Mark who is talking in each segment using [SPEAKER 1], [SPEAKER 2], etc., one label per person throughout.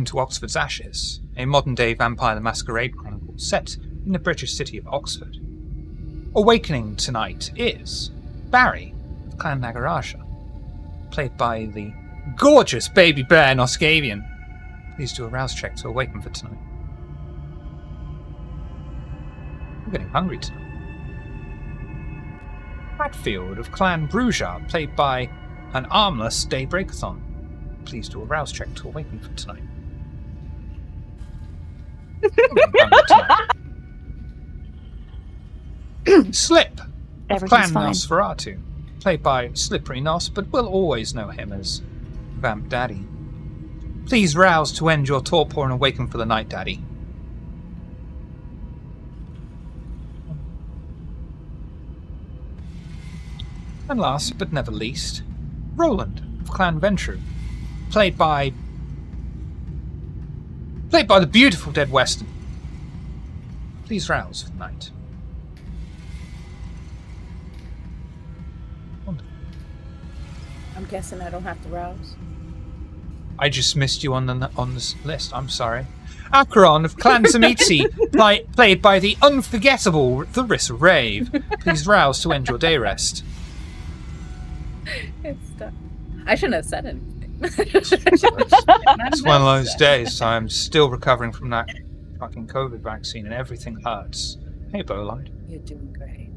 [SPEAKER 1] To Oxford's Ashes, a modern-day Vampire the Masquerade chronicle set in the British city of Oxford. Awakening tonight is Barry of Clan Nagaraja, played by the gorgeous baby bear Noskavian. Please do a rouse check to awaken for tonight. I'm getting hungry tonight. Hatfield of Clan Bruja, played by an armless Daybreakathon. Please do a rouse check to awaken for tonight. Slip of Clan Nosferatu, played by Slippery Nos, but we'll always know him as Vamp Daddy. Please rouse to end your torpor and awaken for the night, Daddy. And last but never least, Roland of Clan Ventru, played by the beautiful Dead Western. Please rouse for the night. Wonderful.
[SPEAKER 2] I'm guessing I don't have to rouse.
[SPEAKER 1] I just missed you on this list. I'm sorry. Acheron of Clan Zamitzi, played by the unforgettable Larissa Rave. Please rouse to end your day rest.
[SPEAKER 2] It's done. I shouldn't have said anything.
[SPEAKER 1] It's one of those days. I'm still recovering from that fucking COVID vaccine and everything hurts. Hey, Bolide.
[SPEAKER 2] You're doing great.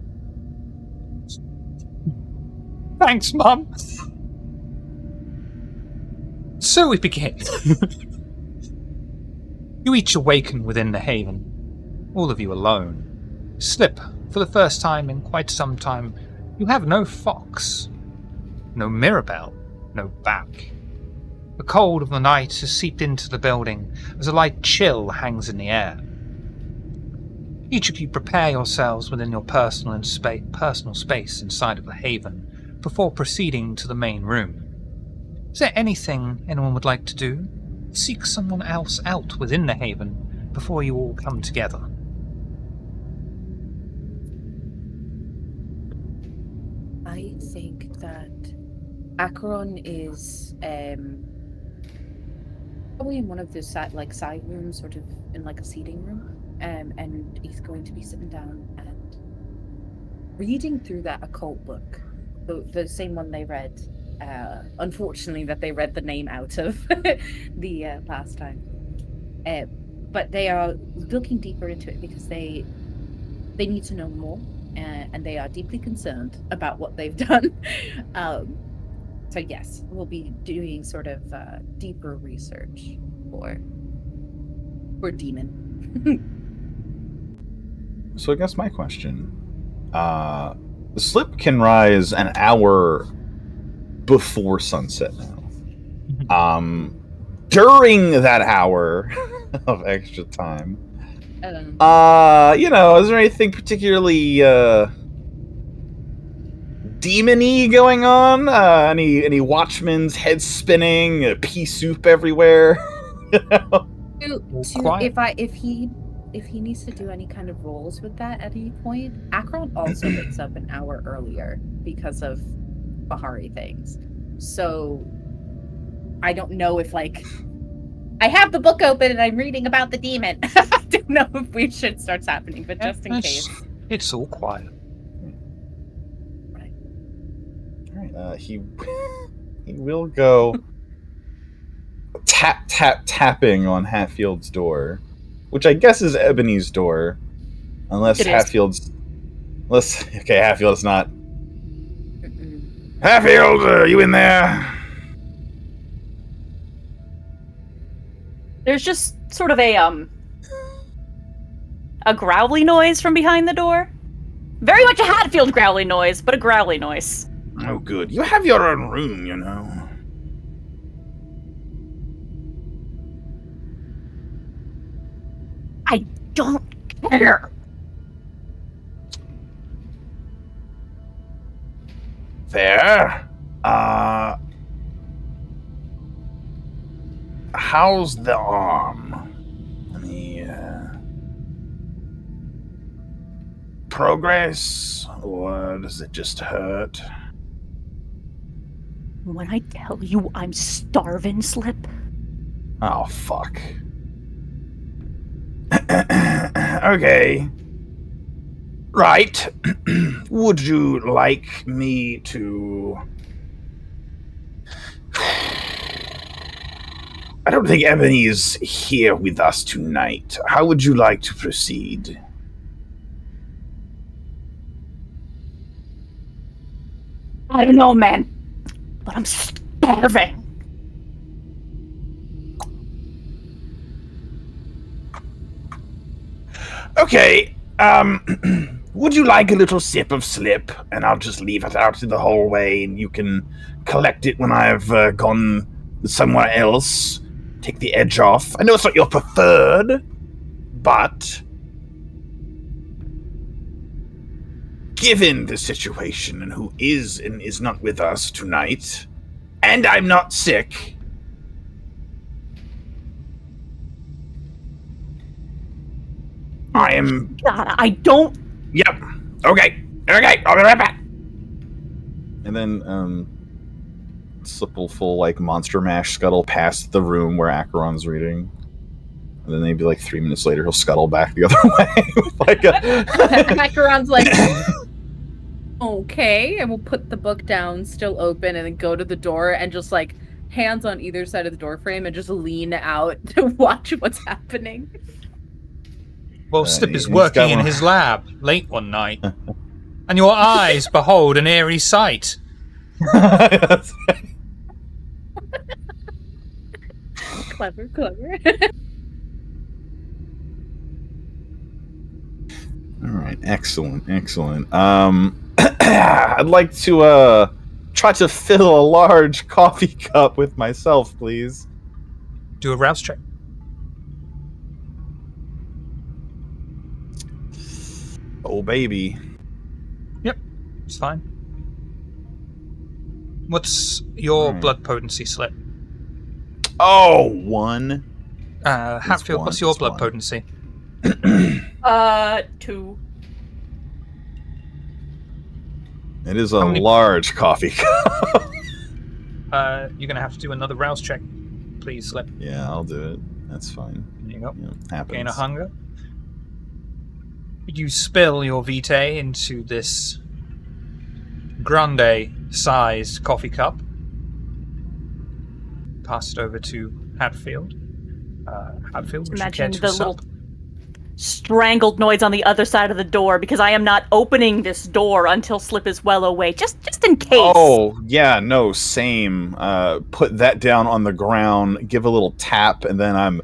[SPEAKER 1] Thanks, Mum. So we begin. You each awaken within the haven, all of you alone. Slip, for the first time in quite some time, you have no fox, no Mirabelle, no back. The cold of the night has seeped into the building as a light chill hangs in the air. Each of you prepare yourselves within your personal space inside of the haven before proceeding to the main room. Is there anything anyone would like to do? Seek someone else out within the haven before you all come together.
[SPEAKER 2] I think that Acheron is probably in one of the side rooms, sort of in like a seating room, and he's going to be sitting down and reading through that occult book, the same one they read. Unfortunately, that they read the name out of the last time, but they are looking deeper into it because they need to know more, and they are deeply concerned about what they've done. So yes, we'll be doing sort of deeper research for demon.
[SPEAKER 3] So I guess my question, the Slip can rise an hour before sunset now. During that hour of extra time, is there anything particularly demon-y going on? Any watchmen's heads spinning, pea soup everywhere?
[SPEAKER 2] If he needs to do any kind of rolls with that at any point, Acheron also wakes up an hour earlier because of Bahari things. So I don't know if I have the book open and I'm reading about the demon. I don't know if weird shit starts happening, but just in case.
[SPEAKER 1] It's all quiet.
[SPEAKER 2] Right.
[SPEAKER 3] Alright, he will go tapping on Hatfield's door, which I guess is Ebony's door, unless Hatfield's not. Hatfield, are you in there?
[SPEAKER 4] There's just sort of a growly noise from behind the door. Very much a Hatfield growly noise, but a growly noise.
[SPEAKER 3] Oh, good. You have your own room, you know.
[SPEAKER 4] I don't care.
[SPEAKER 3] Fair. How's the arm? Any progress, or does it just hurt?
[SPEAKER 4] When I tell you I'm starving, Slip,
[SPEAKER 3] Oh, fuck. Okay. Right. Would you like me to... I don't think Ebony is here with us tonight. How would you like to proceed?
[SPEAKER 4] I don't know, man, but I'm starving.
[SPEAKER 3] Okay, would you like a little sip of slip? And I'll just leave it out in the hallway, and you can collect it when I've gone somewhere else. Take the edge off. I know it's not your preferred, but given the situation and who is and is not with us tonight, and I'm not sick, I am...
[SPEAKER 4] God, I don't...
[SPEAKER 3] Yep. Okay, I'll be right back. And then, Slip will full, like, Monster Mash scuttle past the room where Acheron's reading. And then maybe, like, 3 minutes later, he'll scuttle back the other way. Like
[SPEAKER 2] Acheron's like, okay, and we'll put the book down, still open, and then go to the door and just, like, hands on either side of the door frame and just lean out to watch what's happening.
[SPEAKER 1] Well, Slip is
[SPEAKER 3] he's
[SPEAKER 1] working
[SPEAKER 3] got
[SPEAKER 1] in
[SPEAKER 3] one.
[SPEAKER 1] his lab late one night, and your eyes behold an eerie sight.
[SPEAKER 2] Clever.
[SPEAKER 3] All right, excellent. I'd like to try to fill a large coffee cup with myself, please.
[SPEAKER 1] Do a rouse check.
[SPEAKER 3] Oh, baby.
[SPEAKER 1] Yep, it's fine. What's your
[SPEAKER 3] Alright.
[SPEAKER 1] blood potency, Slip?
[SPEAKER 3] Oh, 1.
[SPEAKER 1] Hatfield,
[SPEAKER 3] one,
[SPEAKER 1] what's your
[SPEAKER 3] it's
[SPEAKER 1] blood
[SPEAKER 3] one.
[SPEAKER 1] potency?
[SPEAKER 4] 2.
[SPEAKER 3] It is a
[SPEAKER 1] How many-
[SPEAKER 3] large coffee cup.
[SPEAKER 1] You're gonna have to do another rouse check, please, Slip.
[SPEAKER 3] Yeah, I'll do it. That's fine.
[SPEAKER 1] There you go.
[SPEAKER 3] Yeah, happens.
[SPEAKER 1] Gain a hunger. You spill your vitae into this grande-sized coffee cup. Pass it over to Hatfield. Hatfield, would you care
[SPEAKER 4] Imagine
[SPEAKER 1] to
[SPEAKER 4] the
[SPEAKER 1] sup?
[SPEAKER 4] little strangled noise on the other side of the door, because I am not opening this door until Slip is well away, just in case.
[SPEAKER 3] Oh, yeah, no, same. Put that down on the ground, give a little tap, and then I'm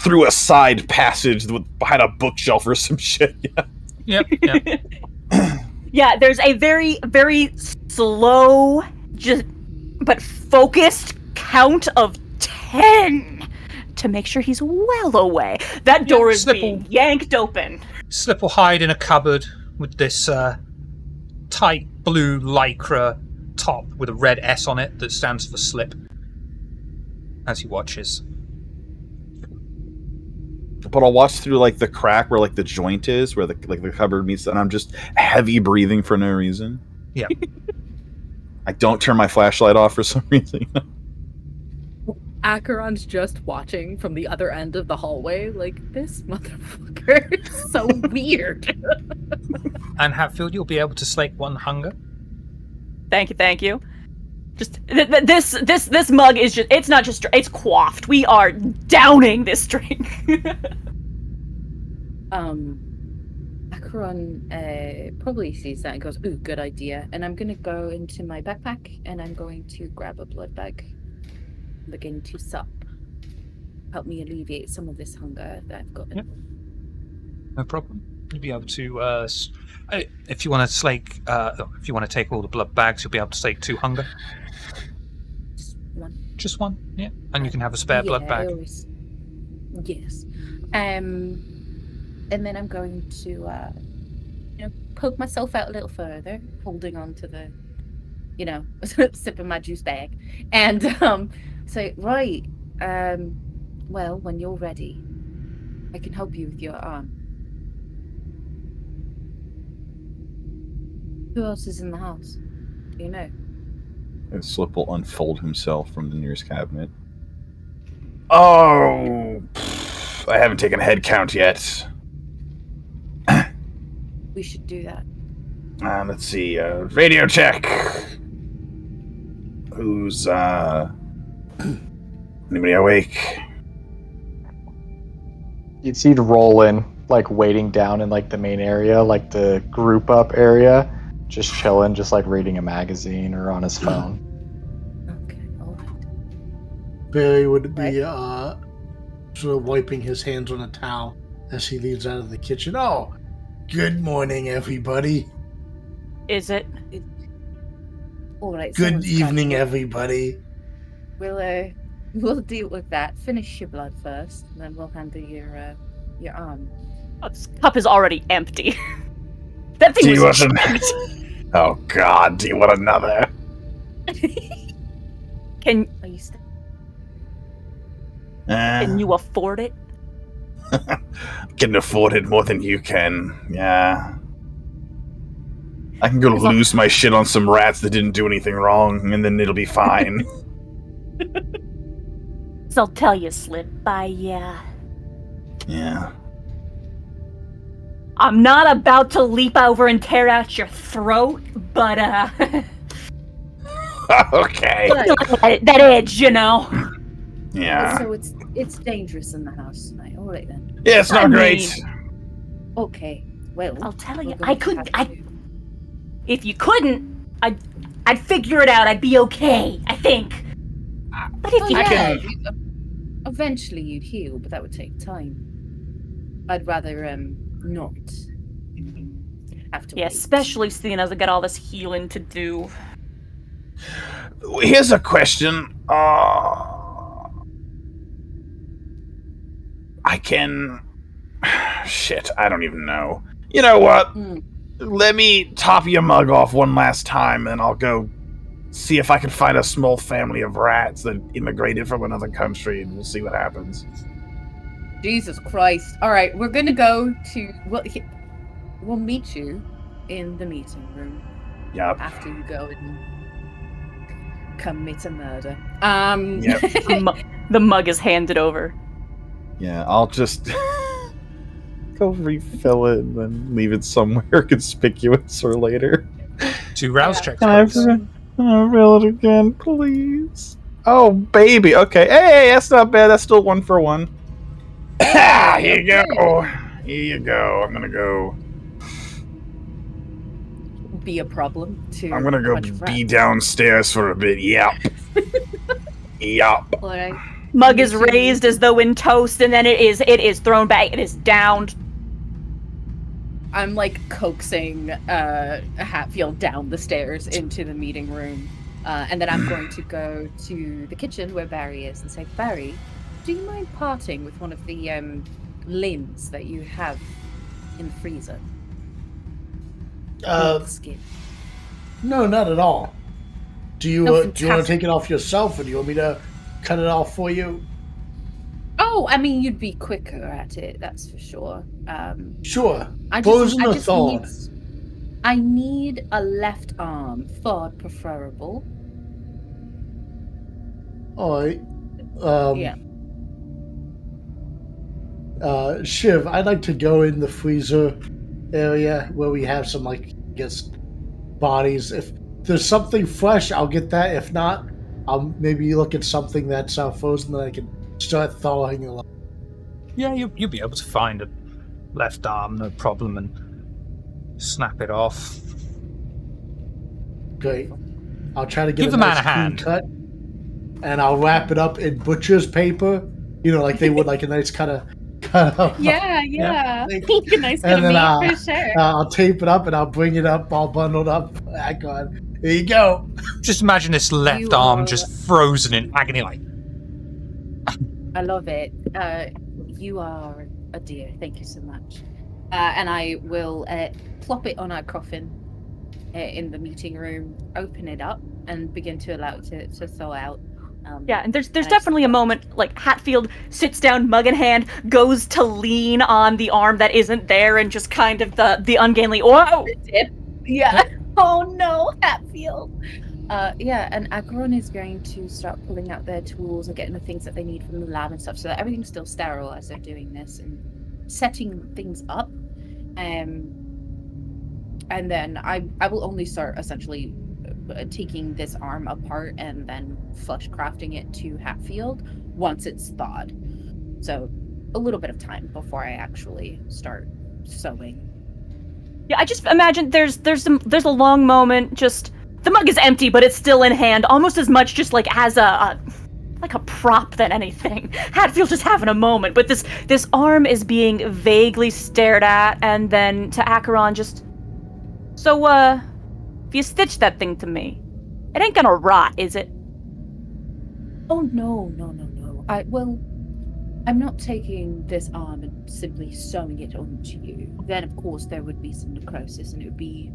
[SPEAKER 3] through a side passage behind a bookshelf or some shit. Yeah.
[SPEAKER 1] Yep.
[SPEAKER 4] Yeah, there's a very, very slow, but focused count of 10 to make sure he's well away. That door is being yanked open.
[SPEAKER 1] Slip will hide in a cupboard with this tight blue lycra top with a red S on it that stands for Slip as he watches.
[SPEAKER 3] But I'll watch through like the crack where like the joint is, where the cupboard meets, and I'm just heavy breathing for no reason.
[SPEAKER 1] Yeah.
[SPEAKER 3] I don't turn my flashlight off for some reason.
[SPEAKER 2] Acheron's just watching from the other end of the hallway, like, this motherfucker is so weird.
[SPEAKER 1] And Hatfield, you'll be able to slake one hunger.
[SPEAKER 4] Thank you. Just this mug is just—it's not just it's quaffed. We are downing this drink.
[SPEAKER 2] Acheron probably sees that and goes, "Ooh, good idea." And I'm gonna go into my backpack and I'm going to grab a blood bag. Begin to sup. Help me alleviate some of this hunger that I've got.
[SPEAKER 1] Yep. No problem. You'll be able to, if you want to slake, if you want to take all the blood bags, you'll be able to slake 2 hunger.
[SPEAKER 2] Just one.
[SPEAKER 1] Just one, yeah. And you can have a spare blood bag.
[SPEAKER 2] Yes. And then I'm going to, poke myself out a little further, holding on to the, sipping my juice bag, and say, right, well, when you're ready, I can help you with your arm. Who else is in the house? Do you know?
[SPEAKER 3] And Slip will unfold himself from the nearest cabinet. Oh, I haven't taken a head count yet.
[SPEAKER 2] We should do that.
[SPEAKER 3] Let's see. Radio check. Who's anybody awake?
[SPEAKER 5] You'd see Roland like waiting down in like the main area, like the group up area, just chilling, just like reading a magazine or on his phone.
[SPEAKER 2] Okay, all right.
[SPEAKER 6] Barry would be sort of wiping his hands on a towel as he leaves out of the kitchen. Oh, good morning, everybody.
[SPEAKER 4] Is it?
[SPEAKER 2] All right.
[SPEAKER 6] Good
[SPEAKER 2] someone's
[SPEAKER 6] evening,
[SPEAKER 2] got you.
[SPEAKER 6] everybody.
[SPEAKER 2] We'll deal with that. Finish your blood first, and then we'll handle your arm.
[SPEAKER 4] Oh, this cup is already empty. That
[SPEAKER 3] Do
[SPEAKER 4] thing
[SPEAKER 3] you
[SPEAKER 4] was
[SPEAKER 3] want
[SPEAKER 4] empty.
[SPEAKER 3] Oh God! Do you want another?
[SPEAKER 4] Can
[SPEAKER 2] Are you still?
[SPEAKER 4] can you afford it?
[SPEAKER 3] Can afford it more than you can. Yeah. I can go
[SPEAKER 4] As long-
[SPEAKER 3] lose my shit on some rats that didn't do anything wrong, and then it'll be fine.
[SPEAKER 4] So I'll tell you, Slip.
[SPEAKER 3] Yeah.
[SPEAKER 4] I'm not about to leap over and tear out your throat, but
[SPEAKER 3] Okay.
[SPEAKER 4] that edge, you know.
[SPEAKER 3] Yeah.
[SPEAKER 2] So it's dangerous in the house tonight. All right then.
[SPEAKER 3] Yeah, it's not
[SPEAKER 4] I
[SPEAKER 3] great.
[SPEAKER 2] Okay. Well,
[SPEAKER 4] I'll tell
[SPEAKER 2] we're
[SPEAKER 4] you,
[SPEAKER 2] going
[SPEAKER 4] I
[SPEAKER 2] to
[SPEAKER 4] could.
[SPEAKER 2] have to-
[SPEAKER 4] If you couldn't, I'd figure it out. I'd be okay, I think. But if
[SPEAKER 2] Oh,
[SPEAKER 4] you
[SPEAKER 2] yeah.
[SPEAKER 4] could,
[SPEAKER 2] Eventually you'd heal, but that would take time. I'd rather not have to
[SPEAKER 4] yeah,
[SPEAKER 2] wait.
[SPEAKER 4] especially seeing as I got all this healing to do.
[SPEAKER 3] Here's a question. I can. Shit, I don't even know. You know what?
[SPEAKER 2] Hmm.
[SPEAKER 3] Let me top your mug off one last time, and I'll go see if I can find a small family of rats that immigrated from another country, and we'll see what happens.
[SPEAKER 2] Jesus Christ. All right, we're going to go to we'll meet you in the meeting room
[SPEAKER 3] Yup.
[SPEAKER 2] after you go and commit a murder.
[SPEAKER 3] Yep.
[SPEAKER 4] The mug is handed over.
[SPEAKER 3] Yeah, I'll just go refill it and then leave it somewhere conspicuous for later.
[SPEAKER 1] 2 rouse
[SPEAKER 2] Yeah.
[SPEAKER 1] checks.
[SPEAKER 3] Can I
[SPEAKER 1] please.
[SPEAKER 3] refill it again, please? Oh, baby. Okay. Hey, that's not bad. That's still 1 for 1. Here you go. Here you go. I'm gonna go
[SPEAKER 2] be a problem to
[SPEAKER 3] I'm gonna
[SPEAKER 2] a
[SPEAKER 3] go
[SPEAKER 2] bunch of
[SPEAKER 3] be
[SPEAKER 2] rats.
[SPEAKER 3] downstairs for a bit. Yep. Yup.
[SPEAKER 2] All right.
[SPEAKER 4] Mug
[SPEAKER 2] Me
[SPEAKER 4] is
[SPEAKER 2] too.
[SPEAKER 4] raised as though in toast, and then it is thrown back. It is downed.
[SPEAKER 2] I'm like coaxing Hatfield down the stairs into the meeting room. And then I'm going to go to the kitchen where Barry is and say, Barry, do you mind parting with one of the limbs that you have in the freezer? The skin.
[SPEAKER 6] No, not at all. Do you
[SPEAKER 2] No,
[SPEAKER 6] do you want to
[SPEAKER 2] fantastic.
[SPEAKER 6] take it off yourself, or do you want me to cut it off for you?
[SPEAKER 2] Oh, I mean, you'd be quicker at it, that's for sure.
[SPEAKER 6] Sure.
[SPEAKER 2] I
[SPEAKER 6] Poison or
[SPEAKER 2] need,
[SPEAKER 6] thorn?
[SPEAKER 2] I need a left arm, thought preferable.
[SPEAKER 6] All right.
[SPEAKER 2] Yeah.
[SPEAKER 6] Shiv, I'd like to go in the freezer area where we have some, like, I guess, bodies. If there's something fresh, I'll get that. If not, I'll maybe look at something that's frozen that I can start thawing a lot.
[SPEAKER 1] Yeah, you'll be able to find a left arm, no problem, and snap it off.
[SPEAKER 6] Great. I'll try to get
[SPEAKER 1] Give
[SPEAKER 6] a
[SPEAKER 1] the man
[SPEAKER 6] nice
[SPEAKER 1] a hand.
[SPEAKER 6] clean cut, and I'll wrap it up in butcher's paper. You know, like they would, like a nice kind of cut up.
[SPEAKER 2] Yeah.
[SPEAKER 6] Thank
[SPEAKER 2] A nice
[SPEAKER 6] And
[SPEAKER 2] bit
[SPEAKER 6] then,
[SPEAKER 2] of meat for sure.
[SPEAKER 6] I'll tape it up and I'll bring it up all bundled up. Back on. Here you go.
[SPEAKER 1] Just imagine this left
[SPEAKER 2] You
[SPEAKER 1] arm
[SPEAKER 2] are-
[SPEAKER 1] just frozen in agony, like.
[SPEAKER 2] I love it. You are a dear. Thank you so much. And I will plop it on our coffin in the meeting room, open it up, and begin to allow it to thaw out.
[SPEAKER 4] Yeah, and there's
[SPEAKER 2] I
[SPEAKER 4] definitely a moment like Hatfield sits down, mug in hand, goes to lean on the arm that isn't there, and just kind of the ungainly. Whoa!
[SPEAKER 2] Dip. Yeah. Oh no, Hatfield. Yeah, and Acheron is going to start pulling out their tools and getting the things that they need from the lab and stuff, so that everything's still sterile as they're doing this and setting things up. And then I will only start essentially taking this arm apart and then flush crafting it to Hatfield once it's thawed. So a little bit of time before I actually start sewing.
[SPEAKER 4] Yeah, I just imagine there's a long moment. Just the mug is empty, but it's still in hand, almost as much just like as a prop than anything. Hatfield's just having a moment, but this arm is being vaguely stared at, and then to Acheron just. So, if you stitch that thing to me, it ain't gonna rot, is it?
[SPEAKER 2] Oh no. I'm not taking this arm and simply sewing it onto you. Then, of course, there would be some necrosis, and it would be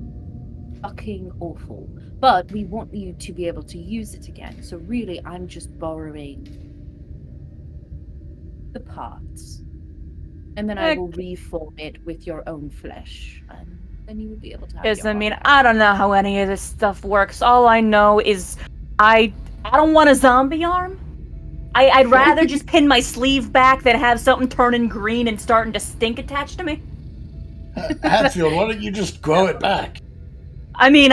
[SPEAKER 2] fucking awful. But we want you to be able to use it again. So really, I'm just borrowing the parts. And then I will reform it with your own flesh. And then you will be able to have
[SPEAKER 4] Because,
[SPEAKER 2] your
[SPEAKER 4] I mean,
[SPEAKER 2] arm
[SPEAKER 4] I don't know how any of this stuff works. All I know is I don't want a zombie arm. I'd rather just pin my sleeve back than have something turning green and starting to stink attached to me.
[SPEAKER 6] Hatfield, why don't you just grow it back?
[SPEAKER 4] I mean,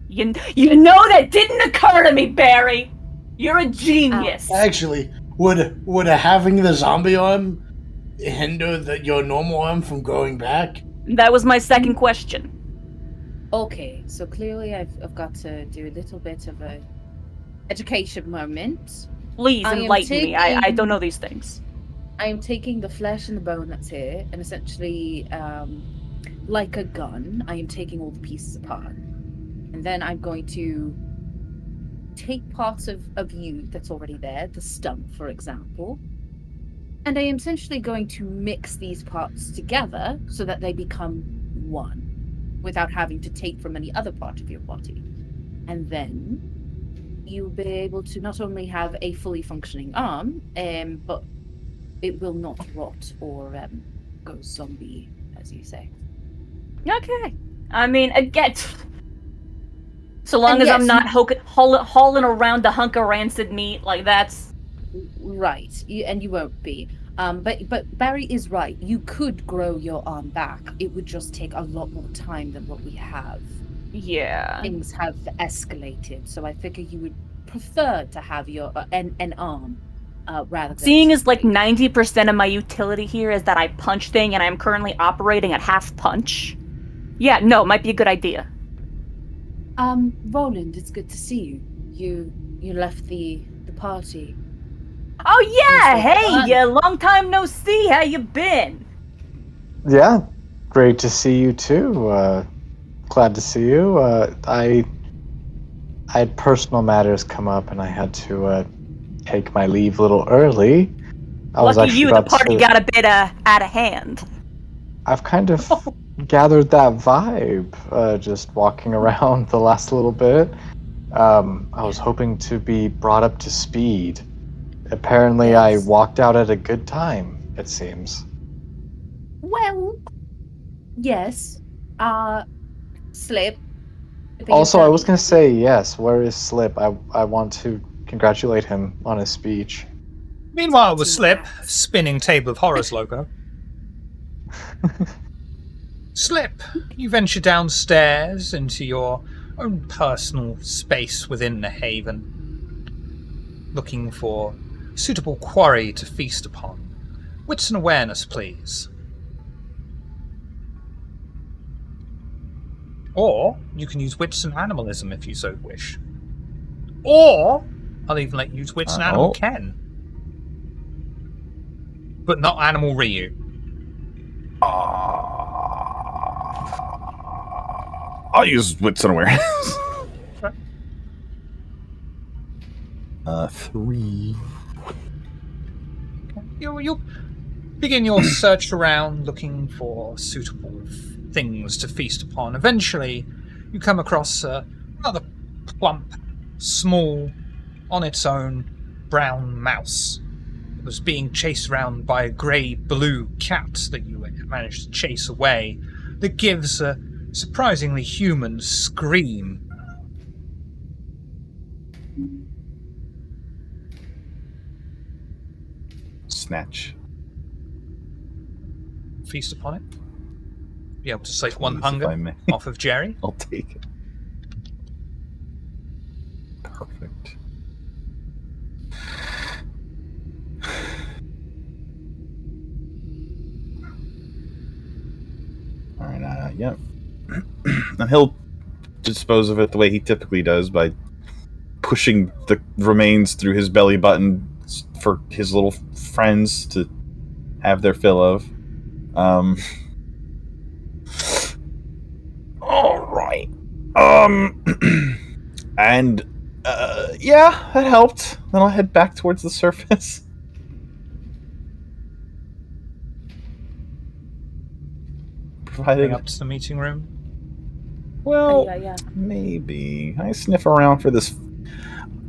[SPEAKER 4] you know that didn't occur to me, Barry. You're a genius.
[SPEAKER 6] Actually, would having the zombie arm hinder your normal arm from growing back?
[SPEAKER 4] That was my second question.
[SPEAKER 2] Okay, so clearly I've got to do a little bit of a education moment.
[SPEAKER 4] Please
[SPEAKER 2] I am
[SPEAKER 4] enlighten me. I
[SPEAKER 2] taking-
[SPEAKER 4] don't know these things.
[SPEAKER 2] I am taking the flesh and the bone that's here, and essentially, like a gun, I am taking all the pieces apart. And then I'm going to take parts of you that's already there, the stump, for example, and I am essentially going to mix these parts together so that they become one, without having to take from any other part of your body. And then you'll be able to not only have a fully functioning arm, but it will not rot or go zombie, as you say.
[SPEAKER 4] Okay. I mean, again, so long
[SPEAKER 2] And
[SPEAKER 4] as I'm
[SPEAKER 2] yes,
[SPEAKER 4] not hauling around a hunk of rancid meat, like that's...
[SPEAKER 2] Right, and you won't be. But Barry is right. You could grow your arm back. It would just take a lot more time than what we have.
[SPEAKER 4] Yeah.
[SPEAKER 2] Things have escalated, so I figure you would prefer to have your an arm rather than.
[SPEAKER 4] Seeing as like 90% of my utility here is that I punch thing, and I'm currently operating at half punch. Yeah, no, it might be a good idea.
[SPEAKER 2] Roland, it's good to see you. You left the party.
[SPEAKER 4] Oh yeah,
[SPEAKER 2] Mr.
[SPEAKER 4] hey,
[SPEAKER 2] Gunn.
[SPEAKER 4] yeah, long time no see. How you been?
[SPEAKER 5] Yeah, great to see you too. Glad to see you. I had personal matters come up, and I had to take my leave a little early. I was
[SPEAKER 4] Lucky
[SPEAKER 5] actually
[SPEAKER 4] you, the
[SPEAKER 5] about
[SPEAKER 4] party
[SPEAKER 5] to-
[SPEAKER 4] got a bit out of hand.
[SPEAKER 5] I've kind of gathered that vibe, just walking around the last little bit. I was hoping to be brought up to speed. Apparently,
[SPEAKER 2] Yes.
[SPEAKER 5] I walked out at a good time, it seems.
[SPEAKER 2] Well, yes. Slip.
[SPEAKER 5] Also, I was going to say, yes, where is Slip? I want to congratulate him on his speech.
[SPEAKER 1] Meanwhile, with Slip, spinning Table of Horrors logo. Slip, you venture downstairs into your own personal space within the haven, looking for suitable quarry to feast upon. Wits and awareness, please. Or you can use wits and animalism if you so wish. Or I'll even let you use wits and animal Ken. But not animal Ryu.
[SPEAKER 3] I'll use wits and awareness. 3.
[SPEAKER 1] You'll begin your search around looking for suitable things to feast upon. Eventually, you come across a rather plump, small, on its own, brown mouse. It was being chased around by a grey-blue cat that you managed to chase away that gives a surprisingly human scream.
[SPEAKER 3] snatch.
[SPEAKER 1] Feast upon it. Be able to save one
[SPEAKER 3] Please, if
[SPEAKER 1] hunger
[SPEAKER 3] I may.
[SPEAKER 1] off of Jerry.
[SPEAKER 3] I'll take it. Perfect. All right. Yep. And he'll dispose of it the way he typically does by pushing the remains through his belly button for his little friends to have their fill of. All right. And yeah, that helped. Then I'll head back towards the surface. Providing
[SPEAKER 1] Going up to the meeting room.
[SPEAKER 3] Well,
[SPEAKER 2] Yeah.
[SPEAKER 3] maybe. I sniff around for this.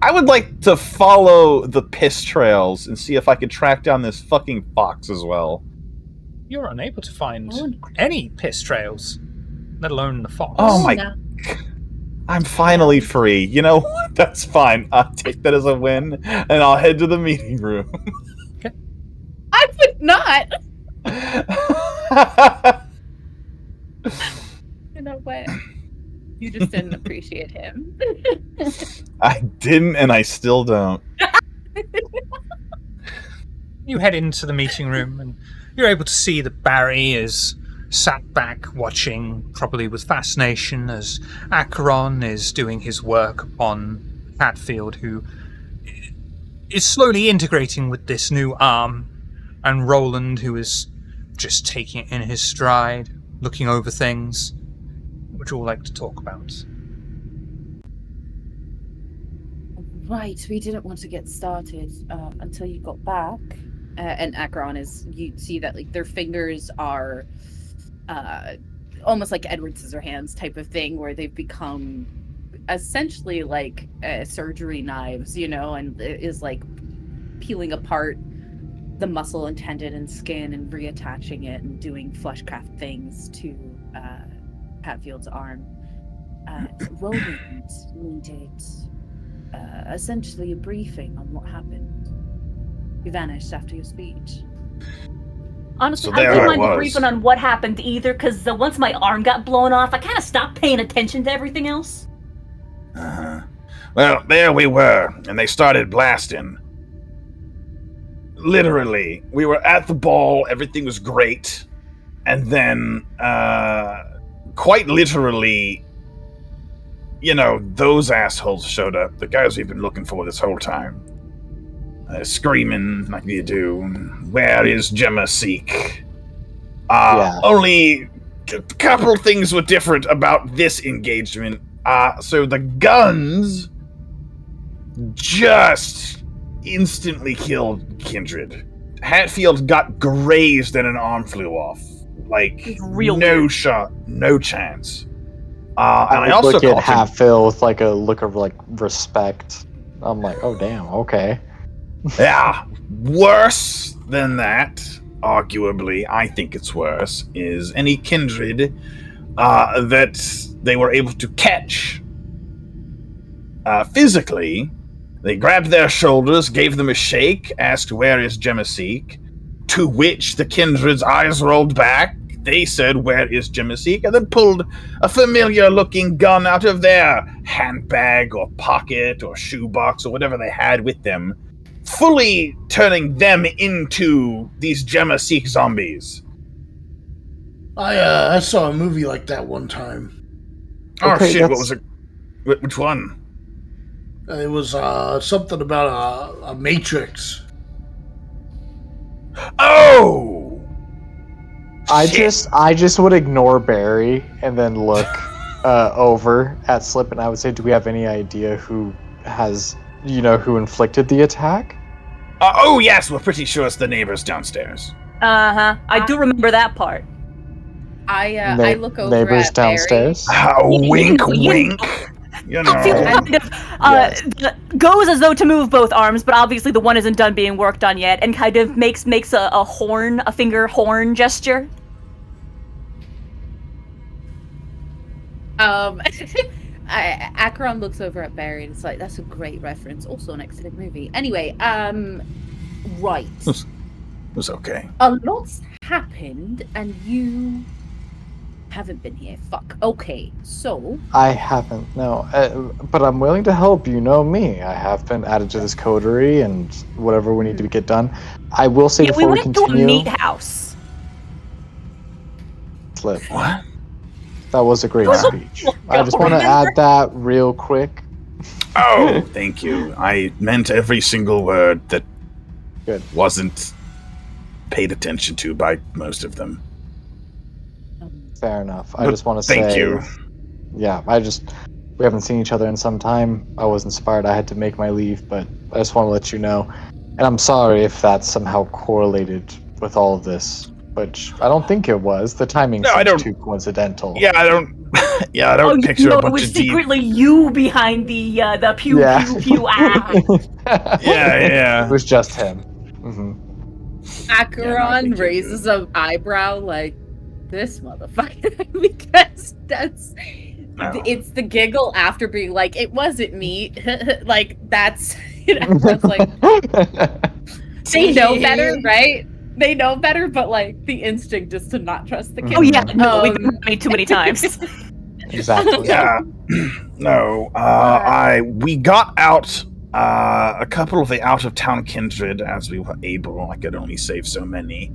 [SPEAKER 3] I would like to follow the piss trails and see if I could track down this fucking fox as well.
[SPEAKER 1] You're unable to find
[SPEAKER 2] Oh,
[SPEAKER 1] any piss trails, let alone the fox.
[SPEAKER 3] Oh my...
[SPEAKER 2] no.
[SPEAKER 3] I'm finally free. You know what? That's fine. I'll take that as a win, and I'll head to the meeting room.
[SPEAKER 2] I would not. You know what? You just didn't appreciate him.
[SPEAKER 3] I didn't, and I still don't.
[SPEAKER 1] You head into the meeting room, and you're able to see that Barry is sat back watching, probably with fascination, as Acheron is doing his work upon Hatfield, who is slowly integrating with this new arm, and Roland, who is just taking it in his stride, looking over things. What would you all like to talk about?
[SPEAKER 2] Right, we didn't want to get started until you got back. And Acheron is, you see that like their fingers are almost like Edward Scissorhands type of thing, where they've become essentially like surgery knives, you know, and it is like peeling apart the muscle and tendon and skin and reattaching it and doing fleshcraft things to Hatfield's arm. Roland needed essentially a briefing on what happened. You vanished after your speech.
[SPEAKER 4] Honestly,
[SPEAKER 3] So
[SPEAKER 4] I
[SPEAKER 3] there
[SPEAKER 4] wouldn't
[SPEAKER 3] I
[SPEAKER 4] mind
[SPEAKER 3] was.
[SPEAKER 4] briefing on what happened either, because once my arm got blown off, I kind of stopped paying attention to everything else.
[SPEAKER 3] Uh-huh. Well, there we were, and they started blasting. Literally, we were at the ball, everything was great, and then, quite literally, you know, those assholes showed up, the guys we've been looking for this whole time. Screaming like you do, where is Gemma Seek?
[SPEAKER 5] Yeah.
[SPEAKER 3] Only a couple things were different about this engagement. So the guns just instantly killed Kindred. Hatfield got grazed and an arm flew off. Like,
[SPEAKER 4] Real
[SPEAKER 3] no
[SPEAKER 4] weird.
[SPEAKER 3] shot, no chance. And
[SPEAKER 5] I
[SPEAKER 3] I also
[SPEAKER 5] look
[SPEAKER 3] caught
[SPEAKER 5] at
[SPEAKER 3] him.
[SPEAKER 5] Hatfield with like a look of like respect. I'm like, oh damn, okay.
[SPEAKER 3] Yeah, worse than that, arguably, I think it's worse, is any kindred that they were able to catch physically. They grabbed their shoulders, gave them a shake, asked, "Where is Gemmaseek?" To which the kindred's eyes rolled back. They said, "Where is Gemmaseek?" and then pulled a familiar-looking gun out of their handbag or pocket or shoebox or whatever they had with them, fully turning them into these Gemmaseek zombies.
[SPEAKER 6] I saw a movie like that one time.
[SPEAKER 3] Oh
[SPEAKER 5] Okay,
[SPEAKER 3] shit, what
[SPEAKER 5] that's-
[SPEAKER 3] was it? Which one?
[SPEAKER 6] It was something about a Matrix.
[SPEAKER 3] Oh!
[SPEAKER 5] I
[SPEAKER 3] Shit.
[SPEAKER 5] just would ignore Barry and then look over at Slip, and I would say, do we have any idea who has, who inflicted the attack?
[SPEAKER 3] Oh yes, we're pretty sure it's the neighbors downstairs.
[SPEAKER 4] Uh-huh. I do remember that part.
[SPEAKER 2] I look over
[SPEAKER 5] Neighbors
[SPEAKER 2] at Barry.
[SPEAKER 5] downstairs.
[SPEAKER 3] Wink,
[SPEAKER 4] You-
[SPEAKER 3] wink. You
[SPEAKER 4] I feel
[SPEAKER 3] know.
[SPEAKER 4] kind of goes as though to move both arms, but obviously the one isn't done being worked on yet, and kind of makes a finger horn gesture.
[SPEAKER 2] Acheron looks over at Barry and it's like, that's a great reference. Also an excellent movie. Anyway, right.
[SPEAKER 3] It was okay.
[SPEAKER 2] A lot's happened, and you haven't been here. Fuck. Okay, so
[SPEAKER 5] I haven't, no. But I'm willing to help. You know me. I have been added to this coterie and whatever we need to get done. I will say
[SPEAKER 4] Yeah, we
[SPEAKER 5] before we
[SPEAKER 4] went to a
[SPEAKER 5] continue.
[SPEAKER 4] meat house.
[SPEAKER 5] Slip.
[SPEAKER 3] What?
[SPEAKER 5] That was a great speech. I just want to add that real quick.
[SPEAKER 3] Oh, thank you. I meant every single word that
[SPEAKER 5] Good.
[SPEAKER 3] wasn't paid attention to by most of them.
[SPEAKER 5] Fair enough. I
[SPEAKER 3] But
[SPEAKER 5] just want to say.
[SPEAKER 3] thank you.
[SPEAKER 5] Yeah, we haven't seen each other in some time. I was inspired. I had to make my leave, but I just want to let you know. And I'm sorry if that's somehow correlated with all of this, which I don't think it was. The timing
[SPEAKER 3] No, I
[SPEAKER 5] seems
[SPEAKER 3] don't-
[SPEAKER 5] too coincidental.
[SPEAKER 3] Yeah, I don't. Yeah, I don't
[SPEAKER 4] Oh,
[SPEAKER 3] picture
[SPEAKER 4] no,
[SPEAKER 3] a
[SPEAKER 4] it
[SPEAKER 3] bunch
[SPEAKER 4] was
[SPEAKER 3] of deep.
[SPEAKER 4] secretly you behind the pew
[SPEAKER 5] Yeah.
[SPEAKER 4] pew pew. Ah.
[SPEAKER 3] Yeah.
[SPEAKER 5] It was just him. Hmm.
[SPEAKER 2] Acheron
[SPEAKER 3] you're
[SPEAKER 2] raises
[SPEAKER 3] good.
[SPEAKER 2] an eyebrow like this motherfucker because that's
[SPEAKER 3] No.
[SPEAKER 2] it's the giggle after being like it wasn't me. Like that's that's like they know better, right? They know better, but like the instinct is to not trust the kid.
[SPEAKER 4] Oh yeah, no, we've
[SPEAKER 2] Um,
[SPEAKER 4] been married too many times.
[SPEAKER 5] Exactly.
[SPEAKER 3] Yeah. No. We got out a couple of the out of town kindred as we were able. I could only save so many.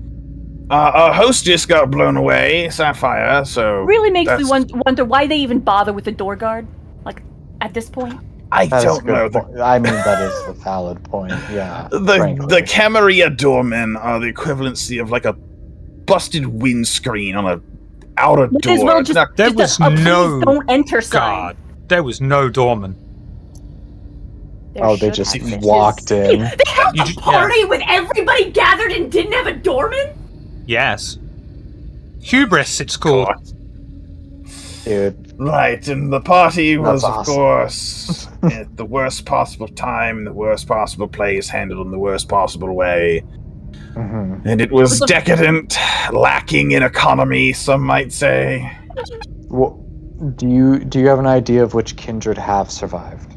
[SPEAKER 3] Our hostess got blown away, Sapphire. So
[SPEAKER 4] Really makes me
[SPEAKER 3] that's-
[SPEAKER 4] wonder why they even bother with the door guard. Like at this point.
[SPEAKER 3] I
[SPEAKER 5] That is a
[SPEAKER 3] don't know.
[SPEAKER 5] good point. I mean, that is a valid point. Yeah.
[SPEAKER 3] The
[SPEAKER 5] frankly.
[SPEAKER 3] Camarilla doormen are the equivalency of like a busted windscreen on a outer
[SPEAKER 4] Might
[SPEAKER 3] door.
[SPEAKER 4] as well
[SPEAKER 3] It's
[SPEAKER 4] just,
[SPEAKER 3] not-
[SPEAKER 1] There
[SPEAKER 4] just
[SPEAKER 1] was
[SPEAKER 4] a please
[SPEAKER 1] no
[SPEAKER 4] don't enter sign.
[SPEAKER 1] God, there was no doorman.
[SPEAKER 4] There
[SPEAKER 5] Oh, they
[SPEAKER 4] should
[SPEAKER 5] just
[SPEAKER 4] have been.
[SPEAKER 5] walked in.
[SPEAKER 4] They held
[SPEAKER 1] You
[SPEAKER 4] a
[SPEAKER 1] ju- yeah.
[SPEAKER 4] party with everybody gathered and didn't have a doorman?
[SPEAKER 1] Yes. Hubris, it's called.
[SPEAKER 5] Dude.
[SPEAKER 3] Right, and the party was,
[SPEAKER 5] That's
[SPEAKER 3] of
[SPEAKER 5] awesome.
[SPEAKER 3] course, at the worst possible time, the worst possible place, handled in the worst possible way.
[SPEAKER 5] Hmm.
[SPEAKER 3] And it was
[SPEAKER 2] Was the-
[SPEAKER 3] decadent, lacking in economy, some might say.
[SPEAKER 5] Well, do you have an idea of which kindred have survived?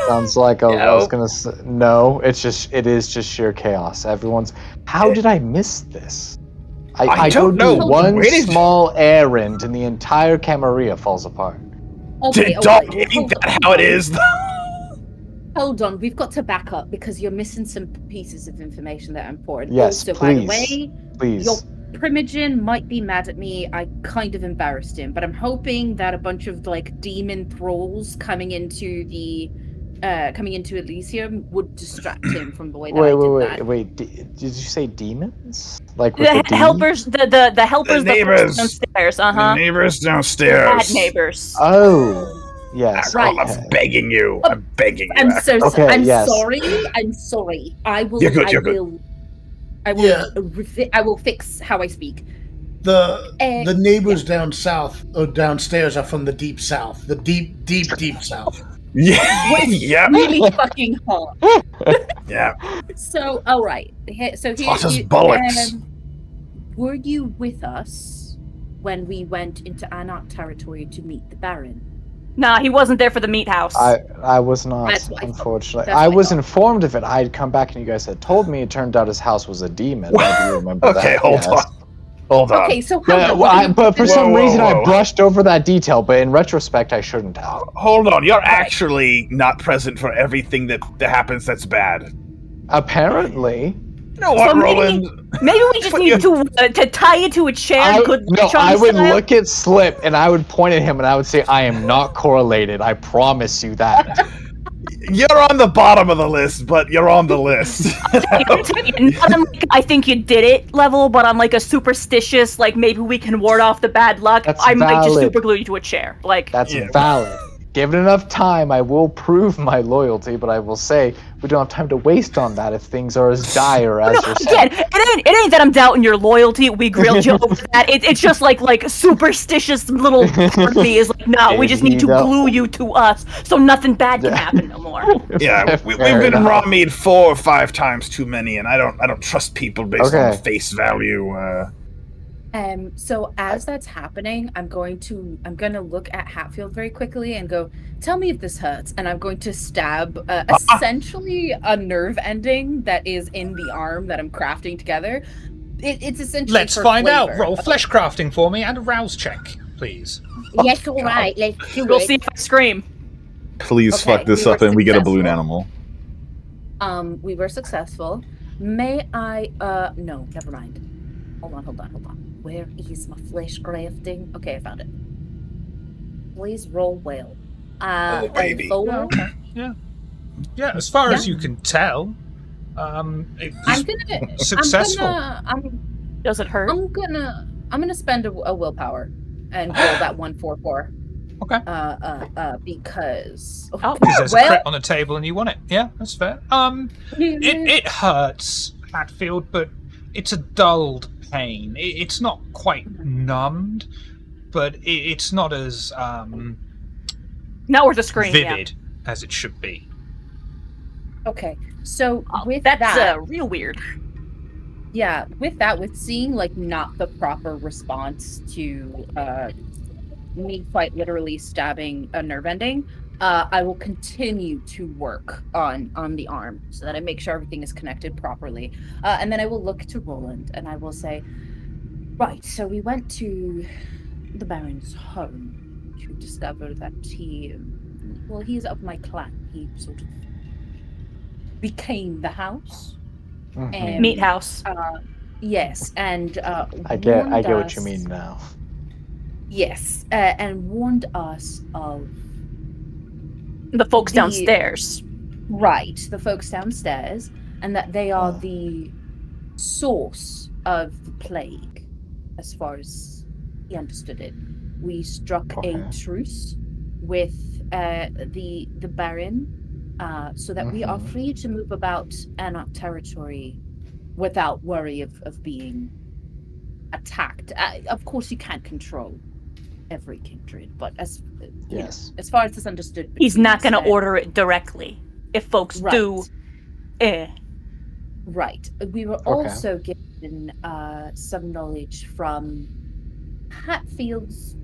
[SPEAKER 5] Sounds like I was gonna say no. It is just sheer chaos. Everyone's. How did I miss this?
[SPEAKER 3] I
[SPEAKER 5] go
[SPEAKER 3] don't know.
[SPEAKER 5] do one
[SPEAKER 3] Where did-
[SPEAKER 5] small errand and the entire Camarilla falls apart.
[SPEAKER 2] okay,
[SPEAKER 3] Dog,
[SPEAKER 2] alright,
[SPEAKER 3] ain't
[SPEAKER 2] hold
[SPEAKER 3] that
[SPEAKER 2] on.
[SPEAKER 3] how it is?
[SPEAKER 2] Hold on, we've got to back up because you're missing some pieces of information that are important.
[SPEAKER 5] Yes,
[SPEAKER 2] also, by the
[SPEAKER 5] please.
[SPEAKER 2] way,
[SPEAKER 5] Please.
[SPEAKER 2] your Primogen might be mad at me. I kind of embarrassed him, but I'm hoping that a bunch of like demon thralls coming into Elysium would distract him from the way that I did that.
[SPEAKER 5] Wait. Did you say demons? Like with
[SPEAKER 4] The
[SPEAKER 5] the D?
[SPEAKER 4] helpers, the helpers, the
[SPEAKER 3] neighbors.
[SPEAKER 4] downstairs.
[SPEAKER 3] The neighbors downstairs.
[SPEAKER 4] Bad neighbors.
[SPEAKER 5] Oh, yes.
[SPEAKER 2] Right.
[SPEAKER 3] I'm
[SPEAKER 5] okay.
[SPEAKER 3] begging you. I'm begging you.
[SPEAKER 2] I'm so
[SPEAKER 5] Okay,
[SPEAKER 2] sorry. I'm
[SPEAKER 5] yes.
[SPEAKER 2] sorry. I'm sorry. I will.
[SPEAKER 3] You're good,
[SPEAKER 2] I
[SPEAKER 3] you're good.
[SPEAKER 2] will. I will.
[SPEAKER 6] Yeah.
[SPEAKER 2] I will fix how I speak.
[SPEAKER 6] The neighbors down south or downstairs are from the deep south. The deep south.
[SPEAKER 3] Yeah. Yeah.
[SPEAKER 2] Really fucking hot.
[SPEAKER 3] Yeah.
[SPEAKER 2] So, all right. So here,
[SPEAKER 3] Hot as bollocks.
[SPEAKER 2] were you with us when we went into Anarch territory to meet the Baron?
[SPEAKER 4] Nah, he wasn't there for the meat house.
[SPEAKER 5] I was not,
[SPEAKER 2] That's what I thought.
[SPEAKER 5] unfortunately.
[SPEAKER 2] That's
[SPEAKER 5] I
[SPEAKER 2] what I
[SPEAKER 5] was
[SPEAKER 2] thought.
[SPEAKER 5] informed of it. I had come back and you guys had told me. It turned out his house was a demon. I do remember
[SPEAKER 3] Okay,
[SPEAKER 5] that.
[SPEAKER 3] hold
[SPEAKER 5] yes.
[SPEAKER 3] on. Hold on.
[SPEAKER 2] Okay, so hold
[SPEAKER 5] But,
[SPEAKER 2] on.
[SPEAKER 5] but for some
[SPEAKER 3] Whoa,
[SPEAKER 5] reason, I
[SPEAKER 3] whoa.
[SPEAKER 5] brushed over that detail. But in retrospect, I shouldn't have.
[SPEAKER 3] Hold on. You're actually not present for everything that happens that's bad.
[SPEAKER 5] Apparently,
[SPEAKER 3] You know what,
[SPEAKER 4] So maybe-
[SPEAKER 3] Roland?
[SPEAKER 4] Maybe we just
[SPEAKER 3] But
[SPEAKER 4] need to tie you to a chair.
[SPEAKER 5] I
[SPEAKER 4] Good
[SPEAKER 5] would look at Slip and I would point at him and I would say, "I am not correlated. I promise you that."
[SPEAKER 3] You're on the bottom of the list, but you're on the list.
[SPEAKER 4] Not on, like, I think you did it level, but on like a superstitious, like maybe we can ward off the bad luck.
[SPEAKER 5] That's
[SPEAKER 4] I might just
[SPEAKER 5] valid.
[SPEAKER 4] super glue you to a chair. Like
[SPEAKER 5] That's
[SPEAKER 3] Yeah.
[SPEAKER 5] valid. Given enough time, I will prove my loyalty. But I will say we don't have time to waste on that if things are as dire as
[SPEAKER 4] no,
[SPEAKER 5] you're saying.
[SPEAKER 4] again, it ain't that I'm doubting your loyalty. We grilled you over that. It's just like superstitious little part of me is like, no, we just need to glue you to us so nothing bad can happen no more.
[SPEAKER 3] Yeah, we've
[SPEAKER 5] Fair
[SPEAKER 3] been
[SPEAKER 5] enough.
[SPEAKER 3] raw meat 4 or 5 times too many, and I don't trust people based on
[SPEAKER 5] Okay.
[SPEAKER 3] face value.
[SPEAKER 2] So as that's happening, I'm gonna look at Hatfield very quickly and go, tell me if this hurts. And I'm going to stab essentially a nerve ending that is in the arm that I'm crafting together. It's essentially
[SPEAKER 1] Let's
[SPEAKER 2] for
[SPEAKER 1] find out.
[SPEAKER 2] flavor.
[SPEAKER 1] Roll flesh crafting for me and a rouse check, please.
[SPEAKER 2] Yes, all right, let's do
[SPEAKER 4] We'll
[SPEAKER 2] it.
[SPEAKER 4] see if I scream.
[SPEAKER 3] Please
[SPEAKER 2] Okay,
[SPEAKER 3] fuck this
[SPEAKER 2] we
[SPEAKER 3] up
[SPEAKER 2] were
[SPEAKER 3] and we get a balloon
[SPEAKER 2] successful.
[SPEAKER 3] animal.
[SPEAKER 2] We were successful. May I no, never mind. Hold on. Where is my flesh crafting? Okay, I found it. Please roll well.
[SPEAKER 3] Oh, baby.
[SPEAKER 2] a 4.
[SPEAKER 1] Yeah, okay. Yeah, as far as you can tell, it's
[SPEAKER 2] I'm gonna
[SPEAKER 1] successful.
[SPEAKER 4] Does it hurt?
[SPEAKER 2] I'm gonna spend a willpower and roll that 144.
[SPEAKER 1] Okay.
[SPEAKER 2] Because
[SPEAKER 1] Because there's a crit on the table and you want it. Yeah, that's fair.
[SPEAKER 2] it
[SPEAKER 1] It hurts, Hatfield, but it's a dulled pain. It's not quite numbed, but it's not as
[SPEAKER 4] Not worth a scream.
[SPEAKER 1] vivid as it should be.
[SPEAKER 2] okay. So
[SPEAKER 4] Yeah.
[SPEAKER 2] with
[SPEAKER 4] That's
[SPEAKER 2] that,
[SPEAKER 4] real weird.
[SPEAKER 2] yeah, with seeing like not the proper response to me quite literally stabbing a nerve ending, I will continue to work on the arm so that I make sure everything is connected properly. And then I will look to Roland and I will say, right, so we went to the Baron's home to discover that he's of my clan. He sort of became the house.
[SPEAKER 5] Mhm.
[SPEAKER 2] And,
[SPEAKER 4] Meat house.
[SPEAKER 2] yes, and
[SPEAKER 5] I get
[SPEAKER 2] warned
[SPEAKER 5] what you
[SPEAKER 2] us-
[SPEAKER 5] mean now.
[SPEAKER 2] Yes, and warned us of
[SPEAKER 4] The folks downstairs.
[SPEAKER 2] right, the folks downstairs, and that they are
[SPEAKER 5] Oh.
[SPEAKER 2] the source of the plague, as far as he understood it. We struck a
[SPEAKER 5] Okay.
[SPEAKER 2] truce with the Baron, so that we are
[SPEAKER 5] Mhm.
[SPEAKER 2] free to move about Anarch territory without worry of being attacked. Of course, you can't control every kindred, but as you know,
[SPEAKER 5] Yes.
[SPEAKER 2] as far as it's understood,
[SPEAKER 4] He's
[SPEAKER 2] between
[SPEAKER 4] not
[SPEAKER 2] us,
[SPEAKER 4] going to order it directly. If folks do,
[SPEAKER 2] Right. We were also given some knowledge from Hatfield's,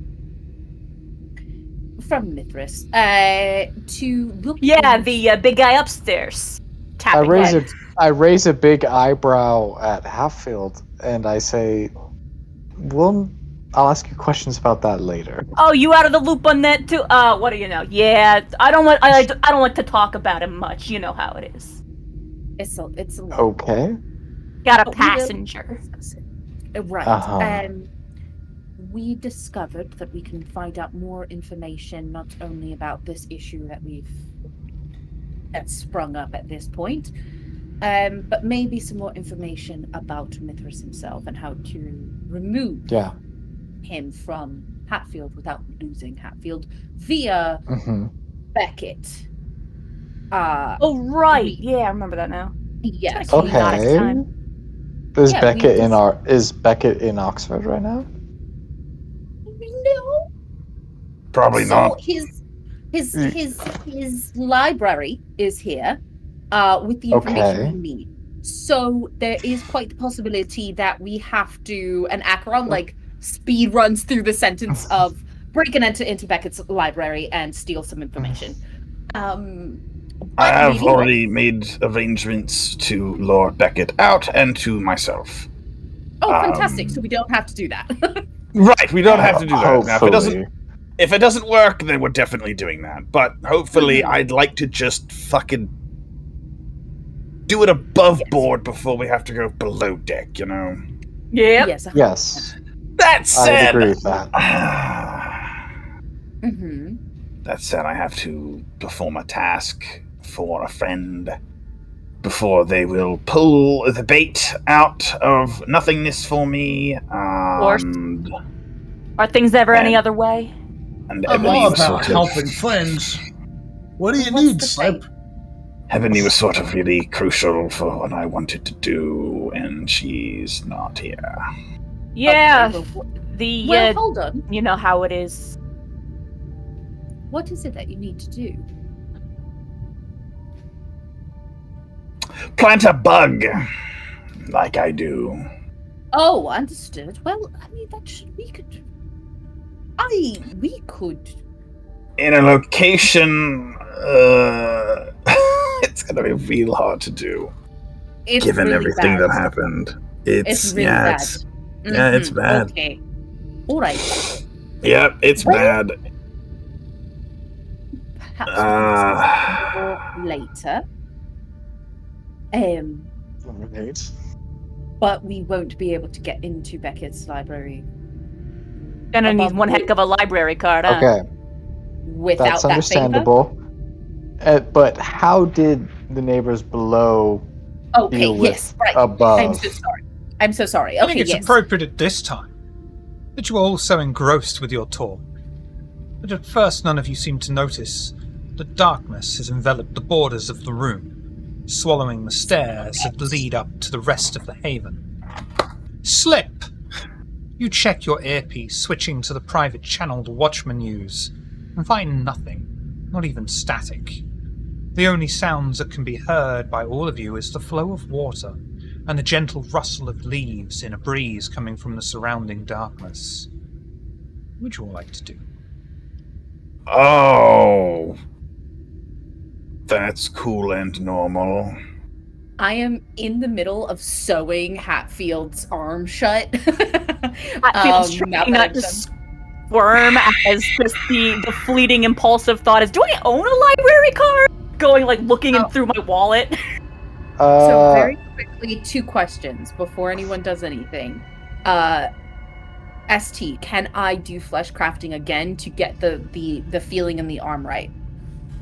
[SPEAKER 2] from Mithras, to look.
[SPEAKER 4] Yeah,
[SPEAKER 2] into-
[SPEAKER 4] the big guy upstairs. Tapping head.
[SPEAKER 5] I raise a big eyebrow at Hatfield and I say, I'll ask you questions about that later.
[SPEAKER 4] Oh, you out of the loop on that too? What do you know? Yeah, I don't like to talk about him much. You know how it is.
[SPEAKER 2] It's a lot.
[SPEAKER 5] Okay.
[SPEAKER 4] Got a
[SPEAKER 2] But we will
[SPEAKER 4] passenger.
[SPEAKER 2] discuss it. Right.
[SPEAKER 5] Uh-huh.
[SPEAKER 2] We discovered that we can find out more information not only about this issue that's sprung up at this point, but maybe some more information about Mithras himself and how to remove him from Hatfield without losing Hatfield via
[SPEAKER 5] Mm-hmm.
[SPEAKER 2] Beckett.
[SPEAKER 4] Oh right, yeah, I remember that now.
[SPEAKER 2] Yes.
[SPEAKER 4] Okay. Not at time.
[SPEAKER 5] Is
[SPEAKER 2] Yeah,
[SPEAKER 5] Beckett in Oxford right now?
[SPEAKER 2] No.
[SPEAKER 3] Probably
[SPEAKER 2] So
[SPEAKER 3] not.
[SPEAKER 2] his library is here, with the information we need. So there is quite the possibility that we have to, and Acheron speed runs through the sentence of break and enter into Beckett's library and steal some information.
[SPEAKER 3] I have already made arrangements to lure Beckett out and to myself.
[SPEAKER 2] Oh, fantastic! So we don't have to do that.
[SPEAKER 3] Right, we don't have to do that. Now,
[SPEAKER 5] Hopefully.
[SPEAKER 3] if it doesn't work, then we're definitely doing that. But hopefully, I'd like to just fucking do it above board before we have to go below deck, you know?
[SPEAKER 4] Yeah.
[SPEAKER 2] Yes.
[SPEAKER 5] Yes.
[SPEAKER 3] That said,
[SPEAKER 5] I agree with that.
[SPEAKER 2] Mm-hmm.
[SPEAKER 3] That said, I have to perform a task for a friend before they will pull the bait out of nothingness for me.
[SPEAKER 4] Are things ever any other way?
[SPEAKER 3] And
[SPEAKER 6] I'm
[SPEAKER 3] Ebony
[SPEAKER 6] all
[SPEAKER 3] was
[SPEAKER 6] about
[SPEAKER 3] sort
[SPEAKER 6] helping
[SPEAKER 3] of,
[SPEAKER 6] friends. What do you
[SPEAKER 2] What's
[SPEAKER 6] need,
[SPEAKER 2] the
[SPEAKER 6] Slip?
[SPEAKER 3] Ebony was sort of really crucial for what I wanted to do, and she's not here.
[SPEAKER 4] Yeah.
[SPEAKER 2] Okay,
[SPEAKER 4] The
[SPEAKER 2] well, hold on.
[SPEAKER 4] you know how it is.
[SPEAKER 2] What is it that you need to do?
[SPEAKER 3] Plant a bug, like I do.
[SPEAKER 2] Oh, understood. Well, I mean, we could. We could.
[SPEAKER 3] In a location, it's gonna be real hard to do,
[SPEAKER 2] It's
[SPEAKER 3] given
[SPEAKER 2] really
[SPEAKER 3] everything
[SPEAKER 2] bad.
[SPEAKER 3] that happened.
[SPEAKER 2] It's really bad.
[SPEAKER 3] It's bad.
[SPEAKER 2] Okay. All right.
[SPEAKER 3] Yeah, it's
[SPEAKER 2] Well,
[SPEAKER 3] bad.
[SPEAKER 2] Perhaps we can discuss more later.
[SPEAKER 5] Lemonade.
[SPEAKER 2] But we won't be able to get into Beckett's library
[SPEAKER 4] Gonna need
[SPEAKER 2] Above
[SPEAKER 4] one
[SPEAKER 2] board.
[SPEAKER 4] heck of a library card, huh?
[SPEAKER 5] Okay,
[SPEAKER 2] without
[SPEAKER 5] that's
[SPEAKER 2] that favor.
[SPEAKER 5] understandable. But how did the neighbors below
[SPEAKER 2] Okay,
[SPEAKER 5] deal
[SPEAKER 2] yes,
[SPEAKER 5] with
[SPEAKER 2] right.
[SPEAKER 5] above?
[SPEAKER 2] I'm so sorry.
[SPEAKER 1] I
[SPEAKER 2] Okay,
[SPEAKER 1] think it's
[SPEAKER 2] yes.
[SPEAKER 1] appropriate at this time that you are all so engrossed with your talk that at first none of you seem to notice that darkness has enveloped the borders of the room, swallowing the stairs that lead up to the rest of the haven. Slip! You check your earpiece, switching to the private channel the watchman use, and find nothing, not even static. The only sounds that can be heard by all of you is the flow of water and the gentle rustle of leaves in a breeze coming from the surrounding darkness. What would you all like to do?
[SPEAKER 3] Oh, that's cool and normal.
[SPEAKER 2] I am in the middle of sewing Hatfield's arm shut.
[SPEAKER 4] Hatfield's
[SPEAKER 2] now
[SPEAKER 4] trying
[SPEAKER 2] that
[SPEAKER 4] not
[SPEAKER 2] I've
[SPEAKER 4] to
[SPEAKER 2] done-
[SPEAKER 4] squirm as just the fleeting impulsive thought is, do I own a library card? Going, like, looking in through my wallet.
[SPEAKER 2] So very quickly, 2 questions before anyone does anything. ST, can I do flesh crafting again to get the feeling in the arm right?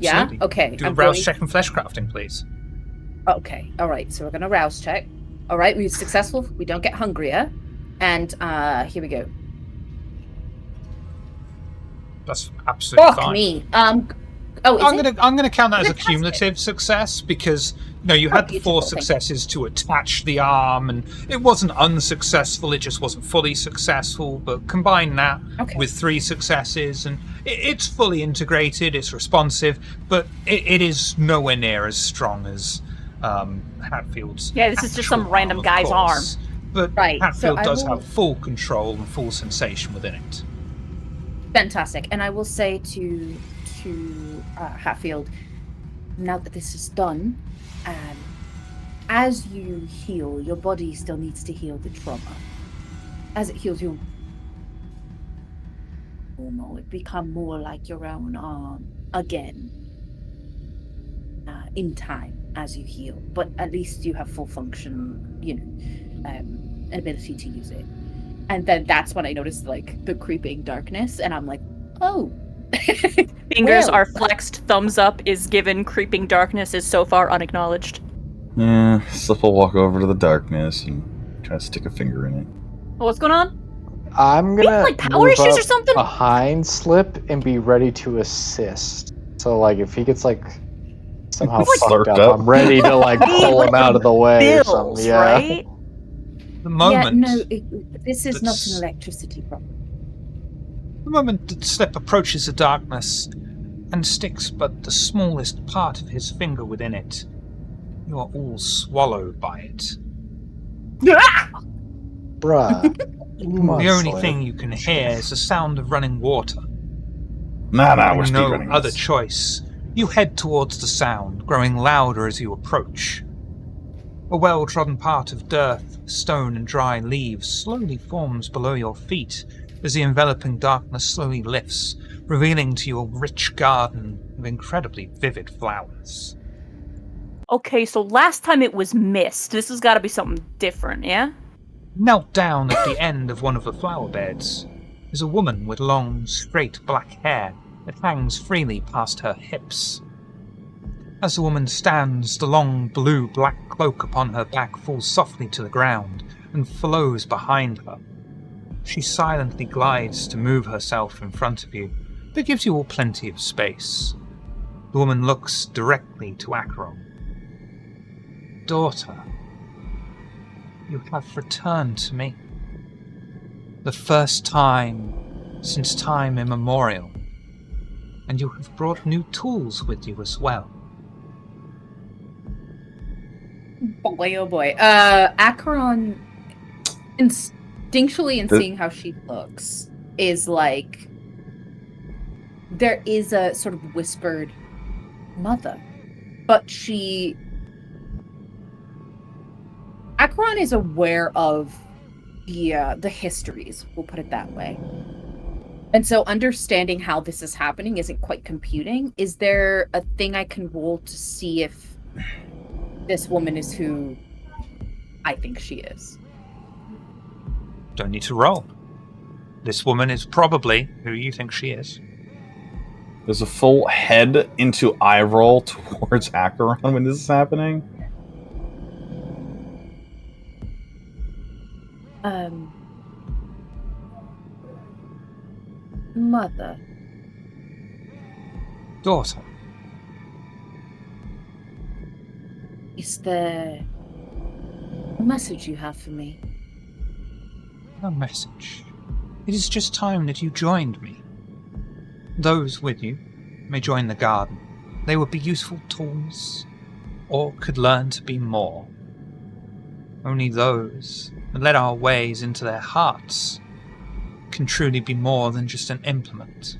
[SPEAKER 2] Yeah?
[SPEAKER 1] Absolutely.
[SPEAKER 2] Okay.
[SPEAKER 1] Do a
[SPEAKER 2] I'm
[SPEAKER 1] rouse
[SPEAKER 2] going-
[SPEAKER 1] check and flesh crafting, please.
[SPEAKER 2] Okay. All right. So we're going to rouse check. All right. We're successful. We don't get hungrier. And here we go.
[SPEAKER 1] That's absolutely
[SPEAKER 2] Fuck
[SPEAKER 1] fine.
[SPEAKER 2] me. Oh,
[SPEAKER 1] I'm gonna count that as a
[SPEAKER 2] Fantastic.
[SPEAKER 1] cumulative success because you had the 4
[SPEAKER 2] beautiful, thank you.
[SPEAKER 1] successes to attach the arm, and it wasn't unsuccessful. It just wasn't fully successful. But combine that
[SPEAKER 2] Okay.
[SPEAKER 1] with 3 successes, and it's fully integrated. It's responsive, but it is nowhere near as strong as Hatfield's.
[SPEAKER 4] Yeah, this is just some
[SPEAKER 1] actual
[SPEAKER 4] random
[SPEAKER 1] of
[SPEAKER 4] guy's
[SPEAKER 1] course. But
[SPEAKER 2] Right, so
[SPEAKER 1] Hatfield
[SPEAKER 2] I
[SPEAKER 1] does
[SPEAKER 2] will-
[SPEAKER 1] have full control and full sensation within it.
[SPEAKER 2] Fantastic. And I will say to Hatfield, now that this is done, as you heal, your body still needs to heal the trauma. As it heals, you'll become more like your own arm again in time as you heal. But at least you have full function, ability to use it. And then that's when I noticed the creeping darkness, and I'm like, oh.
[SPEAKER 4] Fingers
[SPEAKER 2] Well.
[SPEAKER 4] are flexed, thumbs up is given, creeping darkness is so far unacknowledged.
[SPEAKER 3] Yeah, Slip will walk over to the darkness and try to stick a finger in it.
[SPEAKER 4] Oh, what's going on?
[SPEAKER 5] I'm
[SPEAKER 4] Do you
[SPEAKER 5] gonna
[SPEAKER 4] have, like, power
[SPEAKER 5] move
[SPEAKER 4] issues or
[SPEAKER 5] up
[SPEAKER 4] something?
[SPEAKER 5] behind Slip and be ready to assist. So if he gets somehow fucked
[SPEAKER 3] Slurped
[SPEAKER 5] up,
[SPEAKER 3] up.
[SPEAKER 5] I'm ready to pull him out of the way or something.
[SPEAKER 4] Bills,
[SPEAKER 5] Yeah.
[SPEAKER 4] right?
[SPEAKER 1] The moment.
[SPEAKER 2] Yeah, no, this is not
[SPEAKER 1] that's-
[SPEAKER 2] an electricity problem.
[SPEAKER 1] The moment that Slip approaches the darkness and sticks but the smallest part of his finger within it, you are all swallowed by it.
[SPEAKER 5] Bruh. Come on,
[SPEAKER 1] The only
[SPEAKER 5] Slip.
[SPEAKER 1] thing you can hear is the sound of running water.
[SPEAKER 3] Nah, we're
[SPEAKER 1] Having no
[SPEAKER 3] speedrunning
[SPEAKER 1] other
[SPEAKER 3] this.
[SPEAKER 1] choice, you head towards the sound, growing louder as you approach. A well-trodden part of dirt, stone, and dry leaves slowly forms below your feet as the enveloping darkness slowly lifts, revealing to you a rich garden of incredibly vivid flowers.
[SPEAKER 4] Okay, so last time it was mist. This has got to be something different, yeah?
[SPEAKER 1] Knelt down at the end of one of the flower beds is a woman with long, straight black hair that hangs freely past her hips. As the woman stands, the long blue-black cloak upon her back falls softly to the ground and flows behind her. She silently glides to move herself in front of you, but gives you all plenty of space. The woman looks directly to Acheron. Daughter, you have returned to me. The first time since time immemorial, and you have brought new tools with you as well.
[SPEAKER 2] Boy, oh boy. Acheron Instinctually, and
[SPEAKER 3] The-
[SPEAKER 2] seeing how she looks, is like there is a sort of whispered mother, but Acheron is aware of the histories, we'll put it that way. And so understanding how this is happening isn't quite computing. Is there a thing I can roll to see if this woman is who I think she is?
[SPEAKER 1] Don't need to roll. This woman is probably who you think she is.
[SPEAKER 3] There's a full head into eye roll towards Acheron when this is happening.
[SPEAKER 2] Mother.
[SPEAKER 1] Daughter.
[SPEAKER 2] Is there a message you have for me?
[SPEAKER 1] No message. It is just time that you joined me. Those with you may join the garden. They would be useful tools, or could learn to be more. Only those that let our ways into their hearts can truly be more than just an implement.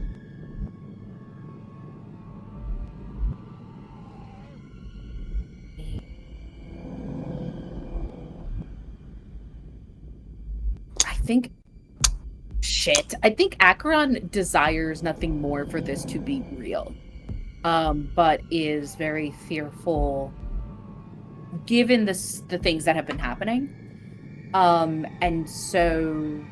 [SPEAKER 2] I think Acheron desires nothing more for this to be real, but is very fearful given the things that have been happening. And so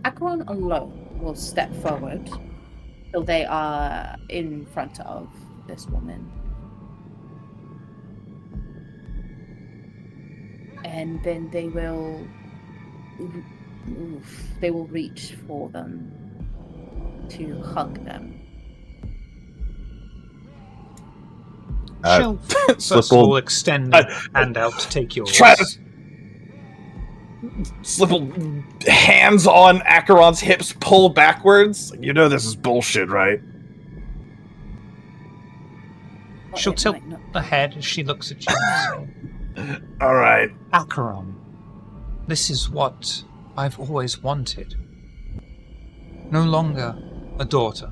[SPEAKER 2] Acheron alone will step forward till they are in front of this woman. And then they will reach for them to hug them.
[SPEAKER 1] She'll first of all extend a hand out to take yours.
[SPEAKER 3] Try to Slipple hands on Acheron's hips, pull backwards. You know this is bullshit, right?
[SPEAKER 2] But
[SPEAKER 1] She'll
[SPEAKER 2] it
[SPEAKER 1] tilt
[SPEAKER 2] might not.
[SPEAKER 1] the head as she looks at you and say,
[SPEAKER 3] All right.
[SPEAKER 1] Acheron, this is what I've always wanted. No longer a daughter,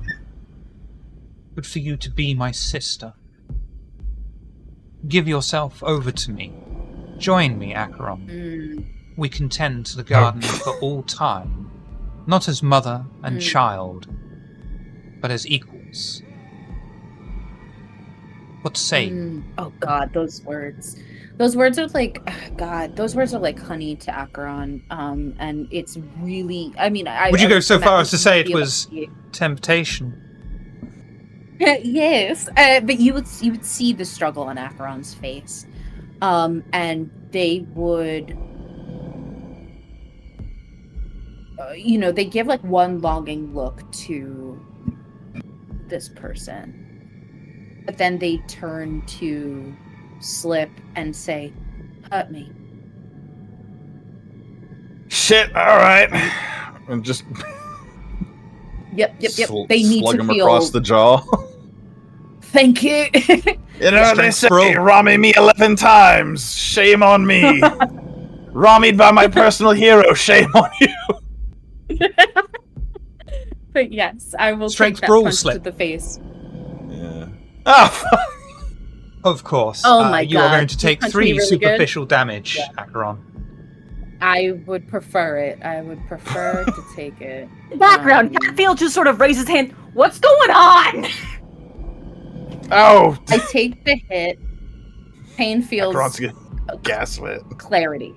[SPEAKER 1] but for you to be my sister. Give yourself over to me. Join me, Acheron. We can tend to the garden for all time, not as mother and child, but as equals. What say you?
[SPEAKER 2] Oh God, those words. Those words are like, God, those words are like honey to Acheron. And it's really, I mean,
[SPEAKER 1] Would you
[SPEAKER 2] I
[SPEAKER 1] go
[SPEAKER 2] was
[SPEAKER 1] so
[SPEAKER 2] gonna
[SPEAKER 1] far as to say it
[SPEAKER 2] feel
[SPEAKER 1] was temptation?
[SPEAKER 2] Yes, but you would see the struggle on Acheron's face, and they would, they give like one longing look to this person, but then they turn to Slip and say, "Hurt me."
[SPEAKER 3] Shit. All right. And just
[SPEAKER 2] Yep. They need
[SPEAKER 3] slug
[SPEAKER 2] to
[SPEAKER 3] him
[SPEAKER 2] feel.
[SPEAKER 3] across the jaw.
[SPEAKER 2] Thank you.
[SPEAKER 3] You know, they
[SPEAKER 1] Strength
[SPEAKER 3] say,
[SPEAKER 1] roll.
[SPEAKER 3] Rami me 11 times. Shame on me. Rami'd by my personal hero. Shame on you.
[SPEAKER 2] But yes, I will
[SPEAKER 1] Strength
[SPEAKER 2] take that
[SPEAKER 1] roll,
[SPEAKER 2] punch
[SPEAKER 1] Slip.
[SPEAKER 2] to the face.
[SPEAKER 3] Yeah. Oh, fuck.
[SPEAKER 1] Of course.
[SPEAKER 2] Oh my
[SPEAKER 1] you are
[SPEAKER 2] God.
[SPEAKER 1] going to take
[SPEAKER 2] Punch
[SPEAKER 1] 3
[SPEAKER 2] me really good?
[SPEAKER 1] superficial damage, Acheron.
[SPEAKER 2] I would prefer it. I would prefer to take it.
[SPEAKER 4] Background, Catfield just sort of raises his hand. What's going on?
[SPEAKER 3] Oh.
[SPEAKER 2] I take the hit. Pain feels
[SPEAKER 3] Acheron's getting gaslit.
[SPEAKER 2] clarity.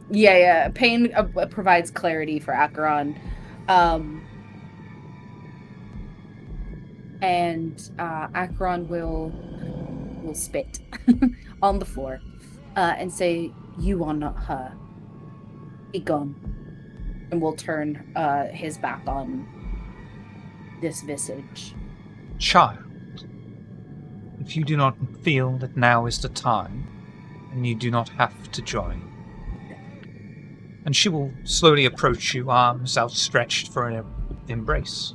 [SPEAKER 2] Yeah. Pain provides clarity for Acheron. And Acheron will spit on the floor and say, "You are not her. Be gone." And will turn his back on this visage.
[SPEAKER 1] Child, if you do not feel that now is the time, then you do not have to join. And she will slowly approach you, arms outstretched for an embrace.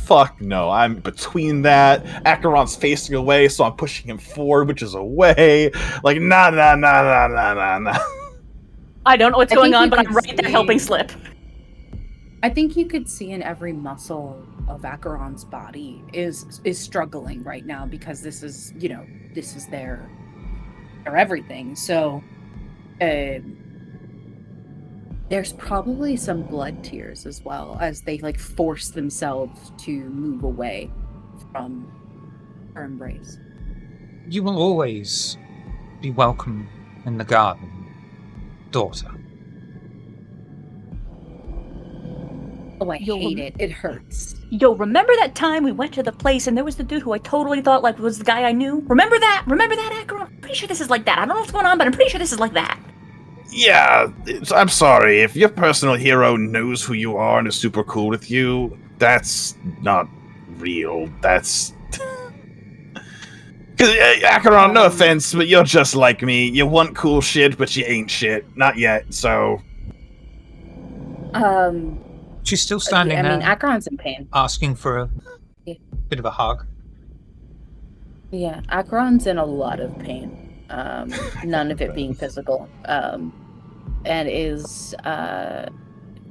[SPEAKER 3] fuck no. I'm between that. Acheron's facing away, so I'm pushing him forward, which is away. Like, nah.
[SPEAKER 4] I don't know what's
[SPEAKER 2] I
[SPEAKER 4] going
[SPEAKER 2] think
[SPEAKER 4] on,
[SPEAKER 2] you
[SPEAKER 4] but I'm
[SPEAKER 2] could
[SPEAKER 4] right there helping Slip.
[SPEAKER 2] I think you could see in every muscle of Acheron's body is struggling right now because this is, this is their everything. So, there's probably some blood tears as well as they like force themselves to move away from her embrace.
[SPEAKER 1] You will always be welcome in the garden, daughter.
[SPEAKER 2] Oh, I hate it. It hurts.
[SPEAKER 4] Yo, remember that time we went to the place and there was the dude who I totally thought like was the guy I knew? Remember that? Remember that, Acheron? I'm pretty sure this is like that. I don't know what's going on, but I'm pretty sure this is like that.
[SPEAKER 3] Yeah, I'm sorry. If your personal hero knows who you are and is super cool with you, that's not real. That's... Acheron, no offense, but you're just like me. You want cool shit, but you ain't shit. Not yet, so...
[SPEAKER 1] She's still standing there.
[SPEAKER 2] Acheron's in pain.
[SPEAKER 1] Asking for a bit of a hug.
[SPEAKER 2] Yeah, Acheron's in a lot of pain. None of it being physical. And is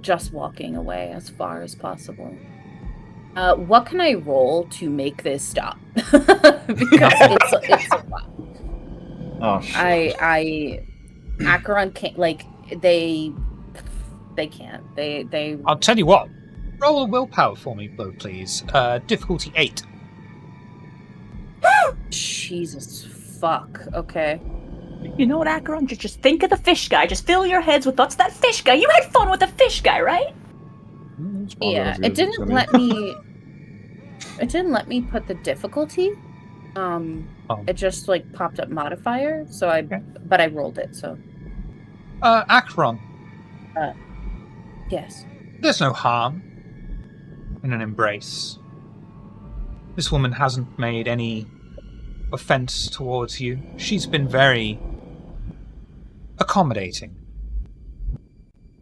[SPEAKER 2] just walking away as far as possible. What can I roll to make this stop? Because it's a lot.
[SPEAKER 3] Oh shit.
[SPEAKER 2] Acheron can't, like, they can't. They
[SPEAKER 1] I'll tell you what. Roll a willpower for me, though, please. Difficulty 8.
[SPEAKER 2] Jesus fuck. Okay.
[SPEAKER 4] You know what, Acheron? Just think of the fish guy. Just fill your heads with thoughts of that fish guy. You had fun with the fish guy, right?
[SPEAKER 2] Yeah, it didn't let me. It didn't let me put the difficulty. It just like popped up modifier. So but I rolled it. So.
[SPEAKER 1] Acheron.
[SPEAKER 2] Yes.
[SPEAKER 1] There's no harm in an embrace. This woman hasn't made any offense towards you. She's been very accommodating.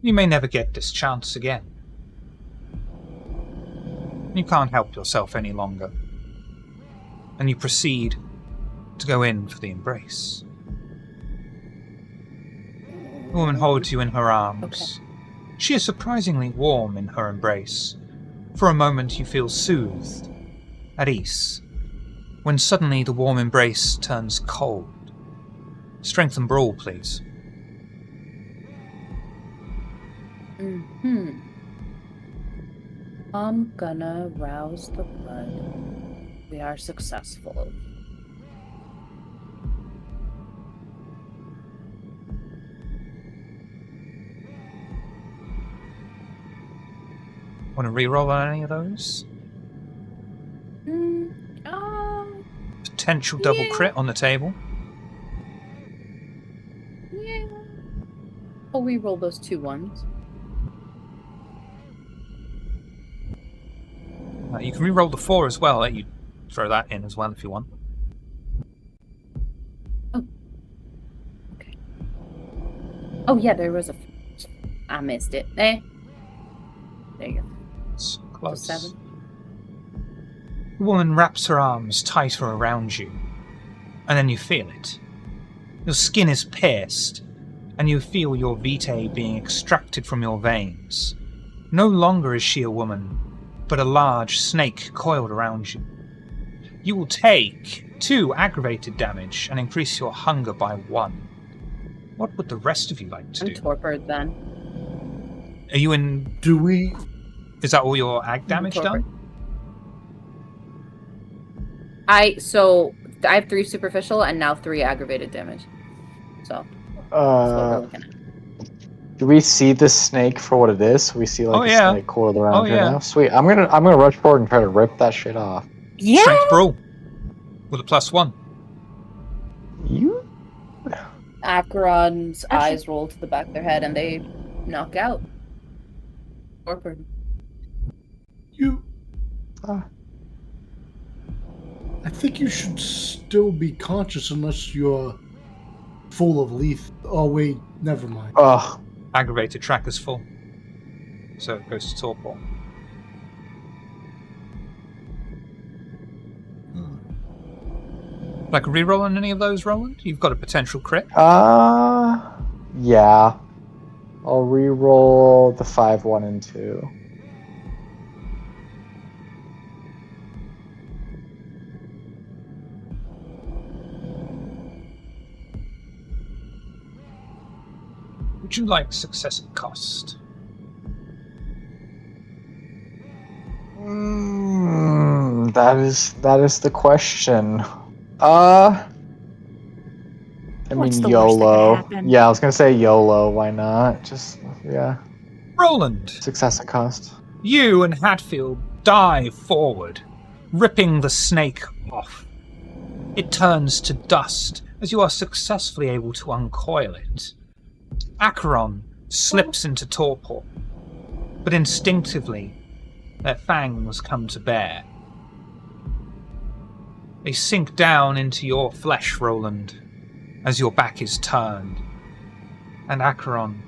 [SPEAKER 1] You may never get this chance again. You can't help yourself any longer. And you proceed to go in for the embrace. The woman holds you in her arms. Okay. She is surprisingly warm in her embrace. For a moment you feel soothed, at ease, when suddenly the warm embrace turns cold. Strength and brawl, please.
[SPEAKER 2] I'm gonna rouse the blood. We are successful.
[SPEAKER 1] Want to reroll on any of those? Potential double crit on the table.
[SPEAKER 2] Yeah. I'll reroll those 2 ones.
[SPEAKER 1] You can reroll the 4 as well. Let you throw that in as well if you want.
[SPEAKER 2] Oh. Okay. Oh yeah, there was a. I missed it. There you go.
[SPEAKER 1] It's close.
[SPEAKER 2] 7.
[SPEAKER 1] The woman wraps her arms tighter around you, and then you feel it. Your skin is pierced, and you feel your vitae being extracted from your veins. No longer is she a woman, but a large snake coiled around you. You will take 2 aggravated damage and increase your hunger by 1. What would the rest of you like to do?
[SPEAKER 2] I'm torpid then.
[SPEAKER 1] Are you in...
[SPEAKER 6] Do we...
[SPEAKER 1] Is that all your ag damage done?
[SPEAKER 2] I have 3 superficial and now 3 aggravated damage. So that's what we're looking at.
[SPEAKER 5] Do we see the snake for what it is? We see like a snake coiled around her now. Sweet. I'm gonna rush forward and try to rip that shit off.
[SPEAKER 4] Yeah.
[SPEAKER 1] Strength brawl with a +1.
[SPEAKER 5] You.
[SPEAKER 2] Acheron's eyes roll to the back of their head and they knock out. Torpid.
[SPEAKER 6] You. I think you should still be conscious unless you're full of leaf. Oh wait, never mind.
[SPEAKER 5] Ugh.
[SPEAKER 1] Aggravated track is full, so it goes to torpor. Like a reroll on any of those, Roland? You've got a potential crit.
[SPEAKER 5] Yeah. I'll re-roll the 5, 1, and 2.
[SPEAKER 1] Would you like success at cost?
[SPEAKER 5] That is the question. I
[SPEAKER 4] What's
[SPEAKER 5] mean,
[SPEAKER 4] the worst that could
[SPEAKER 5] YOLO.
[SPEAKER 4] happen?
[SPEAKER 5] Yeah, I was gonna say YOLO. Why not? Just
[SPEAKER 1] Roland,
[SPEAKER 5] success at cost.
[SPEAKER 1] you and Hatfield dive forward, ripping the snake off. It turns to dust as you are successfully able to uncoil it. Acheron slips into torpor, but instinctively their fangs come to bear. They sink down into your flesh, Roland, as your back is turned, and Acheron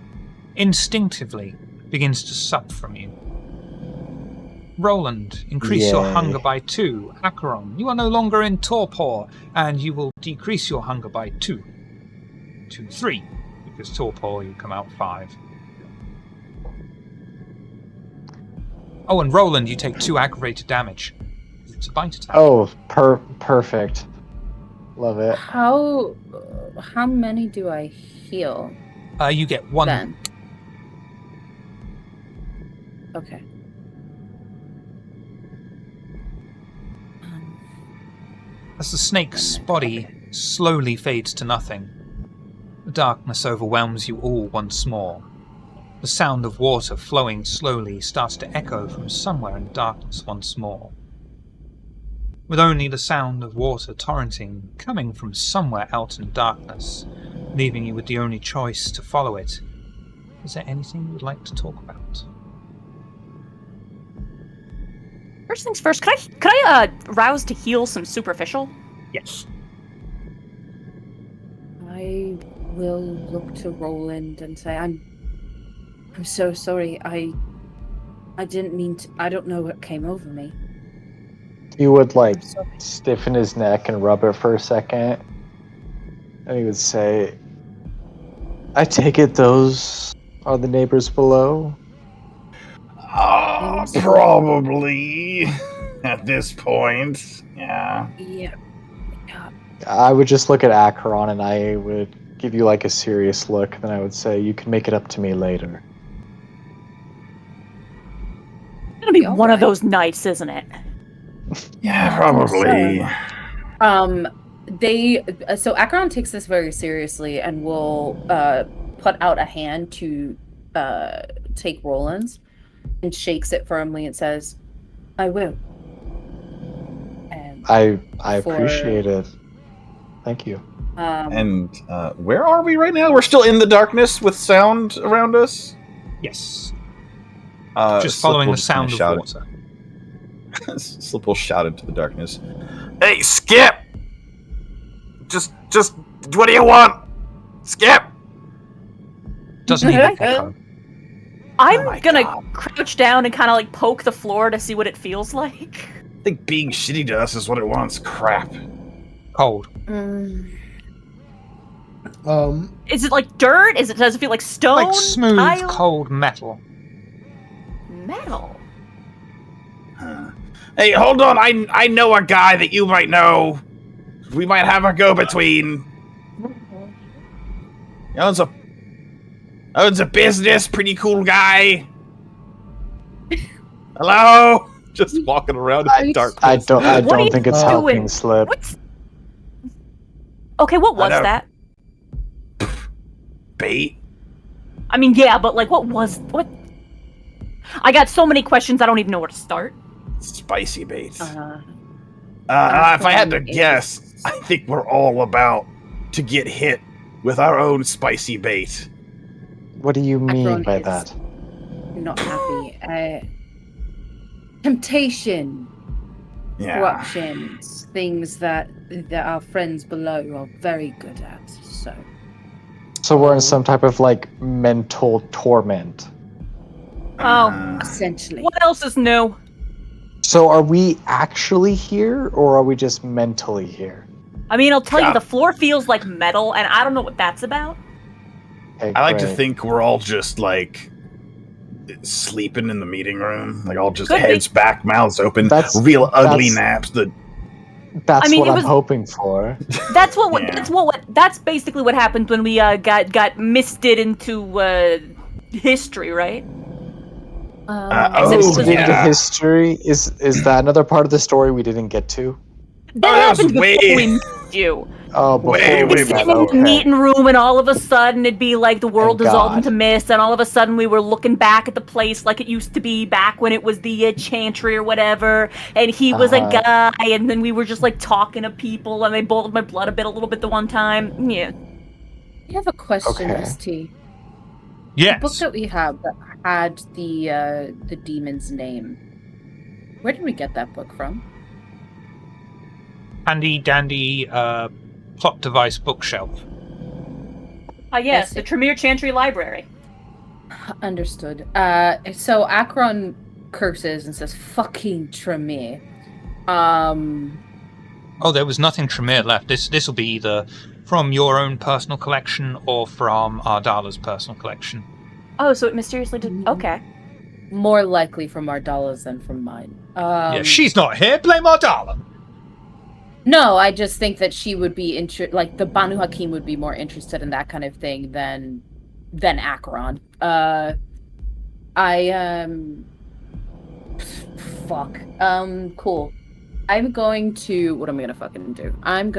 [SPEAKER 1] instinctively begins to sup from you. Roland, increase your
[SPEAKER 5] Yay.
[SPEAKER 1] hunger by 2. Acheron, you are no longer in torpor, and you will decrease your hunger by 2 to 3, because torpor you come out 5. Oh, and Roland, you take 2 aggravated damage. It's a bite attack.
[SPEAKER 5] Oh, perfect. Love it.
[SPEAKER 2] How many do I heal
[SPEAKER 1] You get 1.
[SPEAKER 2] then? Okay.
[SPEAKER 1] As the snake's body slowly fades to nothing, the darkness overwhelms you all once more. The sound of water flowing slowly starts to echo from somewhere in darkness once more. With only the sound of water torrenting coming from somewhere out in darkness, leaving you with the only choice to follow it. Is there anything you would like to talk about?
[SPEAKER 4] First things first, could I rouse to heal some superficial?
[SPEAKER 1] Yes.
[SPEAKER 2] I will look to Roland and say, I'm so sorry. I didn't mean to. I don't know what came over me.
[SPEAKER 5] He would
[SPEAKER 2] I'm sorry.
[SPEAKER 5] stiffen his neck and rub it for a second, and he would say, "I take it those are the neighbors below."
[SPEAKER 3] Probably at this point. Yeah.
[SPEAKER 2] Yeah.
[SPEAKER 5] I would just look at Acheron and I would give you a serious look, and then I would say, "You can make it up to me later."
[SPEAKER 4] It's gonna be
[SPEAKER 2] All
[SPEAKER 4] one of
[SPEAKER 2] right.
[SPEAKER 4] those nights, isn't it?
[SPEAKER 3] Yeah, probably.
[SPEAKER 2] So Acheron takes this very seriously and will put out a hand to take Roland's and shakes it firmly and says, "I will." And
[SPEAKER 5] I
[SPEAKER 2] For-
[SPEAKER 5] appreciate it. Thank you.
[SPEAKER 3] And where are we right now? We're still in the darkness with sound around us?
[SPEAKER 1] Yes.
[SPEAKER 3] Slip
[SPEAKER 1] Just following
[SPEAKER 3] will
[SPEAKER 1] the
[SPEAKER 3] just kinda
[SPEAKER 1] sound of
[SPEAKER 3] shout
[SPEAKER 1] water.
[SPEAKER 3] Slip will shout into the darkness. Hey, Skip! Just, what do you want? Skip!
[SPEAKER 1] Doesn't even echo.
[SPEAKER 4] I'm
[SPEAKER 3] my
[SPEAKER 4] gonna
[SPEAKER 3] God.
[SPEAKER 4] crouch down and kind of poke the floor to see what it feels like.
[SPEAKER 3] I think being shitty to us is what it wants. Crap.
[SPEAKER 1] Cold.
[SPEAKER 4] Is it like dirt? Does it feel like stone?
[SPEAKER 1] Like smooth,
[SPEAKER 4] tile?
[SPEAKER 1] cold metal.
[SPEAKER 4] Metal.
[SPEAKER 3] Hey, hold on. I know a guy that you might know. We might have a go-between. He owns a business. Pretty cool guy. Hello? Just walking around in the dark.
[SPEAKER 5] I don't
[SPEAKER 4] What are you
[SPEAKER 5] think it's
[SPEAKER 6] doing?
[SPEAKER 5] helping, Slip.
[SPEAKER 4] What's... Okay, what was
[SPEAKER 3] know.
[SPEAKER 4] that?
[SPEAKER 3] Bait.
[SPEAKER 4] I mean, yeah, but what? I got so many questions, I don't even know where to start.
[SPEAKER 3] Spicy bait. If
[SPEAKER 2] Acheron
[SPEAKER 3] I had to
[SPEAKER 2] is-
[SPEAKER 3] guess, I think we're all about to get hit with our own spicy bait.
[SPEAKER 5] What do you mean
[SPEAKER 2] Acheron
[SPEAKER 5] by
[SPEAKER 2] is
[SPEAKER 5] that?
[SPEAKER 2] not happy. Temptation,
[SPEAKER 3] Yeah.
[SPEAKER 2] corruptions, things that our friends below are very good at.
[SPEAKER 5] So we're in some type of mental torment.
[SPEAKER 4] Oh.
[SPEAKER 2] Essentially,
[SPEAKER 4] What else is new?
[SPEAKER 5] So are we actually here, or are we just mentally here?
[SPEAKER 4] I mean, I'll tell you,
[SPEAKER 3] God.
[SPEAKER 4] the floor feels like metal, and I don't know what that's about.
[SPEAKER 5] Okay,
[SPEAKER 3] I like to
[SPEAKER 5] great.
[SPEAKER 3] think we're all just like sleeping in the meeting room, like all just
[SPEAKER 4] Could be.
[SPEAKER 3] heads back, mouths open,
[SPEAKER 5] That's-
[SPEAKER 3] real ugly
[SPEAKER 5] that's-
[SPEAKER 3] naps.
[SPEAKER 5] That's
[SPEAKER 4] I mean,
[SPEAKER 5] what
[SPEAKER 4] it
[SPEAKER 5] I'm
[SPEAKER 4] was-
[SPEAKER 5] hoping for.
[SPEAKER 4] That's what.
[SPEAKER 3] Yeah.
[SPEAKER 4] That's basically what happened when we got misted into history, right?
[SPEAKER 3] Oh,
[SPEAKER 5] Misted into
[SPEAKER 3] yeah.
[SPEAKER 5] history is that another part of the story we didn't get to?
[SPEAKER 4] That
[SPEAKER 3] that was
[SPEAKER 4] happened before
[SPEAKER 3] way-
[SPEAKER 4] we missed you.
[SPEAKER 5] Oh, before
[SPEAKER 3] Way,
[SPEAKER 5] we
[SPEAKER 3] way
[SPEAKER 4] We'd
[SPEAKER 5] met,
[SPEAKER 4] sit in the
[SPEAKER 5] okay.
[SPEAKER 4] meeting room, and all of a sudden it'd be like the world
[SPEAKER 5] Thank
[SPEAKER 4] dissolved
[SPEAKER 5] God.
[SPEAKER 4] into mist, and all of a sudden we were looking back at the place like it used to be back when it was the chantry or whatever, and he was a guy, and then we were just like talking to people, and they boiled my blood a little bit the one time. Yeah.
[SPEAKER 2] I have a question,
[SPEAKER 5] Okay.
[SPEAKER 2] ST.
[SPEAKER 1] Yes.
[SPEAKER 2] The book that we have that had the demon's name. Where did we get that book from?
[SPEAKER 1] Handy dandy plot device bookshelf.
[SPEAKER 4] Yes,
[SPEAKER 2] Yes.
[SPEAKER 4] the Tremere Chantry Library.
[SPEAKER 2] Understood. So Akron curses and says "fucking Tremere."
[SPEAKER 1] Oh, there was nothing Tremere left. This will be either from your own personal collection or from Ardala's personal collection.
[SPEAKER 4] Oh, so it mysteriously did. Okay.
[SPEAKER 2] More likely from Ardala's than from mine.
[SPEAKER 1] Yeah, she's not here. Blame Ardala.
[SPEAKER 2] No, I just think that she would be like the Banu Hakim would be more interested in that kind of thing than Akron. Fuck. Cool. I'm going to what am I gonna fucking do? I'm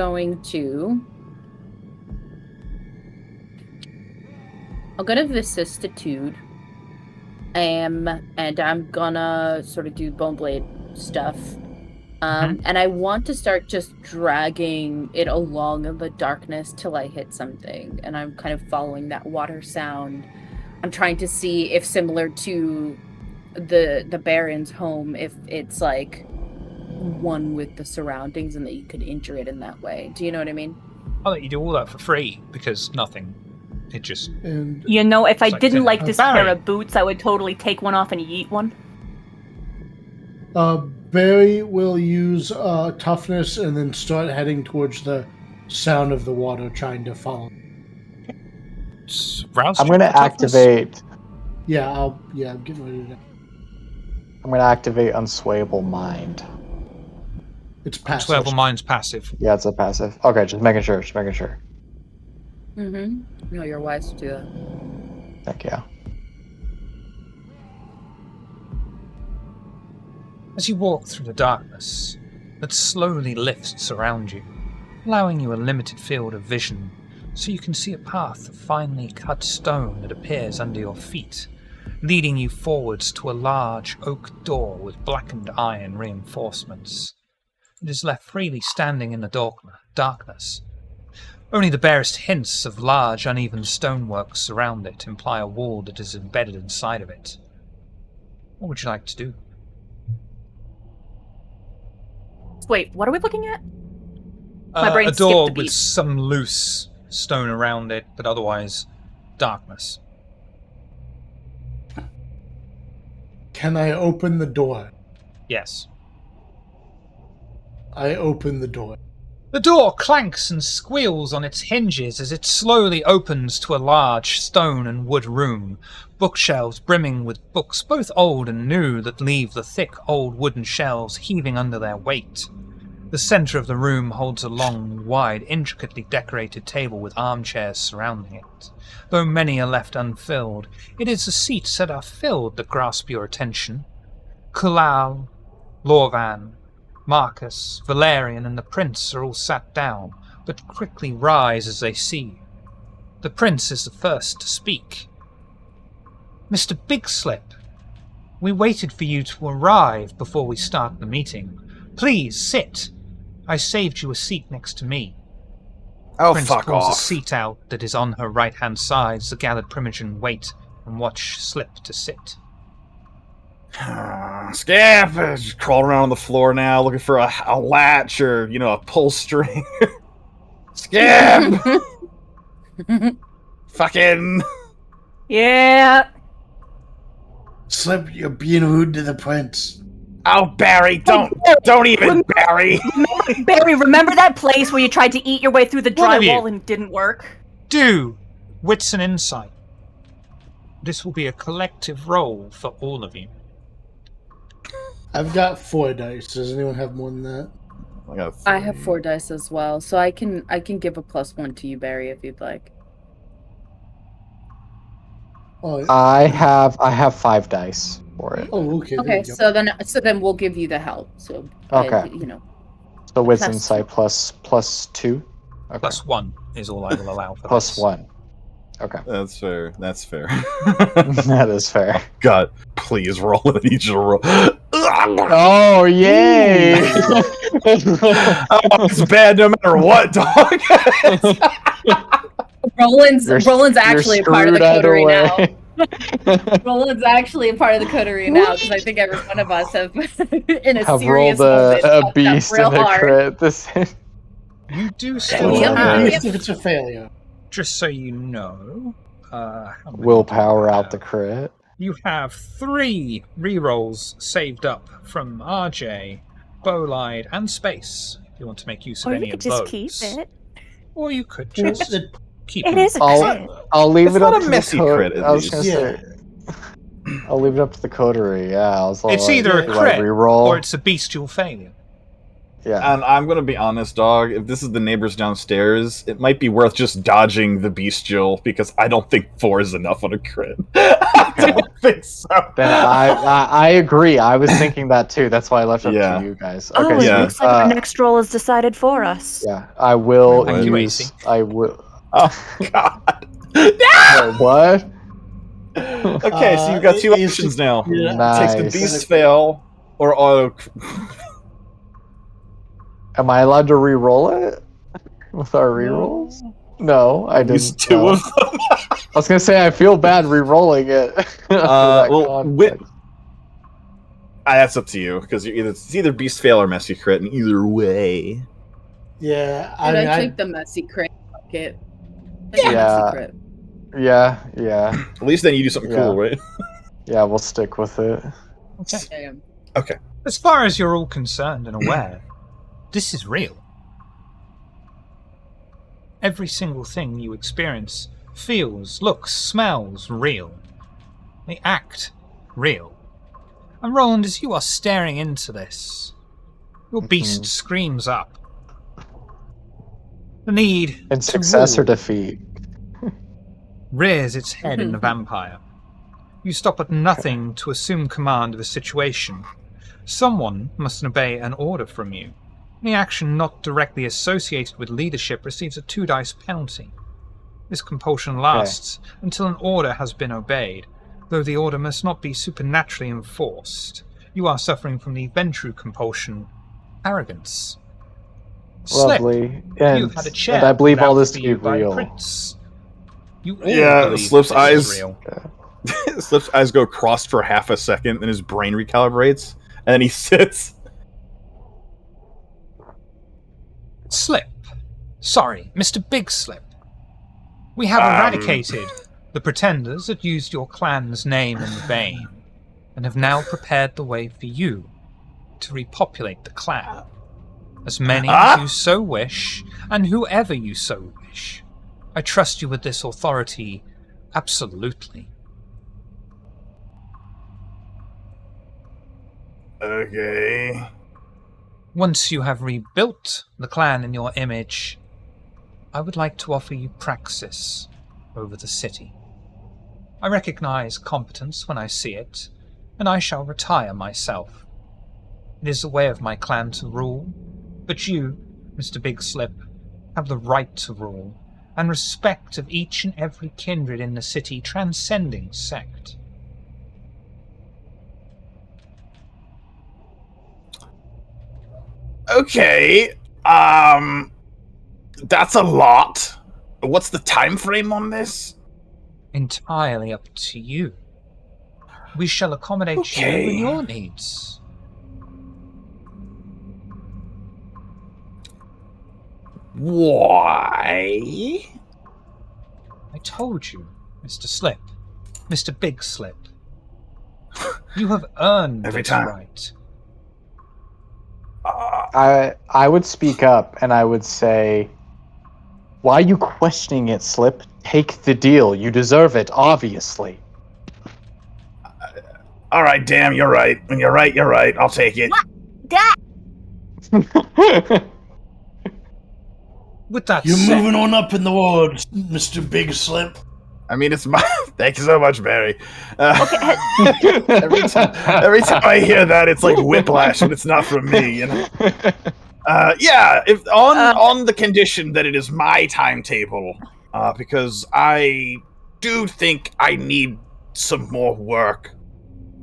[SPEAKER 2] gonna vicissitude. And I'm gonna sort of do Boneblade stuff. And I want to start just dragging it along in the darkness till I hit something. And I'm kind of following that water sound. I'm trying to see if similar to the Baron's home, if it's like one with the surroundings and that you could injure it in that way. Do you know what I mean?
[SPEAKER 1] I'll let you do all that for free because nothing. It just.
[SPEAKER 6] And
[SPEAKER 4] You know, if I
[SPEAKER 1] It's like
[SPEAKER 4] didn't
[SPEAKER 1] saying,
[SPEAKER 4] like
[SPEAKER 1] "Oh,
[SPEAKER 4] this
[SPEAKER 1] Barry."
[SPEAKER 4] pair of boots, I would totally take one off and eat one.
[SPEAKER 6] Barry will use toughness and then start heading towards the sound of the water, trying to follow.
[SPEAKER 1] Rouse
[SPEAKER 5] I'm going to activate.
[SPEAKER 6] Yeah, I'm getting ready to.
[SPEAKER 5] I'm going to activate Unswayable Mind.
[SPEAKER 6] It's passive.
[SPEAKER 1] Swerval Mind's passive.
[SPEAKER 5] Yeah, it's a passive. Okay, just making sure.
[SPEAKER 2] No, you're wise to do that.
[SPEAKER 5] Thank you.
[SPEAKER 1] As you walk through the darkness that slowly lifts around you, allowing you a limited field of vision so you can see a path of finely cut stone that appears under your feet, leading you forwards to a large oak door with blackened iron reinforcements. It is left freely standing in the darkness. Only the barest hints of large, uneven stonework surround it imply a wall that is embedded inside of it. What would you like to do?
[SPEAKER 4] Wait, what are we looking at? My brain
[SPEAKER 1] A door
[SPEAKER 4] skipped a
[SPEAKER 1] with
[SPEAKER 4] beat.
[SPEAKER 1] some loose stone around it, but otherwise darkness.
[SPEAKER 6] Can I open the door?
[SPEAKER 1] Yes.
[SPEAKER 6] I open the door.
[SPEAKER 1] The door clanks and squeals on its hinges as it slowly opens to a large stone and wood room, bookshelves brimming with books both old and new that leave the thick old wooden shelves heaving under their weight. The centre of the room holds a long, wide, intricately decorated table with armchairs surrounding it. Though many are left unfilled, it is the seats that are filled that grasp your attention. Kulal, Lorvan, Marcus, Valerian, and the prince are all sat down, but quickly rise as they see you. The prince is the first to speak. Mr. Bigslip, we waited for you to arrive before we start the meeting. Please sit. I saved you a seat next to me.
[SPEAKER 3] Oh,
[SPEAKER 1] Prince
[SPEAKER 3] fuck
[SPEAKER 1] pulls
[SPEAKER 3] off.
[SPEAKER 1] a seat out that is on her right-hand side as the gathered Primogen wait and watch Slip to sit.
[SPEAKER 3] Scap! Just crawling around on the floor now, looking for a latch or, a pull string. Scap! Fucking...
[SPEAKER 4] Yeah.
[SPEAKER 6] Slip, you're being rude to the prince.
[SPEAKER 3] Oh, Barry, don't even, Barry.
[SPEAKER 4] Barry, remember that place where you tried to eat your way through the
[SPEAKER 1] One of you.
[SPEAKER 4] drywall and it didn't work?
[SPEAKER 1] Do wits and insight. This will be a collective roll for all of you.
[SPEAKER 6] I've got 4 dice. Does anyone have more than that?
[SPEAKER 2] I have 4 dice as well, so I can give a +1 to you, Barry, if you'd like.
[SPEAKER 6] Oh,
[SPEAKER 5] I have 5 dice for it.
[SPEAKER 6] oh okay. there
[SPEAKER 2] Okay,
[SPEAKER 6] you go.
[SPEAKER 2] so then we'll give you the help. So
[SPEAKER 5] Okay.
[SPEAKER 2] you know,
[SPEAKER 5] So wits
[SPEAKER 2] Plus
[SPEAKER 5] insight plus 2. Okay.
[SPEAKER 1] +1 is all I will allow for
[SPEAKER 5] Plus
[SPEAKER 1] this.
[SPEAKER 5] 1. Okay.
[SPEAKER 3] That's fair. That's fair.
[SPEAKER 5] That is fair.
[SPEAKER 3] God, please roll. I need you to roll.
[SPEAKER 5] Oh, yay!
[SPEAKER 3] It's bad no matter what, dog.
[SPEAKER 2] Roland's actually a part of the
[SPEAKER 5] screwed either
[SPEAKER 2] coterie
[SPEAKER 5] way.
[SPEAKER 2] now. Roland's actually a part of the coterie now because I think every one of us have, in a
[SPEAKER 5] Have
[SPEAKER 2] serious
[SPEAKER 5] rolled
[SPEAKER 2] moment,
[SPEAKER 5] a
[SPEAKER 2] fucked
[SPEAKER 5] beast
[SPEAKER 2] up real
[SPEAKER 5] and a
[SPEAKER 2] hard.
[SPEAKER 5] crit. This
[SPEAKER 1] You do
[SPEAKER 6] So
[SPEAKER 1] still
[SPEAKER 2] Yep.
[SPEAKER 1] have,
[SPEAKER 6] if it's a failure.
[SPEAKER 1] just so you know, how many
[SPEAKER 5] willpower
[SPEAKER 1] do you
[SPEAKER 5] out the
[SPEAKER 1] have?
[SPEAKER 5] crit.
[SPEAKER 1] You have 3 rerolls saved up from RJ, Bolide, and Space. If you want to make use of
[SPEAKER 4] Or
[SPEAKER 1] any
[SPEAKER 4] you
[SPEAKER 1] of
[SPEAKER 4] could just
[SPEAKER 1] those.
[SPEAKER 4] keep it.
[SPEAKER 1] Or you could
[SPEAKER 6] Well,
[SPEAKER 1] just keep
[SPEAKER 4] It
[SPEAKER 1] them.
[SPEAKER 4] is a crit.
[SPEAKER 5] I'll leave
[SPEAKER 3] It's
[SPEAKER 5] it
[SPEAKER 3] not
[SPEAKER 5] up
[SPEAKER 3] a
[SPEAKER 5] to
[SPEAKER 3] messy
[SPEAKER 5] the
[SPEAKER 3] crit, at
[SPEAKER 5] I was gonna
[SPEAKER 3] least.
[SPEAKER 5] say. I'll leave it up to the coterie. Yeah, I was all
[SPEAKER 1] It's
[SPEAKER 5] like,
[SPEAKER 1] either a
[SPEAKER 5] do I
[SPEAKER 1] crit
[SPEAKER 5] reroll?
[SPEAKER 1] or it's a bestial failure.
[SPEAKER 5] Yeah.
[SPEAKER 3] And I'm gonna be honest, dog. If this is the neighbors downstairs, it might be worth just dodging the bestial because I don't think 4 is enough on a crit. I don't think so.
[SPEAKER 5] Then I agree. I was thinking that too. That's why I left it up
[SPEAKER 3] Yeah.
[SPEAKER 5] to you guys.
[SPEAKER 4] Oh,
[SPEAKER 5] Okay.
[SPEAKER 4] it
[SPEAKER 3] yeah.
[SPEAKER 4] looks like our next roll is decided for us.
[SPEAKER 5] Yeah, I will
[SPEAKER 1] Thank you,
[SPEAKER 5] use.
[SPEAKER 1] AC.
[SPEAKER 5] I will.
[SPEAKER 3] Oh God.
[SPEAKER 5] Wait, what?
[SPEAKER 3] Okay, so you've got 2
[SPEAKER 6] AC
[SPEAKER 3] options now.
[SPEAKER 5] Nice.
[SPEAKER 3] Takes the beast fail or auto.
[SPEAKER 5] Am I allowed to re-roll it with our rerolls? No, I
[SPEAKER 3] Use
[SPEAKER 5] didn't.
[SPEAKER 3] 2 of them.
[SPEAKER 5] I was gonna say I feel bad re-rolling it. after that
[SPEAKER 3] Well,
[SPEAKER 5] context.
[SPEAKER 3] that's up to you because it's either beast fail or messy crit, and either way.
[SPEAKER 6] Yeah, I
[SPEAKER 2] And
[SPEAKER 6] mean,
[SPEAKER 2] I take the messy crit bucket. Take the
[SPEAKER 5] Yeah.
[SPEAKER 2] messy crit.
[SPEAKER 5] Yeah,
[SPEAKER 3] At least then you do something cool, right?
[SPEAKER 5] yeah. We'll stick with it.
[SPEAKER 1] Okay.
[SPEAKER 2] Yeah.
[SPEAKER 1] As far as you're all concerned and aware, this is real. Every single thing you experience feels, looks, smells real. They act real. And Roland, as you are staring into this, your beast screams up. The need
[SPEAKER 5] And
[SPEAKER 1] to
[SPEAKER 5] success or
[SPEAKER 1] rule
[SPEAKER 5] defeat.
[SPEAKER 1] rears its head in the vampire. You stop at nothing to assume command of a situation. Someone must obey an order from you. Any action not directly associated with leadership receives a 2 dice penalty. This compulsion lasts until an order has been obeyed, though the order must not be supernaturally enforced. You are suffering from the Ventru compulsion, arrogance. Slip,
[SPEAKER 5] Lovely.
[SPEAKER 1] you've had a chair
[SPEAKER 5] And I believe
[SPEAKER 1] put
[SPEAKER 5] all
[SPEAKER 1] out
[SPEAKER 5] this
[SPEAKER 1] for
[SPEAKER 5] to be
[SPEAKER 1] you by
[SPEAKER 5] real.
[SPEAKER 1] Prince. You all
[SPEAKER 3] Yeah,
[SPEAKER 1] believe
[SPEAKER 3] Slip's
[SPEAKER 1] this is
[SPEAKER 3] eyes-
[SPEAKER 1] real.
[SPEAKER 3] Slip's eyes go crossed for half a second, then his brain recalibrates, and then he sits.
[SPEAKER 1] Slip. Sorry, Mr. Big Slip. We have eradicated the pretenders that used your clan's name in vain, and have now prepared the way for you to repopulate the clan. As many as you so wish, and whoever you so wish. I trust you with this authority absolutely.
[SPEAKER 3] Okay.
[SPEAKER 1] Once you have rebuilt the clan in your image, I would like to offer you praxis over the city. I recognize competence when I see it, and I shall retire myself. It is the way of my clan to rule, but you, Mr. Big Slip, have the right to rule, and respect of each and every kindred in the city transcending sect.
[SPEAKER 3] Okay. That's a lot. What's the time frame on this?
[SPEAKER 1] Entirely up to you. We shall accommodate you and your needs.
[SPEAKER 3] Why?
[SPEAKER 1] I told you, Mr. Slip. Mr. Big Slip. You have earned
[SPEAKER 3] Every
[SPEAKER 1] this
[SPEAKER 3] time.
[SPEAKER 1] right.
[SPEAKER 5] I would speak up and I would say, why are you questioning it, Slip? Take the deal. You deserve it, obviously.
[SPEAKER 3] All right, damn, you're right. When you're right, you're right. I'll take it.
[SPEAKER 4] What? Dad!
[SPEAKER 1] With that
[SPEAKER 6] You're
[SPEAKER 1] said,
[SPEAKER 6] moving on up in the world, Mr. Big Slip.
[SPEAKER 3] I mean, it's my. Thank you so much, Barry.
[SPEAKER 4] Okay.
[SPEAKER 3] every time I hear that, it's like whiplash, and it's not from me. You know. Yeah, if on the condition that it is my timetable, because I do think I need some more work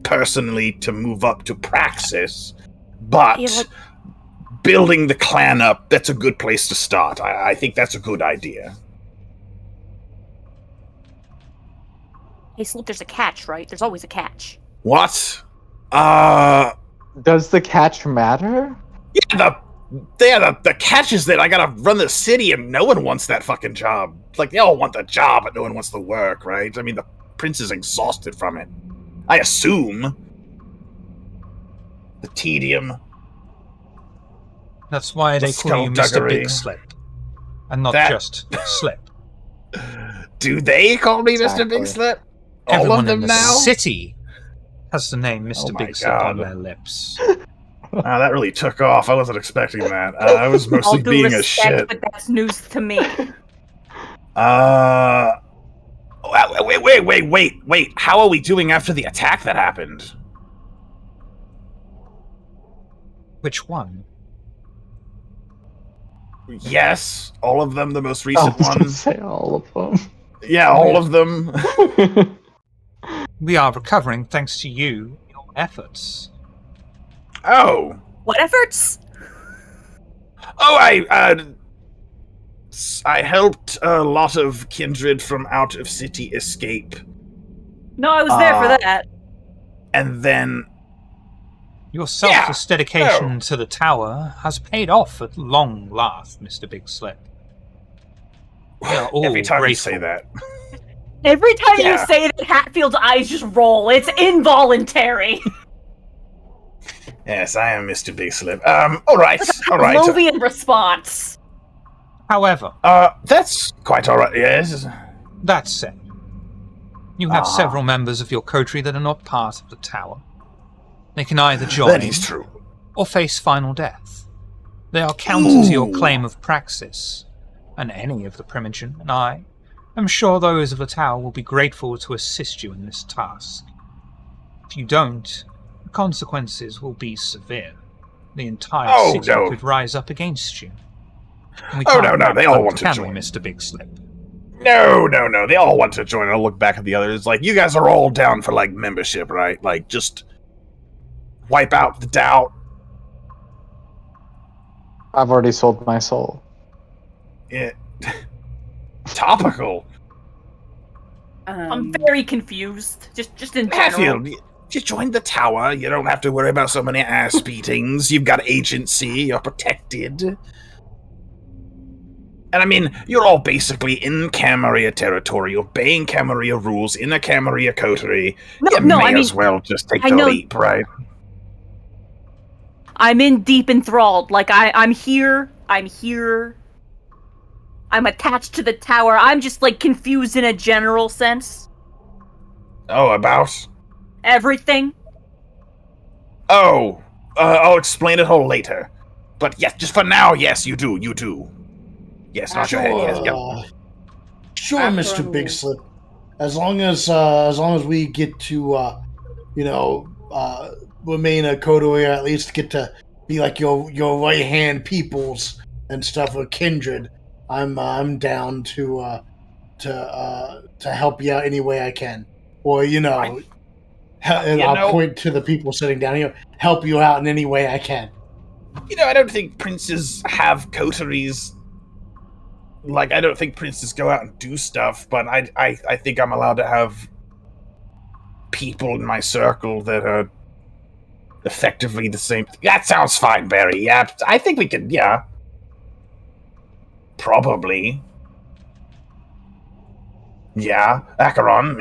[SPEAKER 3] personally to move up to praxis, but building the clan up, that's a good place to start. I think that's a good idea.
[SPEAKER 4] Hey, Slip, there's a catch, right? There's always a catch.
[SPEAKER 3] What?
[SPEAKER 5] Does the catch matter?
[SPEAKER 3] Yeah, the catch is that I gotta run the city and no one wants that fucking job. Like, they all want the job, but no one wants the work, right? I mean, the prince is exhausted from it. I assume. The tedium.
[SPEAKER 1] that's why they call you Mr.
[SPEAKER 3] skullduggery.
[SPEAKER 1] Big Slip. And not
[SPEAKER 3] That-
[SPEAKER 1] just Slip.
[SPEAKER 3] Do they call me Mr.
[SPEAKER 5] Exactly.
[SPEAKER 3] Big Slip? All
[SPEAKER 1] Everyone
[SPEAKER 3] of them
[SPEAKER 1] in the
[SPEAKER 3] now?
[SPEAKER 1] city has the name Mr.
[SPEAKER 3] Oh my
[SPEAKER 1] Big Slip on
[SPEAKER 3] God.
[SPEAKER 1] their lips.
[SPEAKER 3] That really took off. I wasn't expecting that. I was
[SPEAKER 4] All
[SPEAKER 3] mostly
[SPEAKER 4] due
[SPEAKER 3] being a
[SPEAKER 4] respect,
[SPEAKER 3] shit.
[SPEAKER 4] but that's news to me.
[SPEAKER 3] Wait. How are we doing after the attack that happened?
[SPEAKER 1] Which one?
[SPEAKER 3] Yes, all of them, the most
[SPEAKER 5] I
[SPEAKER 3] recent
[SPEAKER 5] was gonna
[SPEAKER 3] one.
[SPEAKER 5] say all of them.
[SPEAKER 3] Yeah, all of them.
[SPEAKER 1] We are recovering thanks to you, your efforts.
[SPEAKER 3] Oh.
[SPEAKER 4] What efforts?
[SPEAKER 3] Oh, I helped a lot of kindred from out of city escape.
[SPEAKER 4] No, I was there for that.
[SPEAKER 3] And then
[SPEAKER 1] Your selfless dedication to the tower has paid off at long last, Mr. Big Slip. We are all
[SPEAKER 3] every time
[SPEAKER 1] grateful.
[SPEAKER 3] you say that.
[SPEAKER 4] Every time you
[SPEAKER 3] Yeah.
[SPEAKER 4] say that, Hatfield's eyes just roll. It's involuntary.
[SPEAKER 3] Yes, I am Mr. Big Slip. Alright.
[SPEAKER 4] Lovian response.
[SPEAKER 1] However,
[SPEAKER 3] That's quite alright, yes.
[SPEAKER 1] that said, you have several members of your coterie that are not part of the tower. They can either join
[SPEAKER 3] That is true.
[SPEAKER 1] or face final death. They are counter to your
[SPEAKER 3] Ooh.
[SPEAKER 1] claim of praxis, and any of the Primogen and I am sure those of the tower will be grateful to assist you in this task. If you don't, the consequences will be severe. The entire city
[SPEAKER 3] no.
[SPEAKER 1] could rise up against you. And we
[SPEAKER 3] Oh,
[SPEAKER 1] can't
[SPEAKER 3] no,
[SPEAKER 1] have
[SPEAKER 3] they all
[SPEAKER 1] both,
[SPEAKER 3] want to
[SPEAKER 1] can
[SPEAKER 3] join.
[SPEAKER 1] we, Mr. Big Slip?
[SPEAKER 3] No. They all want to join. I'll look back at the others. Like, you guys are all down for, like, membership, right? Like, just wipe out the doubt.
[SPEAKER 5] I've already sold my soul.
[SPEAKER 3] Yeah. Topical.
[SPEAKER 4] I'm very confused. Just in general.
[SPEAKER 3] Hatfield, you joined the tower. You don't have to worry about so many ass beatings. You've got agency. You're protected. And I mean, you're all basically in Camarilla territory, obeying Camarilla rules in a Camarilla coterie. You may as well just take the leap, right?
[SPEAKER 4] I'm in deep enthralled. Like I'm here. I'm attached to the tower. I'm just like confused in a general sense.
[SPEAKER 3] Oh, about?
[SPEAKER 4] Everything.
[SPEAKER 3] Oh, I'll explain it all later. But yes, just for now, yes, you do. Yes, not your head, yes. Yep.
[SPEAKER 6] Sure,
[SPEAKER 2] After
[SPEAKER 6] Mr.
[SPEAKER 2] all.
[SPEAKER 6] Big Slip. As long as we get to remain a coterie, or at least get to be like your right hand peoples and stuff, or kindred, I'm down to help you out any way I can, or and I'll point to the people sitting down here, help you out in any way I can.
[SPEAKER 3] I don't think princes have coteries. Like, I don't think princes go out and do stuff, but I think I'm allowed to have people in my circle that are effectively the same. That sounds fine, Barry. Yeah, I think we could, yeah. Probably. Yeah, Acheron.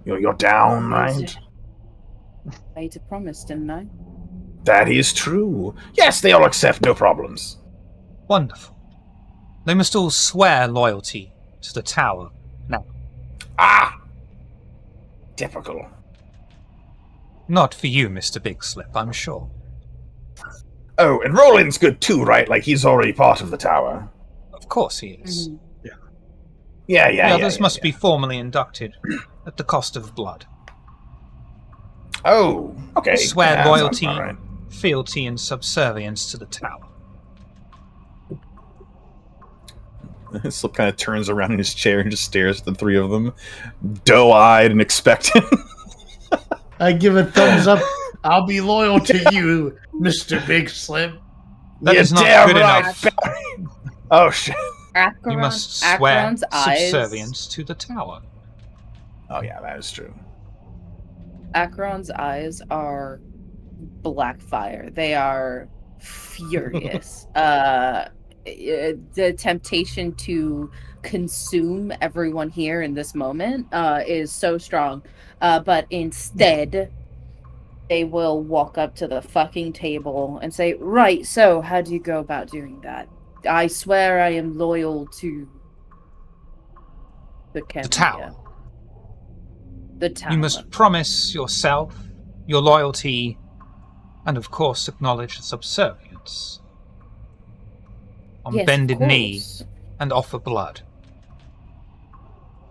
[SPEAKER 3] You're down, right?
[SPEAKER 2] Made a promise, didn't I?
[SPEAKER 3] That is true. Yes, they all accept, no problems.
[SPEAKER 1] Wonderful. They must all swear loyalty to the tower now.
[SPEAKER 3] Ah! Typical.
[SPEAKER 1] Not for you, Mr. Big Slip, I'm sure.
[SPEAKER 3] Oh, and Roland's good too, right? Like, he's already part of the tower.
[SPEAKER 1] Of course he is.
[SPEAKER 2] Mhm.
[SPEAKER 3] Yeah.
[SPEAKER 1] The others must be formally inducted at the cost of blood.
[SPEAKER 3] Oh, okay.
[SPEAKER 1] Swear
[SPEAKER 3] Yeah, sounds
[SPEAKER 1] loyalty,
[SPEAKER 3] about right.
[SPEAKER 1] fealty, and subservience to the tower.
[SPEAKER 3] Slip kind of turns around in his chair and just stares at the three of them, doe-eyed and expectant.
[SPEAKER 6] I give a thumbs up. I'll be loyal to you, Mr. Big Slip.
[SPEAKER 1] That
[SPEAKER 3] You're
[SPEAKER 1] is not
[SPEAKER 3] damn
[SPEAKER 1] good
[SPEAKER 3] right,
[SPEAKER 1] enough.
[SPEAKER 3] Barry. Oh, shit.
[SPEAKER 1] You must swear
[SPEAKER 2] Acheron's eyes.
[SPEAKER 1] subservience to the tower.
[SPEAKER 3] Oh, yeah, that is true.
[SPEAKER 2] Acheron's eyes are black fire. They are furious. The temptation to consume everyone here in this moment is so strong. But instead, they will walk up to the fucking table and say, "Right, so how do you go about doing that? I swear I am loyal to the
[SPEAKER 1] tower.
[SPEAKER 2] The tower.
[SPEAKER 1] You must promise yourself, your loyalty, and of course acknowledge subservience. On
[SPEAKER 2] Yes, of
[SPEAKER 1] bended knee
[SPEAKER 2] course.
[SPEAKER 1] and offer blood.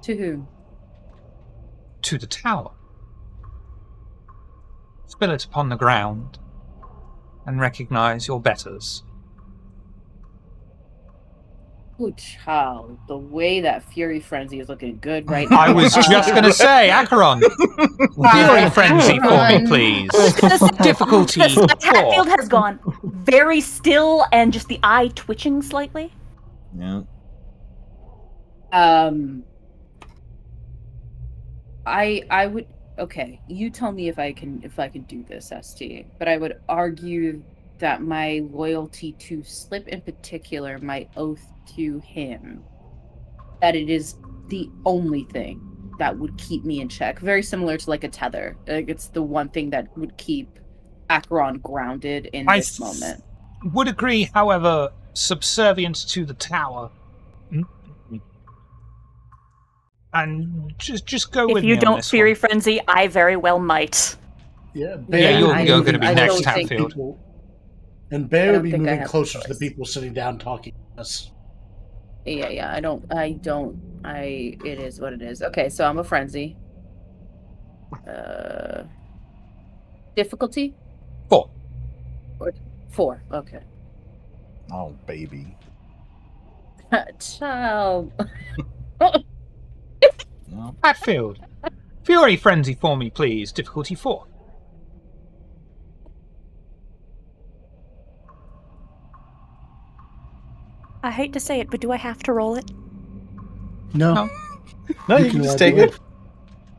[SPEAKER 2] To whom?
[SPEAKER 1] To the tower. Spill it upon the ground and recognize your betters.
[SPEAKER 2] Oh, child, the way that Fury Frenzy is looking good right now.
[SPEAKER 1] I was just going to say, Acheron, Fury Frenzy for me, please. Difficulty
[SPEAKER 4] Hatfield
[SPEAKER 1] 4.
[SPEAKER 4] has gone very still and just the eye twitching slightly.
[SPEAKER 3] Yeah.
[SPEAKER 2] I would okay, you tell me if I can do this, ST. But I would argue that my loyalty to Slip in particular, my oath to him, that it is the only thing that would keep me in check. Very similar to like a tether. Like it's the one thing that would keep Acheron grounded in this moment.
[SPEAKER 1] Would agree, however, subservience to the tower. And just go with
[SPEAKER 4] If
[SPEAKER 1] me
[SPEAKER 4] you
[SPEAKER 1] on
[SPEAKER 4] don't
[SPEAKER 1] this
[SPEAKER 4] Fury
[SPEAKER 1] one.
[SPEAKER 4] Frenzy, I very well might.
[SPEAKER 6] Yeah,
[SPEAKER 1] you're gonna be
[SPEAKER 6] I
[SPEAKER 1] next,
[SPEAKER 6] don't think
[SPEAKER 1] Hatfield.
[SPEAKER 6] people- And Bear
[SPEAKER 2] I
[SPEAKER 6] would
[SPEAKER 2] don't
[SPEAKER 6] be
[SPEAKER 2] think I
[SPEAKER 6] moving
[SPEAKER 2] have a
[SPEAKER 6] closer to the
[SPEAKER 2] choice.
[SPEAKER 6] people sitting down talking to us.
[SPEAKER 2] Yeah, it is what it is. Okay, so I'm a frenzy. Difficulty?
[SPEAKER 1] 4.
[SPEAKER 2] 4, okay.
[SPEAKER 3] Oh, baby.
[SPEAKER 2] Child.
[SPEAKER 3] No.
[SPEAKER 1] Hatfield, Fury Frenzy for me, please. Difficulty 4.
[SPEAKER 4] I hate to say it, but do I have to roll it?
[SPEAKER 6] No.
[SPEAKER 1] No.
[SPEAKER 3] No, you can just take it.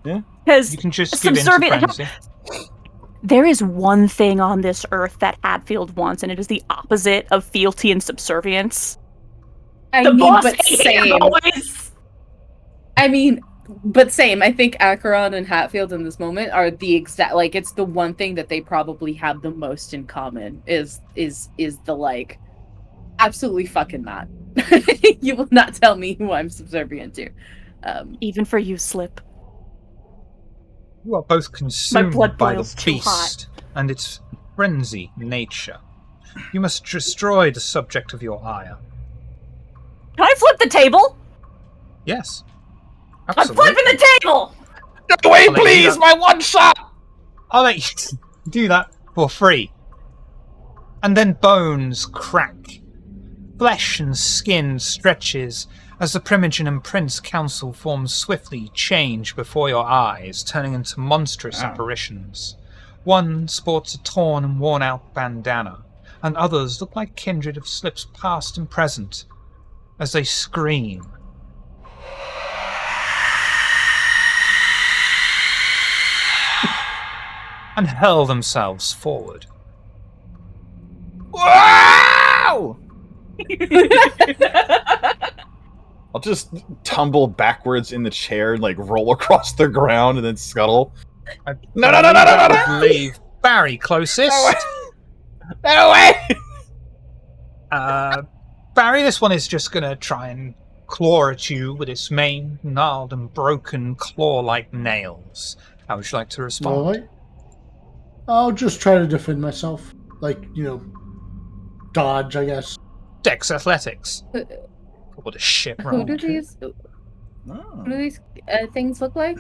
[SPEAKER 4] Because
[SPEAKER 1] You can just give in to
[SPEAKER 4] subservient.
[SPEAKER 1] frenzy.
[SPEAKER 4] There is one thing on this earth that Hatfield wants, and it is the opposite of fealty and subservience.
[SPEAKER 2] I
[SPEAKER 4] The
[SPEAKER 2] mean,
[SPEAKER 4] boss
[SPEAKER 2] but
[SPEAKER 4] here,
[SPEAKER 2] same.
[SPEAKER 4] boys!
[SPEAKER 2] I mean, but same. I think Acheron and Hatfield in this moment are the exact, like, it's the one thing that they probably have the most in common is the, like, absolutely fucking not. You will not tell me who I'm subservient to.
[SPEAKER 4] Even for you, Slip.
[SPEAKER 1] You are both consumed
[SPEAKER 4] blood
[SPEAKER 1] by the
[SPEAKER 4] boils too
[SPEAKER 1] beast and its frenzy nature. You must destroy the subject of your ire.
[SPEAKER 4] Can I flip the table?
[SPEAKER 1] Yes.
[SPEAKER 4] I'm
[SPEAKER 1] Absolutely.
[SPEAKER 4] flipping the table!
[SPEAKER 3] Get away,
[SPEAKER 1] I'll let you
[SPEAKER 3] please!
[SPEAKER 1] go.
[SPEAKER 3] My one shot!
[SPEAKER 1] I'll let you do that for free. And then bones crack. Flesh and skin stretches as the Primogen and Prince Council forms swiftly change before your eyes, turning into monstrous
[SPEAKER 3] Wow.
[SPEAKER 1] apparitions. One sports a torn and worn-out bandana, and others look like kindred of Slip's past and present, as they scream. And hurl themselves forward.
[SPEAKER 3] Wow! I'll just tumble backwards in the chair and like roll across the ground and then scuttle.
[SPEAKER 1] I
[SPEAKER 3] No, no, no, no, no, no,
[SPEAKER 1] I believe Barry closest.
[SPEAKER 3] No way!
[SPEAKER 1] Barry, this one is just going to try and claw at you with its main gnarled and broken claw-like nails. How would you like to respond?
[SPEAKER 6] All right. I'll just try to defend myself. Like, dodge, I guess.
[SPEAKER 1] Dex Athletics. What a shit
[SPEAKER 2] Who
[SPEAKER 1] roll.
[SPEAKER 2] do these things look like?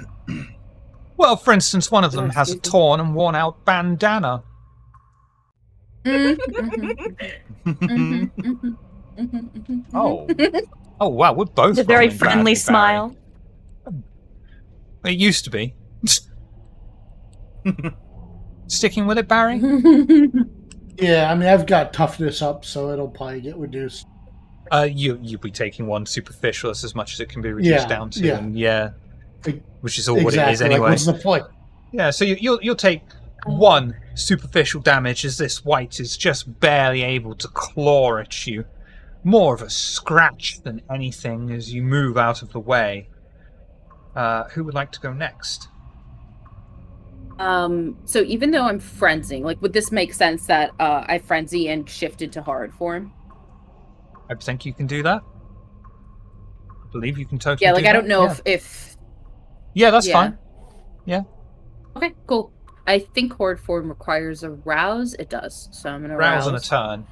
[SPEAKER 1] Well, for instance, one of them
[SPEAKER 2] Oh,
[SPEAKER 1] has a
[SPEAKER 2] excuse me.
[SPEAKER 1] torn and worn-out bandana.
[SPEAKER 3] Oh.
[SPEAKER 1] Oh, wow, we're both
[SPEAKER 4] The very
[SPEAKER 1] rolling
[SPEAKER 4] friendly
[SPEAKER 1] badly,
[SPEAKER 4] smile.
[SPEAKER 1] Barry. It used to be. Sticking with it, Barry?
[SPEAKER 6] Yeah, I mean, I've got toughness up, so it'll probably get reduced.
[SPEAKER 1] You'll be taking one superficial. That's as much as it can be reduced
[SPEAKER 6] Yeah,
[SPEAKER 1] down to.
[SPEAKER 6] yeah.
[SPEAKER 1] And yeah,
[SPEAKER 6] E-
[SPEAKER 1] which is all what it is
[SPEAKER 6] Exactly.
[SPEAKER 1] anyway.
[SPEAKER 6] Like, what's the point?
[SPEAKER 1] Yeah, so you'll take one superficial damage as this Wight is just barely able to claw at you. More of a scratch than anything as you move out of the way. Who would like to go next?
[SPEAKER 2] So even though I'm frenzying, like, would this make sense that I frenzy and shifted to hard form?
[SPEAKER 1] I think you can do that. I believe you can totally
[SPEAKER 2] Yeah, like,
[SPEAKER 1] do
[SPEAKER 2] I don't
[SPEAKER 1] that.
[SPEAKER 2] know
[SPEAKER 1] Yeah.
[SPEAKER 2] if
[SPEAKER 1] Yeah, that's
[SPEAKER 2] yeah.
[SPEAKER 1] fine. Yeah.
[SPEAKER 2] Okay, cool. I think horde form requires a rouse. It does, so I'm gonna
[SPEAKER 1] Rouse
[SPEAKER 2] rouse.
[SPEAKER 1] on a turn.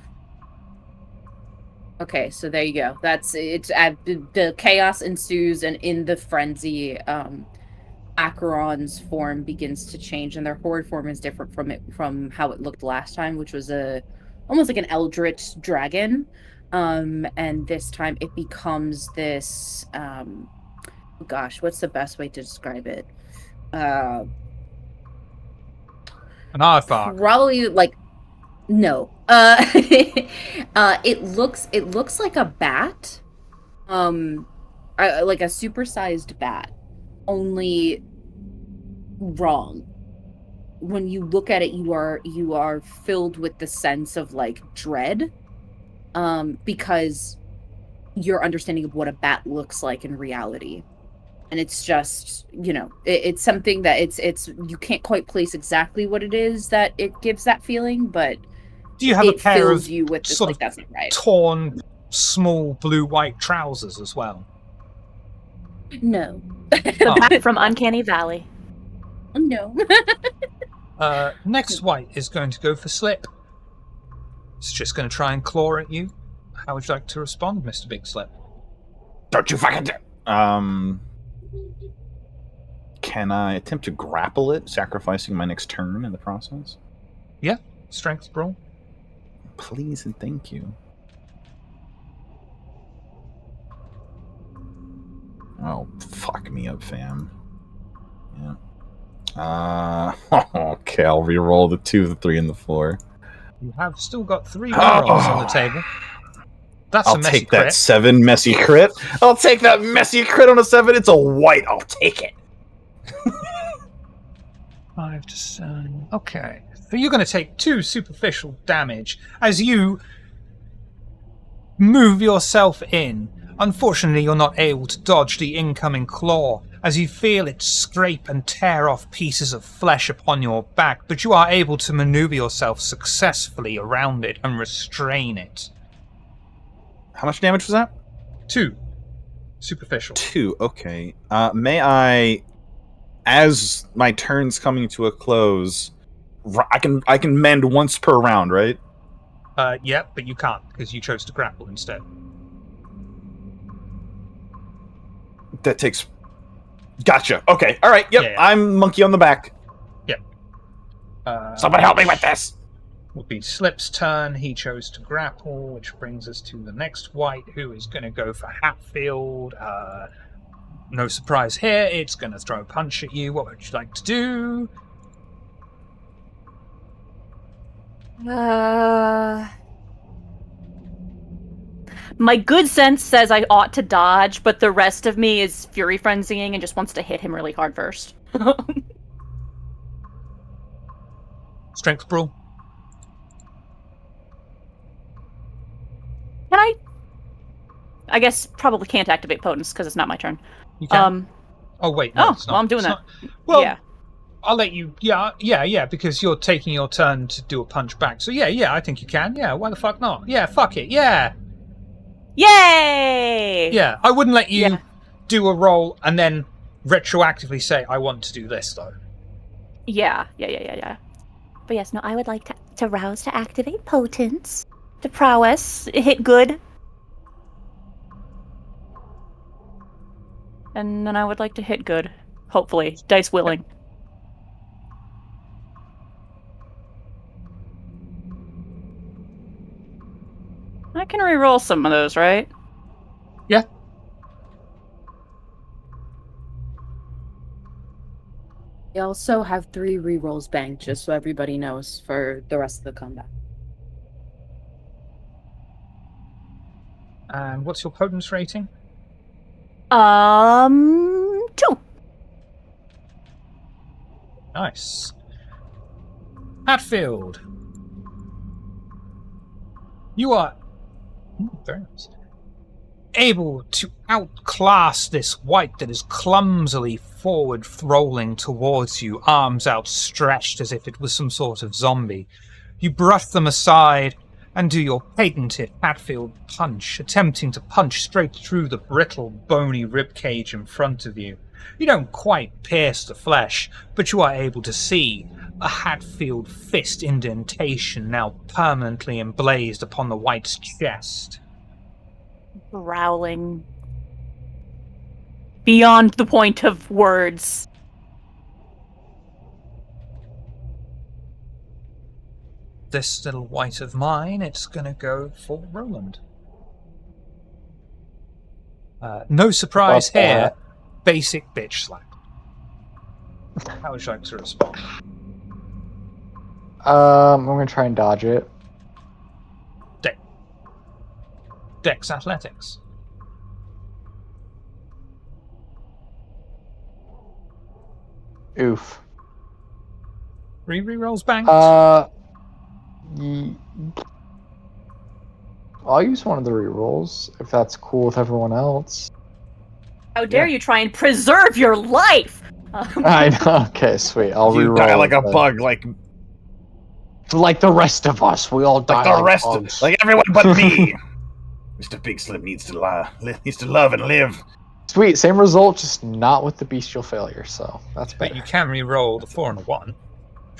[SPEAKER 2] Okay, so there you go. That's it's the chaos ensues, and in the frenzy, Acheron's form begins to change, and their horde form is different from how it looked last time, which was almost like an eldritch dragon. And this time it becomes this. Gosh, what's the best way to describe it?
[SPEAKER 1] An aardvark.
[SPEAKER 2] Probably like no. It looks like a bat, like a supersized bat, only wrong. When you look at it, you are filled with the sense of like dread, because your understanding of what a bat looks like in reality. And it's just, it's something that it's you can't quite place exactly what it is that it gives that feeling, but
[SPEAKER 1] Do you have a
[SPEAKER 2] it
[SPEAKER 1] pair
[SPEAKER 2] fills
[SPEAKER 1] of
[SPEAKER 2] you with this,
[SPEAKER 1] sort
[SPEAKER 2] like,
[SPEAKER 1] of
[SPEAKER 2] that's not right.
[SPEAKER 1] torn, small blue-white trousers as well?
[SPEAKER 2] No.
[SPEAKER 1] Oh.
[SPEAKER 4] Back from Uncanny Valley.
[SPEAKER 2] No.
[SPEAKER 1] Next Wight is going to go for Slip. It's just going to try and claw at you. How would you like to respond, Mr. Big Slip?
[SPEAKER 3] Don't you fucking do. Can I attempt to grapple it, sacrificing my next turn in the process?
[SPEAKER 1] Yeah, strength brawl.
[SPEAKER 3] Please and thank you. Oh, fuck me up, fam. Yeah. Okay, I'll re-roll the 2, the 3, and the 4.
[SPEAKER 1] You have still got 3 rerolls on the table. That's a
[SPEAKER 3] I'll
[SPEAKER 1] messy
[SPEAKER 3] take
[SPEAKER 1] crit.
[SPEAKER 3] that 7 messy crit. I'll take that messy crit on a 7. It's a Wight. I'll take it.
[SPEAKER 1] 5 to 7. Okay. So you're going to take 2 superficial damage as you move yourself in. Unfortunately, you're not able to dodge the incoming claw as you feel it scrape and tear off pieces of flesh upon your back, but you are able to maneuver yourself successfully around it and restrain it.
[SPEAKER 3] How much damage was that?
[SPEAKER 1] 2. Superficial.
[SPEAKER 3] 2. Okay. May I, as my turn's coming to a close, I can mend once per round, right?
[SPEAKER 1] Yeah, but you can't because you chose to grapple instead.
[SPEAKER 3] That takes. Gotcha. Okay. All right. Yep.
[SPEAKER 1] Yeah.
[SPEAKER 3] I'm monkey on the back.
[SPEAKER 1] Yep.
[SPEAKER 3] Somebody help me with this.
[SPEAKER 1] Would be Slip's turn. He chose to grapple, which brings us to the next Wight, who is going to go for Hatfield. No surprise here. It's going to throw a punch at you. What would you like to do?
[SPEAKER 4] My good sense says I ought to dodge, but the rest of me is fury frenzying and just wants to hit him really hard first.
[SPEAKER 1] Strength brawl.
[SPEAKER 4] Can I guess probably can't activate potence because it's not my turn.
[SPEAKER 1] You can. Oh wait, no,
[SPEAKER 4] Oh,
[SPEAKER 1] it's not.
[SPEAKER 4] well, I'm doing
[SPEAKER 1] It's
[SPEAKER 4] that.
[SPEAKER 1] not- Well,
[SPEAKER 4] Yeah.
[SPEAKER 1] I'll let you. Yeah, because you're taking your turn to do a punch back. So yeah, I think you can. Yeah, why the fuck not? Yeah, fuck it. Yeah,
[SPEAKER 4] Yay!
[SPEAKER 1] yeah. I wouldn't let you
[SPEAKER 4] Yeah.
[SPEAKER 1] do a roll and then retroactively say I want to do this though.
[SPEAKER 4] Yeah. But yes, no, I would like to rouse to activate potence, to prowess, hit good. And then I would like to hit good. Hopefully. Dice willing. I can re-roll some of those, right?
[SPEAKER 1] Yeah.
[SPEAKER 2] We also have 3 rerolls banked, just so everybody knows, for the rest of the combat.
[SPEAKER 1] And what's your potence rating?
[SPEAKER 4] 2.
[SPEAKER 1] Nice. Hatfield. You are very nice. Able to outclass this Wight that is clumsily forward rolling towards you, arms outstretched as if it was some sort of zombie. You brush them aside and do your patented Hatfield punch, attempting to punch straight through the brittle, bony ribcage in front of you. You don't quite pierce the flesh, but you are able to see a Hatfield fist indentation now permanently emblazed upon the Wight's chest.
[SPEAKER 4] Growling. Beyond the point of words.
[SPEAKER 1] This little Wight of mine, it's gonna go for Roland. No surprise
[SPEAKER 5] About
[SPEAKER 1] here.
[SPEAKER 5] that.
[SPEAKER 1] Basic bitch slap. How would you like to respond?
[SPEAKER 5] I'm gonna try and dodge it.
[SPEAKER 1] Dex Athletics.
[SPEAKER 5] Oof.
[SPEAKER 1] 3 rerolls banked.
[SPEAKER 5] Ye- I'll use one of the rerolls if that's cool with everyone else.
[SPEAKER 4] How dare you try and preserve your life?
[SPEAKER 5] I know. Okay, sweet. I'll
[SPEAKER 3] You
[SPEAKER 5] reroll
[SPEAKER 3] die like a
[SPEAKER 5] the-
[SPEAKER 3] bug, like
[SPEAKER 5] Like the rest of us, we all die
[SPEAKER 3] the rest
[SPEAKER 5] bugs.
[SPEAKER 3] of, like everyone but me. Mr. Big Slip needs to love and live.
[SPEAKER 5] Sweet, same result, just not with the bestial failure. So that's
[SPEAKER 1] But
[SPEAKER 5] better.
[SPEAKER 1] you can re-roll the 4 and a 1, which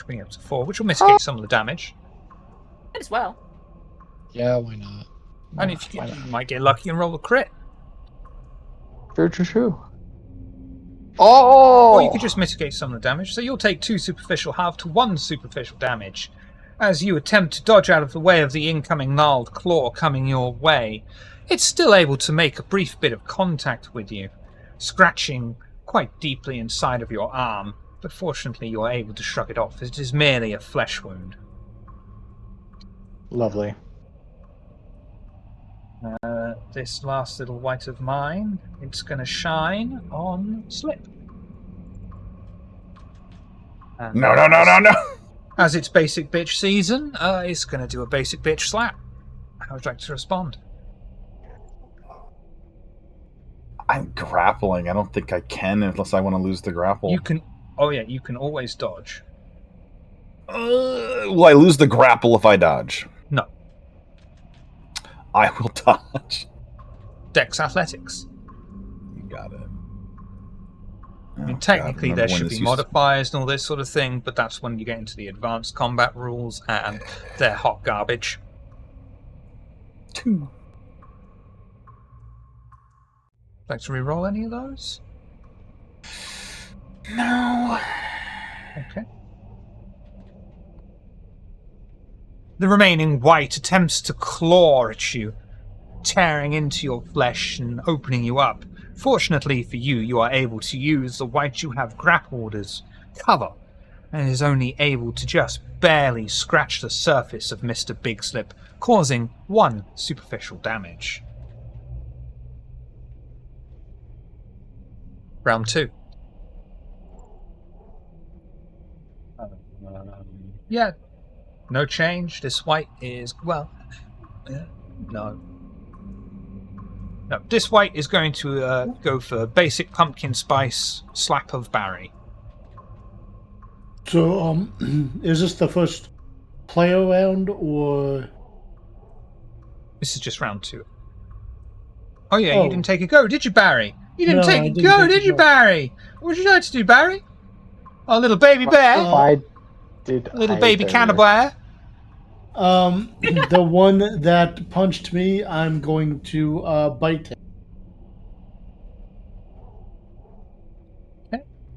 [SPEAKER 1] will bring you up to 4, which will mitigate some of the damage.
[SPEAKER 4] Might as well.
[SPEAKER 5] Yeah, why not?
[SPEAKER 1] And if you,
[SPEAKER 5] Why not?
[SPEAKER 1] you might get lucky and roll a crit.
[SPEAKER 5] True. Oh!
[SPEAKER 1] Or you could just mitigate some of the damage. So you'll take 2 superficial half to 1 superficial damage as you attempt to dodge out of the way of the incoming gnarled claw coming your way. It's still able to make a brief bit of contact with you, scratching quite deeply inside of your arm, but fortunately you are able to shrug it off as it is merely a flesh wound.
[SPEAKER 5] Lovely.
[SPEAKER 1] This last little Wight of mine, it's going to shine on Slip. And
[SPEAKER 3] No.
[SPEAKER 1] as it's basic bitch season, it's going to do a basic bitch slap. How would you like to respond?
[SPEAKER 3] I'm grappling. I don't think I can unless I want to lose the grapple.
[SPEAKER 1] You can. Oh yeah, you can always dodge.
[SPEAKER 3] Will I lose the grapple if I dodge?
[SPEAKER 1] No.
[SPEAKER 3] I will dodge.
[SPEAKER 1] Dex Athletics.
[SPEAKER 3] You got it.
[SPEAKER 1] I mean, technically there should be
[SPEAKER 3] used
[SPEAKER 1] modifiers and all this sort of thing, but that's when you get into the advanced combat rules, and they're hot garbage.
[SPEAKER 3] to.
[SPEAKER 1] Like to re-roll any of those?
[SPEAKER 3] No.
[SPEAKER 1] Okay. The remaining Wight attempts to claw at you, tearing into your flesh and opening you up. Fortunately for you, you are able to use the Wight you have grappled as cover, and is only able to just barely scratch the surface of Mr. Big Slip, causing 1 superficial damage. Round 2. Yeah, no change. This Wight is, well, no. No, this Wight is going to go for basic pumpkin spice slap of Barry.
[SPEAKER 6] So, is this the first player round, or?
[SPEAKER 1] This is just round 2. Oh yeah, you
[SPEAKER 6] Oh.
[SPEAKER 1] didn't take a go, did you, Barry? You didn't
[SPEAKER 6] No,
[SPEAKER 1] take
[SPEAKER 6] I
[SPEAKER 1] a
[SPEAKER 6] didn't
[SPEAKER 1] go,
[SPEAKER 6] take a
[SPEAKER 1] did you,
[SPEAKER 6] go.
[SPEAKER 1] Barry? What would you like to do, Barry? Oh, little baby bear?
[SPEAKER 5] Why did
[SPEAKER 1] Little
[SPEAKER 5] I
[SPEAKER 1] baby
[SPEAKER 5] do
[SPEAKER 1] cannibal
[SPEAKER 5] this?
[SPEAKER 1] bear?
[SPEAKER 6] The one that punched me, I'm going to bite him.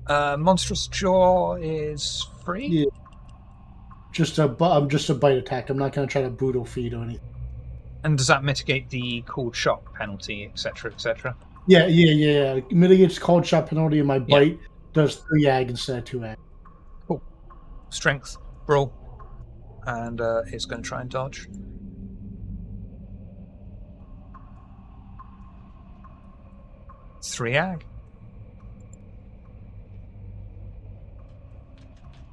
[SPEAKER 1] Monstrous Jaw is free?
[SPEAKER 6] Yeah. I'm just a bite attack. I'm not going to try to brutal feed or anything.
[SPEAKER 1] And does that mitigate the cold shock penalty, etc., etc.?
[SPEAKER 6] Yeah. Mitigates cold shot penalty, and my
[SPEAKER 1] Yeah.
[SPEAKER 6] bite does 3 ag instead of 2 ag.
[SPEAKER 1] Cool. Strength, brawl, and it's going to try and dodge. Three ag.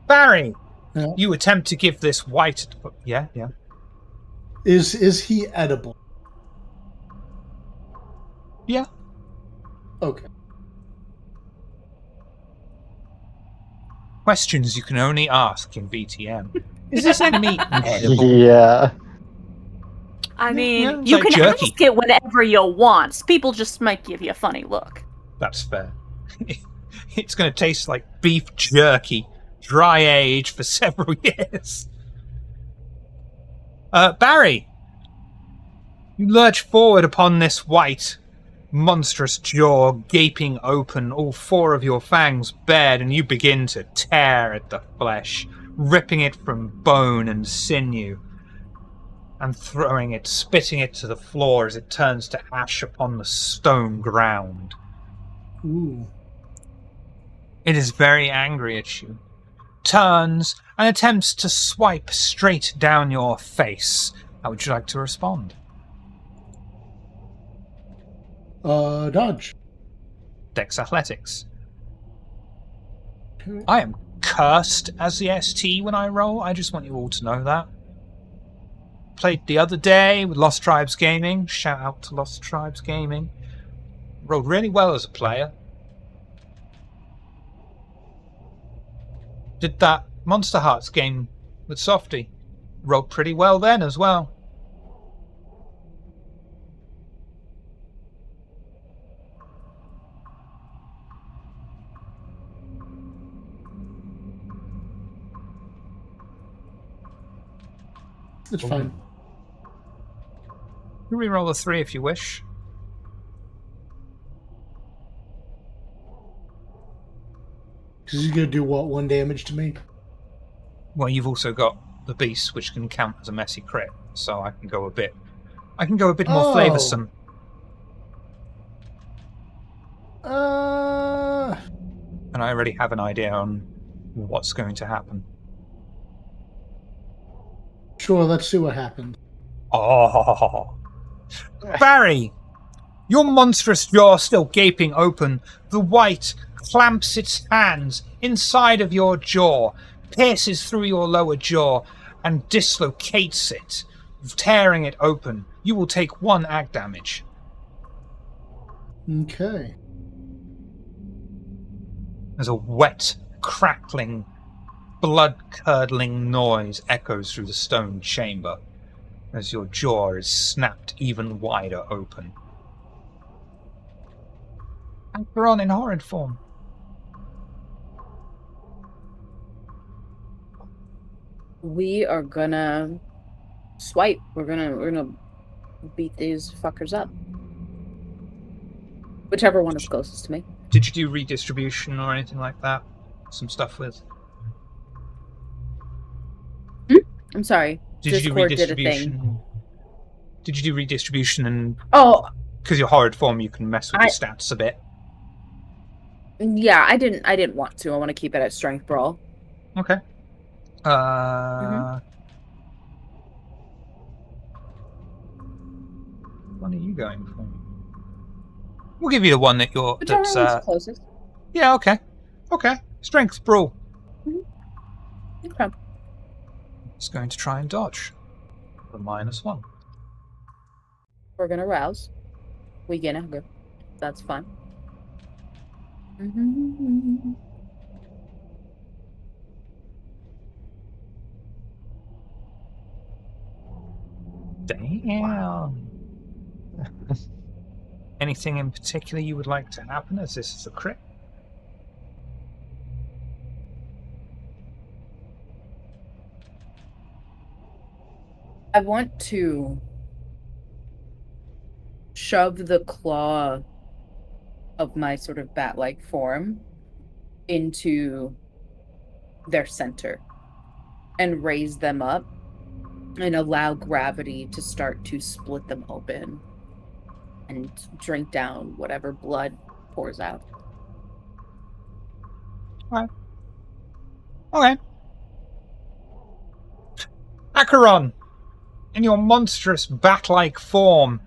[SPEAKER 1] Barry,
[SPEAKER 6] Yeah.
[SPEAKER 1] you attempt to give this Wight. Yeah.
[SPEAKER 6] Is he edible?
[SPEAKER 1] Yeah.
[SPEAKER 6] Okay.
[SPEAKER 1] Questions you can only ask in VTM. Is this enemy edible?
[SPEAKER 5] Yeah.
[SPEAKER 4] I mean,
[SPEAKER 1] yeah, it's
[SPEAKER 4] you
[SPEAKER 1] like
[SPEAKER 4] can
[SPEAKER 1] jerky.
[SPEAKER 4] ask it whenever you want. People just might give you a funny look.
[SPEAKER 1] That's fair. It's going to taste like beef jerky, dry aged for several years. Barry, you lurch forward upon this Wight, monstrous jaw gaping open, all 4 of your fangs bared, and you begin to tear at the flesh, ripping it from bone and sinew, and throwing it, spitting it to the floor as it turns to ash upon the stone ground.
[SPEAKER 6] Ooh.
[SPEAKER 1] It is very angry at you, turns and attempts to swipe straight down your face. How would you like to respond?
[SPEAKER 6] Dodge.
[SPEAKER 1] Dex Athletics. I am cursed as the ST when I roll. I just want you all to know that. Played the other day with Lost Tribes Gaming. Shout out to Lost Tribes Gaming. Rolled really well as a player. Did that Monster Hearts game with Softy. Rolled pretty well then as well.
[SPEAKER 6] It's fine.
[SPEAKER 1] You reroll a 3 if you wish.
[SPEAKER 6] Because he's going to do what? 1 damage to me?
[SPEAKER 1] Well, you've also got the beast, which can count as a messy crit, so I can go a bit more flavoursome. And I already have an idea on what's going to happen.
[SPEAKER 6] Sure, let's see what happens.
[SPEAKER 1] Oh, Barry, your monstrous jaw still gaping open. The Wight clamps its hands inside of your jaw, pierces through your lower jaw, and dislocates it, tearing it open. You will take 1 ag damage.
[SPEAKER 6] Okay.
[SPEAKER 1] As a wet, crackling, blood-curdling noise echoes through the stone chamber as your jaw is snapped even wider open. Acheron in horrid form.
[SPEAKER 2] We are gonna swipe. We're gonna beat these fuckers up. Whichever one is closest to me.
[SPEAKER 1] Did you do redistribution or anything like that? Some stuff with...
[SPEAKER 2] I'm sorry.
[SPEAKER 1] Did you do
[SPEAKER 2] Discord did a
[SPEAKER 1] redistribution?
[SPEAKER 2] thing.
[SPEAKER 1] Did you do redistribution and...
[SPEAKER 2] Oh,
[SPEAKER 1] Because you're horrid form, you can mess with your stats a bit.
[SPEAKER 2] yeah. I didn't want to. I want to keep it at strength brawl.
[SPEAKER 1] Okay. What are you going for? We'll give you the one that you're...
[SPEAKER 2] Whichever
[SPEAKER 1] That's,
[SPEAKER 2] one's closest.
[SPEAKER 1] yeah, okay. Okay. Strength brawl.
[SPEAKER 2] Okay.
[SPEAKER 1] It's going to try and dodge. The -1.
[SPEAKER 2] We're gonna rouse. We get hunger. That's fine.
[SPEAKER 1] Anything in particular you would like to happen as this is a crit?
[SPEAKER 2] I want to shove the claw of my sort of bat-like form into their center and raise them up and allow gravity to start to split them open and drink down whatever blood pours out.
[SPEAKER 1] Okay. Acheron, in your monstrous bat-like form,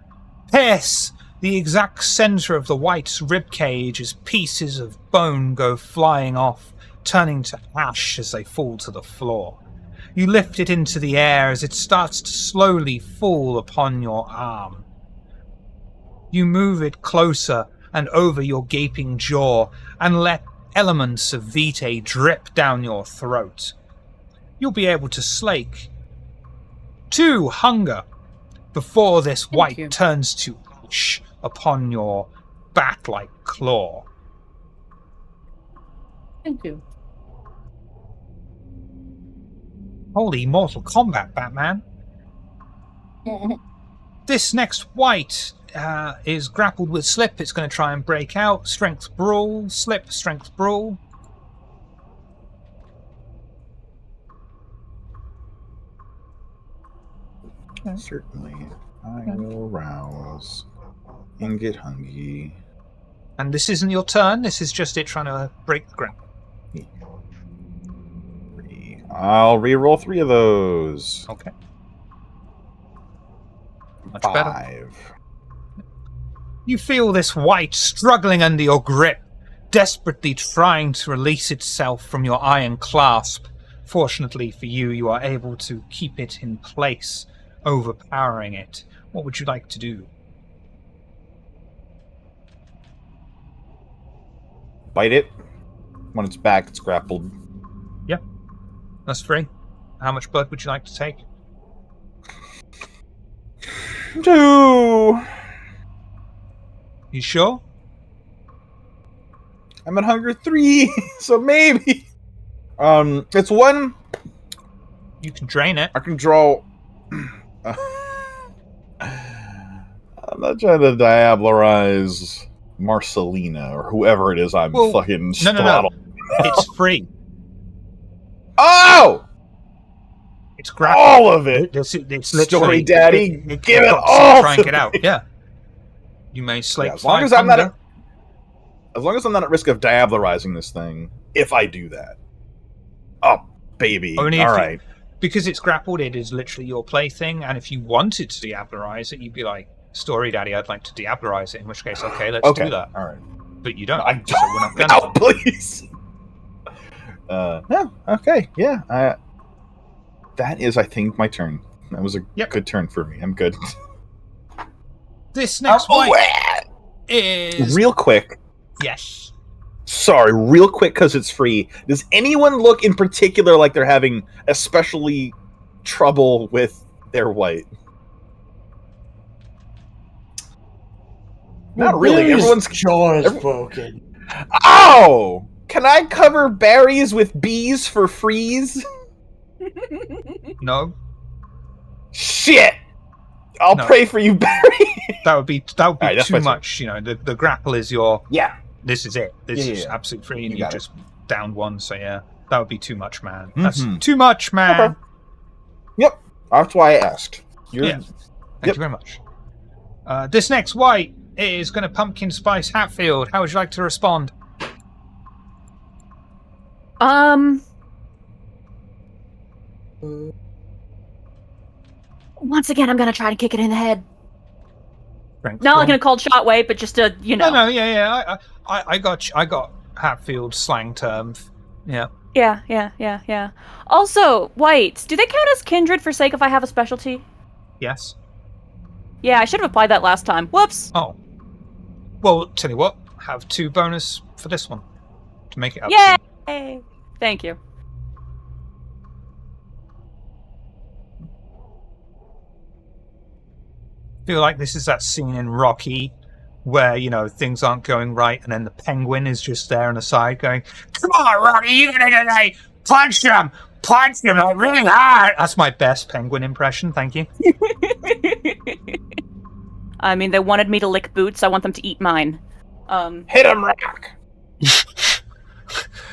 [SPEAKER 1] pierce the exact center of the Wight's ribcage as pieces of bone go flying off, turning to ash as they fall to the floor. You lift it into the air as it starts to slowly fall upon your arm. You move it closer and over your gaping jaw and let elements of vitae drip down your throat. You'll be able to slake 2 hunger before this
[SPEAKER 2] Thank
[SPEAKER 1] Wight
[SPEAKER 2] you.
[SPEAKER 1] turns to ash upon your bat-like claw.
[SPEAKER 2] Thank you.
[SPEAKER 1] Holy Mortal Kombat, Batman. This next Wight is grappled with Slip. It's going to try and break out. Strength Brawl. Slip, Strength Brawl.
[SPEAKER 3] Certainly. I will rouse and get hungry.
[SPEAKER 1] And this isn't your turn. This is just it trying to break the grapple.
[SPEAKER 3] I'll re-roll 3 of those.
[SPEAKER 1] Okay. Much
[SPEAKER 3] 5.
[SPEAKER 1] better. You feel this Wight struggling under your grip, desperately trying to release itself from your iron clasp. Fortunately for you, you are able to keep it in place, overpowering it. What would you like to do?
[SPEAKER 3] Bite it. When it's back, it's grappled.
[SPEAKER 1] Yeah, that's free. How much blood would you like to take?
[SPEAKER 3] 2.
[SPEAKER 1] You sure?
[SPEAKER 3] I'm at hunger 3, so maybe. It's 1.
[SPEAKER 1] You can drain it.
[SPEAKER 3] I can draw. I'm not trying to diablerize Marcelina or whoever it is I'm fucking
[SPEAKER 1] No.
[SPEAKER 3] throttling.
[SPEAKER 1] It's free.
[SPEAKER 3] Oh!
[SPEAKER 1] It's grappled.
[SPEAKER 3] All of it!
[SPEAKER 1] It's
[SPEAKER 3] Story
[SPEAKER 1] literally,
[SPEAKER 3] Daddy, give it
[SPEAKER 1] got to
[SPEAKER 3] all
[SPEAKER 1] try and
[SPEAKER 3] to
[SPEAKER 1] get out.
[SPEAKER 3] me.
[SPEAKER 1] Yeah. You may slake
[SPEAKER 3] Yeah, as long
[SPEAKER 1] 5
[SPEAKER 3] as I'm not
[SPEAKER 1] hunger.
[SPEAKER 3] as long as I'm not at risk of diablerizing this thing, if I do that. Oh, baby.
[SPEAKER 1] Only if
[SPEAKER 3] All
[SPEAKER 1] you-
[SPEAKER 3] right.
[SPEAKER 1] Because it's grappled, it is literally your plaything, and if you wanted to diablerize it, you'd be like, Story Daddy, I'd like to diablerize it, in which case, okay, let's do that.
[SPEAKER 3] All right.
[SPEAKER 1] But you don't.
[SPEAKER 3] No, I don't.
[SPEAKER 1] So we're not gonna.
[SPEAKER 3] No, please. No. Okay. Yeah. That is, I think, my turn. That was a good turn for me. I'm good.
[SPEAKER 1] This next Wight is...
[SPEAKER 3] Real quick.
[SPEAKER 1] Yes.
[SPEAKER 3] Sorry, real quick, because it's free. Does anyone look in particular like they're having especially trouble with their Wight? Not really.
[SPEAKER 6] Barry's
[SPEAKER 3] Everyone's
[SPEAKER 6] jaw is broken.
[SPEAKER 3] Oh! Can I cover berries with bees for freeze?
[SPEAKER 1] No.
[SPEAKER 3] Shit! I'll
[SPEAKER 1] No.
[SPEAKER 3] pray for you, Barry.
[SPEAKER 1] That would be
[SPEAKER 3] Alright, that's
[SPEAKER 1] too
[SPEAKER 3] my turn.
[SPEAKER 1] much. You know, the grapple is your...
[SPEAKER 3] Yeah.
[SPEAKER 1] This is it. This is
[SPEAKER 3] Yeah.
[SPEAKER 1] absolute free, and
[SPEAKER 3] You
[SPEAKER 1] you
[SPEAKER 3] got it.
[SPEAKER 1] just downed 1, so yeah. That would be too much, man. That's
[SPEAKER 3] Mhm.
[SPEAKER 1] too much, man.
[SPEAKER 3] Okay. Yep. That's why I asked.
[SPEAKER 1] Yeah. Thank you very much. This next Wight is going to pumpkin spice Hatfield. How would you like to respond?
[SPEAKER 4] Once again, I'm gonna try to kick it in the head.
[SPEAKER 1] Strength
[SPEAKER 4] Not like
[SPEAKER 1] roll.
[SPEAKER 4] in a cold shot way, but just a, you know.
[SPEAKER 1] No, yeah. I got Hatfield slang term. Yeah.
[SPEAKER 4] Yeah. Also, Wights, do they count as kindred for sake if I have a specialty?
[SPEAKER 1] Yes.
[SPEAKER 4] Yeah, I should have applied that last time. Whoops.
[SPEAKER 1] Oh. Well, tell you what. Have 2 bonus for this one to make it up.
[SPEAKER 4] Yay! Thank you.
[SPEAKER 1] Feel like this is that scene in Rocky where, things aren't going right, and then the penguin is just there on the side going, "Come on, Rocky, you're going to punch him like really hard." That's my best penguin impression, thank you.
[SPEAKER 4] I mean, they wanted me to lick boots. I want them to eat mine.
[SPEAKER 3] Hit him, Rock!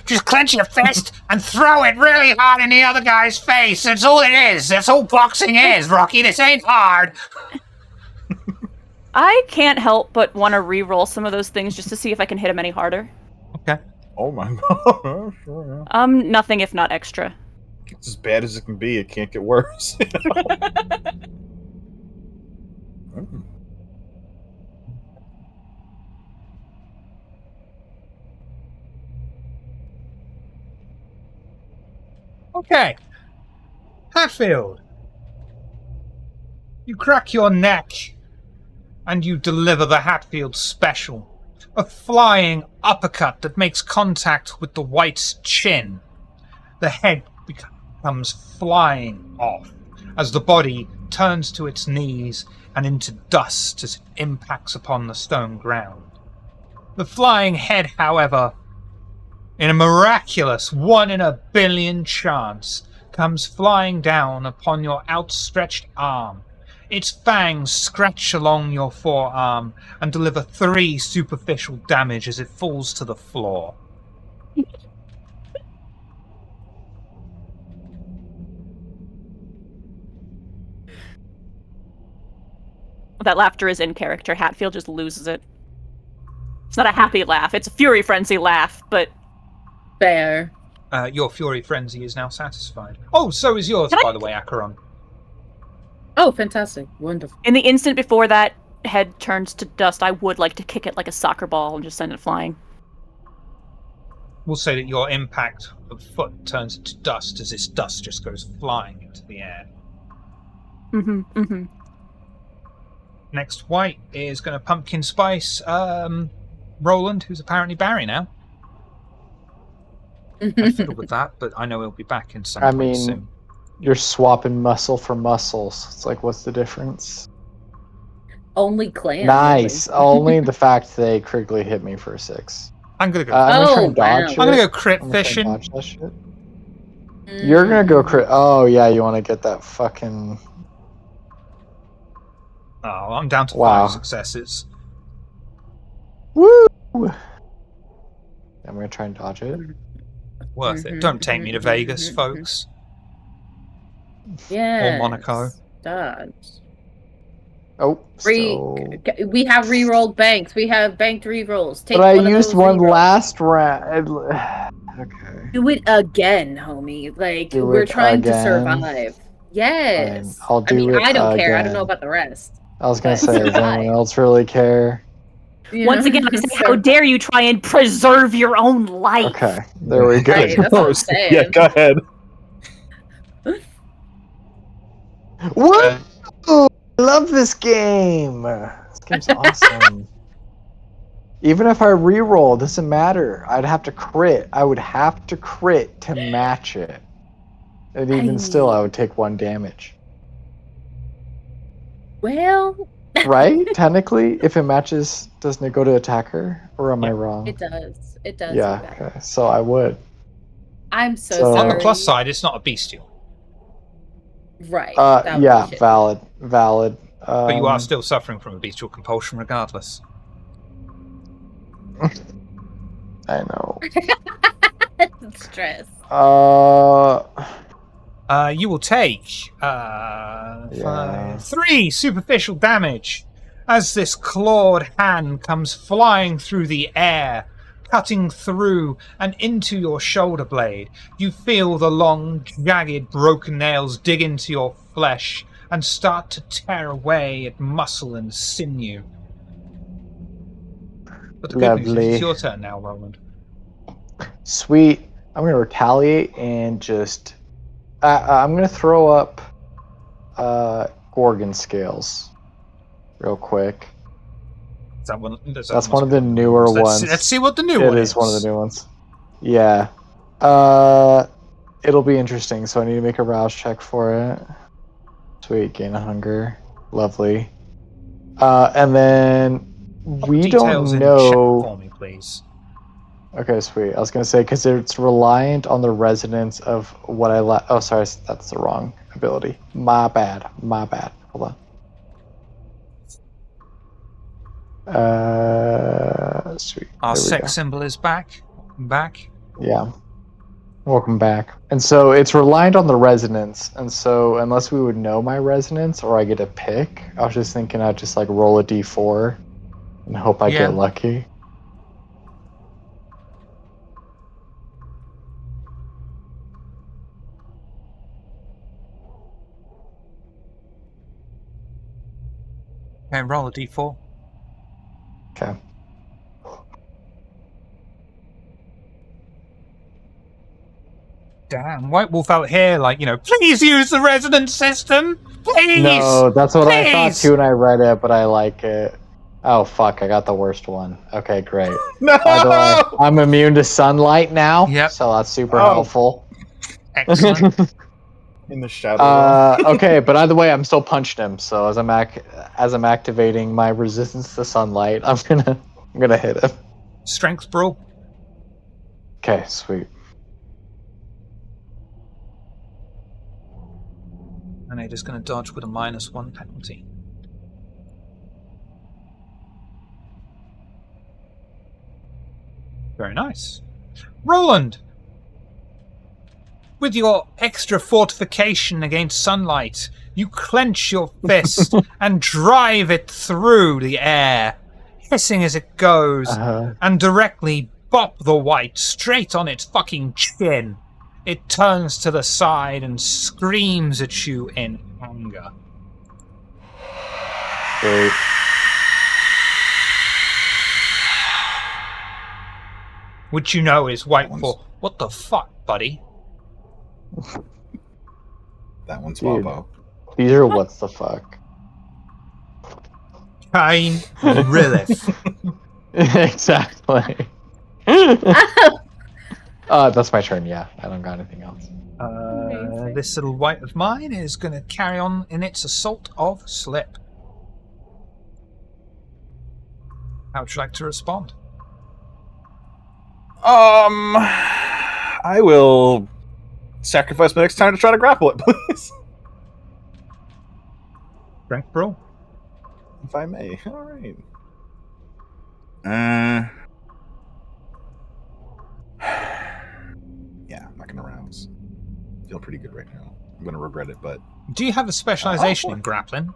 [SPEAKER 1] Just clench your fist and throw it really hard in the other guy's face. That's all it is. That's all boxing is, Rocky. This ain't hard.
[SPEAKER 4] I can't help but want to re-roll some of those things just to see if I can hit him any harder.
[SPEAKER 1] Okay.
[SPEAKER 3] Oh my god. Sure, yeah.
[SPEAKER 4] Nothing if not extra.
[SPEAKER 3] It's as bad as it can be. It can't get worse. Mm.
[SPEAKER 1] Okay. Hatfield. You crack your neck and you deliver the Hatfield special. A flying uppercut that makes contact with the Wight's chin. The head comes flying off as the body turns to its knees and into dust as it impacts upon the stone ground. The flying head, however, in a miraculous 1 in a billion chance, comes flying down upon your outstretched arm. Its fangs scratch along your forearm and deliver 3 superficial damage as it falls to the floor.
[SPEAKER 4] That laughter is in character. Hatfield just loses it. It's not a happy laugh. It's a fury frenzy laugh, but...
[SPEAKER 2] Fair.
[SPEAKER 1] Your fury frenzy is now satisfied. Oh, so is yours, by the way, Acheron.
[SPEAKER 2] Oh, fantastic. Wonderful.
[SPEAKER 4] In the instant before that head turns to dust, I would like to kick it like a soccer ball and just send it flying.
[SPEAKER 1] We'll say that your impact of foot turns into dust as this dust just goes flying into the air. Next, Wight is going to pumpkin spice Roland, who's apparently Barry now. I fiddle with that, but I know he'll be back in some point soon.
[SPEAKER 5] You're swapping muscle for muscles. It's like, what's the difference?
[SPEAKER 2] Only clan.
[SPEAKER 5] Nice.
[SPEAKER 2] Really.
[SPEAKER 5] Only the fact they critically hit me for a 6.
[SPEAKER 1] I'm going to go.
[SPEAKER 5] I'm gonna try and dodge it.
[SPEAKER 1] I'm going to go crit
[SPEAKER 5] I'm gonna try and
[SPEAKER 1] fishing.
[SPEAKER 5] dodge that shit. You're gonna go crit. Oh yeah, you want to get that fucking.
[SPEAKER 1] Oh, I'm down to
[SPEAKER 5] Wow.
[SPEAKER 1] 5 successes.
[SPEAKER 5] Woo! I'm gonna try and dodge it.
[SPEAKER 1] Worth it. Don't take me to Vegas, folks.
[SPEAKER 2] Yeah.
[SPEAKER 1] Or Monaco.
[SPEAKER 2] Dodge.
[SPEAKER 5] Oh,
[SPEAKER 2] We have re-rolled banks. We have banked re-rolls. Take
[SPEAKER 5] but I
[SPEAKER 2] one of
[SPEAKER 5] used
[SPEAKER 2] those
[SPEAKER 5] one
[SPEAKER 2] re-rolls.
[SPEAKER 5] last round. Okay.
[SPEAKER 2] Do it again, homie. Like,
[SPEAKER 5] Do
[SPEAKER 2] we're
[SPEAKER 5] it
[SPEAKER 2] trying to
[SPEAKER 5] again?
[SPEAKER 2] survive. Yes.
[SPEAKER 5] Fine, I'll do it
[SPEAKER 2] I don't care. I don't
[SPEAKER 5] again.
[SPEAKER 2] know about the rest.
[SPEAKER 5] I was gonna
[SPEAKER 2] But
[SPEAKER 5] say, does
[SPEAKER 2] survive.
[SPEAKER 5] anyone else really care?
[SPEAKER 2] You
[SPEAKER 4] Once
[SPEAKER 2] know?
[SPEAKER 4] again, I say, how dare you try and preserve your own life?
[SPEAKER 5] Okay, there we go.
[SPEAKER 2] Right, that's what I'm saying.
[SPEAKER 3] Yeah, go ahead.
[SPEAKER 5] Woo! I love this game. This game's awesome. Even if I reroll, it doesn't matter. I'd have to crit. I would have to crit to match it. And even still, I would take 1 damage.
[SPEAKER 2] Well,
[SPEAKER 5] Right? Technically, if it matches, doesn't it go to attacker? Or am I wrong?
[SPEAKER 2] it does. It does.
[SPEAKER 5] Yeah,
[SPEAKER 2] do that.
[SPEAKER 5] okay. So I would.
[SPEAKER 2] I'm so
[SPEAKER 5] So-
[SPEAKER 2] sorry.
[SPEAKER 1] On the plus side, it's not a bestial.
[SPEAKER 2] Right. that would
[SPEAKER 5] Yeah,
[SPEAKER 2] be shit.
[SPEAKER 5] valid.
[SPEAKER 1] But you are still suffering from a bestial compulsion regardless.
[SPEAKER 5] I know.
[SPEAKER 2] Stress.
[SPEAKER 1] You will take 3 superficial damage as this clawed hand comes flying through the air, cutting through and into your shoulder blade. You feel the long, jagged, broken nails dig into your flesh and start to tear away at muscle and sinew. But the good news is
[SPEAKER 5] Lovely.
[SPEAKER 1] it's your turn now, Roland.
[SPEAKER 5] Sweet. I'm gonna retaliate and just. I'm gonna throw up Gorgon scales, real quick.
[SPEAKER 1] Is that one?
[SPEAKER 5] That's one of the newer ones.
[SPEAKER 1] Let's see what the new
[SPEAKER 5] It
[SPEAKER 1] one is.
[SPEAKER 5] is one of the new ones. Yeah. It'll be interesting. So I need to make a rouse check for it. Sweet, gain a hunger. Lovely. And then We
[SPEAKER 1] Details
[SPEAKER 5] don't
[SPEAKER 1] in chat
[SPEAKER 5] know.
[SPEAKER 1] for me, please.
[SPEAKER 5] Okay, sweet. I was gonna say because it's reliant on the resonance of what I Oh, sorry, that's the wrong ability. My bad. My bad. Hold on. Sweet.
[SPEAKER 1] Our
[SPEAKER 5] There we
[SPEAKER 1] sex
[SPEAKER 5] go.
[SPEAKER 1] symbol is back. Back.
[SPEAKER 5] Yeah. Welcome back. And so it's reliant on the resonance. And so unless we would know my resonance or I get a pick, I was just thinking I'd just like roll a d4 and hope I
[SPEAKER 1] Yeah.
[SPEAKER 5] get lucky.
[SPEAKER 1] Okay, roll a d4.
[SPEAKER 5] Okay.
[SPEAKER 1] Damn, White Wolf out here, like, please use the resonance system! Please!
[SPEAKER 5] No, that's what I thought
[SPEAKER 1] Please!
[SPEAKER 5] too when I read it, but I like it. Oh fuck, I got the worst one. Okay, great.
[SPEAKER 3] No!
[SPEAKER 5] By the way, I'm immune to sunlight now,
[SPEAKER 1] Yep.
[SPEAKER 5] so that's super
[SPEAKER 3] Oh.
[SPEAKER 5] helpful.
[SPEAKER 1] Excellent.
[SPEAKER 3] In the shadow.
[SPEAKER 5] Okay, but either way, I'm still punching him. So as I'm activating my resistance to sunlight, I'm gonna hit him.
[SPEAKER 1] Strength brawl.
[SPEAKER 5] Okay, sweet.
[SPEAKER 1] And they're just going to dodge with a -1 penalty. Very nice. Roland! With your extra fortification against sunlight, you clench your fist and drive it through the air, hissing as it goes, and directly bop the Wight straight on its fucking chin. It turns to the side and screams at you in anger.
[SPEAKER 5] Great.
[SPEAKER 1] Which you know is White
[SPEAKER 3] That
[SPEAKER 1] for, what the fuck, buddy?
[SPEAKER 3] That one's
[SPEAKER 5] Dude.
[SPEAKER 3] Bobo.
[SPEAKER 5] These are what's the fuck.
[SPEAKER 1] Cain Rilith.
[SPEAKER 5] Exactly. That's my turn, yeah. I don't got anything else.
[SPEAKER 2] Amazing.
[SPEAKER 1] This little Wight of mine is going to carry on in its assault of Slip. How would you like to respond?
[SPEAKER 3] I will sacrifice my next time to try to grapple it, please.
[SPEAKER 1] Strength brawl.
[SPEAKER 3] If I may. All right. Yeah, I'm not gonna rouse. Feel pretty good right now. I'm gonna regret it, but
[SPEAKER 1] Do you have a specialization in grappling?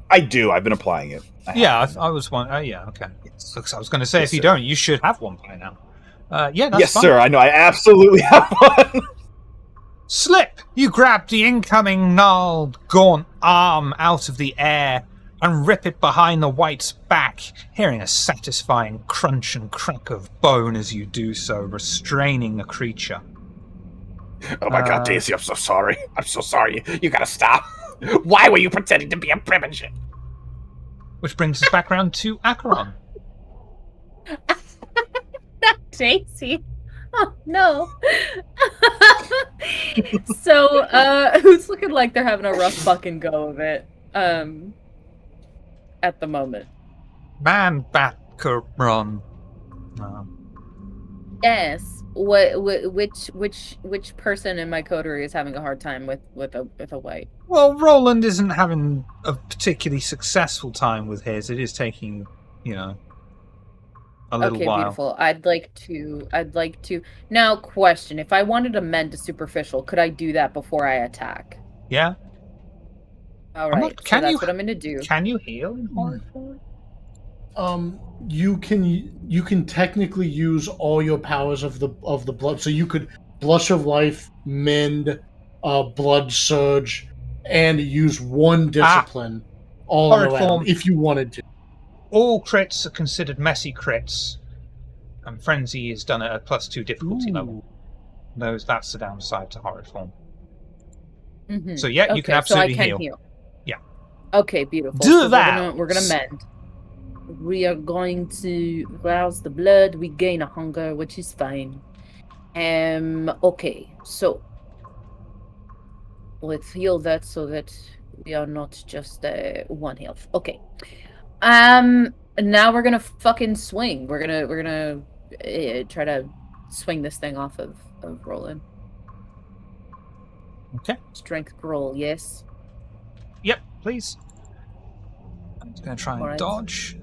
[SPEAKER 3] I do. I've been applying it.
[SPEAKER 1] I was one. Oh, yeah, okay.
[SPEAKER 3] Yes.
[SPEAKER 1] Because I was going to say,
[SPEAKER 3] Yes,
[SPEAKER 1] if you
[SPEAKER 3] sir.
[SPEAKER 1] don't, you should have one by now. Yeah, that's
[SPEAKER 3] Yes,
[SPEAKER 1] fine.
[SPEAKER 3] sir. I know. I absolutely have one.
[SPEAKER 1] Slip! You grab the incoming gnarled, gaunt arm out of the air and rip it behind the Wight's back, hearing a satisfying crunch and crack of bone as you do so, restraining the creature.
[SPEAKER 3] Oh my God, Daisy! I'm so sorry. I'm so sorry. You gotta stop. Why were you pretending to be a primogen?
[SPEAKER 1] Which brings us back around to Acheron.
[SPEAKER 2] Daisy. Oh no. So who's looking like they're having a rough fucking go of it at the moment?
[SPEAKER 1] Man, Acheron.
[SPEAKER 2] Yes. Which person in my coterie is having a hard time with a Wight?
[SPEAKER 1] Well, Roland isn't having a particularly successful time with his. It is taking, a little
[SPEAKER 2] Okay,
[SPEAKER 1] while.
[SPEAKER 2] beautiful. I'd like to now question, if I wanted to mend to superficial, could I do that before I attack?
[SPEAKER 1] Yeah?
[SPEAKER 2] All right. So that's what I'm gonna do.
[SPEAKER 1] Can you heal in horror form?
[SPEAKER 6] You can technically use all your powers of the blood. So you could Blush of Life, Mend, Blood Surge, and use one discipline all
[SPEAKER 1] Horrid
[SPEAKER 6] around
[SPEAKER 1] form.
[SPEAKER 6] if you wanted to.
[SPEAKER 1] All crits are considered messy crits, and Frenzy is done at a +2 difficulty level. That's the downside to horrid form.
[SPEAKER 2] Mm-hmm.
[SPEAKER 1] So yeah, you can absolutely heal. Yeah.
[SPEAKER 2] Okay, beautiful.
[SPEAKER 1] Do
[SPEAKER 2] So
[SPEAKER 1] that.
[SPEAKER 2] We're gonna mend. We are going to rouse the blood. We gain a hunger, which is fine. Okay, so let's heal that so that we are not just 1 health. Okay. And now we're gonna fucking swing. We're gonna try to swing this thing off of Roland.
[SPEAKER 1] Okay.
[SPEAKER 2] Strength roll, yes.
[SPEAKER 1] Yep, please. I'm just going to try and
[SPEAKER 2] Alright.
[SPEAKER 1] dodge.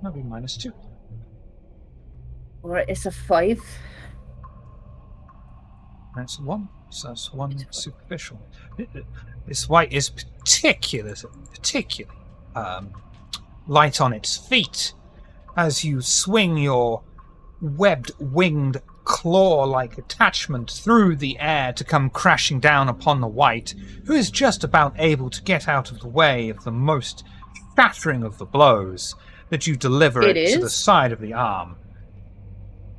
[SPEAKER 1] Maybe -2.
[SPEAKER 2] Alright, it's a 5.
[SPEAKER 1] That's 1. So that's 1 superficial. This Wight is particularly light on its feet as you swing your webbed winged claw-like attachment through the air to come crashing down upon the Wight, who is just about able to get out of the way of the most shattering of the blows that you deliver
[SPEAKER 2] It
[SPEAKER 1] to the
[SPEAKER 2] is?
[SPEAKER 1] side of the arm.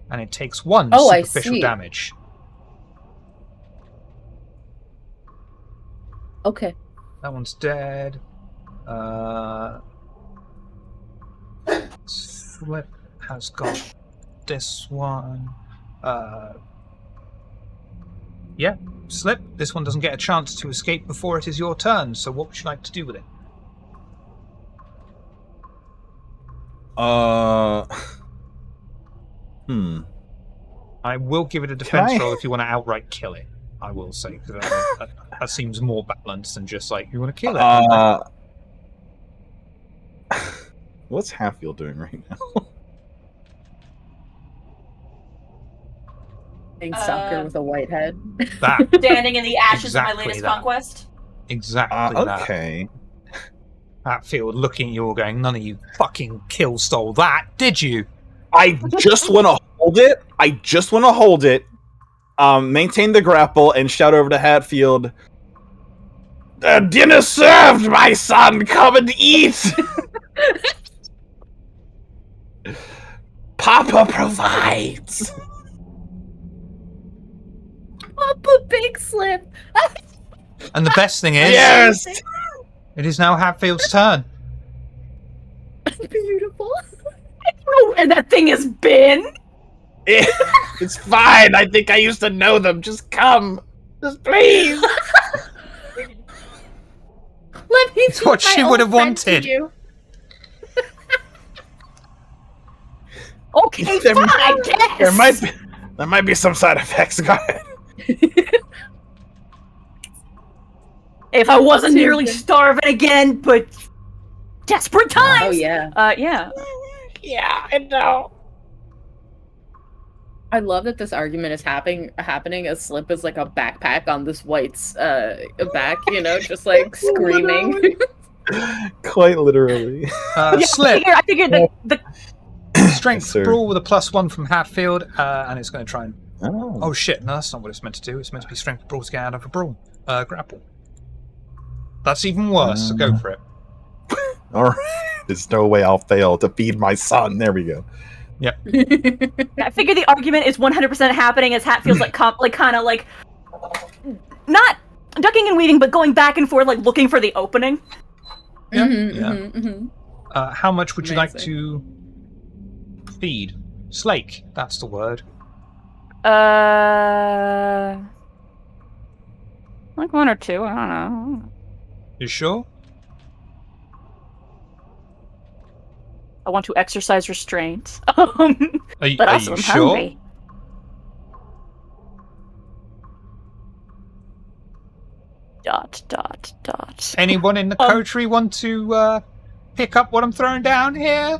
[SPEAKER 1] And it takes 1
[SPEAKER 2] Oh, I
[SPEAKER 1] superficial
[SPEAKER 2] see.
[SPEAKER 1] damage.
[SPEAKER 2] Okay.
[SPEAKER 1] That one's dead. Slip has got this one. Yeah, Slip. This one doesn't get a chance to escape before it is your turn. So, what would you like to do with it? I will give it a defense roll if you want to outright kill it. I will say, because that seems more balanced than just like you want to kill it.
[SPEAKER 3] What's Hatfield doing right now?
[SPEAKER 2] Playing soccer with a white head.
[SPEAKER 1] That
[SPEAKER 4] Standing in the ashes
[SPEAKER 1] Exactly
[SPEAKER 4] of my latest
[SPEAKER 1] that.
[SPEAKER 4] conquest.
[SPEAKER 1] exactly that.
[SPEAKER 3] Okay.
[SPEAKER 1] Hatfield looking at you all going, none of you fucking stole that, did you?
[SPEAKER 3] I just want to hold it. Maintain the grapple and shout over to Hatfield. The dinner served, my son. Come and eat. Papa provides.
[SPEAKER 2] Up a big slip.
[SPEAKER 1] And the best thing is,
[SPEAKER 3] Yes.
[SPEAKER 1] it is now Hatfield's turn.
[SPEAKER 2] Beautiful.
[SPEAKER 4] I don't know where that thing has been.
[SPEAKER 3] It's fine. I think I used to know them. Just come. Just please.
[SPEAKER 2] Let me
[SPEAKER 1] It's what
[SPEAKER 2] teach my
[SPEAKER 1] she would have
[SPEAKER 2] old friend to
[SPEAKER 1] wanted.
[SPEAKER 2] you.
[SPEAKER 4] Okay,
[SPEAKER 3] There-
[SPEAKER 4] fine, I guess.
[SPEAKER 3] There might be some side effects. Go ahead.
[SPEAKER 4] If I wasn't nearly
[SPEAKER 2] Susan.
[SPEAKER 4] starving again, but desperate times.
[SPEAKER 2] Oh yeah.
[SPEAKER 4] Yeah.
[SPEAKER 3] Yeah, I know.
[SPEAKER 2] I love that this argument is happening as Slip is like a backpack on this White's back, just like screaming.
[SPEAKER 3] Quite literally.
[SPEAKER 4] Yeah,
[SPEAKER 1] Slip,
[SPEAKER 4] I figured the
[SPEAKER 1] strength
[SPEAKER 3] Yes, sir.
[SPEAKER 1] brawl with a +1 from Hatfield, and it's going to try and...
[SPEAKER 3] Oh.
[SPEAKER 1] Oh shit, no, that's not what it's meant to do. It's meant to be strength brawl to get out of a brawl. Grapple. That's even worse, so go for it.
[SPEAKER 3] All right. There's no way I'll fail to feed my son. There we go.
[SPEAKER 4] I figure the argument is 100% happening as Hatfield's like kind of like not ducking and weaving, but going back and forth, like looking for the opening.
[SPEAKER 1] Yeah.
[SPEAKER 2] Mhm,
[SPEAKER 1] Yeah.
[SPEAKER 2] mhm, mhm.
[SPEAKER 1] How much would you like
[SPEAKER 2] Amazing.
[SPEAKER 1] to feed? Slake, that's the word.
[SPEAKER 4] Like 1 or 2. I don't know.
[SPEAKER 1] You sure?
[SPEAKER 4] I want to exercise restraint.
[SPEAKER 1] Are you,
[SPEAKER 4] But
[SPEAKER 1] are
[SPEAKER 4] also
[SPEAKER 1] you
[SPEAKER 4] I'm
[SPEAKER 1] sure?
[SPEAKER 4] hungry. Dot.
[SPEAKER 1] Anyone in the coterie want to pick up what I'm throwing down here?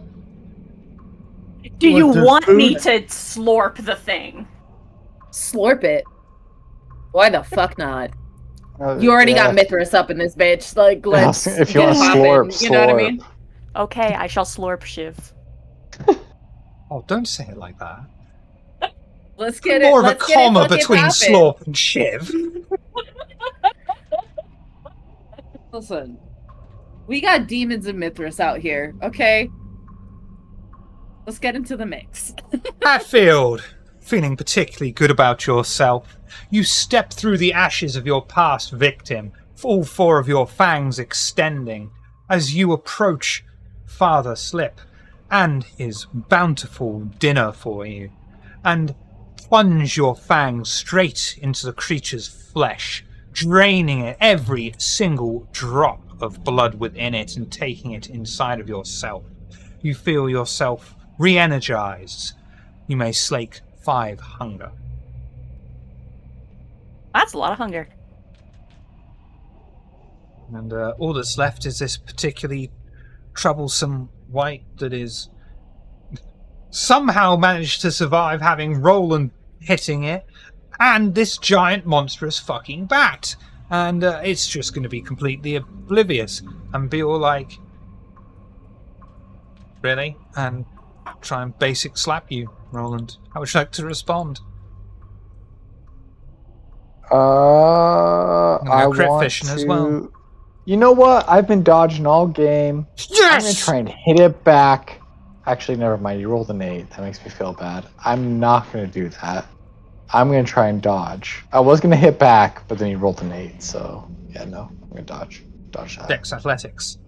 [SPEAKER 4] Do you
[SPEAKER 6] What, there's
[SPEAKER 4] want me
[SPEAKER 6] food?
[SPEAKER 4] to slurp the thing?
[SPEAKER 2] Slurp it. Why the fuck not? You already got Mithras up in this bitch. Like, let's
[SPEAKER 5] if you
[SPEAKER 2] get
[SPEAKER 5] want to
[SPEAKER 2] poppin',
[SPEAKER 5] slurp,
[SPEAKER 2] you know what I
[SPEAKER 5] slurp.
[SPEAKER 2] mean?
[SPEAKER 4] Okay, I shall slurp, Shiv.
[SPEAKER 1] Oh, don't say it like that.
[SPEAKER 2] Let's get it.
[SPEAKER 1] More of a
[SPEAKER 2] let's get it
[SPEAKER 1] comma
[SPEAKER 2] fucking
[SPEAKER 1] between
[SPEAKER 2] poppin'.
[SPEAKER 1] slorp and shiv.
[SPEAKER 2] Listen, we got demons and Mithras out here, okay? Let's get into the mix.
[SPEAKER 1] Hatfield, feeling particularly good about yourself, you step through the ashes of your past victim, all 4 of your fangs extending, as you approach Father Slip and his bountiful dinner for you, and plunge your fangs straight into the creature's flesh, draining it every single drop of blood within it and taking it inside of yourself. You feel yourself re-energized. You may slake 5 hunger.
[SPEAKER 4] That's a lot of hunger.
[SPEAKER 1] And all that's left is this particularly troublesome wight that is somehow managed to survive having Roland hitting it, and this giant monstrous fucking bat. And it's just going to be completely oblivious and be all like, really? And try and basic slap you, Roland. How would you like to respond?
[SPEAKER 5] I
[SPEAKER 1] crit
[SPEAKER 5] want
[SPEAKER 1] fishing
[SPEAKER 5] to.
[SPEAKER 1] as well.
[SPEAKER 5] You know what? I've been dodging all game. I'm gonna try and hit it back. Actually, never mind. You rolled an 8. That makes me feel bad. I'm not gonna do that. I'm gonna try and dodge. I was gonna hit back, but then you rolled an 8. So yeah, no, I'm gonna dodge. Dodge that.
[SPEAKER 1] Dex Athletics.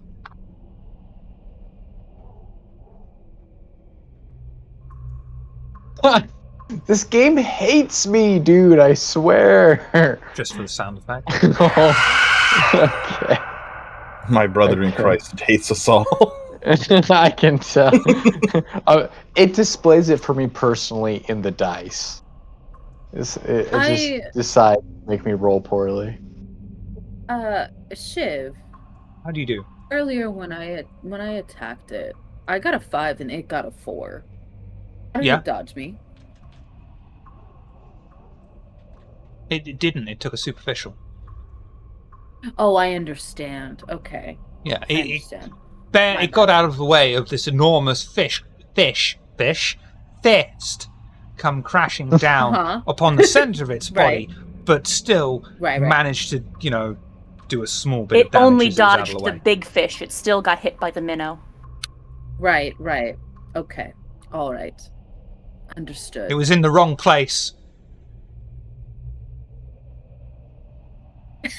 [SPEAKER 5] This game hates me, dude. I swear.
[SPEAKER 1] Just for the sound effect.
[SPEAKER 5] Okay.
[SPEAKER 3] My brother in Christ hates us all.
[SPEAKER 5] I can tell. It displays it for me personally in the dice. It just decides to make me roll poorly.
[SPEAKER 2] Shiv.
[SPEAKER 1] How do you do?
[SPEAKER 2] Earlier when I attacked it, I got a 5 and it got a 4. How did
[SPEAKER 1] Yeah.
[SPEAKER 2] it dodge me?
[SPEAKER 1] It didn't. It took a superficial.
[SPEAKER 2] Oh, I understand. Okay.
[SPEAKER 1] Yeah,
[SPEAKER 2] I
[SPEAKER 1] it
[SPEAKER 2] understand.
[SPEAKER 1] it got out of the way of this enormous fist come crashing down upon the center of its body, but still managed to, do a small bit of
[SPEAKER 4] It
[SPEAKER 1] damage.
[SPEAKER 4] only
[SPEAKER 1] as it was out of
[SPEAKER 4] dodged
[SPEAKER 1] the
[SPEAKER 4] the
[SPEAKER 1] way.
[SPEAKER 4] big fish. It still got hit by the minnow.
[SPEAKER 2] Right. Okay. All right. Understood.
[SPEAKER 1] It was in the wrong place.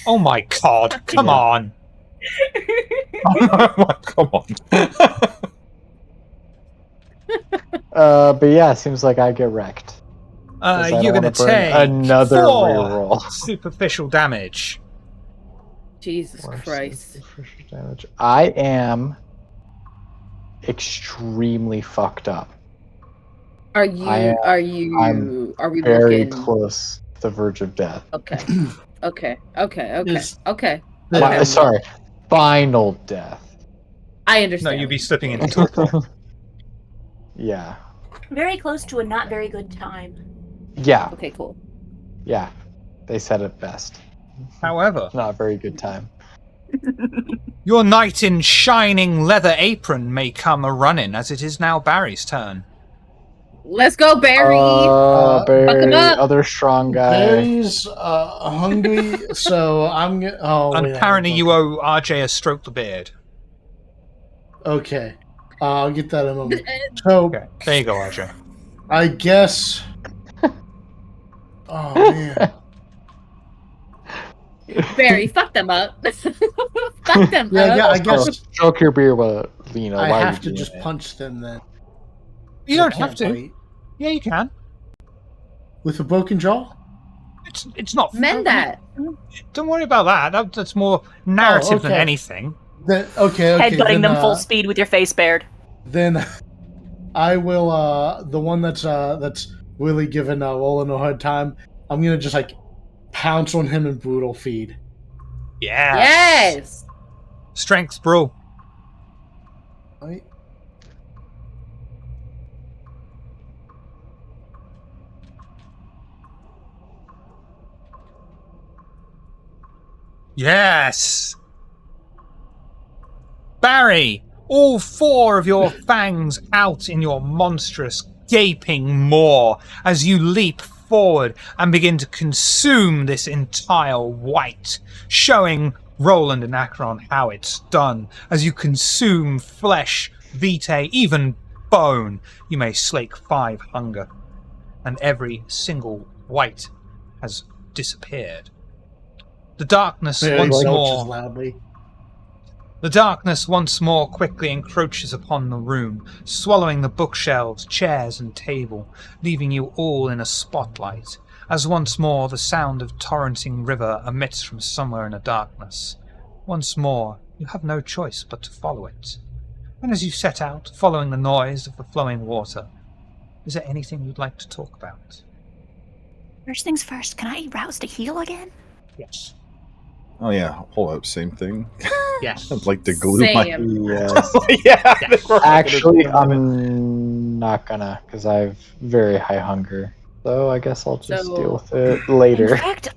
[SPEAKER 1] Oh my god, come on.
[SPEAKER 3] Come on.
[SPEAKER 5] But yeah, seems like I get wrecked.
[SPEAKER 1] You're going to take
[SPEAKER 5] another
[SPEAKER 1] 4
[SPEAKER 5] reroll.
[SPEAKER 1] superficial damage.
[SPEAKER 2] Jesus Christ.
[SPEAKER 5] Damage. I am extremely fucked up.
[SPEAKER 2] Are
[SPEAKER 5] I'm
[SPEAKER 2] we
[SPEAKER 5] very
[SPEAKER 2] looking
[SPEAKER 5] close to the verge of death.
[SPEAKER 2] Okay.
[SPEAKER 5] Sorry, final death.
[SPEAKER 2] I understand.
[SPEAKER 1] No, you'd be slipping into torpor.
[SPEAKER 5] Yeah.
[SPEAKER 4] Very close to a not very good time.
[SPEAKER 5] Yeah.
[SPEAKER 2] Okay, cool.
[SPEAKER 5] Yeah. They said it best.
[SPEAKER 1] However,
[SPEAKER 5] Not a very good time.
[SPEAKER 1] your knight in shining leather apron may come a-running, as it is now Barry's turn.
[SPEAKER 2] Let's go, Barry.
[SPEAKER 5] Barry,
[SPEAKER 2] fuck him up.
[SPEAKER 5] other strong guy.
[SPEAKER 6] Barry's hungry, so I'm gonna. Oh,
[SPEAKER 1] And
[SPEAKER 6] wait,
[SPEAKER 1] apparently
[SPEAKER 6] okay.
[SPEAKER 1] you owe RJ a stroke the beard.
[SPEAKER 6] Okay, I'll get that in a moment. So
[SPEAKER 1] Okay, there you go, RJ.
[SPEAKER 6] I guess. Oh man.
[SPEAKER 2] Barry, fuck them up. Fuck them
[SPEAKER 6] Yeah,
[SPEAKER 2] up.
[SPEAKER 6] I guess
[SPEAKER 5] Stroke your beer, but Lena.
[SPEAKER 6] I
[SPEAKER 5] why
[SPEAKER 6] have
[SPEAKER 5] would
[SPEAKER 6] to
[SPEAKER 5] you
[SPEAKER 6] just
[SPEAKER 5] do it?
[SPEAKER 6] punch them then.
[SPEAKER 1] You don't
[SPEAKER 6] I
[SPEAKER 1] have
[SPEAKER 6] can't
[SPEAKER 1] to.
[SPEAKER 6] bite.
[SPEAKER 1] Yeah, you can.
[SPEAKER 6] With a broken jaw?
[SPEAKER 1] It's not.
[SPEAKER 2] Mend that.
[SPEAKER 1] Don't worry about that. That's more narrative than
[SPEAKER 6] okay.
[SPEAKER 1] anything.
[SPEAKER 6] Then okay.
[SPEAKER 4] Headbutting
[SPEAKER 6] then,
[SPEAKER 4] them full speed with your face bared.
[SPEAKER 6] Then I will. The one that's really giving Roland a hard time. I'm gonna just pounce on him and brutal feed.
[SPEAKER 1] Yes. Strength, bro.
[SPEAKER 6] Right?
[SPEAKER 1] Yes. Barry, all 4 of your fangs out in your monstrous, gaping maw as you leap forward and begin to consume this entire wight, showing Roland and Acheron how it's done. As you consume flesh, vitae, even bone, you may slake 5 hunger, and every single wight has disappeared. The darkness
[SPEAKER 6] Barry
[SPEAKER 1] once
[SPEAKER 6] belches
[SPEAKER 1] more.
[SPEAKER 6] loudly.
[SPEAKER 1] The darkness once more quickly encroaches upon the room, swallowing the bookshelves, chairs, and table, leaving you all in a spotlight, as once more the sound of torrenting river emits from somewhere in the darkness. Once more, you have no choice but to follow it. And as you set out, following the noise of the flowing water, is there anything you'd like to talk about?
[SPEAKER 4] First things first, can I rouse to heal again?
[SPEAKER 1] Yes.
[SPEAKER 3] Oh yeah, hold up, same thing.
[SPEAKER 1] Yes.
[SPEAKER 3] I'd like to glue my.
[SPEAKER 2] Same.
[SPEAKER 5] Yes.
[SPEAKER 3] Yeah.
[SPEAKER 1] Yes.
[SPEAKER 5] Actually, I'm not gonna, because I have very high hunger. So I guess I'll just
[SPEAKER 2] So-
[SPEAKER 5] deal with it
[SPEAKER 4] In
[SPEAKER 5] later.
[SPEAKER 4] fact,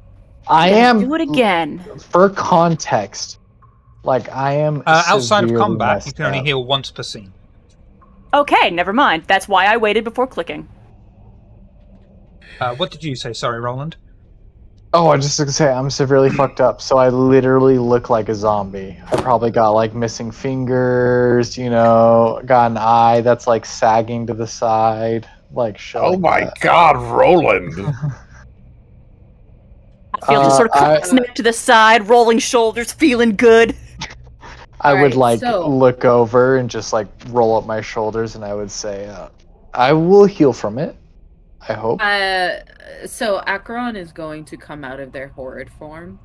[SPEAKER 5] I
[SPEAKER 4] yeah,
[SPEAKER 5] am,
[SPEAKER 4] do it again.
[SPEAKER 5] for context, like I am
[SPEAKER 1] Outside of
[SPEAKER 5] severely
[SPEAKER 1] combat, you
[SPEAKER 5] messed
[SPEAKER 1] can only
[SPEAKER 5] up.
[SPEAKER 1] heal once per scene.
[SPEAKER 4] Okay, never mind. That's why I waited before clicking.
[SPEAKER 1] What did you say? Sorry, Roland.
[SPEAKER 5] Oh, I just gonna say I'm severely fucked up, so I literally look like a zombie. I probably got like missing fingers, got an eye that's like sagging to the side, like shit
[SPEAKER 3] Oh
[SPEAKER 5] like
[SPEAKER 3] my
[SPEAKER 5] that.
[SPEAKER 3] God, Roland!
[SPEAKER 4] I feel just sort of cross-neck to the side, rolling shoulders, feeling good.
[SPEAKER 5] I would
[SPEAKER 2] Alright,
[SPEAKER 5] like
[SPEAKER 2] so-
[SPEAKER 5] look over and just like roll up my shoulders, and I would say, I will heal from it. I hope.
[SPEAKER 2] So Acheron is going to come out of their horrid form.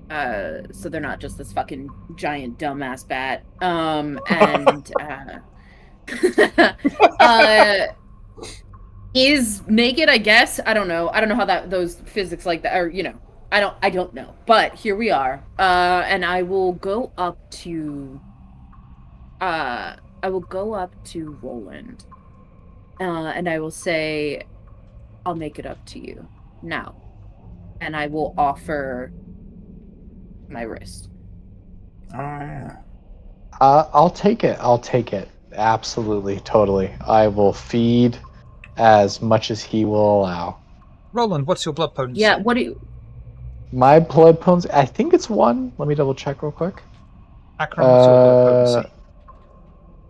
[SPEAKER 2] So they're not just this fucking giant dumbass bat. Is naked, I guess. I don't know. I don't know how those physics like that are, I don't know. But here we are. And I will go up to Roland. And I will say, I'll make it up to you now. And I will offer my wrist.
[SPEAKER 3] Oh yeah.
[SPEAKER 5] I'll take it. I'll take it. Absolutely, totally. I will feed as much as he will allow.
[SPEAKER 1] Roland, what's your blood potency?
[SPEAKER 2] Yeah, what do you...
[SPEAKER 5] My blood potency, I think it's 1. Let me double check real quick.
[SPEAKER 1] Akron, what's your blood potency?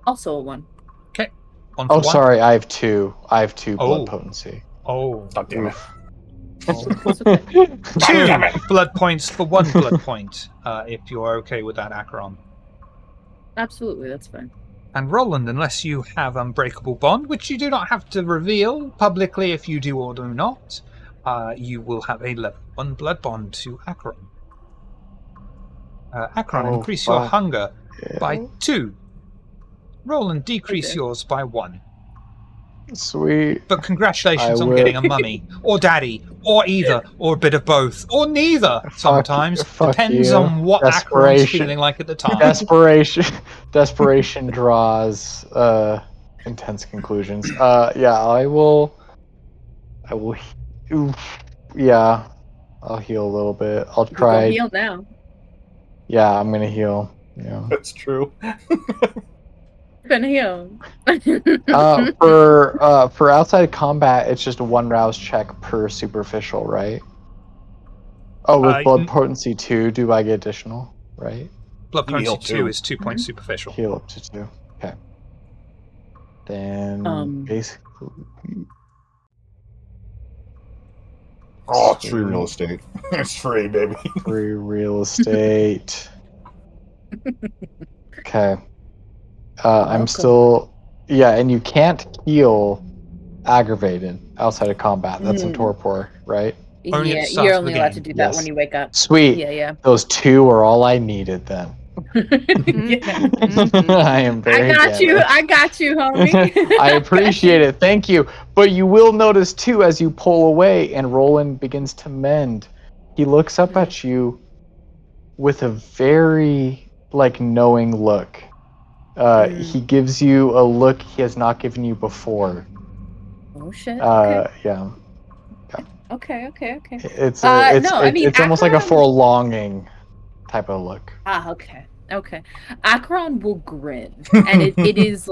[SPEAKER 2] Also a 1.
[SPEAKER 1] Okay. 1 for
[SPEAKER 5] Oh,
[SPEAKER 1] 1.
[SPEAKER 5] sorry, I have 2. I have 2
[SPEAKER 1] Oh.
[SPEAKER 5] blood potency.
[SPEAKER 1] Oh.
[SPEAKER 3] Oh damn it!
[SPEAKER 5] Oof.
[SPEAKER 1] 2 blood points for 1 blood point, if you're okay with that, Akron.
[SPEAKER 2] Absolutely, that's fine.
[SPEAKER 1] And Roland, unless you have Unbreakable Bond, which you do not have to reveal publicly if you do or do not, you will have a level 1 blood bond to Akron. Akron,
[SPEAKER 5] Oh,
[SPEAKER 1] increase your
[SPEAKER 5] fuck.
[SPEAKER 1] hunger
[SPEAKER 5] Yeah.
[SPEAKER 1] by 2. Roland, decrease
[SPEAKER 2] Okay.
[SPEAKER 1] yours by 1.
[SPEAKER 5] Sweet.
[SPEAKER 1] But congratulations
[SPEAKER 5] I
[SPEAKER 1] on
[SPEAKER 5] will.
[SPEAKER 1] getting a mummy, or daddy, or either, or a bit of both, or neither. Sometimes
[SPEAKER 5] fuck
[SPEAKER 1] depends
[SPEAKER 5] you.
[SPEAKER 1] on what Akron's
[SPEAKER 5] Desperation.
[SPEAKER 1] feeling like at the time.
[SPEAKER 5] Desperation draws intense conclusions. Yeah, I will. Oof. Yeah, I'll heal a little bit. I'll
[SPEAKER 2] You
[SPEAKER 5] try.
[SPEAKER 2] go heal now.
[SPEAKER 5] Yeah, I'm gonna heal. Yeah.
[SPEAKER 3] That's true.
[SPEAKER 2] Gonna heal.
[SPEAKER 5] For outside combat, it's just 1 rouse check per superficial, right? Oh, with blood potency 2, do I get additional? Right?
[SPEAKER 1] Blood
[SPEAKER 3] You heal
[SPEAKER 1] potency 2
[SPEAKER 3] too.
[SPEAKER 1] is 2 points superficial.
[SPEAKER 5] Heal up to 2. Okay. Then basically.
[SPEAKER 3] Oh, it's free real estate. It's free, baby.
[SPEAKER 5] Free real estate. Okay. I'm
[SPEAKER 2] Welcome.
[SPEAKER 5] still. Yeah, and you can't heal aggravated outside of combat. That's in torpor, right?
[SPEAKER 1] Only at
[SPEAKER 2] Yeah,
[SPEAKER 1] the start
[SPEAKER 2] you're
[SPEAKER 1] of the
[SPEAKER 2] only allowed to
[SPEAKER 1] game.
[SPEAKER 2] do that
[SPEAKER 5] Yes.
[SPEAKER 2] when you wake up.
[SPEAKER 5] Sweet.
[SPEAKER 2] Yeah.
[SPEAKER 5] Those 2 are all I needed then. I am very
[SPEAKER 2] I got you, homie.
[SPEAKER 5] I appreciate it. Thank you. But you will notice too, as you pull away and Roland begins to mend, he looks up at you with a very knowing look. He gives you a look he has not given you before.
[SPEAKER 2] Oh shit.
[SPEAKER 5] Yeah.
[SPEAKER 2] Okay.
[SPEAKER 5] It's
[SPEAKER 2] No, I mean,
[SPEAKER 5] it's almost like a
[SPEAKER 2] Akron-
[SPEAKER 5] forlonging type of look.
[SPEAKER 2] Okay. Akron will grin, and it is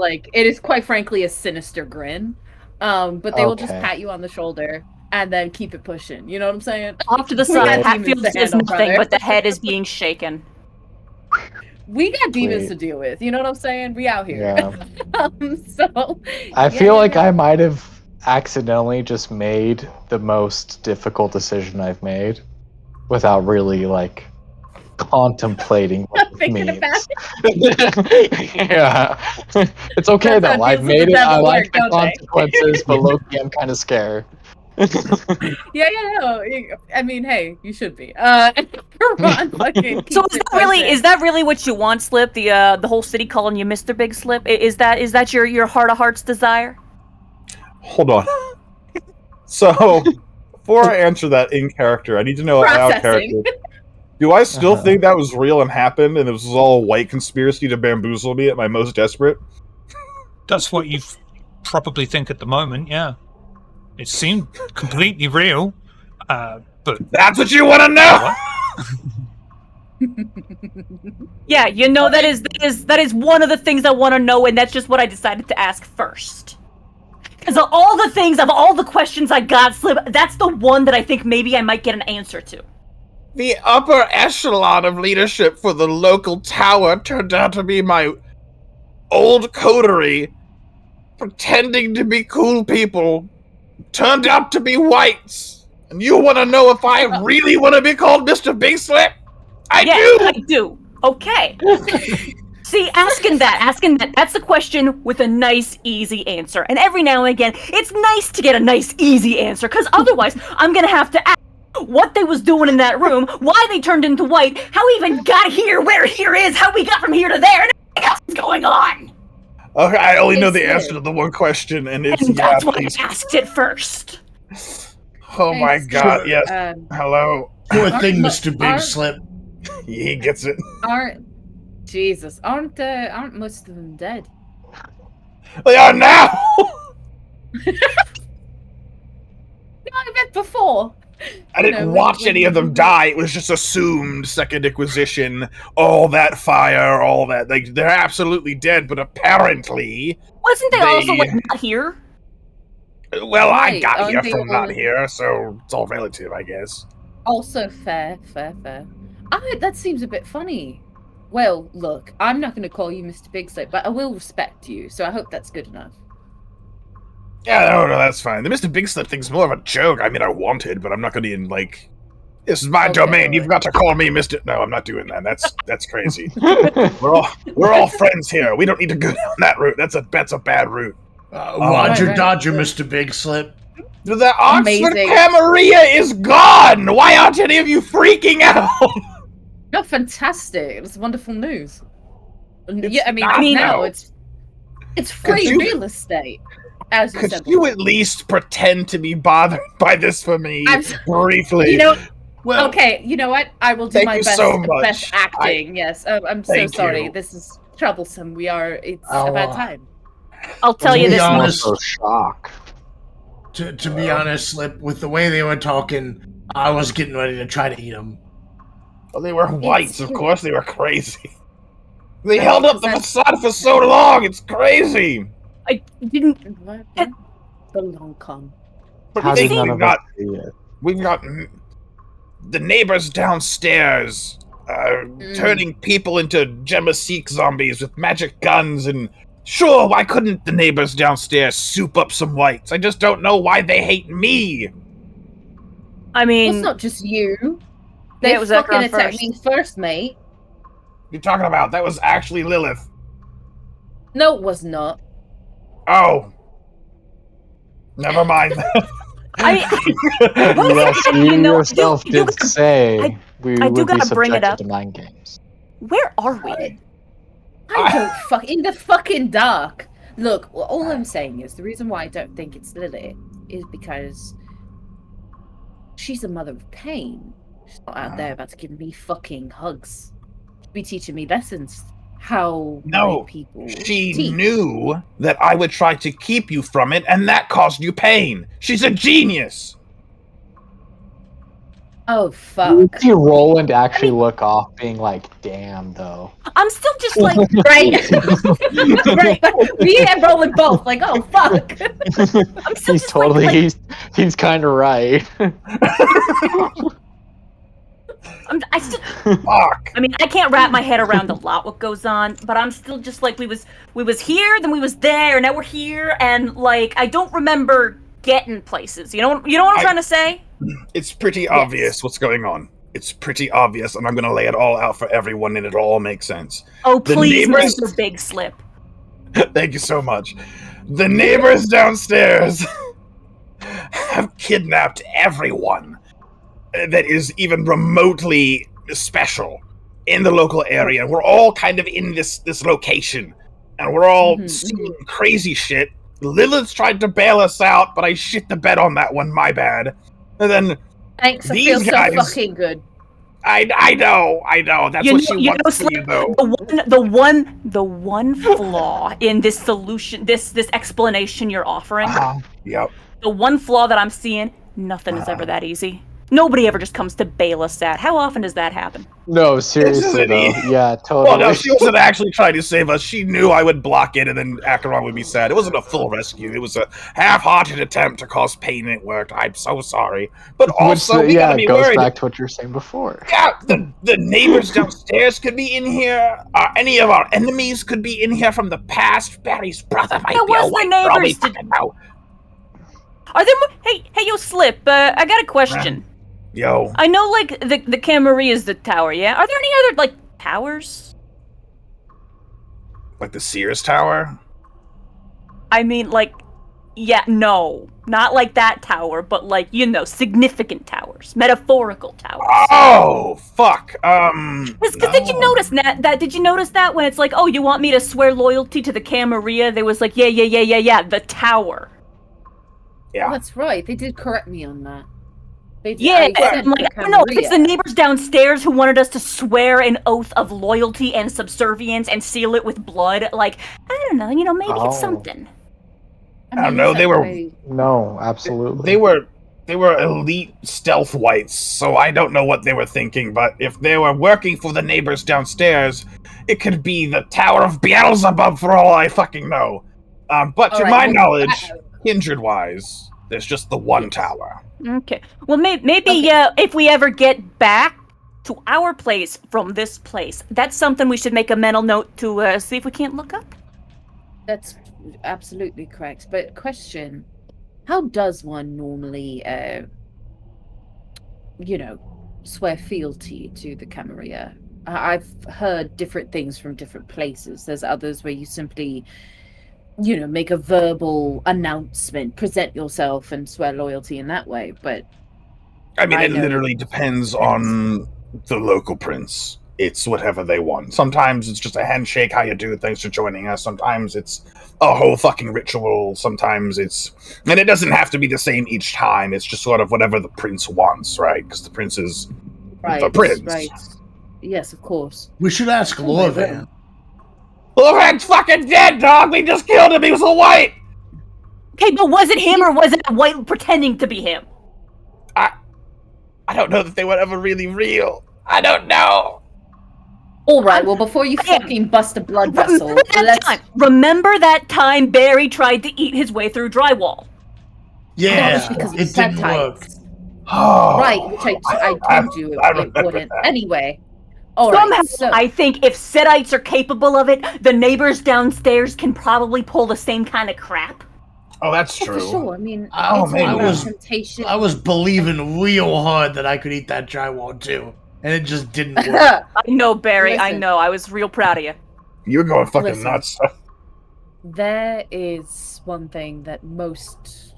[SPEAKER 2] quite frankly a sinister grin. But they will just
[SPEAKER 5] Okay.
[SPEAKER 2] pat you on the shoulder and then keep it pushing. You know what I'm saying?
[SPEAKER 4] Off to the
[SPEAKER 2] We got
[SPEAKER 4] side,
[SPEAKER 2] demons
[SPEAKER 4] Hatfield
[SPEAKER 2] to
[SPEAKER 4] says
[SPEAKER 2] handle,
[SPEAKER 4] nothing,
[SPEAKER 2] brother.
[SPEAKER 4] but the head is being shaken.
[SPEAKER 2] We got demons
[SPEAKER 5] Sweet.
[SPEAKER 2] to deal with. You know what I'm saying? We out here.
[SPEAKER 5] Yeah.
[SPEAKER 2] So
[SPEAKER 5] I feel like
[SPEAKER 2] yeah.
[SPEAKER 5] I might have accidentally just made the most difficult decision I've made without really contemplating what it
[SPEAKER 2] Thinking
[SPEAKER 5] means.
[SPEAKER 2] about
[SPEAKER 5] Yeah. It's okay
[SPEAKER 2] That's how
[SPEAKER 5] though. I've
[SPEAKER 2] deals with
[SPEAKER 5] made
[SPEAKER 2] the
[SPEAKER 5] it. I
[SPEAKER 2] devil
[SPEAKER 5] like
[SPEAKER 2] work,
[SPEAKER 5] the
[SPEAKER 2] don't they?
[SPEAKER 5] consequences, but low-key I'm kind of scared.
[SPEAKER 2] Yeah, no. I mean, hey, you should be. Ron fucking
[SPEAKER 4] So
[SPEAKER 2] keeps it pushing.
[SPEAKER 4] is that really what you want, Slip? The whole city calling you Mr. Big Slip? Is that your heart of hearts desire?
[SPEAKER 3] Hold on. So, before I answer that in character, I need to know out of character.
[SPEAKER 2] Processing.
[SPEAKER 3] Do I still think that was real and happened, and it was all a white conspiracy to bamboozle me at my most desperate?
[SPEAKER 1] That's what you probably think at the moment, yeah. It seemed completely real, but
[SPEAKER 3] That's what you want to know.
[SPEAKER 4] Yeah, you know that is one of the things I want to know, and that's just what I decided to ask first. Because of all the questions I got, Slip, that's the one that I think maybe I might get an answer to.
[SPEAKER 3] The upper echelon of leadership for the local tower turned out to be my old coterie, pretending to be cool people, turned out to be whites. And you want to know if I really want to be called Mr. Big Slip? I do!
[SPEAKER 4] Okay. See, asking that's a question with a nice, easy answer. And every now and again, it's nice to get a nice, easy answer, because otherwise, I'm gonna have to ask what they was doing in that room, why they turned into white, how we even got here, where here is, how we got from here to there, and everything else is going on!
[SPEAKER 3] Okay, I only know the answer to the one question, and it's
[SPEAKER 4] And that's why
[SPEAKER 3] please.
[SPEAKER 4] I asked it first.
[SPEAKER 3] Oh my god, yes. Hello.
[SPEAKER 6] Poor thing, Mr. Big Slip.
[SPEAKER 3] He gets it.
[SPEAKER 2] Aren't most of them dead?
[SPEAKER 3] They are now!
[SPEAKER 2] No, I meant before.
[SPEAKER 3] I didn't watch any of them die. It was just assumed Second Inquisition, all that fire, all that. Like, they're absolutely dead, but apparently...
[SPEAKER 4] Wasn't they also, like, not here?
[SPEAKER 3] Well, I
[SPEAKER 2] Right,
[SPEAKER 3] got
[SPEAKER 2] aren't
[SPEAKER 3] here
[SPEAKER 2] they
[SPEAKER 3] from not
[SPEAKER 2] all-
[SPEAKER 3] here, so it's all relative, I guess.
[SPEAKER 2] Also fair. That seems a bit funny. Well, look, I'm not going to call you Mr. Big Slip, but I will respect you, so I hope that's good enough.
[SPEAKER 3] Yeah, no, that's fine. The Mr. Big Slip thing's more of a joke. I mean, I wanted, but I'm not going to be in, like... This is my
[SPEAKER 2] Okay,
[SPEAKER 3] domain.
[SPEAKER 2] alright.
[SPEAKER 3] You've got to call me Mr. No, I'm not doing that. That's crazy. We're all friends here. We don't need to go down that route. That's a bad route.
[SPEAKER 6] Roger
[SPEAKER 2] right.
[SPEAKER 6] Dodger, Mr. Big Slip.
[SPEAKER 3] The Oxford
[SPEAKER 2] Amazing.
[SPEAKER 3] Camarilla is gone! Why aren't any of you freaking out?
[SPEAKER 2] No, fantastic. It's wonderful news.
[SPEAKER 3] It's
[SPEAKER 2] Yeah, I mean,
[SPEAKER 3] not,
[SPEAKER 2] now
[SPEAKER 3] though.
[SPEAKER 2] it's free
[SPEAKER 3] you-
[SPEAKER 2] real estate. As you
[SPEAKER 3] Could
[SPEAKER 2] said
[SPEAKER 3] you
[SPEAKER 2] before.
[SPEAKER 3] at least pretend to be bothered by this for me
[SPEAKER 2] I'm-
[SPEAKER 3] briefly?
[SPEAKER 2] You know,
[SPEAKER 6] Well,
[SPEAKER 2] okay, you know what? I will do
[SPEAKER 3] Thank
[SPEAKER 2] my
[SPEAKER 3] you
[SPEAKER 2] best,
[SPEAKER 3] so much.
[SPEAKER 2] best acting. Yes, I'm so
[SPEAKER 3] Thank
[SPEAKER 2] sorry.
[SPEAKER 3] you.
[SPEAKER 2] This is troublesome. It's
[SPEAKER 6] Oh,
[SPEAKER 2] a bad time.
[SPEAKER 4] I'll tell you
[SPEAKER 6] be
[SPEAKER 4] this much.
[SPEAKER 6] honest.
[SPEAKER 5] Also shock.
[SPEAKER 6] to be honest, Slip, with the way they were talking, I was getting ready to try to eat them.
[SPEAKER 3] Well, they were whites, of
[SPEAKER 2] true.
[SPEAKER 3] course they were crazy. They held up the facade for so long, it's crazy!
[SPEAKER 4] I didn't.
[SPEAKER 2] What?
[SPEAKER 4] It-
[SPEAKER 2] The long con.
[SPEAKER 3] But
[SPEAKER 5] How did
[SPEAKER 3] we've
[SPEAKER 5] none of us
[SPEAKER 3] got,
[SPEAKER 5] see it?
[SPEAKER 3] we've got the neighbors downstairs turning people into Gemma-Seek zombies with magic guns, and sure, why couldn't the neighbors downstairs soup up some whites? I just don't know why they hate me!
[SPEAKER 4] I
[SPEAKER 2] Well,
[SPEAKER 4] mean,
[SPEAKER 2] it's not just you. They
[SPEAKER 4] it was
[SPEAKER 2] fucking
[SPEAKER 4] Ekron
[SPEAKER 2] attacked
[SPEAKER 4] first.
[SPEAKER 2] me first, mate.
[SPEAKER 3] What are you talking about? That was actually Lilith.
[SPEAKER 2] No, it was not.
[SPEAKER 3] Oh. Never mind.
[SPEAKER 4] I
[SPEAKER 5] Yes,
[SPEAKER 4] and
[SPEAKER 5] you
[SPEAKER 4] you know,
[SPEAKER 5] yourself
[SPEAKER 4] you
[SPEAKER 5] did say we
[SPEAKER 4] I do
[SPEAKER 5] would be
[SPEAKER 4] gotta bring it
[SPEAKER 5] subjected
[SPEAKER 4] up.
[SPEAKER 5] to mind games.
[SPEAKER 4] where are we?
[SPEAKER 2] I don't fuck in the fucking dark. Look, all I'm saying is the reason why I don't think it's Lily is because she's a mother of pain. She's not out there about to give me fucking hugs. She'll be teaching me lessons. How
[SPEAKER 3] No,
[SPEAKER 2] white people
[SPEAKER 3] She
[SPEAKER 2] teach.
[SPEAKER 3] knew that I would try to keep you from it, and that caused you pain. She's a genius.
[SPEAKER 2] Oh
[SPEAKER 5] You
[SPEAKER 2] fuck!
[SPEAKER 5] see Roland actually look off, being like, "Damn, though."
[SPEAKER 4] I'm still just like,
[SPEAKER 2] Right, right. We and Roland both like, oh fuck.
[SPEAKER 4] I'm still
[SPEAKER 5] He's
[SPEAKER 4] just
[SPEAKER 5] totally
[SPEAKER 4] like
[SPEAKER 5] he's kind of right.
[SPEAKER 4] I still.
[SPEAKER 3] Fuck.
[SPEAKER 4] I mean, I can't wrap my head around a lot what goes on, but I'm still just like we was here, then we was there, now we're here, and like I don't remember getting places. You know what I'm trying to say?
[SPEAKER 3] It's pretty obvious what's going on. It's pretty obvious, and I'm going to lay it all out for everyone, and it'll all make sense.
[SPEAKER 4] Oh
[SPEAKER 3] The
[SPEAKER 4] please,
[SPEAKER 3] neighbors-
[SPEAKER 4] Mr. Big Slip.
[SPEAKER 3] Thank you so much. The neighbors downstairs have kidnapped everyone that is even remotely special in the local area. We're all kind of in this location, and we're all seeing crazy shit. Lilith's tried to bail us out, but I shit the bed on that one. My bad. And then
[SPEAKER 2] Thanks, I
[SPEAKER 3] these
[SPEAKER 2] feel
[SPEAKER 3] guys,
[SPEAKER 2] so fucking good.
[SPEAKER 3] I know. That's what she wants for you, though.
[SPEAKER 4] The one flaw in this solution, this explanation you're offering,
[SPEAKER 3] Yep.
[SPEAKER 4] the one flaw that I'm seeing, nothing is ever that easy. Nobody ever just comes to bail us out. How often does that happen?
[SPEAKER 5] No, seriously though. Yeah, totally.
[SPEAKER 3] Well, no, she wasn't actually trying to save us. She knew I would block it, and then Acheron would be sad. It wasn't a full rescue. It was a half-hearted attempt to cause pain, and it worked. I'm so sorry. But also, we gotta be
[SPEAKER 5] goes
[SPEAKER 3] worried.
[SPEAKER 5] back to what you were saying before.
[SPEAKER 3] Yeah, the neighbors downstairs could be in here. Any of our enemies could be in here from the past. Barry's brother might be a white for all we fucking know.
[SPEAKER 4] Are there more? Hey, yo, Slip. I got a question.
[SPEAKER 3] Yo.
[SPEAKER 4] I know, like, the Camarilla is the tower, yeah? Are there any other, like, towers?
[SPEAKER 3] Like the Sears Tower?
[SPEAKER 4] I mean, like, yeah, no. Not like that tower, but, like, you know, significant towers. Metaphorical towers.
[SPEAKER 3] Oh, fuck.
[SPEAKER 4] Because did you notice that? Did you notice that when it's like, oh, you want me to swear loyalty to the Camarilla? They was like, yeah, the tower.
[SPEAKER 3] Yeah.
[SPEAKER 2] Oh, that's right. They did correct me on that.
[SPEAKER 4] Yeah, I don't know if it's the neighbors downstairs who wanted us to swear an oath of loyalty and subservience and seal it with blood. Like, I don't know, you know, maybe it's something.
[SPEAKER 3] I don't know. They were
[SPEAKER 5] no, absolutely.
[SPEAKER 3] They were elite stealth whites, so I don't know what they were thinking. But if they were working for the neighbors downstairs, it could be the Tower of Beelzebub for all I fucking know. But to my knowledge, kindred-wise, there's just the one tower.
[SPEAKER 4] Okay. Well, maybe if we ever get back to our place from this place, that's something we should make a mental note to see if we can't look up.
[SPEAKER 2] That's absolutely correct. But question, how does one normally, swear fealty to the Camarilla? I've heard different things from different places. There's others where you simply make a verbal announcement, present yourself, and swear loyalty in that way. But
[SPEAKER 3] I mean, it literally depends on the local prince. It's whatever they want. Sometimes it's just a handshake, how you do, thanks for joining us. Sometimes it's a whole fucking ritual. Sometimes and it doesn't have to be the same each time. It's just sort of whatever the prince wants, right? Because the prince is the prince.
[SPEAKER 2] Right. Yes, of course.
[SPEAKER 6] We should ask Lorvan.
[SPEAKER 3] Lorvan's fucking dead, dog! We just killed him! He was a white!
[SPEAKER 4] Okay, but was it him or was it a white pretending to be him?
[SPEAKER 3] I don't know that they were ever really real. I don't know.
[SPEAKER 2] Alright, well, before you fucking bust a blood vessel,
[SPEAKER 4] Remember that time Barry tried to eat his way through drywall?
[SPEAKER 6] Yeah, it didn't work.
[SPEAKER 3] Oh,
[SPEAKER 2] right, which I told you it wouldn't. Anyway.
[SPEAKER 4] Somehow, I think if Setites are capable of it, the neighbors downstairs can probably pull the same kind of crap.
[SPEAKER 3] Oh, that's true.
[SPEAKER 2] For sure. I mean,
[SPEAKER 6] temptation. I was believing real hard that I could eat that drywall too, and it just didn't work.
[SPEAKER 4] I know, Barry. Listen, I know. I was real proud of you.
[SPEAKER 3] You were going fucking nuts.
[SPEAKER 2] There is one thing that most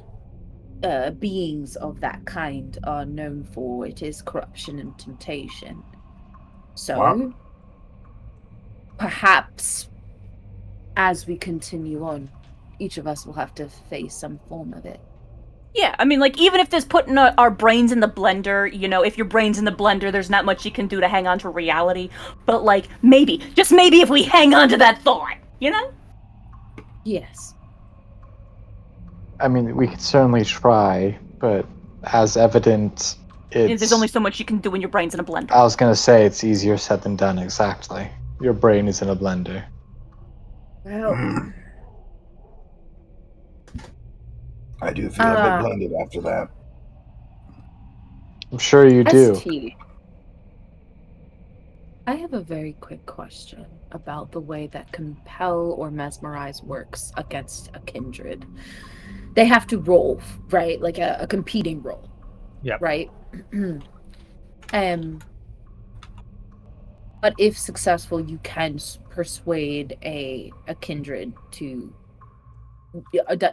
[SPEAKER 2] beings of that kind are known for. It is corruption and temptation. So, perhaps, as we continue on, each of us will have to face some form of it.
[SPEAKER 4] Yeah, I mean, like, even if there's putting our brains in the blender, if your brain's in the blender, there's not much you can do to hang on to reality. But, like, just maybe if we hang on to that thought,
[SPEAKER 2] Yes.
[SPEAKER 5] I mean, we could certainly try, but as evident...
[SPEAKER 4] There's only so much you can do when your brain's in a blender.
[SPEAKER 5] I was going to say it's easier said than done, exactly. Your brain is in a blender.
[SPEAKER 2] Well...
[SPEAKER 3] I do feel a bit blended after that.
[SPEAKER 5] I'm sure you do.
[SPEAKER 2] I have a very quick question about the way that compel or mesmerize works against a kindred. They have to roll, right? Like a competing roll.
[SPEAKER 1] Yeah.
[SPEAKER 2] Right? But if successful, you can persuade a kindred to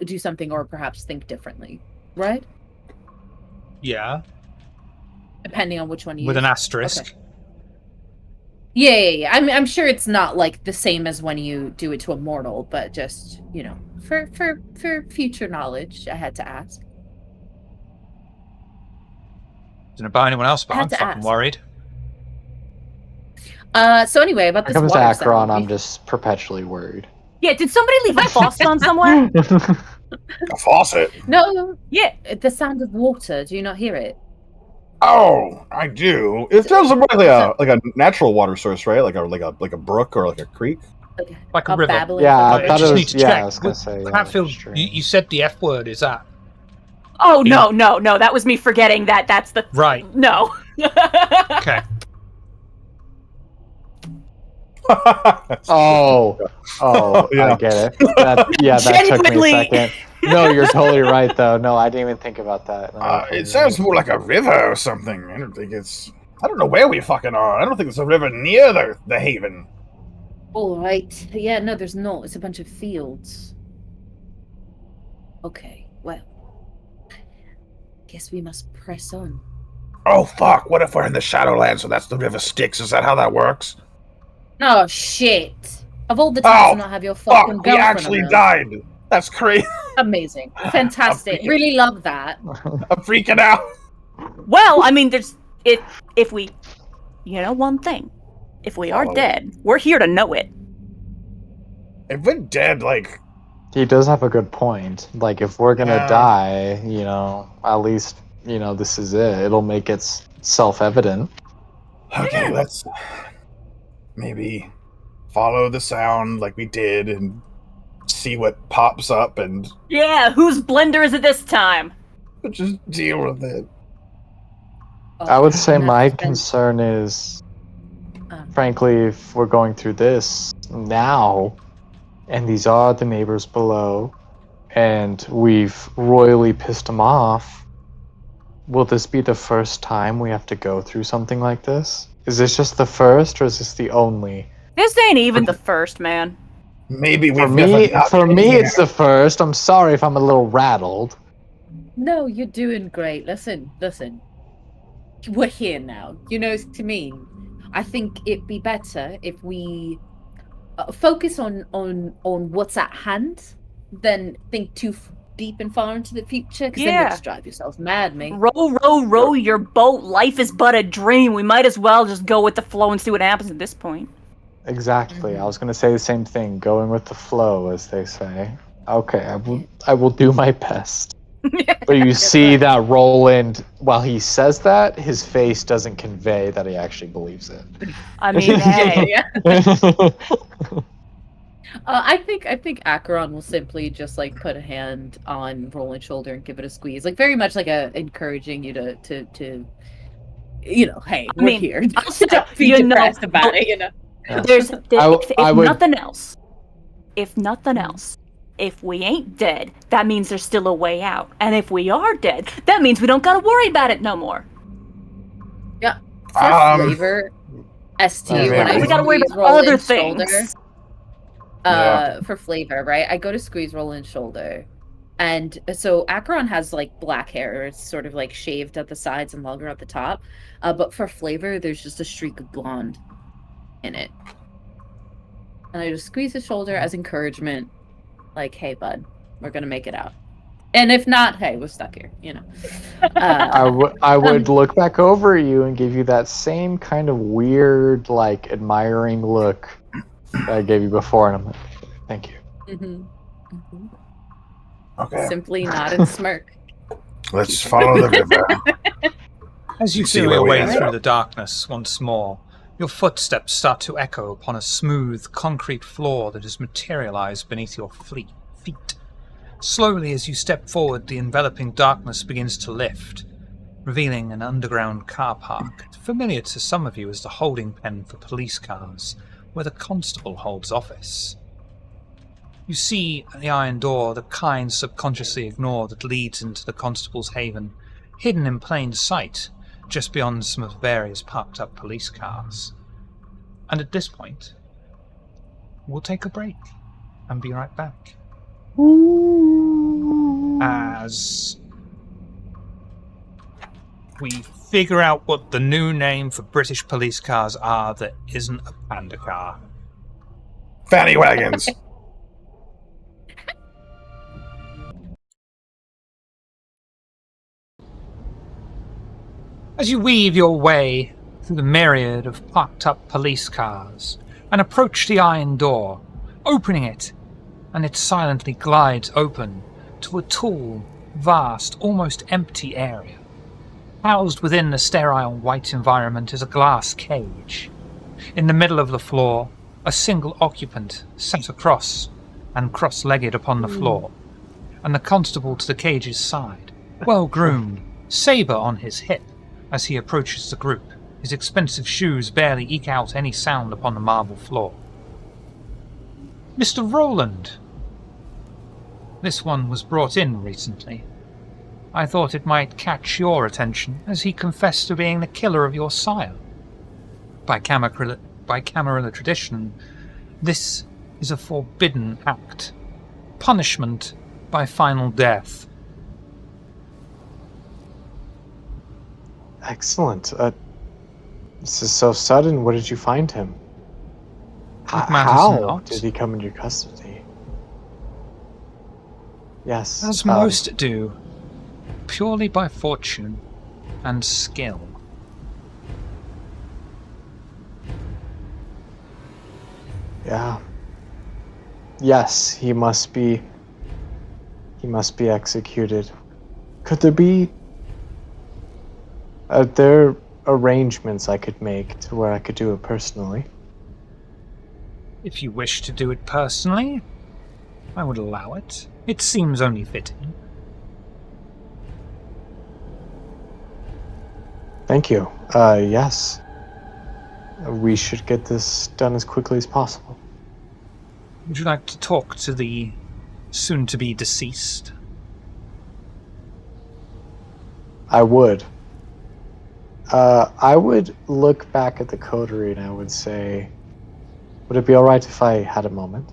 [SPEAKER 2] do something or perhaps think differently, right?
[SPEAKER 1] Yeah,
[SPEAKER 2] Depending on which one you
[SPEAKER 1] with
[SPEAKER 2] use.
[SPEAKER 1] an asterisk.
[SPEAKER 2] Okay. Yeah. I'm sure it's not like the same as when you do it to a mortal, but just, you know, for future knowledge, I had to ask.
[SPEAKER 1] Didn't buy anyone else, but
[SPEAKER 2] Had
[SPEAKER 1] I'm
[SPEAKER 2] to
[SPEAKER 1] fucking
[SPEAKER 2] ask.
[SPEAKER 1] worried.
[SPEAKER 2] So anyway, about
[SPEAKER 5] When it
[SPEAKER 2] this
[SPEAKER 5] comes to
[SPEAKER 2] water
[SPEAKER 5] Acheron,
[SPEAKER 2] sound.
[SPEAKER 5] I'm just perpetually worried.
[SPEAKER 4] Yeah, did somebody leave a faucet on somewhere?
[SPEAKER 3] A faucet.
[SPEAKER 2] No,
[SPEAKER 4] Yeah.
[SPEAKER 2] the sound of water. Do you not hear it?
[SPEAKER 3] Oh, I do. It sounds like a natural water source, right? Like a brook or like a creek.
[SPEAKER 1] Like a river.
[SPEAKER 2] babbling.
[SPEAKER 5] Yeah, I
[SPEAKER 1] I
[SPEAKER 5] thought
[SPEAKER 1] just
[SPEAKER 5] it
[SPEAKER 1] need
[SPEAKER 5] was.
[SPEAKER 1] to
[SPEAKER 5] Yeah,
[SPEAKER 1] check.
[SPEAKER 5] I was gonna say. Yeah,
[SPEAKER 1] Hatfield,
[SPEAKER 5] stream.
[SPEAKER 1] you said the F word. Is that
[SPEAKER 4] Oh no, that was me forgetting that. That's the
[SPEAKER 1] right?
[SPEAKER 4] no.
[SPEAKER 1] Okay.
[SPEAKER 5] Oh,
[SPEAKER 3] Yeah.
[SPEAKER 5] I get it. That took me a
[SPEAKER 4] Genuinely.
[SPEAKER 5] second. No, you're totally right, though. No, I didn't even think about that. No, you're totally
[SPEAKER 3] It sounds
[SPEAKER 5] right.
[SPEAKER 3] more like a river or something. I don't think it's. I don't know where we fucking are. I don't think there's a river near the haven.
[SPEAKER 2] All right. Yeah, no, there's not. It's a bunch of fields. Okay, well, guess we must press on.
[SPEAKER 3] Oh fuck! What if we're in the Shadowlands? So that's the river Styx. Is that how that works?
[SPEAKER 2] Oh shit! Of all the times
[SPEAKER 3] Oh,
[SPEAKER 2] to not have your fucking
[SPEAKER 3] Fuck! We
[SPEAKER 2] girlfriend
[SPEAKER 3] actually
[SPEAKER 2] around.
[SPEAKER 3] died. That's crazy.
[SPEAKER 2] Amazing, fantastic.
[SPEAKER 3] freaking-
[SPEAKER 2] Really love that.
[SPEAKER 3] I'm freaking out.
[SPEAKER 4] Well, I mean, there's if we, you know, one thing, if we are
[SPEAKER 3] Follow.
[SPEAKER 4] dead, we're here to know it.
[SPEAKER 3] If we're dead, like
[SPEAKER 5] He does have a good point. Like, if we're gonna
[SPEAKER 3] Yeah.
[SPEAKER 5] die, you know, at least, you know, this is it. It'll make it self-evident.
[SPEAKER 3] okay, let's maybe follow the sound like we did and see what pops up and
[SPEAKER 4] Yeah, whose blender is it this time?
[SPEAKER 3] just deal with it.
[SPEAKER 5] I would say
[SPEAKER 2] and that's
[SPEAKER 5] my
[SPEAKER 2] been-
[SPEAKER 5] concern is,
[SPEAKER 2] Um,
[SPEAKER 5] frankly, if we're going through this now, and these are the neighbors below, and we've royally pissed them off, will this be the first time we have to go through something like this? Is this just the first, or is this the only?
[SPEAKER 4] This ain't even the first, man.
[SPEAKER 3] Maybe
[SPEAKER 5] For
[SPEAKER 3] we've never
[SPEAKER 5] me,
[SPEAKER 3] gotten in here.
[SPEAKER 5] it's the first. I'm sorry if I'm a little rattled.
[SPEAKER 2] No, you're doing great. Listen. We're here now. You know what I mean? I think it'd be better if we focus on what's at hand than think too deep and far into the future, because then
[SPEAKER 4] Yeah.
[SPEAKER 2] you'll just drive yourself mad, mate.
[SPEAKER 4] Row your boat. Life is but a dream. We might as well just go with the flow and see what happens at this point.
[SPEAKER 5] Exactly.
[SPEAKER 2] Mhm.
[SPEAKER 5] I was going to say the same thing. Going with the flow, as they say. Okay, I will do my best. But you see that Roland, while he says that, his face doesn't convey that he actually believes it.
[SPEAKER 4] I mean, hey.
[SPEAKER 2] I think Acheron will simply just like put a hand on Roland's shoulder and give it a squeeze, like very much like encouraging you to you know, hey, we're
[SPEAKER 4] mean,
[SPEAKER 2] here.
[SPEAKER 4] I'll say,
[SPEAKER 2] Don't be
[SPEAKER 4] you know,
[SPEAKER 2] depressed about it, you know.
[SPEAKER 5] Yeah.
[SPEAKER 4] There's
[SPEAKER 5] I would-
[SPEAKER 4] if nothing else, if we ain't dead, that means there's still a way out. And if we are dead, that means we don't gotta worry about it no more.
[SPEAKER 2] For flavor, ST,
[SPEAKER 5] Yeah,
[SPEAKER 2] when I
[SPEAKER 5] we
[SPEAKER 4] gotta worry
[SPEAKER 2] squeeze
[SPEAKER 4] about other
[SPEAKER 2] Roland's
[SPEAKER 4] things.
[SPEAKER 2] shoulder, for flavor, right? I go to squeeze Roland's shoulder, and so Acheron has like black hair. It's sort of like shaved at the sides and longer at the top. But for flavor, there's just a streak of blonde in it. And I just squeeze his shoulder as encouragement, like, "Hey, bud, we're gonna make it out." And if not, hey, we're stuck here, you know.
[SPEAKER 5] I would look back over you and give you that same kind of weird, like, admiring look that I gave you before, and I'm like, thank you.
[SPEAKER 3] Okay,
[SPEAKER 2] Simply nod and smirk.
[SPEAKER 3] let's follow the river.
[SPEAKER 1] As you
[SPEAKER 3] See
[SPEAKER 1] feel
[SPEAKER 3] where
[SPEAKER 1] your
[SPEAKER 3] we
[SPEAKER 1] way
[SPEAKER 3] end
[SPEAKER 1] through
[SPEAKER 3] up.
[SPEAKER 1] the darkness once more, your footsteps start to echo upon a smooth concrete floor that has materialized beneath your feet. Slowly, as you step forward, the enveloping darkness begins to lift, revealing an underground car park, familiar to some of you as the holding pen for police cars, where the constable holds office. You see the iron door the kind subconsciously ignore that leads into the constable's haven, hidden in plain sight, just beyond some of the various parked up police cars. And at this point, we'll take a break and be right back. As we figure out what the new name for British police cars are that isn't a panda car.
[SPEAKER 3] Fanny wagons.
[SPEAKER 1] As you weave your way through the myriad of parked-up police cars and approach the iron door, opening it, and it silently glides open to a tall, vast, almost empty area. Housed within the sterile white environment is a glass cage. In the middle of the floor, a single occupant sat across and cross-legged upon the floor, and the constable to the cage's side, well-groomed, sabre on his hip, as he approaches the group. His expensive shoes barely eke out any sound upon the marble floor. Mr. Roland. This one was brought in recently. I thought it might catch your attention, as he confessed to being the killer of your sire. By Camarilla tradition, this is a forbidden act. Punishment by final death.
[SPEAKER 5] Excellent. This is so sudden. Where did you find him?
[SPEAKER 1] It matters
[SPEAKER 5] How
[SPEAKER 1] not.
[SPEAKER 5] did he come into your custody? Yes.
[SPEAKER 1] As most do, purely by fortune and skill.
[SPEAKER 5] Yeah. Yes, he must be executed. Could there be are there arrangements I could make to where I could do it personally?
[SPEAKER 1] If you wish to do it personally, I would allow it. It seems only fitting.
[SPEAKER 5] Thank you. Yes. We should get this done as quickly as possible.
[SPEAKER 1] Would you like to talk to the soon-to-be deceased?
[SPEAKER 5] I would. I would look back at the coterie and I would say, would it be alright if I had a moment?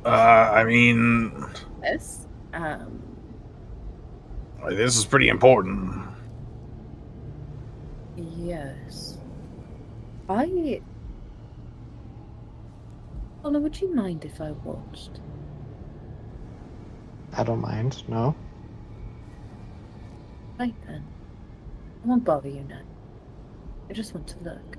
[SPEAKER 3] I mean,
[SPEAKER 2] This.
[SPEAKER 3] this is pretty important.
[SPEAKER 2] Yes. Anna, would you mind if I watched?
[SPEAKER 5] I don't mind, no?
[SPEAKER 2] Right then. I won't bother you now. I just want to look.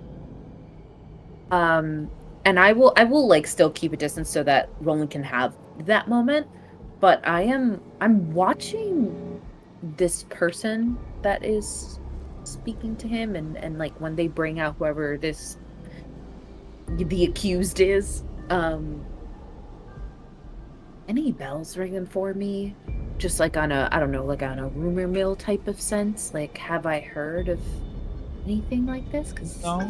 [SPEAKER 2] And I will like still keep a distance so that Roland can have that moment. But I'm watching this person that is speaking to him and like when they bring out whoever the accused is, any bells ringing for me? Just like on a, I don't know, like on a rumor mill type of sense? Like, have I heard of anything like this? Because
[SPEAKER 1] No.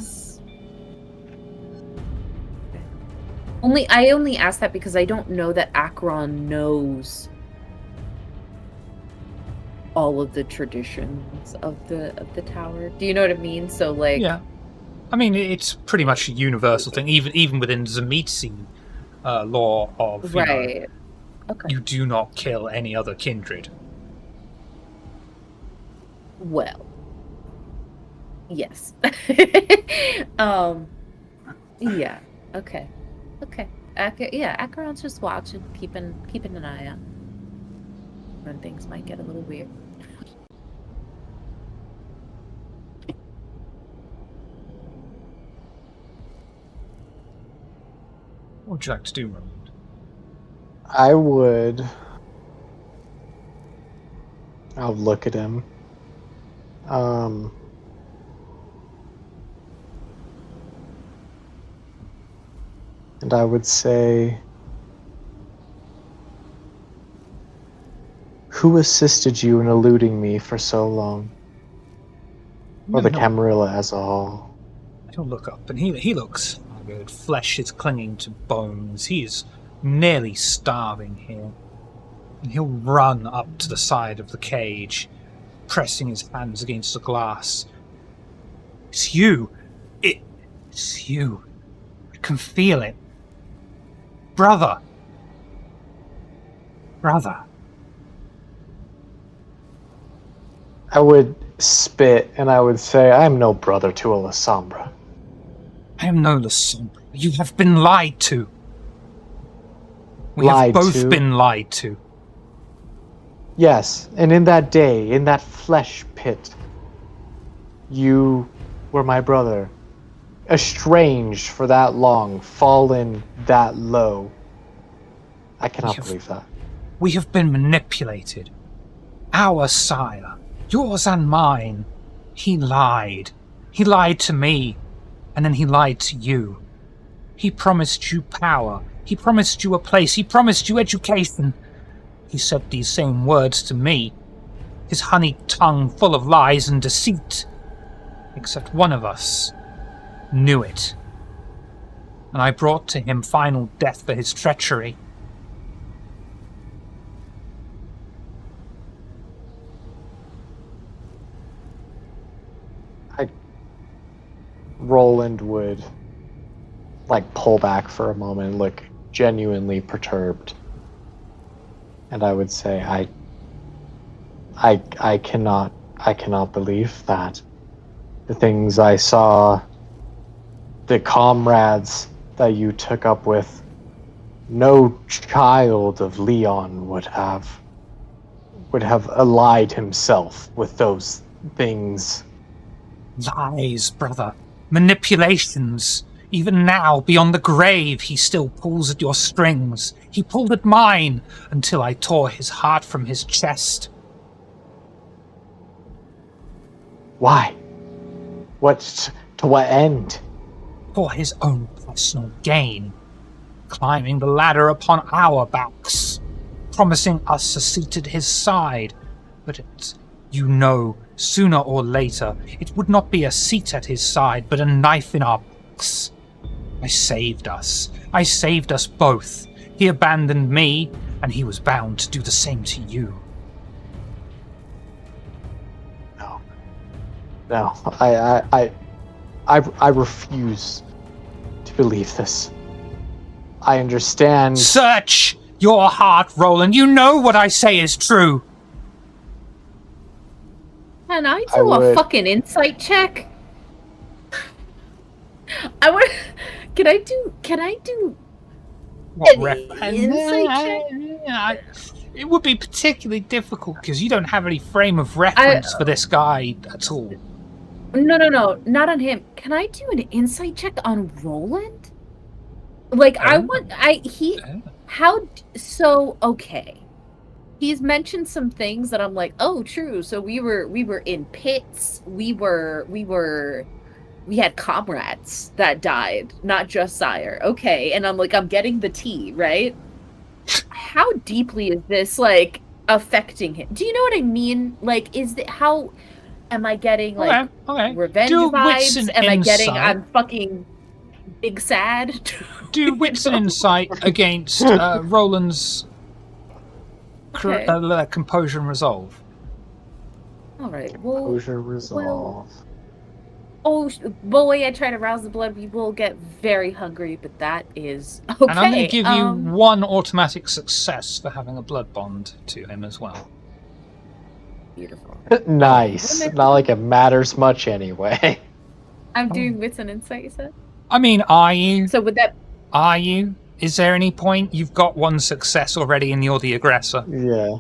[SPEAKER 2] I only ask that because I don't know that Acheron knows all of the traditions of the tower. Do you know what I mean? So like,
[SPEAKER 1] Yeah. I mean, it's pretty much a universal thing, even within Zamitsi law of, you know,
[SPEAKER 2] right. Okay.
[SPEAKER 1] you do not kill any other kindred.
[SPEAKER 2] Well, yes. Yeah. Okay. Yeah, Acheron's just watching, keeping an eye out when things might get a little weird.
[SPEAKER 1] What would you like to do, Roland?
[SPEAKER 5] I would. I'll look at him. And I would say, who assisted you in eluding me for so long? Or the Camarilla as a whole?
[SPEAKER 1] He'll look up, and he looks haggard. Flesh is clinging to bones. He is nearly starving here. And he'll run up to the side of the cage, pressing his hands against the glass. It's you. It's you. I can feel it. Brother.
[SPEAKER 5] I would spit and I would say, I am no brother to a La Sombra.
[SPEAKER 1] I am no Lasombra. You have been lied to. We have
[SPEAKER 5] Lied
[SPEAKER 1] both
[SPEAKER 5] to?
[SPEAKER 1] been lied to.
[SPEAKER 5] Yes, and in that day, in that flesh pit, you were my brother. Estranged for that long, fallen that low. I cannot believe that.
[SPEAKER 1] We have been manipulated. Our sire, yours and mine. He lied. He lied to me, and then he lied to you. He promised you power. He promised you a place. He promised you education. He said these same words to me, his honey tongue full of lies and deceit. Except one of us knew it. And I brought to him final death for his treachery.
[SPEAKER 5] Roland would pull back for a moment and look genuinely perturbed. And I would say, I cannot believe that. The things I saw, the comrades that you took up with, no child of Leon would have allied himself with those things.
[SPEAKER 1] Lies, brother. Manipulations. Even now, beyond the grave, he still pulls at your strings. He pulled at mine until I tore his heart from his chest.
[SPEAKER 5] Why? To what end?
[SPEAKER 1] For his own personal gain. Climbing the ladder upon our backs. Promising us a seat at his side. But sooner or later, it would not be a seat at his side, but a knife in our backs. I saved us. I saved us both. He abandoned me, and he was bound to do the same to you.
[SPEAKER 5] No, I refuse to believe this. I understand.
[SPEAKER 1] Search your heart, Roland. You know what I say is true.
[SPEAKER 2] Can I do a fucking insight check? Can I do
[SPEAKER 1] What
[SPEAKER 2] an insight check?
[SPEAKER 1] It would be particularly difficult because you don't have any frame of reference for this guy at all.
[SPEAKER 2] No, not on him. Can I do an insight check on Roland? Okay. He's mentioned some things that I'm like, oh, true. So we were in pits. We had comrades that died, not just sire. Okay, and I'm getting the tea, right? How deeply is this affecting him? Do you know what I mean? How am I getting revenge vibes? Am I getting I'm fucking big sad?
[SPEAKER 1] Do wits and insight against Roland's composure and resolve.
[SPEAKER 2] All right. Well,
[SPEAKER 5] Composure, resolve.
[SPEAKER 2] Boy, I try to rouse the blood. We will get very hungry, but that is okay.
[SPEAKER 1] And I'm going to give you one automatic success for having a blood bond to him as well.
[SPEAKER 2] Beautiful.
[SPEAKER 5] Nice. Not like it matters much anyway.
[SPEAKER 2] I'm doing wits and insight, you said?
[SPEAKER 1] I mean, are you?
[SPEAKER 2] So would that...
[SPEAKER 1] Are you? Is there any point? You've got one success already and you're the aggressor.
[SPEAKER 5] Yeah.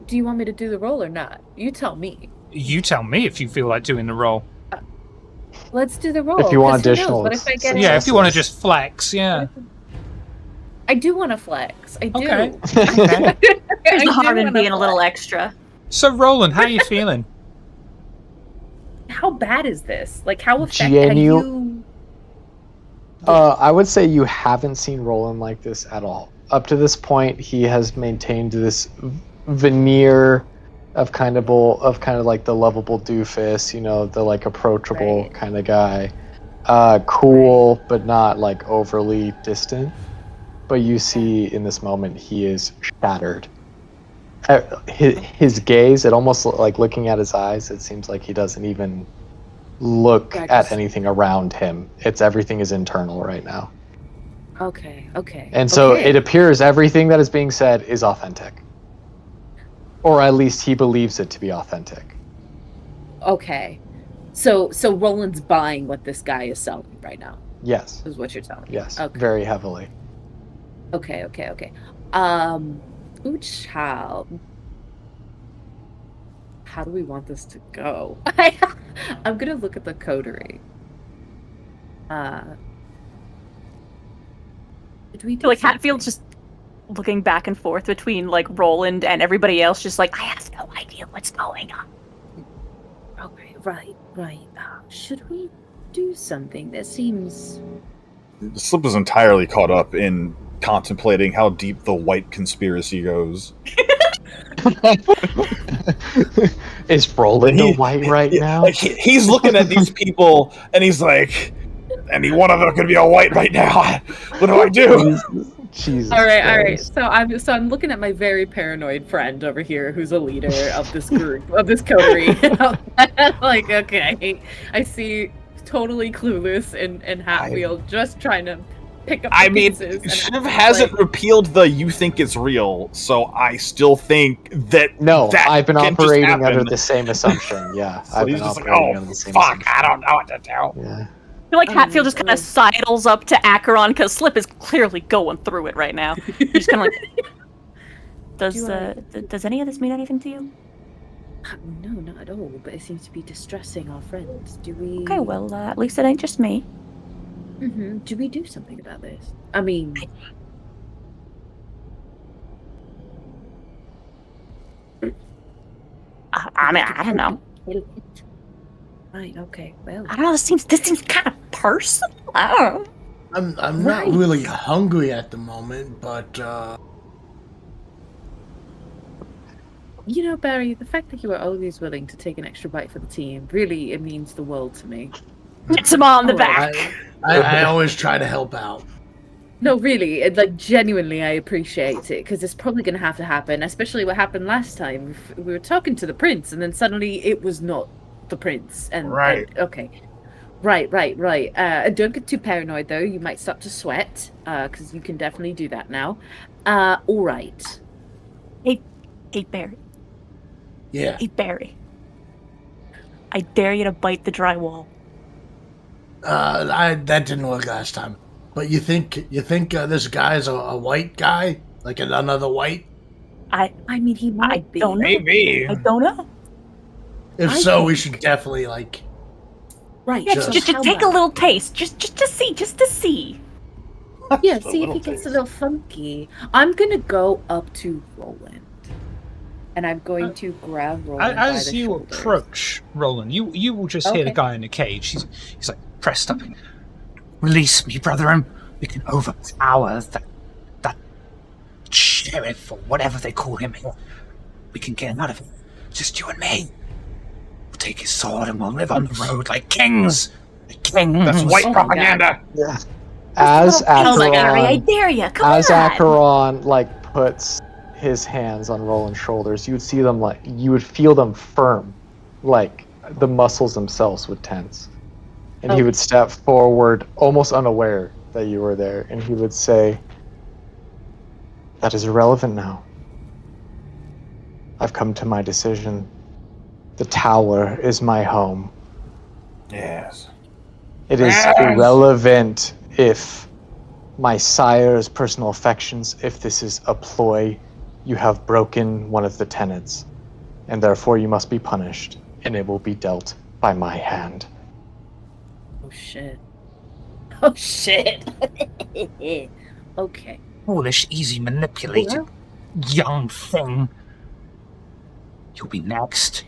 [SPEAKER 2] Do you want me to do the roll or not? You tell me.
[SPEAKER 1] You tell me if you feel like doing the roll.
[SPEAKER 2] Let's do the roll.
[SPEAKER 5] If you want additional...
[SPEAKER 2] What if I get
[SPEAKER 1] if you want to just flex, yeah.
[SPEAKER 2] I do want to flex. I do.
[SPEAKER 1] Okay.
[SPEAKER 4] There's the harm in being a little extra.
[SPEAKER 1] So, Roland, how are you feeling?
[SPEAKER 2] How bad is this? How effective have you...
[SPEAKER 5] I would say you haven't seen Roland like this at all. Up to this point, he has maintained this veneer of kind of like the lovable doofus, the approachable kind of guy. Cool, but not overly distant. But you see in this moment, he is shattered. His gaze, it almost looking at his eyes, it seems like he doesn't even look at anything around him. Everything is internal right now.
[SPEAKER 2] Okay.
[SPEAKER 5] And so it appears everything that is being said is authentic. Or at least he believes it to be authentic.
[SPEAKER 2] Okay. So Roland's buying what this guy is selling right now,
[SPEAKER 5] Yes.
[SPEAKER 2] is what you're telling me.
[SPEAKER 5] Yes.
[SPEAKER 2] Okay.
[SPEAKER 5] Very heavily.
[SPEAKER 2] Okay. Ooh, child. How do we want this to go? I'm gonna look at the coterie. Did we do
[SPEAKER 4] Like
[SPEAKER 2] something?
[SPEAKER 4] Hatfield's just looking back and forth between like Roland and everybody else, just like, I have no idea what's going on.
[SPEAKER 2] Okay, right. Should we do something? That seems...
[SPEAKER 3] The Slip is entirely caught up in contemplating how deep the Wight conspiracy goes.
[SPEAKER 5] Is Roland a Wight right now?
[SPEAKER 3] Like he's looking at these people, and he's like, any one of them could be a Wight right now. What do I do?
[SPEAKER 5] Jesus.
[SPEAKER 2] All right.
[SPEAKER 5] Christ.
[SPEAKER 2] So I'm looking at my very paranoid friend over here, who's a leader of this group, of this coterie. Like, okay, I see totally clueless and Hatfield just trying to pick up. The pieces and
[SPEAKER 3] Shiv hasn't repealed the "you think it's real," so I still think that.
[SPEAKER 5] No,
[SPEAKER 3] that
[SPEAKER 5] I've been
[SPEAKER 3] can just
[SPEAKER 5] operating
[SPEAKER 3] happen.
[SPEAKER 5] under the same assumption. Yeah,
[SPEAKER 3] So
[SPEAKER 5] I've
[SPEAKER 3] he's
[SPEAKER 5] been
[SPEAKER 3] just like,
[SPEAKER 5] operating
[SPEAKER 3] oh,
[SPEAKER 5] under the same
[SPEAKER 3] fuck,
[SPEAKER 5] assumption.
[SPEAKER 3] I don't know what to do.
[SPEAKER 5] Yeah.
[SPEAKER 4] I feel like Hatfield just kind of sidles up to Acheron because Slip is clearly going through it right now. He's kind of like, does any of this mean anything to you?
[SPEAKER 2] No, not at all. But it seems to be distressing our friends. Do we?
[SPEAKER 4] Okay, well, at least it ain't just me.
[SPEAKER 2] Mm-hmm. Do we do something about this? I mean,
[SPEAKER 4] I don't know.
[SPEAKER 2] Right. Okay. Well.
[SPEAKER 4] I don't know. This seems kind of personal. I don't know.
[SPEAKER 6] I'm not really hungry at the moment, but
[SPEAKER 2] You know, Barry, the fact that you are always willing to take an extra bite for the team, really, it means the world to me.
[SPEAKER 4] It's him on the
[SPEAKER 2] Oh,
[SPEAKER 4] back.
[SPEAKER 6] I always try to help out.
[SPEAKER 2] No, really, like, genuinely, I appreciate it, because it's probably going to have to happen, especially what happened last time. We were talking to the prince, and then suddenly it was not the prince.
[SPEAKER 3] Right.
[SPEAKER 2] Okay. Right. Don't get too paranoid, though. You might start to sweat, because you can definitely do that now. All right.
[SPEAKER 4] Hey, Barry.
[SPEAKER 6] Yeah.
[SPEAKER 4] Hey, Barry. I dare you to bite the drywall.
[SPEAKER 6] That didn't work last time. But you think this guy's a white guy, like another white?
[SPEAKER 2] I mean, he might be.
[SPEAKER 4] Don't know.
[SPEAKER 3] Maybe.
[SPEAKER 4] I don't know.
[SPEAKER 6] If
[SPEAKER 2] I
[SPEAKER 6] so,
[SPEAKER 2] think-
[SPEAKER 6] we should definitely like.
[SPEAKER 2] Right.
[SPEAKER 4] Yeah,
[SPEAKER 6] Just
[SPEAKER 4] just
[SPEAKER 2] how
[SPEAKER 4] take a
[SPEAKER 2] much?
[SPEAKER 4] little taste, just to see.
[SPEAKER 2] Yeah,
[SPEAKER 3] Just a
[SPEAKER 2] see if
[SPEAKER 3] little
[SPEAKER 2] he gets
[SPEAKER 3] taste.
[SPEAKER 2] a little funky. I'm gonna go up to Roland, and I'm going to grab Roland by
[SPEAKER 1] As
[SPEAKER 2] the
[SPEAKER 1] you
[SPEAKER 2] shoulders.
[SPEAKER 1] approach Roland, you will just hear the
[SPEAKER 2] Okay.
[SPEAKER 1] guy in the cage. He's like pressed up. Release me, brethren. We can overpower that sheriff or whatever they call him here. We can get him out of here. Just you and me. We'll take his sword and we'll live on the road like kings. Like kings.
[SPEAKER 3] That's white
[SPEAKER 2] Oh my
[SPEAKER 3] propaganda.
[SPEAKER 5] Yeah. As
[SPEAKER 4] Oh my God, I
[SPEAKER 5] Acheron,
[SPEAKER 4] dare you. Come
[SPEAKER 5] as
[SPEAKER 4] on.
[SPEAKER 5] Acheron like puts his hands on Roland's shoulders, you would see them you would feel them firm, like the muscles themselves would tense. And he
[SPEAKER 2] Oh.
[SPEAKER 5] would step forward, almost unaware that you were there, and he would say, "That is irrelevant now. I've come to my decision. The tower is my home.
[SPEAKER 3] Yes.
[SPEAKER 5] It is
[SPEAKER 3] Yes.
[SPEAKER 5] irrelevant if my sire's personal affections, if this is a ploy, you have broken one of the tenets, and therefore you must be punished, and it will be dealt by my hand."
[SPEAKER 2] Oh shit. Okay.
[SPEAKER 1] Foolish, easy manipulated young thing. You'll be next.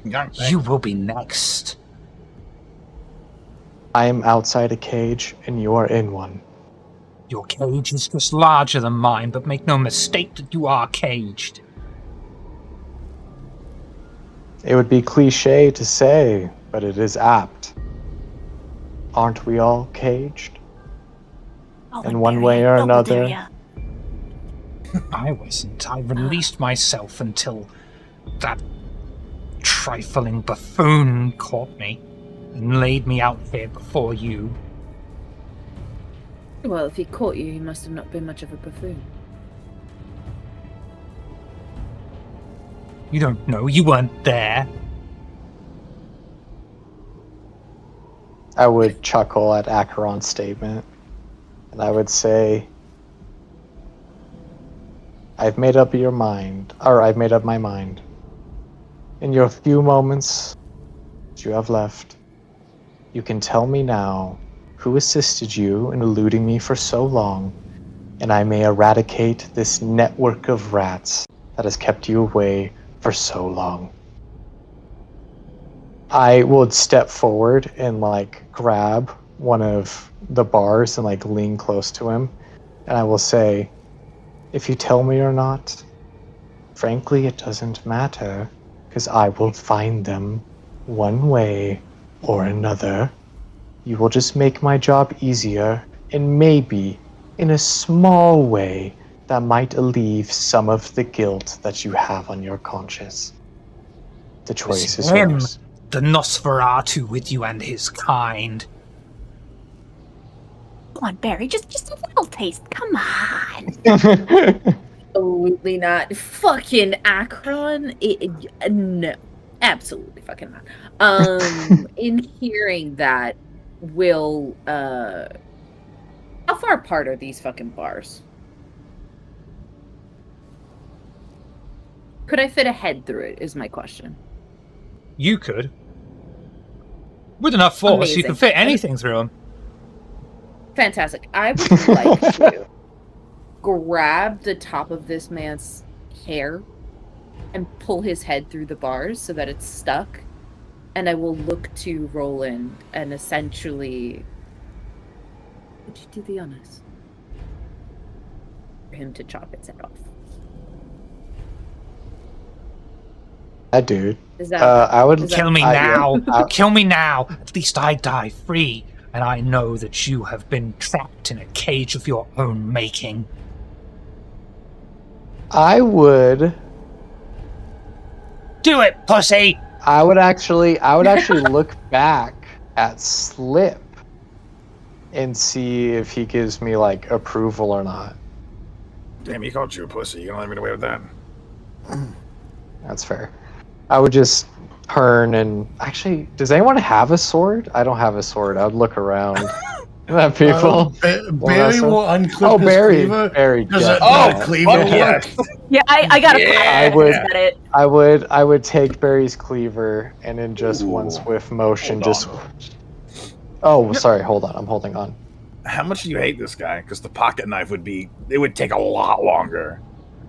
[SPEAKER 1] You will be next.
[SPEAKER 5] I am outside a cage, and you are in one.
[SPEAKER 1] Your cage is just larger than mine, but make no mistake that you are caged.
[SPEAKER 5] It would be cliche to say, but it is apt. Aren't we all caged?
[SPEAKER 4] Oh,
[SPEAKER 5] in
[SPEAKER 4] and
[SPEAKER 5] one
[SPEAKER 4] Barry,
[SPEAKER 5] way or
[SPEAKER 4] I double dare
[SPEAKER 5] another.
[SPEAKER 4] ya.
[SPEAKER 1] I wasn't. I released myself until that trifling buffoon caught me and laid me out here before you.
[SPEAKER 2] Well, if he caught you, he must have not been much of a buffoon.
[SPEAKER 1] You don't know. You weren't there.
[SPEAKER 5] I would chuckle at Acheron's statement, and I would say, I've made up your mind, or I've made up my mind. In your few moments that you have left, you can tell me now who assisted you in eluding me for so long, and I may eradicate this network of rats that has kept you away for so long. I would step forward and grab one of the bars and lean close to him, and I will say, if you tell me or not, frankly it doesn't matter, because I will find them one way or another. You will just make my job easier, and maybe, in a small way, that might alleviate some of the guilt that you have on your conscience. The choice is
[SPEAKER 1] him.
[SPEAKER 5] yours.
[SPEAKER 1] The Nosferatu with you and his kind.
[SPEAKER 4] Come on, Barry, just a little taste. Come on.
[SPEAKER 2] Absolutely not. Fucking Akron. No, absolutely fucking not. In hearing that, will how far apart are these fucking bars? Could I fit a head through it? Is my question.
[SPEAKER 1] You could. With enough force,
[SPEAKER 2] Amazing.
[SPEAKER 1] you can fit anything through him.
[SPEAKER 2] Fantastic. I would like to grab the top of this man's hair and pull his head through the bars so that it's stuck. And I will look to Roland and essentially... Would you do the honors? For him to chop its head off.
[SPEAKER 5] That dude.
[SPEAKER 2] Is that...
[SPEAKER 5] I would
[SPEAKER 2] is that-
[SPEAKER 1] Kill me
[SPEAKER 5] I-
[SPEAKER 1] now.
[SPEAKER 5] I-
[SPEAKER 1] Kill me now. At least I die free. And I know that you have been trapped in a cage of your own making.
[SPEAKER 5] I would
[SPEAKER 1] Do it, pussy!
[SPEAKER 5] I would actually look back at Slip and see if he gives me approval or not.
[SPEAKER 3] Damn, he called you a pussy. You gonna let me get away with that?
[SPEAKER 5] That's fair. I would just turn and actually, does anyone have a sword? I don't have a sword. I would look around at people.
[SPEAKER 6] Barry will unclip
[SPEAKER 5] Oh,
[SPEAKER 6] his
[SPEAKER 5] Barry.
[SPEAKER 6] cleaver.
[SPEAKER 5] Barry.
[SPEAKER 6] Does
[SPEAKER 5] yeah,
[SPEAKER 6] it,
[SPEAKER 5] yeah.
[SPEAKER 6] does a cleaver
[SPEAKER 3] fuck yeah.
[SPEAKER 6] work?
[SPEAKER 4] Yeah, I got a
[SPEAKER 3] Yeah.
[SPEAKER 5] I would-
[SPEAKER 4] at it.
[SPEAKER 5] I would take Barry's cleaver and in just one
[SPEAKER 3] Ooh.
[SPEAKER 5] swift motion
[SPEAKER 3] Hold
[SPEAKER 5] just.
[SPEAKER 3] on.
[SPEAKER 5] Oh, sorry. Hold on. I'm holding on.
[SPEAKER 3] How much do you hate this guy? Because the pocket knife would take a lot longer.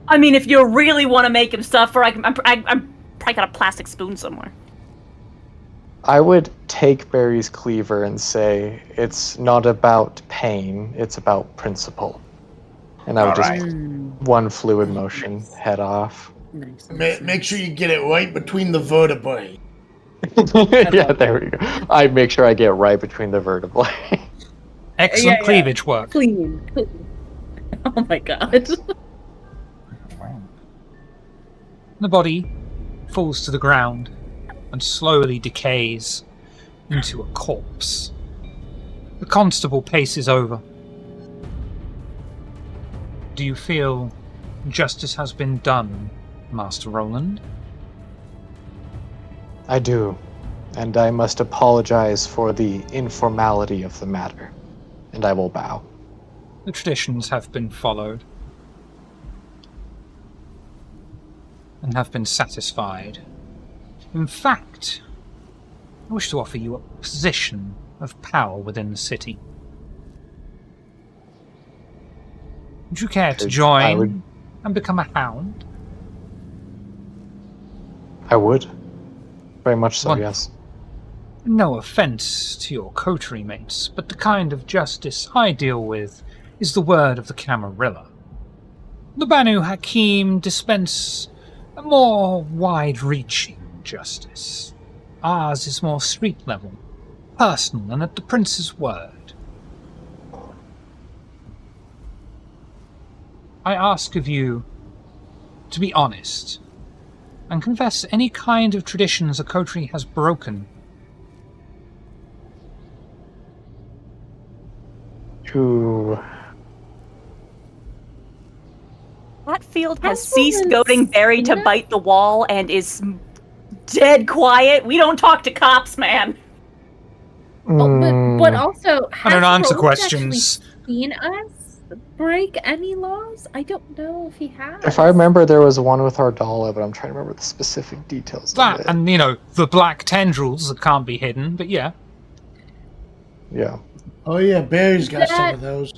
[SPEAKER 4] I mean, if you really want to make him suffer, I'm probably got a plastic spoon somewhere.
[SPEAKER 5] I would take Barry's cleaver and say, it's not about pain, it's about principle. And I would
[SPEAKER 3] Alright.
[SPEAKER 5] just one fluid motion, head off.
[SPEAKER 2] Nice.
[SPEAKER 6] Make sure you get it right between the vertebrae.
[SPEAKER 5] Yeah, there we go. I make sure I get right between the vertebrae.
[SPEAKER 1] Excellent
[SPEAKER 2] Yeah.
[SPEAKER 1] cleavage work.
[SPEAKER 2] Clean. Oh my god.
[SPEAKER 1] The body falls to the ground and slowly decays into a corpse. The constable paces over. Do you feel justice has been done, Master Roland?
[SPEAKER 5] I do. And I must apologize for the informality of the matter. And I will bow.
[SPEAKER 1] The traditions have been followed and have been satisfied. In fact, I wish to offer you a position of power within the city. Would you care to
[SPEAKER 5] I
[SPEAKER 1] join
[SPEAKER 5] would-
[SPEAKER 1] and become a hound?
[SPEAKER 5] I would. Very much so,
[SPEAKER 1] Wonderful.
[SPEAKER 5] yes.
[SPEAKER 1] No offence to your coterie mates, but the kind of justice I deal with is the word of the Camarilla. The Banu Hakim dispense a more wide-reaching justice. Ours is more street-level, personal, and at the prince's word. I ask of you to be honest and confess any kind of traditions a coterie has broken.
[SPEAKER 4] That Hatfield has
[SPEAKER 2] Hatfield
[SPEAKER 4] ceased
[SPEAKER 2] is-
[SPEAKER 4] goading Barry to
[SPEAKER 2] yeah.
[SPEAKER 4] bite the wall and is dead quiet. We don't talk to cops, man.
[SPEAKER 2] Oh, but
[SPEAKER 5] Mm,
[SPEAKER 2] also,
[SPEAKER 1] I don't
[SPEAKER 2] has
[SPEAKER 1] answer
[SPEAKER 2] Roland
[SPEAKER 1] questions.
[SPEAKER 2] actually seen us break any laws? I don't know if he has.
[SPEAKER 5] if I remember, there was one with Ardala, but I'm trying to remember the specific details of
[SPEAKER 1] That,
[SPEAKER 5] it.
[SPEAKER 1] and, you know, the black tendrils that can't be hidden, but yeah.
[SPEAKER 5] Yeah.
[SPEAKER 6] Oh yeah, Barry's got some
[SPEAKER 2] That-
[SPEAKER 6] of those.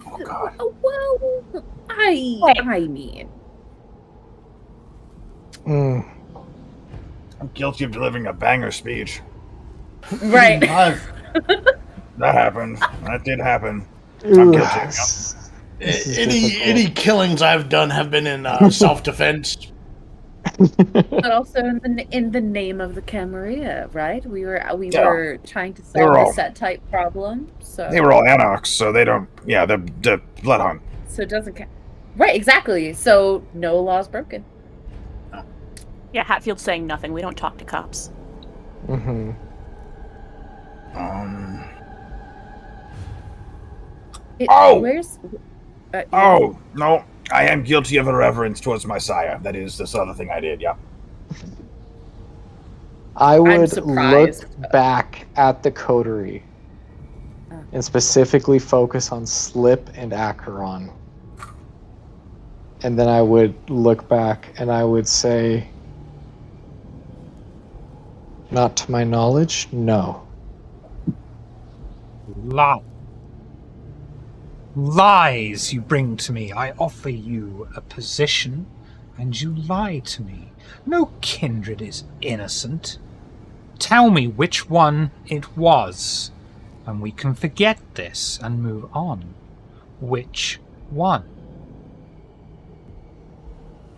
[SPEAKER 3] Oh God.
[SPEAKER 2] Well, I mean,
[SPEAKER 5] Mm.
[SPEAKER 3] I'm guilty of delivering a banger speech.
[SPEAKER 2] right.
[SPEAKER 3] That happened. That did happen.
[SPEAKER 5] Ooh,
[SPEAKER 3] guilty.
[SPEAKER 5] this is
[SPEAKER 6] Any
[SPEAKER 5] difficult.
[SPEAKER 6] killings I've done have been in self-defense.
[SPEAKER 2] But also in the name of the Camarilla, right? We were trying to
[SPEAKER 3] They were
[SPEAKER 2] solve
[SPEAKER 3] all-
[SPEAKER 2] the set type problem, so
[SPEAKER 3] They were all Anox, so they don't. Yeah, the blood hunt.
[SPEAKER 2] so it doesn't count. Right, exactly. So no laws broken.
[SPEAKER 4] Yeah, Hatfield's saying nothing. We don't talk to cops.
[SPEAKER 5] Mm-hmm.
[SPEAKER 3] Oh!
[SPEAKER 2] Where's?
[SPEAKER 3] Oh no, I am guilty of irreverence towards my sire. That is this other thing I did. Yeah.
[SPEAKER 5] I would look
[SPEAKER 2] surprised.
[SPEAKER 5] back at the coterie and specifically focus on Slip and Acheron. And then I would look back and I would say, not to my knowledge, no.
[SPEAKER 1] Lies you bring to me. I offer you a position, and you lie to me. No kindred is innocent. Tell me which one it was, and we can forget this and move on. Which one?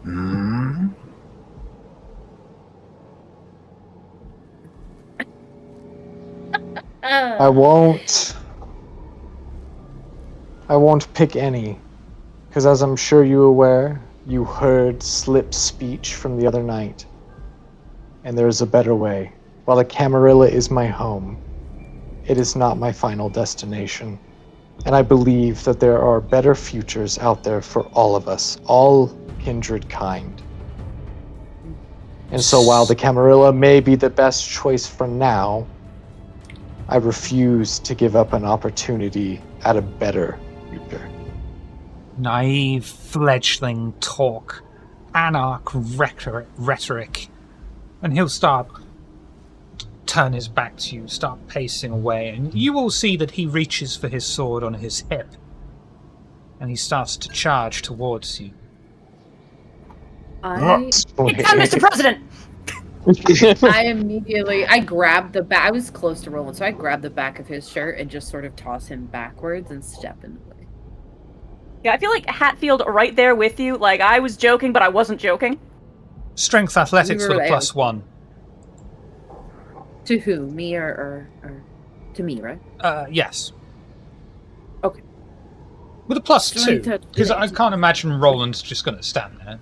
[SPEAKER 3] Hmm.
[SPEAKER 5] I won't pick any, because as I'm sure you're aware, you heard Slip's speech from the other night, and there is a better way. While the Camarilla is my home, it is not my final destination, and I believe that there are better futures out there for all of us, all kindred kind. And so while the Camarilla may be the best choice for now, I refuse to give up an opportunity at a better future.
[SPEAKER 1] Naive fledgling talk, anarch rhetoric, and he'll turn his back to you, start pacing away, and you will see that he reaches for his sword on his hip, and he starts to charge towards you.
[SPEAKER 4] It's time, Mr. President!
[SPEAKER 2] I grabbed the back. I was close to Roland, so I grabbed the back of his shirt and just sort of toss him backwards and step in the way.
[SPEAKER 4] Yeah, I feel like Hatfield right there with you. Like, I was joking, but I wasn't joking.
[SPEAKER 1] Strength athletics for the +1.
[SPEAKER 2] To who? Me or to me, right?
[SPEAKER 1] Yes.
[SPEAKER 2] Okay.
[SPEAKER 1] With a +2,
[SPEAKER 2] Strength
[SPEAKER 1] because I
[SPEAKER 2] athletics.
[SPEAKER 1] can't imagine Roland's just going to stand there.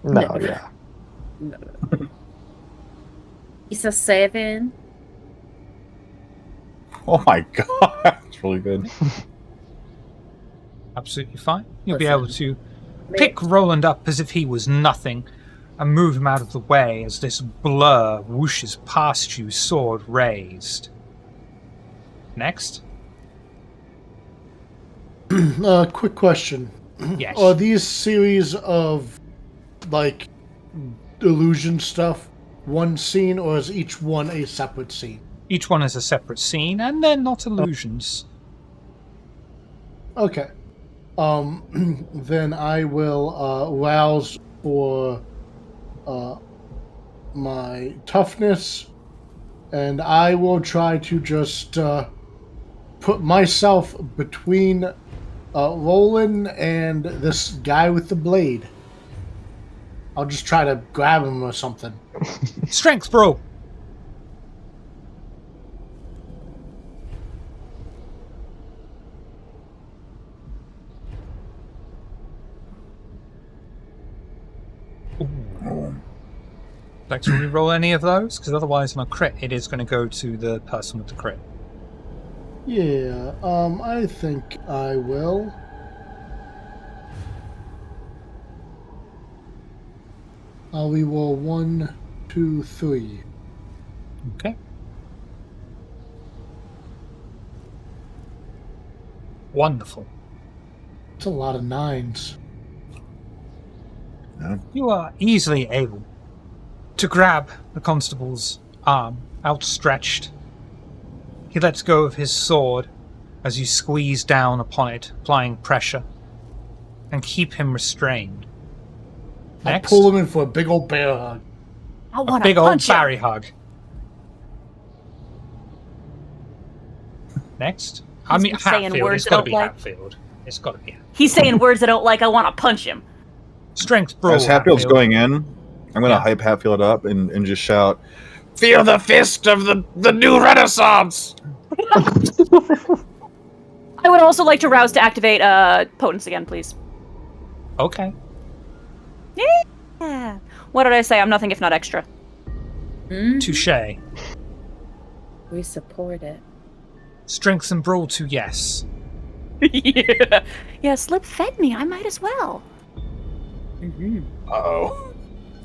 [SPEAKER 5] No, yeah.
[SPEAKER 2] No. It's a 7.
[SPEAKER 3] Oh my God, that's really good.
[SPEAKER 1] Absolutely fine. You'll be
[SPEAKER 2] Listen.
[SPEAKER 1] able to pick Roland up as if he was nothing and move him out of the way as this blur whooshes past you, sword raised. Next.
[SPEAKER 6] Quick question.
[SPEAKER 1] Yes.
[SPEAKER 6] Are these series of, like, illusion stuff one scene, or is each one a separate scene?
[SPEAKER 1] Each one is a separate scene, and they're not illusions.
[SPEAKER 6] Okay. Then I will rouse for my toughness, and I will try to just put myself between Roland and this guy with the blade. I'll just try to grab him or something.
[SPEAKER 1] Strength, bro! Like to re-roll any of those? Because otherwise on a crit it is going to go to the person with the crit.
[SPEAKER 6] Yeah, I think I will. We roll 1, 2, 3.
[SPEAKER 1] Okay. Wonderful.
[SPEAKER 6] It's a lot of 9s.
[SPEAKER 1] You are easily able to grab the constable's arm outstretched. He lets go of his sword as you squeeze down upon it, applying pressure, and keep him restrained.
[SPEAKER 6] I
[SPEAKER 1] Next,
[SPEAKER 6] pull him in for a big old bear hug.
[SPEAKER 4] I
[SPEAKER 1] a
[SPEAKER 4] want
[SPEAKER 1] big
[SPEAKER 4] to
[SPEAKER 1] old
[SPEAKER 4] punch him.
[SPEAKER 1] Barry hug. Next, I
[SPEAKER 4] He's
[SPEAKER 1] mean
[SPEAKER 4] saying
[SPEAKER 1] Hatfield.
[SPEAKER 4] words
[SPEAKER 1] It's
[SPEAKER 4] I
[SPEAKER 1] got to
[SPEAKER 4] don't
[SPEAKER 1] be
[SPEAKER 4] like.
[SPEAKER 1] Hatfield. It's got to be.
[SPEAKER 4] He's saying words I don't like. I want to punch him.
[SPEAKER 1] Strength brawl.
[SPEAKER 3] As Hatfield's
[SPEAKER 1] Hatfield.
[SPEAKER 3] going in, I'm going to
[SPEAKER 1] Yeah.
[SPEAKER 3] hype Hatfield up and just shout, "Feel the fist of the new Renaissance!"
[SPEAKER 4] I would also like to rouse to activate potence again, please.
[SPEAKER 1] Okay.
[SPEAKER 4] Yeah. What did I say? I'm nothing if not extra.
[SPEAKER 1] Touche.
[SPEAKER 2] We support it.
[SPEAKER 1] Strength and brawl to yes.
[SPEAKER 4] Yeah. Yeah, Slip fed me. I might as well.
[SPEAKER 3] Uh-oh.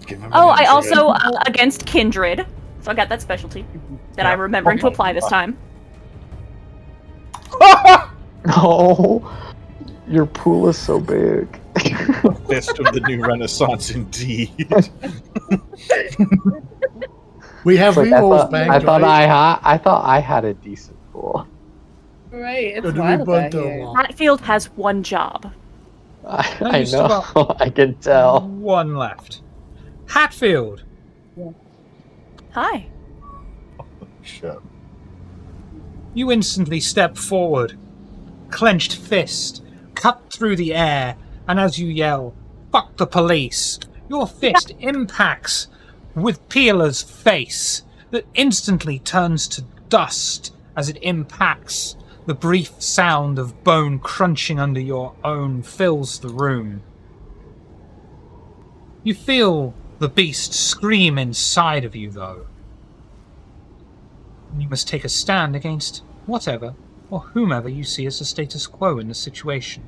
[SPEAKER 3] Give him
[SPEAKER 4] Oh,
[SPEAKER 3] an
[SPEAKER 4] I
[SPEAKER 3] injury.
[SPEAKER 4] also, against Kindred. So I got that specialty that I'm remembering to apply this time.
[SPEAKER 5] Oh, your pool is so big.
[SPEAKER 3] Fist of the new Renaissance, indeed.
[SPEAKER 6] We have
[SPEAKER 5] It's like,
[SPEAKER 6] rerolls back.
[SPEAKER 5] I thought I had a decent pool.
[SPEAKER 2] Right, it's
[SPEAKER 6] Or do we
[SPEAKER 2] wild
[SPEAKER 6] burn
[SPEAKER 2] out
[SPEAKER 6] them
[SPEAKER 2] here.
[SPEAKER 6] all?
[SPEAKER 4] Hatfield has one job.
[SPEAKER 5] I
[SPEAKER 1] you've still
[SPEAKER 5] know. I can tell.
[SPEAKER 1] One left. Hatfield.
[SPEAKER 4] Hi.
[SPEAKER 3] Shit.
[SPEAKER 1] You instantly step forward, clenched fist, cut through the air, and as you yell, "Fuck the police!" your fist impacts with Peeler's face that instantly turns to dust as it impacts. The brief sound of bone crunching under your own fills the room. You feel the beast scream inside of you, though. And you must take a stand against whatever or whomever you see as the status quo in the situation.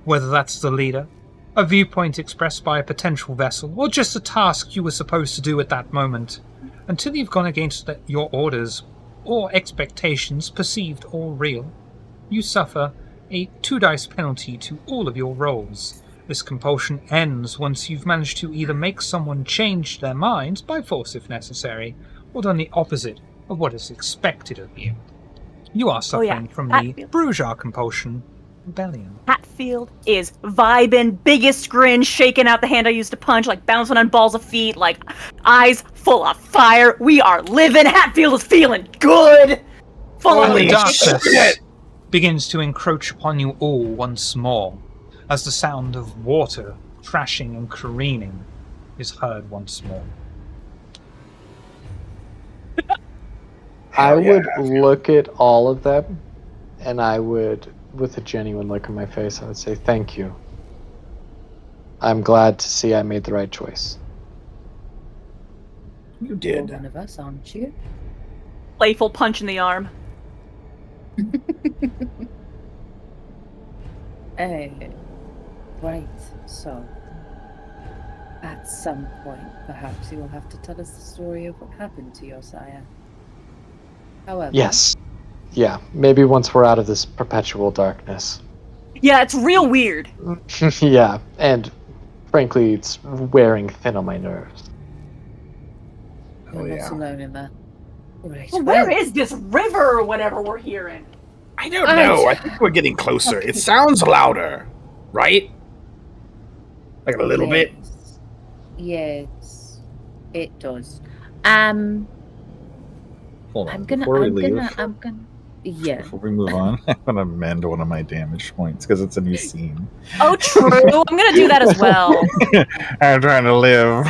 [SPEAKER 1] Whether that's the leader, a viewpoint expressed by a potential vessel, or just a task you were supposed to do at that moment. Until you've gone against your orders or expectations, perceived or real, you suffer a 2-dice penalty to all of your rolls. This compulsion ends once you've managed to either make someone change their minds by force if necessary, or done the opposite of what is expected of you. You are suffering from the
[SPEAKER 4] Hatfield.
[SPEAKER 1] Bruges compulsion rebellion.
[SPEAKER 4] Hatfield is vibing, biggest grin, shaking out the hand I used to punch, like bouncing on balls of feet, like eyes full of fire. We are living. Hatfield is feeling good. Full
[SPEAKER 1] The
[SPEAKER 4] of
[SPEAKER 1] darkness begins to encroach upon you all once more, as the sound of water crashing and careening is heard once more.
[SPEAKER 5] I would look at all of them, and I would, with a genuine look on my face, I would say, "Thank you. I'm glad to see I made the right choice."
[SPEAKER 3] You
[SPEAKER 2] You're
[SPEAKER 3] did.
[SPEAKER 2] one of us, aren't you?
[SPEAKER 4] playful punch in the arm.
[SPEAKER 2] Right, so at some point, perhaps you will have to tell us the story of what happened to your sire. However,
[SPEAKER 5] Yes. Yeah, maybe once we're out of this perpetual darkness.
[SPEAKER 4] Yeah, it's real weird.
[SPEAKER 5] Yeah, and frankly, it's wearing thin on my nerves.
[SPEAKER 2] you're
[SPEAKER 3] Oh,
[SPEAKER 2] not
[SPEAKER 3] yeah.
[SPEAKER 2] alone in that. Right,
[SPEAKER 4] Well, where is this river or whatever we're hearing?
[SPEAKER 3] I don't know. I think we're getting closer. It sounds louder, right? Like a little bit.
[SPEAKER 2] Yes, it does.
[SPEAKER 3] Hold on.
[SPEAKER 2] I'm gonna. Yeah.
[SPEAKER 3] Before we move on, I'm gonna mend one of my damage points because it's a new scene.
[SPEAKER 4] Oh, true. I'm gonna do that as well.
[SPEAKER 3] I'm trying to live.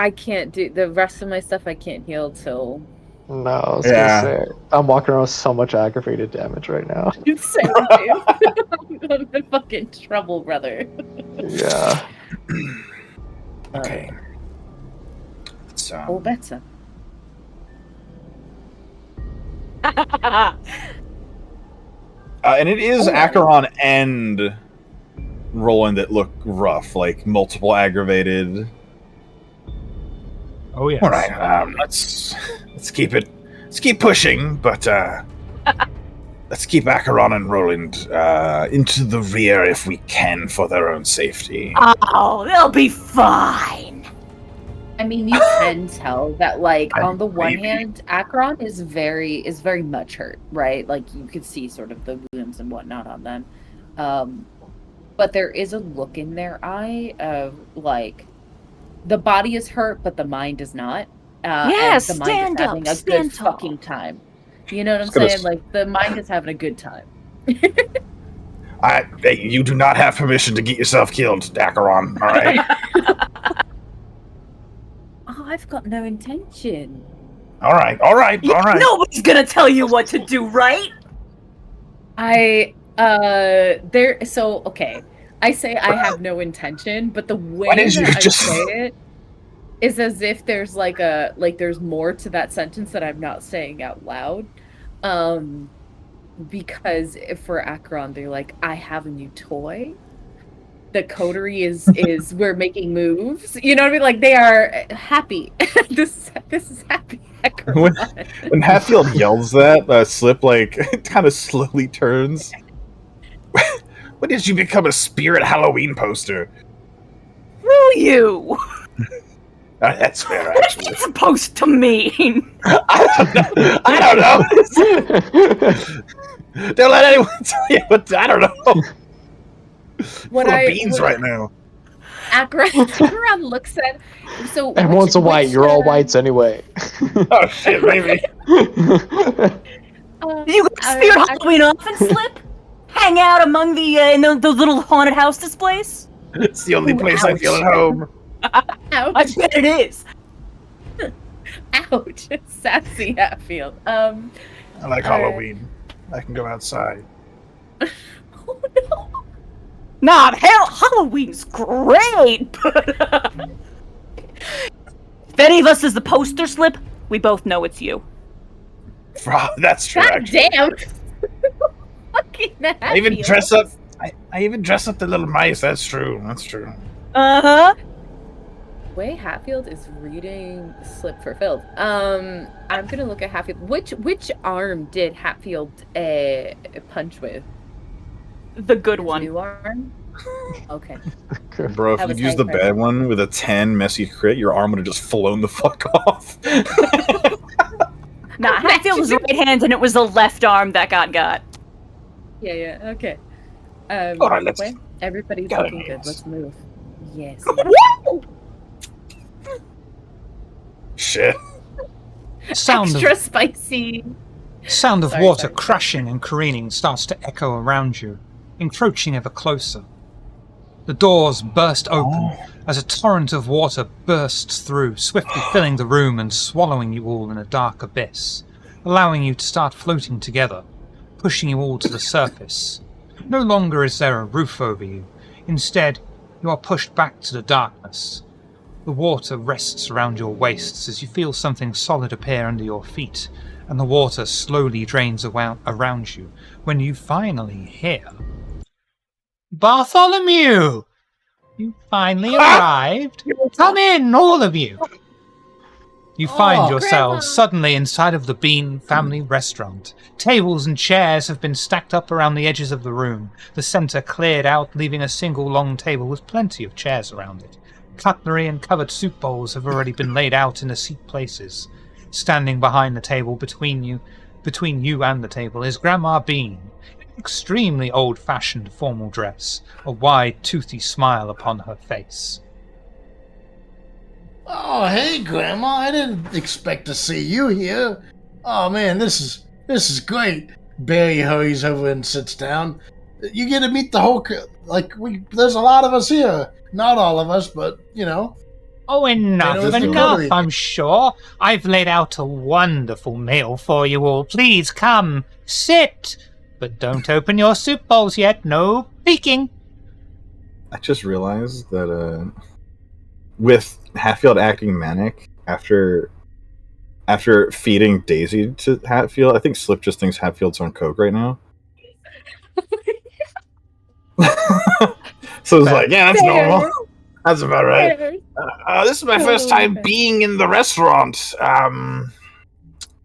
[SPEAKER 2] I can't do the rest of my stuff. I can't heal till.
[SPEAKER 5] No, I was
[SPEAKER 3] Yeah.
[SPEAKER 5] gonna say, I'm walking around with so much aggravated damage right now.
[SPEAKER 2] Same, dude. I'm in fucking trouble, brother.
[SPEAKER 5] Yeah.
[SPEAKER 3] Okay. So
[SPEAKER 2] Or better.
[SPEAKER 3] and it is
[SPEAKER 2] Alright.
[SPEAKER 3] Acheron end rolling that look rough, like multiple aggravated.
[SPEAKER 1] Oh yes.
[SPEAKER 3] All right, let's keep it. Let's keep pushing, but let's keep Acheron and Roland into the rear if we can for their own safety.
[SPEAKER 4] Oh, they'll be fine.
[SPEAKER 2] I mean, you can tell that, like, on the one
[SPEAKER 3] Maybe.
[SPEAKER 2] hand, Acheron is very much hurt, right? Like, you could see sort of the wounds and whatnot on them. But there is a look in their eye of, like, the body is hurt, but the mind is not.
[SPEAKER 4] Yeah,
[SPEAKER 2] and the mind
[SPEAKER 4] stand
[SPEAKER 2] is
[SPEAKER 4] up,
[SPEAKER 2] having a
[SPEAKER 4] stand
[SPEAKER 2] good
[SPEAKER 4] tall.
[SPEAKER 2] fucking time. You know what I'm
[SPEAKER 3] gonna
[SPEAKER 2] saying? Like, the mind is having a good time.
[SPEAKER 3] Hey, you do not have permission to get yourself killed, Acheron. All right.
[SPEAKER 2] Oh, I've got no intention.
[SPEAKER 3] all right.
[SPEAKER 4] Nobody's gonna tell you what to do, right?
[SPEAKER 2] Okay. I say I have no intention, but the way
[SPEAKER 3] didn't you
[SPEAKER 2] that I
[SPEAKER 3] just-
[SPEAKER 2] say it is as if there's there's more to that sentence that I'm not saying out loud. Because if for Acheron, they're like, I have a new toy. The coterie is we're making moves. You know what I mean? Like, they are happy. this is happy Acheron.
[SPEAKER 3] When Hatfield yells that, Slip kind of slowly turns. When did you become a Spirit Halloween poster?
[SPEAKER 4] Will you?
[SPEAKER 3] That's fair,
[SPEAKER 4] What's
[SPEAKER 3] actually.
[SPEAKER 4] it supposed to mean?
[SPEAKER 3] I don't know. Don't let anyone tell you what. I don't know. Full of beans right now.
[SPEAKER 2] Acheron looks at
[SPEAKER 5] Everyone's a white. You're all whites anyway.
[SPEAKER 3] Oh shit, maybe.
[SPEAKER 4] You go Spirit Halloween off and Slip? Hang out among the in those little haunted house displays?
[SPEAKER 3] It's the only place I feel at home.
[SPEAKER 2] Ouch.
[SPEAKER 4] I bet it is.
[SPEAKER 2] Ouch. Sassy Hatfield.
[SPEAKER 3] I like Halloween. I can go outside.
[SPEAKER 2] Oh no.
[SPEAKER 4] Nah, hell, Halloween's great, but if any of us is the poster Slip, we both know it's you.
[SPEAKER 3] That's true.
[SPEAKER 2] God
[SPEAKER 3] Actually.
[SPEAKER 2] damn. Fucking
[SPEAKER 3] I even
[SPEAKER 2] Hatfield.
[SPEAKER 3] dress up. I even dress up the little mice. That's true. That's true.
[SPEAKER 4] Uh-huh.
[SPEAKER 2] The way Hatfield is reading Slip fulfilled. I'm gonna look at Hatfield. Which arm did Hatfield punch with?
[SPEAKER 4] The good
[SPEAKER 2] His
[SPEAKER 4] one.
[SPEAKER 2] new arm? Okay.
[SPEAKER 3] Bro, if
[SPEAKER 2] That
[SPEAKER 3] you'd
[SPEAKER 2] was
[SPEAKER 3] used the
[SPEAKER 2] high
[SPEAKER 3] bad one with a 10 messy crit, your arm would have just flown the fuck off.
[SPEAKER 4] Nah, Hatfield was right hand and it was the left arm that got.
[SPEAKER 2] Yeah, okay.
[SPEAKER 3] Alright, let's
[SPEAKER 2] well, everybody's
[SPEAKER 3] go.
[SPEAKER 2] looking good. Let's move. Yes.
[SPEAKER 4] Woo!
[SPEAKER 3] Shit.
[SPEAKER 1] Sound
[SPEAKER 2] Extra
[SPEAKER 1] of
[SPEAKER 2] spicy. Sorry,
[SPEAKER 1] water
[SPEAKER 2] sorry.
[SPEAKER 1] crashing and careening starts to echo around you, encroaching ever closer. The doors burst open as a torrent of water bursts through, swiftly filling the room and swallowing you all in a dark abyss, allowing you to start floating together, pushing you all to the surface. No longer is there a roof over you. Instead, you are pushed back to the darkness. The water rests around your waists as you feel something solid appear under your feet, and the water slowly drains around you when you finally hear... Bartholomew! You finally arrived? Come in, all of you! You find
[SPEAKER 6] Oh,
[SPEAKER 1] yourselves
[SPEAKER 2] Grandma.
[SPEAKER 1] suddenly inside of the Bean family restaurant. Tables and chairs have been stacked up around the edges of the room, the centre cleared out, leaving a single long table with plenty of chairs around it. Cutlery and covered soup bowls have already been laid out in the seat places. Standing behind the table between you and the table is Grandma Bean, in an extremely old-fashioned formal dress, a wide, toothy smile upon her face.
[SPEAKER 6] Oh, hey, Grandma! I didn't expect to see you here. Oh man, this is great. Barry hurries over and sits down. You get to meet the whole there's a lot of us here. Not all of us, but you know.
[SPEAKER 1] Oh, enough,
[SPEAKER 6] You know, it's
[SPEAKER 1] enough,
[SPEAKER 6] lovely.
[SPEAKER 1] I'm sure. I've laid out a wonderful meal for you all. Please come, sit. But don't open your soup bowls yet, no peeking.
[SPEAKER 3] I just realized that with Hatfield acting manic after feeding Daisy to Hatfield, I think Slip just thinks Hatfield's on coke right now. So it's like, yeah, that's normal.
[SPEAKER 2] Fair.
[SPEAKER 3] That's about right.
[SPEAKER 2] Fair.
[SPEAKER 3] This is my first
[SPEAKER 2] Totally
[SPEAKER 3] time
[SPEAKER 2] fair.
[SPEAKER 3] being in the restaurant.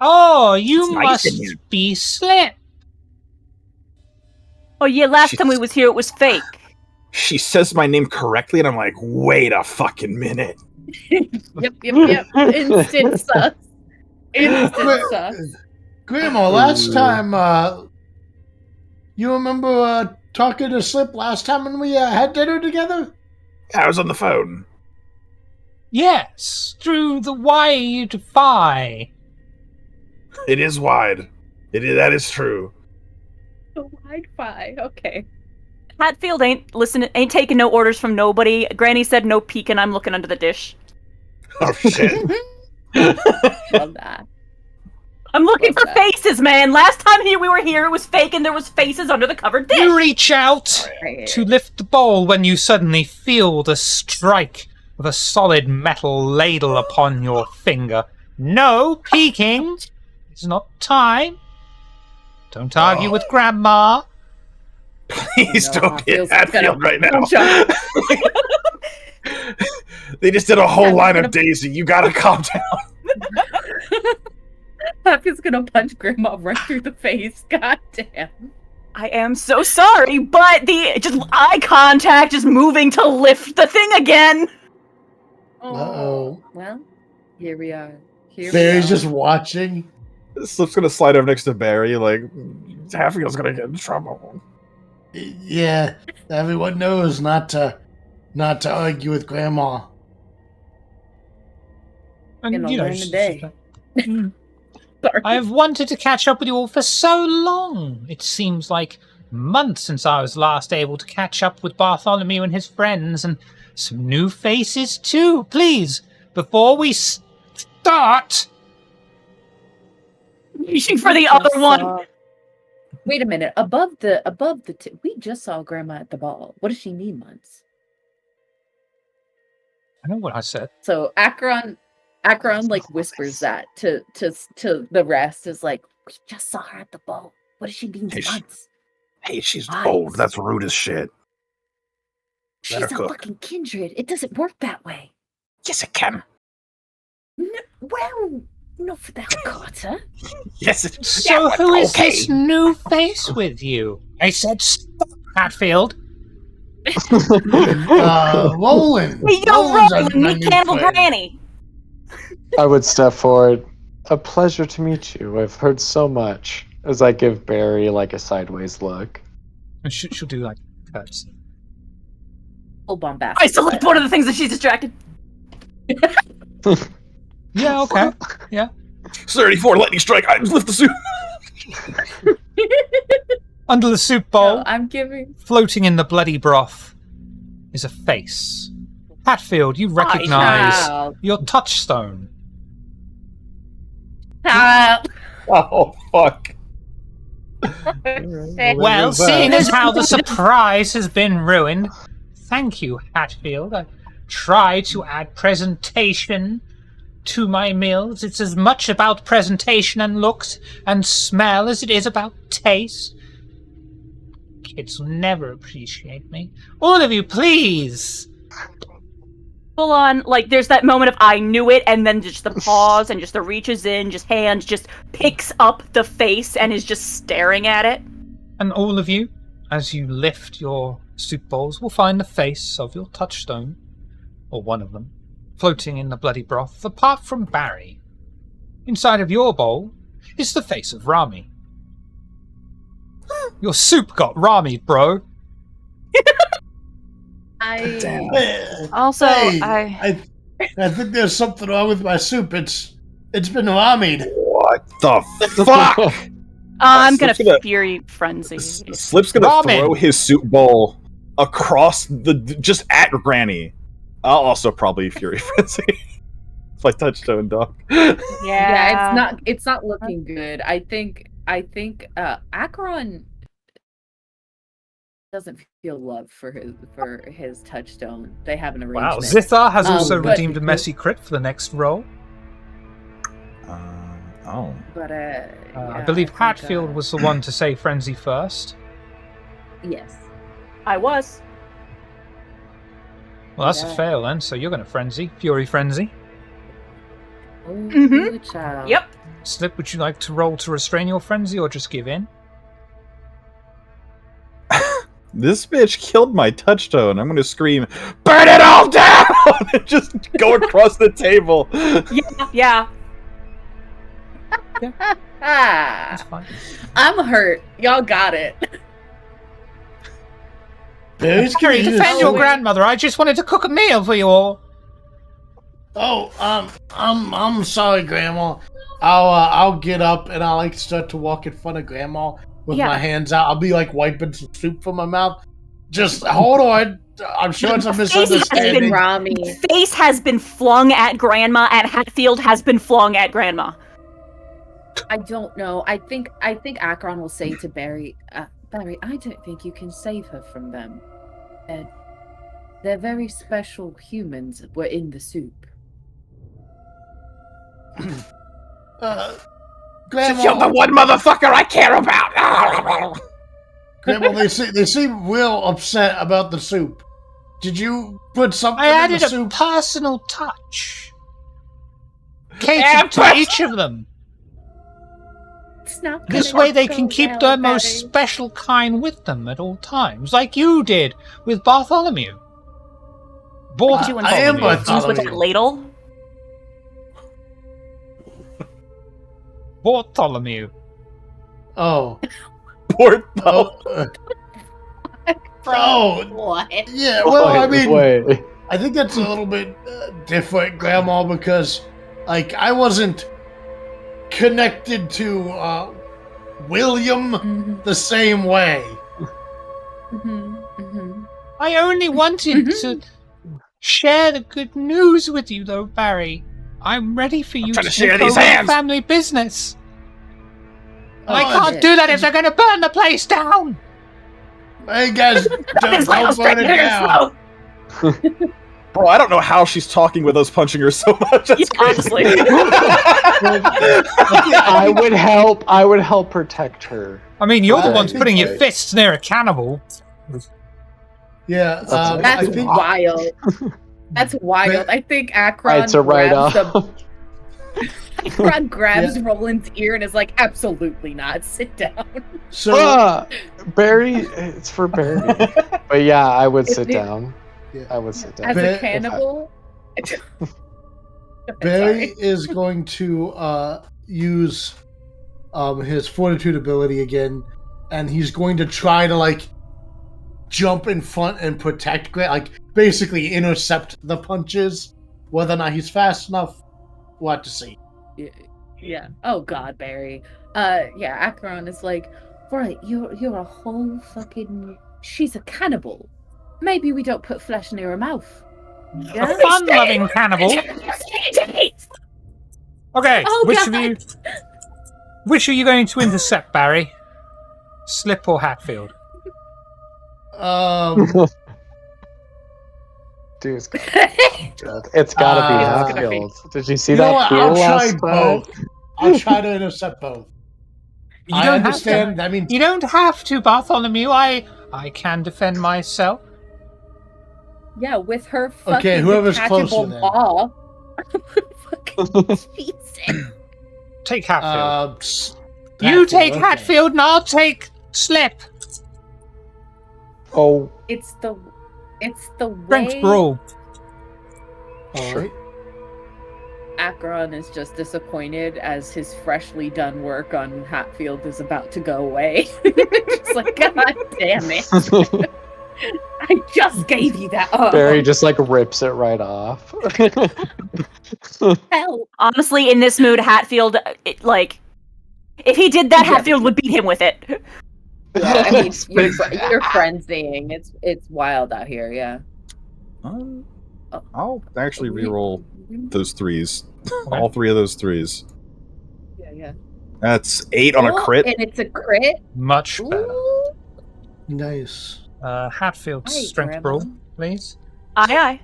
[SPEAKER 1] Oh,
[SPEAKER 3] It's
[SPEAKER 1] you
[SPEAKER 3] nice in
[SPEAKER 1] must
[SPEAKER 3] here.
[SPEAKER 1] be Slip.
[SPEAKER 4] Oh yeah, last
[SPEAKER 3] She's-
[SPEAKER 4] time we was here, it was fake.
[SPEAKER 3] She says my name correctly, and I'm like, wait a fucking minute.
[SPEAKER 2] Yep. Instant sus. Instant sus.
[SPEAKER 6] Grandma, last time, you remember talking to Slip last time when we had dinner together?
[SPEAKER 3] I was on the phone.
[SPEAKER 1] Yes, through the Wi-Fi.
[SPEAKER 3] It is wide. That is true.
[SPEAKER 2] The Wi-Fi. Okay.
[SPEAKER 4] Hatfield ain't taking no orders from nobody. Granny said no peeking. I'm looking under the dish.
[SPEAKER 3] Oh shit.
[SPEAKER 2] Love that.
[SPEAKER 4] I'm looking
[SPEAKER 2] Love
[SPEAKER 4] for
[SPEAKER 2] that.
[SPEAKER 4] faces, man. Last time we were here, it was fake, and there was faces under the covered dish.
[SPEAKER 1] You reach out
[SPEAKER 2] Right.
[SPEAKER 1] to lift the bowl when you suddenly feel the strike of a solid metal ladle upon your finger. No peeking. It's not time. Don't argue with Grandma.
[SPEAKER 3] Please
[SPEAKER 2] No,
[SPEAKER 3] don't
[SPEAKER 2] Hatfield's
[SPEAKER 3] get Hatfield
[SPEAKER 2] gonna
[SPEAKER 3] right now.
[SPEAKER 2] punch him.
[SPEAKER 3] They just did a whole
[SPEAKER 2] Hatfield's
[SPEAKER 3] line of
[SPEAKER 2] gonna-
[SPEAKER 3] Daisy. You gotta calm down.
[SPEAKER 2] Happy's gonna punch Grandma right through the face. God damn.
[SPEAKER 4] I am so sorry, but the just eye contact is moving to lift the thing again.
[SPEAKER 6] Uh-oh.
[SPEAKER 2] Well, here we are.
[SPEAKER 6] Barry's just watching.
[SPEAKER 3] Slip's gonna slide over next to Barry, like Hatfield's gonna get in trouble.
[SPEAKER 6] Yeah, everyone knows not to argue with Grandma.
[SPEAKER 1] And,
[SPEAKER 2] Gonna
[SPEAKER 1] you know,
[SPEAKER 2] learn today. Sorry.
[SPEAKER 1] I have wanted to catch up with you all for so long. It seems like months since I was last able to catch up with Bartholomew and his friends, and some new faces too. Please, before we start...
[SPEAKER 4] Reaching for the other one.
[SPEAKER 2] Wait a minute. We just saw Grandma at the ball. What does she mean months?
[SPEAKER 1] I know what I said.
[SPEAKER 2] So Akron like whispers that to the rest, is like, we just saw her at the ball. What does she mean
[SPEAKER 3] Hey,
[SPEAKER 2] months?
[SPEAKER 3] Hey, she's
[SPEAKER 2] Nice.
[SPEAKER 3] old. That's rude as shit.
[SPEAKER 2] She's
[SPEAKER 3] her
[SPEAKER 2] a
[SPEAKER 3] cook.
[SPEAKER 2] fucking kindred. It doesn't work that way.
[SPEAKER 3] Yes, it can.
[SPEAKER 2] Well, not for that Carter.
[SPEAKER 3] Yes, it.
[SPEAKER 1] So
[SPEAKER 3] yeah,
[SPEAKER 1] who is
[SPEAKER 3] okay.
[SPEAKER 1] this new face with you? I said stop, Hatfield.
[SPEAKER 6] Roland.
[SPEAKER 4] Hey, yo,
[SPEAKER 6] Roland's our
[SPEAKER 4] Roland, meet
[SPEAKER 6] new
[SPEAKER 4] Cannibal
[SPEAKER 6] friend.
[SPEAKER 4] Granny.
[SPEAKER 5] I would step forward. A pleasure to meet you. I've heard so much. As I give Barry like a sideways look.
[SPEAKER 1] And she'll do like curtsy.
[SPEAKER 2] Full bombastic.
[SPEAKER 4] I select one of the things that she's distracted.
[SPEAKER 1] Yeah, okay.
[SPEAKER 3] 34 lightning strike. I lift the suit.
[SPEAKER 1] Under the soup bowl,
[SPEAKER 2] No, I'm giving.
[SPEAKER 1] floating in the bloody broth, is a face. Hatfield, you recognize
[SPEAKER 2] Child.
[SPEAKER 1] your touchstone.
[SPEAKER 2] Child.
[SPEAKER 3] Oh fuck.
[SPEAKER 1] Well, seeing as how the surprise has been ruined, thank you, Hatfield. I try to add presentation to my meals. It's as much about presentation and looks and smell as it is about taste. Kids will never appreciate me. All of you, please!
[SPEAKER 4] Full on, like, there's that moment of I knew it, and then just the pause, and just the reaches in, just hands, just picks up the face and is just staring at it.
[SPEAKER 1] And all of you, as you lift your soup bowls, will find the face of your touchstone, or one of them, floating in the bloody broth, apart from Barry. Inside of your bowl is the face of Rami. Your soup got Rami'd, bro.
[SPEAKER 4] Also,
[SPEAKER 6] Hey,
[SPEAKER 4] I
[SPEAKER 6] I think there's something wrong with my soup. It's been ramied.
[SPEAKER 3] What the fuck?
[SPEAKER 4] I'm gonna
[SPEAKER 3] Slip's gonna-
[SPEAKER 4] fury frenzy.
[SPEAKER 3] Slip's gonna
[SPEAKER 1] Ramen.
[SPEAKER 3] throw his soup bowl across the just at Granny. I'll also probably Fury Frenzy. It's my touchstone, dog.
[SPEAKER 2] Yeah, it's not looking good. I think Akron doesn't feel love for his touchstone. They have an
[SPEAKER 1] Wow,
[SPEAKER 2] arrangement.
[SPEAKER 1] Zithar has also
[SPEAKER 2] but-
[SPEAKER 1] redeemed a messy crit for the next roll.
[SPEAKER 3] Oh.
[SPEAKER 2] But
[SPEAKER 1] I
[SPEAKER 2] yeah,
[SPEAKER 1] believe
[SPEAKER 2] think,
[SPEAKER 1] Hatfield was the one to say frenzy first.
[SPEAKER 2] Yes.
[SPEAKER 4] I was.
[SPEAKER 1] Well, that's a
[SPEAKER 2] Yeah.
[SPEAKER 1] fail then, so you're going to frenzy. Fury frenzy.
[SPEAKER 2] Oh,
[SPEAKER 4] Mhm.
[SPEAKER 2] child.
[SPEAKER 4] Yep.
[SPEAKER 1] Slip, would you like to roll to restrain your frenzy or just give in?
[SPEAKER 3] This bitch killed my touchstone. I'm gonna scream, "Burn it all down!" and just go across the table.
[SPEAKER 4] Yeah.
[SPEAKER 2] Ah,
[SPEAKER 1] That's fine.
[SPEAKER 2] I'm hurt. Y'all got it.
[SPEAKER 6] Barry's gonna
[SPEAKER 1] Harry,
[SPEAKER 6] use
[SPEAKER 1] defend your
[SPEAKER 2] wait.
[SPEAKER 1] grandmother. I just wanted to cook a meal for you all.
[SPEAKER 6] Oh, I'm sorry, Grandma. I'll get up and I'll like start to walk in front of Grandma with
[SPEAKER 4] Yeah.
[SPEAKER 6] my hands out. I'll be like wiping some soup from my mouth. Just hold on. I'm sure it's a
[SPEAKER 4] Face has been-
[SPEAKER 6] misunderstanding.
[SPEAKER 2] Rami.
[SPEAKER 4] Face has been flung at Grandma, and Hatfield has been flung at Grandma.
[SPEAKER 2] I don't know. I think Akron will say to Barry, Barry, I don't think you can save her from them. They're very special humans that were in the soup.
[SPEAKER 6] Grandma,
[SPEAKER 3] one motherfucker I care about.
[SPEAKER 6] Grandma, they seem real upset about the soup. Did you put something
[SPEAKER 1] I
[SPEAKER 6] in
[SPEAKER 1] added
[SPEAKER 6] the
[SPEAKER 1] a
[SPEAKER 6] soup?
[SPEAKER 1] personal touch. Catered to each of them.
[SPEAKER 2] It's not
[SPEAKER 1] This
[SPEAKER 2] gonna
[SPEAKER 1] way they
[SPEAKER 2] go
[SPEAKER 1] can keep
[SPEAKER 2] well,
[SPEAKER 1] their most
[SPEAKER 2] Barry.
[SPEAKER 1] special kind with them at all times, like you did with Bartholomew.
[SPEAKER 4] Did you
[SPEAKER 6] I am
[SPEAKER 4] infuse
[SPEAKER 6] Bartholomew.
[SPEAKER 4] with that ladle?
[SPEAKER 1] Bartholomew.
[SPEAKER 6] Oh.
[SPEAKER 3] Poor
[SPEAKER 6] Oh. Oh.
[SPEAKER 2] What?
[SPEAKER 6] Yeah, well, I mean,
[SPEAKER 5] wait.
[SPEAKER 6] I think that's a little bit different, Grandma, because, like, I wasn't connected to William
[SPEAKER 2] Mhm,
[SPEAKER 6] the same way.
[SPEAKER 2] mhm, mhm.
[SPEAKER 1] I only wanted to share the good news with you, though, Barry. I'm ready for you
[SPEAKER 3] trying
[SPEAKER 1] to
[SPEAKER 3] to share
[SPEAKER 1] take
[SPEAKER 3] these
[SPEAKER 1] over the
[SPEAKER 3] hands.
[SPEAKER 1] family business. And I
[SPEAKER 6] Oh,
[SPEAKER 1] can't do that if they're going to burn the place down.
[SPEAKER 6] Hey, guys, don't burn it down.
[SPEAKER 3] Bro, I don't know how she's talking with us punching her so much. That's
[SPEAKER 4] Yeah,
[SPEAKER 3] crazy.
[SPEAKER 4] honestly.
[SPEAKER 5] I would help protect her.
[SPEAKER 1] I mean, you're the
[SPEAKER 6] I
[SPEAKER 1] ones
[SPEAKER 6] think
[SPEAKER 1] putting your
[SPEAKER 6] that-
[SPEAKER 1] fists near a cannibal.
[SPEAKER 6] Yeah,
[SPEAKER 5] That's
[SPEAKER 6] I
[SPEAKER 2] That's
[SPEAKER 6] think
[SPEAKER 2] wild. That's wild. I think Akron
[SPEAKER 5] Right, so right
[SPEAKER 2] grabs
[SPEAKER 5] off.
[SPEAKER 2] Akron grabs Roland's ear and is like, "Absolutely not. Sit down."
[SPEAKER 6] so.
[SPEAKER 5] Barry, it's for Barry. But yeah, I would sit
[SPEAKER 2] It-
[SPEAKER 5] down.
[SPEAKER 6] Yeah.
[SPEAKER 5] I would sit down.
[SPEAKER 2] As
[SPEAKER 6] Ba-
[SPEAKER 2] a cannibal.
[SPEAKER 6] Barry
[SPEAKER 2] Sorry.
[SPEAKER 6] is going to use his fortitude ability again, and he's going to try to like jump in front and protect Grant, like basically intercept the punches. Whether or not he's fast enough, we'll have to see.
[SPEAKER 2] Yeah. Oh God, Barry. Yeah. Akron is like, right. You're a whole fucking. She's a cannibal. Maybe we don't put flesh near her mouth. Yeah.
[SPEAKER 1] A fun-loving cannibal. Okay,
[SPEAKER 2] Oh,
[SPEAKER 1] which
[SPEAKER 2] God.
[SPEAKER 1] of you? Which are you going to intercept, Barry? Slip or Hatfield?
[SPEAKER 5] Dude, it's gotta be
[SPEAKER 6] It's
[SPEAKER 2] gonna be-
[SPEAKER 5] Hatfield. Did you see
[SPEAKER 6] You know
[SPEAKER 5] that
[SPEAKER 6] what?
[SPEAKER 5] pool
[SPEAKER 6] I'll try
[SPEAKER 5] last time?
[SPEAKER 6] both. I'll try to intercept both.
[SPEAKER 1] You
[SPEAKER 6] I
[SPEAKER 1] don't have
[SPEAKER 6] understand.
[SPEAKER 1] to.
[SPEAKER 6] I mean,
[SPEAKER 1] You don't have to, Bartholomew. I can defend myself.
[SPEAKER 2] Yeah, with her fucking
[SPEAKER 6] Okay, whoever's
[SPEAKER 2] detachable
[SPEAKER 6] closer then.
[SPEAKER 2] paw. Fucking Jesus.
[SPEAKER 1] Take Hatfield.
[SPEAKER 6] Hatfield,
[SPEAKER 1] You take
[SPEAKER 6] okay.
[SPEAKER 1] Hatfield, and I'll take Slip.
[SPEAKER 5] Oh,
[SPEAKER 2] It's the
[SPEAKER 1] French
[SPEAKER 2] way
[SPEAKER 1] brawl.
[SPEAKER 6] All right.
[SPEAKER 2] Akron is just disappointed as his freshly done work on Hatfield is about to go away. Just like, God damn it. I just gave you that. Oh,
[SPEAKER 5] Barry just like rips it right off.
[SPEAKER 2] hell.
[SPEAKER 4] Honestly, in this mood, Hatfield, like, if he did that,
[SPEAKER 2] Yeah.
[SPEAKER 4] Hatfield would beat him with it.
[SPEAKER 2] Yeah, I mean, you're
[SPEAKER 5] Spit-
[SPEAKER 2] frenzying. It's wild out here, yeah.
[SPEAKER 3] I'll actually reroll those threes.
[SPEAKER 1] Okay.
[SPEAKER 3] All three of those threes.
[SPEAKER 2] Yeah.
[SPEAKER 3] That's 8 on a
[SPEAKER 2] Oh,
[SPEAKER 3] crit.
[SPEAKER 2] And it's a crit.
[SPEAKER 1] Much better.
[SPEAKER 2] Ooh.
[SPEAKER 6] Nice.
[SPEAKER 1] Hatfield,
[SPEAKER 2] Hi,
[SPEAKER 1] strength
[SPEAKER 2] Grandma.
[SPEAKER 1] brawl, please.
[SPEAKER 4] Aye.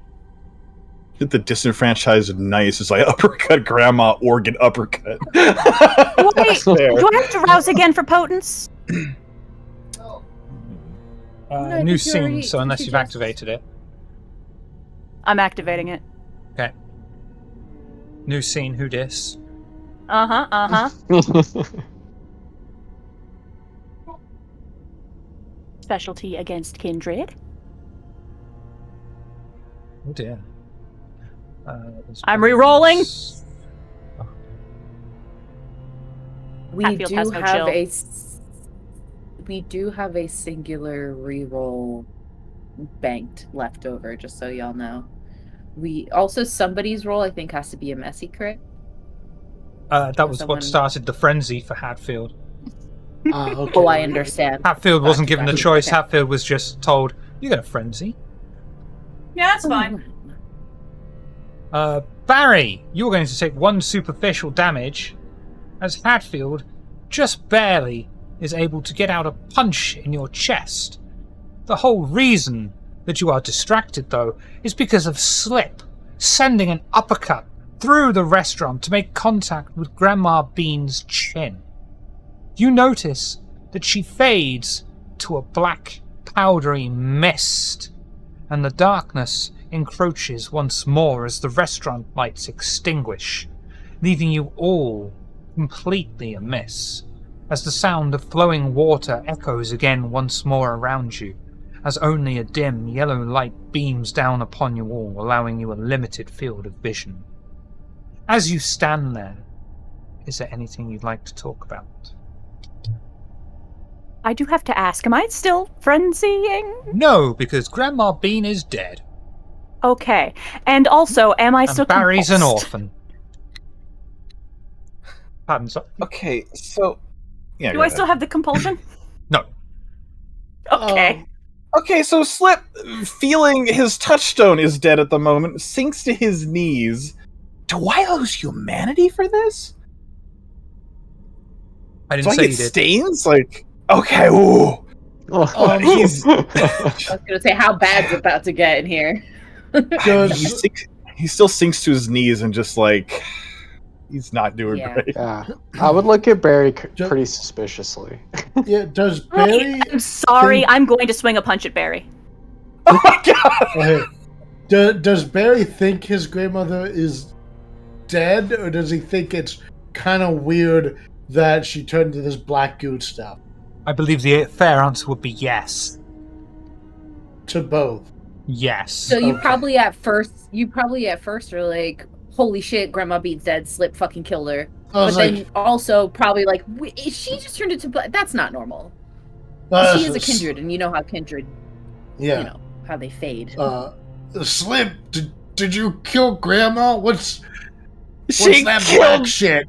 [SPEAKER 3] Hit the disenfranchised nice as I uppercut grandma organ uppercut.
[SPEAKER 4] Wait,
[SPEAKER 3] There.
[SPEAKER 4] do I have to rouse again for potence?
[SPEAKER 2] No,
[SPEAKER 1] New
[SPEAKER 2] did you already-
[SPEAKER 1] scene, so
[SPEAKER 2] did
[SPEAKER 1] unless
[SPEAKER 2] you
[SPEAKER 1] you've
[SPEAKER 2] just-
[SPEAKER 1] activated it.
[SPEAKER 4] I'm activating it.
[SPEAKER 1] Okay. New scene, who dis?
[SPEAKER 4] Specialty against kindred.
[SPEAKER 1] Oh dear.
[SPEAKER 4] I'm re-rolling.
[SPEAKER 2] We
[SPEAKER 4] Hatfield
[SPEAKER 2] do
[SPEAKER 4] has no
[SPEAKER 2] have
[SPEAKER 4] chill.
[SPEAKER 2] we do have a singular reroll banked left over, just so y'all know. We also, somebody's roll I think has to be a messy crit.
[SPEAKER 1] That was
[SPEAKER 2] Someone-
[SPEAKER 1] what started the frenzy for Hatfield.
[SPEAKER 6] Okay.
[SPEAKER 2] Oh, I understand.
[SPEAKER 1] Hatfield wasn't given the
[SPEAKER 2] Gotcha.
[SPEAKER 1] choice.
[SPEAKER 2] Okay.
[SPEAKER 1] Hatfield was just told, "You got a frenzy."
[SPEAKER 4] Yeah, that's fine.
[SPEAKER 1] Barry, you're going to take 1 superficial damage, as Hatfield just barely is able to get out a punch in your chest. The whole reason that you are distracted, though, is because of Slip sending an uppercut through the restaurant to make contact with Grandma Bean's chin. You notice that she fades to a black, powdery mist, and the darkness encroaches once more as the restaurant lights extinguish, leaving you all completely amiss, as the sound of flowing water echoes again once more around you, as only a dim yellow light beams down upon you all, allowing you a limited field of vision. As you stand there, is there anything you'd like to talk about?
[SPEAKER 4] I do have to ask, am I still frenzying?
[SPEAKER 1] No, because Grandma Bean is dead,
[SPEAKER 4] Okay. And also, am I still
[SPEAKER 1] and Barry's an
[SPEAKER 4] compulsed?
[SPEAKER 1] orphan. Pardon, sorry?
[SPEAKER 3] Okay, so yeah.
[SPEAKER 4] Do
[SPEAKER 3] go
[SPEAKER 4] I
[SPEAKER 3] ahead.
[SPEAKER 4] still have the compulsion?
[SPEAKER 1] No.
[SPEAKER 4] Okay.
[SPEAKER 3] Okay, so Slip, feeling his touchstone is dead at the moment, sinks to his knees. Do I lose humanity for this?
[SPEAKER 1] I
[SPEAKER 3] Do
[SPEAKER 1] didn't
[SPEAKER 3] I
[SPEAKER 1] say
[SPEAKER 3] get
[SPEAKER 1] you did.
[SPEAKER 3] stains? Like, okay, ooh. He's
[SPEAKER 2] I was gonna say, how bad's it about to get in here?
[SPEAKER 6] Does
[SPEAKER 3] he still sinks to his knees and just like he's not doing
[SPEAKER 2] Yeah.
[SPEAKER 3] great.
[SPEAKER 5] Yeah, I would look at Barry
[SPEAKER 6] Ju-
[SPEAKER 5] pretty suspiciously.
[SPEAKER 6] yeah, does Barry
[SPEAKER 4] I'm sorry,
[SPEAKER 6] think-
[SPEAKER 4] I'm going to swing a punch at Barry.
[SPEAKER 3] Oh my god!
[SPEAKER 6] okay. Does Barry think his grandmother is dead, or does he think it's kind of weird that she turned into this black goo stuff?
[SPEAKER 1] I believe the fair answer would be yes.
[SPEAKER 6] To both.
[SPEAKER 1] Yes.
[SPEAKER 2] So you
[SPEAKER 6] Okay.
[SPEAKER 2] probably at first are like, holy shit, Grandma Bean's dead, Slip fucking killed her.
[SPEAKER 6] I
[SPEAKER 2] But
[SPEAKER 6] was
[SPEAKER 2] then
[SPEAKER 6] like,
[SPEAKER 2] also probably like, she just turned into black. That's not normal. She is a kindred, and you know how kindred,
[SPEAKER 6] Yeah.
[SPEAKER 2] you know, how they fade.
[SPEAKER 6] Slip, did you kill Grandma? What's
[SPEAKER 3] She
[SPEAKER 6] that black
[SPEAKER 3] killed.
[SPEAKER 6] shit?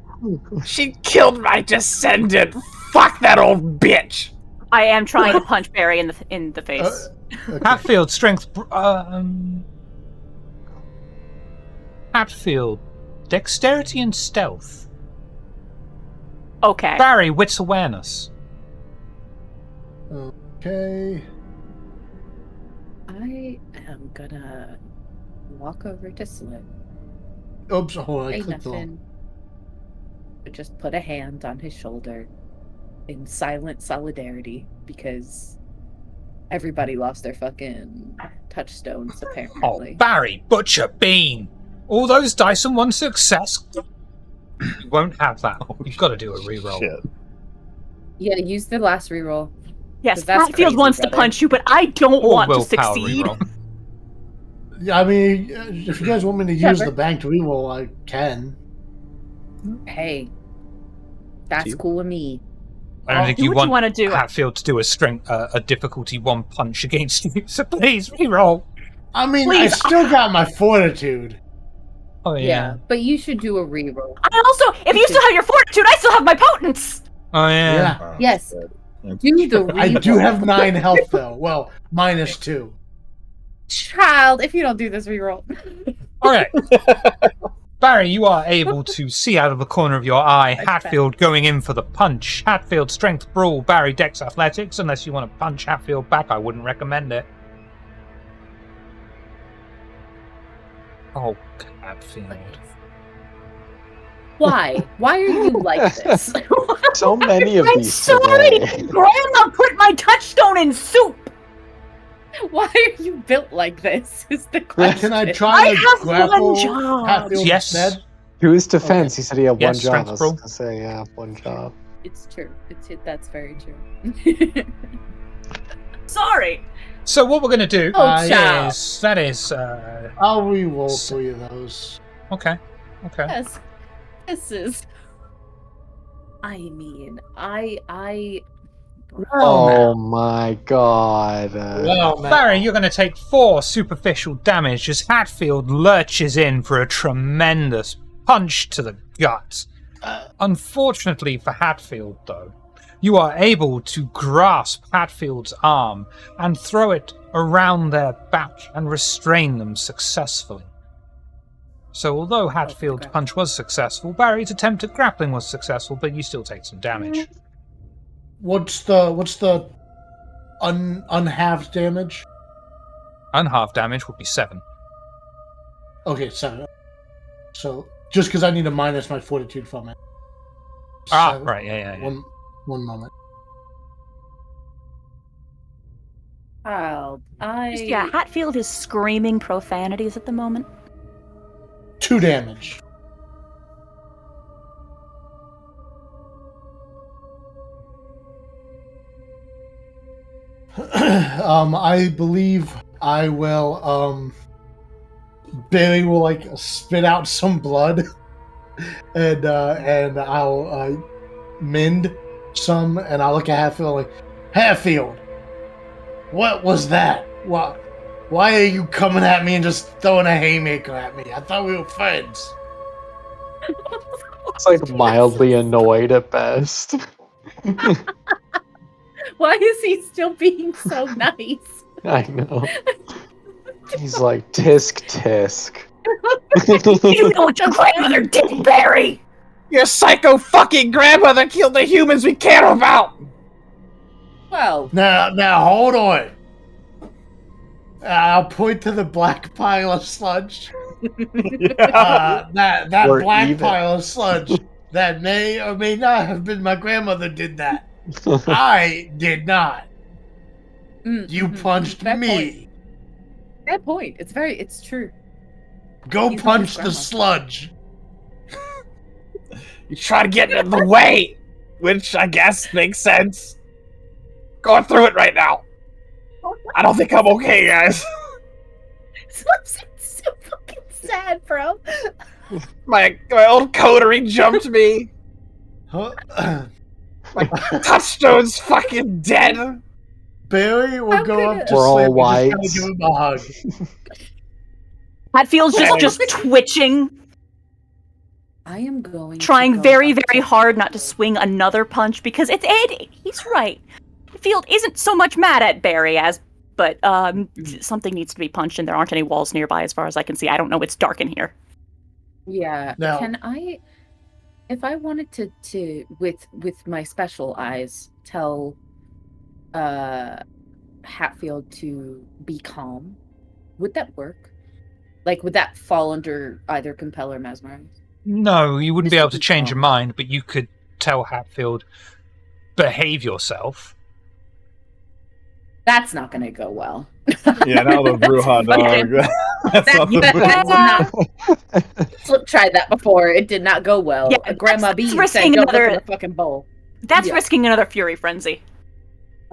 [SPEAKER 3] She killed my descendant. Fuck that old bitch.
[SPEAKER 4] I am trying to punch Barry in the face.
[SPEAKER 6] Okay.
[SPEAKER 1] Hatfield, strength. Hatfield, dexterity and stealth.
[SPEAKER 4] Okay.
[SPEAKER 1] Barry, wits awareness.
[SPEAKER 6] Okay.
[SPEAKER 2] I am gonna walk over to Slip.
[SPEAKER 6] Oops, hold on. I
[SPEAKER 2] Say
[SPEAKER 6] clicked the wrong.
[SPEAKER 2] nothing. But just put a hand on his shoulder in silent solidarity because everybody lost their fucking touchstones
[SPEAKER 1] Oh,
[SPEAKER 2] apparently.
[SPEAKER 1] Barry, Butcher, Bean. All those dice and 1 success. You won't have that. You've got to do a reroll.
[SPEAKER 3] Shit.
[SPEAKER 2] Yeah, use the last reroll.
[SPEAKER 4] Yes,
[SPEAKER 2] that's
[SPEAKER 4] Hatfield
[SPEAKER 2] crazy,
[SPEAKER 4] wants
[SPEAKER 2] brother.
[SPEAKER 4] to punch you, but I don't
[SPEAKER 1] Or
[SPEAKER 4] want to
[SPEAKER 1] willpower
[SPEAKER 4] succeed.
[SPEAKER 1] reroll.
[SPEAKER 6] Yeah, I mean, if you guys want me to use
[SPEAKER 2] Whatever.
[SPEAKER 6] the banked reroll, I can.
[SPEAKER 2] Hey, that's
[SPEAKER 3] You?
[SPEAKER 2] cool with me.
[SPEAKER 1] I don't think
[SPEAKER 4] Do
[SPEAKER 1] you
[SPEAKER 4] what
[SPEAKER 1] want
[SPEAKER 4] you want to do.
[SPEAKER 1] Hatfield to do a difficulty 1 punch against you, so please reroll.
[SPEAKER 6] I mean,
[SPEAKER 4] Please,
[SPEAKER 6] I still got my fortitude.
[SPEAKER 1] Oh,
[SPEAKER 2] Yeah. But you should do a reroll.
[SPEAKER 4] I also, if you still have your fortitude, I still have my potence.
[SPEAKER 1] Oh, yeah.
[SPEAKER 6] Yeah.
[SPEAKER 3] Oh,
[SPEAKER 2] Yes.
[SPEAKER 3] shit.
[SPEAKER 2] Do the reroll.
[SPEAKER 6] I do have 9 health, though. Well, -2.
[SPEAKER 2] Child, if you don't do this reroll.
[SPEAKER 1] Okay. Barry, you are able to see out of the corner of your eye
[SPEAKER 2] Okay.
[SPEAKER 1] Hatfield going in for the punch. Hatfield, strength, brawl. Barry, dex, athletics. Unless you want to punch Hatfield back, I wouldn't recommend it. Oh, Hatfield.
[SPEAKER 2] Why? Why are you like this?
[SPEAKER 5] So many of
[SPEAKER 4] I'm
[SPEAKER 5] these
[SPEAKER 4] sorry.
[SPEAKER 5] today.
[SPEAKER 4] Grandma put my touchstone in soup.
[SPEAKER 2] Why are you built like this? Is the question.
[SPEAKER 6] Can I try
[SPEAKER 4] I
[SPEAKER 6] to
[SPEAKER 4] have
[SPEAKER 6] grapple
[SPEAKER 4] one job.
[SPEAKER 6] Hatfield
[SPEAKER 1] Yes.
[SPEAKER 6] instead?
[SPEAKER 5] To his defense,
[SPEAKER 6] Okay.
[SPEAKER 5] he said he had one
[SPEAKER 1] Yes,
[SPEAKER 5] job.
[SPEAKER 1] strength
[SPEAKER 5] I was
[SPEAKER 1] roll.
[SPEAKER 5] gonna say, yeah, one job.
[SPEAKER 2] It's true. That's very true.
[SPEAKER 4] Sorry.
[SPEAKER 1] So what we're going to do
[SPEAKER 2] Oh, child.
[SPEAKER 1] is that is
[SPEAKER 6] I'll re-roll 3 of those.
[SPEAKER 1] okay.
[SPEAKER 2] Yes. This is. I mean, I.
[SPEAKER 5] Oh my god.
[SPEAKER 6] Well, now.
[SPEAKER 1] Barry, you're going to take 4 superficial damage as Hatfield lurches in for a tremendous punch to the gut. Unfortunately for Hatfield, though, you are able to grasp Hatfield's arm and throw it around their back and restrain them successfully. So although Hatfield's punch was successful, Barry's attempt at grappling was successful, but you still take some damage.
[SPEAKER 6] What's the unhalved damage?
[SPEAKER 1] Unhalved damage would be 7.
[SPEAKER 6] Okay, 7. So just because I need to minus my fortitude from it.
[SPEAKER 1] Ah,
[SPEAKER 6] So,
[SPEAKER 1] right, yeah.
[SPEAKER 6] One moment.
[SPEAKER 2] Child,
[SPEAKER 4] Yeah, Hatfield is screaming profanities at the moment.
[SPEAKER 6] 2 damage. I believe I will. Barry will like spit out some blood, and I'll mend some, and I'll look at Hatfield like, Hatfield, what was that? Why are you coming at me and just throwing a haymaker at me? I thought we were friends.
[SPEAKER 5] It's like mildly annoyed at best.
[SPEAKER 2] why is he still being so nice?
[SPEAKER 5] I know. He's like, tisk tisk.
[SPEAKER 4] You know what your grandmother did, Barry!
[SPEAKER 7] Your psycho fucking grandmother killed the humans we care about!
[SPEAKER 2] Well,
[SPEAKER 6] Now hold on. I'll point to the black pile of sludge. That
[SPEAKER 5] We're
[SPEAKER 6] black
[SPEAKER 5] even.
[SPEAKER 6] pile of sludge that may or may not have been my grandmother did that. I did not. You punched
[SPEAKER 2] Fair
[SPEAKER 6] me.
[SPEAKER 2] point. Fair point. It's true.
[SPEAKER 6] Go
[SPEAKER 2] He's
[SPEAKER 6] punch
[SPEAKER 2] not
[SPEAKER 6] the
[SPEAKER 2] grandma.
[SPEAKER 6] sludge.
[SPEAKER 7] You try to get in the way, which I guess makes sense. Going through it right now. I don't think I'm okay, guys.
[SPEAKER 2] It's so fucking sad, bro.
[SPEAKER 7] My old coterie jumped me.
[SPEAKER 6] Huh?
[SPEAKER 7] My touchstone's fucking dead.
[SPEAKER 6] Barry will
[SPEAKER 2] How
[SPEAKER 6] go
[SPEAKER 2] could
[SPEAKER 6] up to
[SPEAKER 5] We're all
[SPEAKER 6] Slim and
[SPEAKER 5] whites.
[SPEAKER 6] just kinda give him a hug.
[SPEAKER 4] Hatfield's
[SPEAKER 7] Hey.
[SPEAKER 4] just twitching,
[SPEAKER 2] I am going.
[SPEAKER 4] trying
[SPEAKER 2] to go
[SPEAKER 4] very,
[SPEAKER 2] up
[SPEAKER 4] very
[SPEAKER 2] to-
[SPEAKER 4] hard not to swing another punch because it's Ed. He's right. Hatfield isn't so much mad at Barry but something needs to be punched, and there aren't any walls nearby as far as I can see. I don't know. It's dark in here.
[SPEAKER 2] Yeah.
[SPEAKER 6] Now-
[SPEAKER 2] Can I, if I wanted to with my special eyes, tell Hatfield to be calm, would that work? Like, would that fall under either compel or mesmerize?
[SPEAKER 1] No, you wouldn't be
[SPEAKER 2] Just
[SPEAKER 1] able
[SPEAKER 2] to
[SPEAKER 1] to
[SPEAKER 2] be
[SPEAKER 1] change
[SPEAKER 2] calm.
[SPEAKER 1] your mind, but you could tell Hatfield, behave yourself.
[SPEAKER 2] That's not going to go well.
[SPEAKER 3] Yeah, now the Bruja dog. That's
[SPEAKER 2] That's not. Flip tried that before. It did not go well.
[SPEAKER 4] Yeah,
[SPEAKER 2] Grandma
[SPEAKER 4] that's
[SPEAKER 2] B said,
[SPEAKER 4] risking
[SPEAKER 2] "Go
[SPEAKER 4] another-
[SPEAKER 2] look in the fucking bowl."
[SPEAKER 4] That's
[SPEAKER 2] Yeah.
[SPEAKER 4] risking another fury frenzy.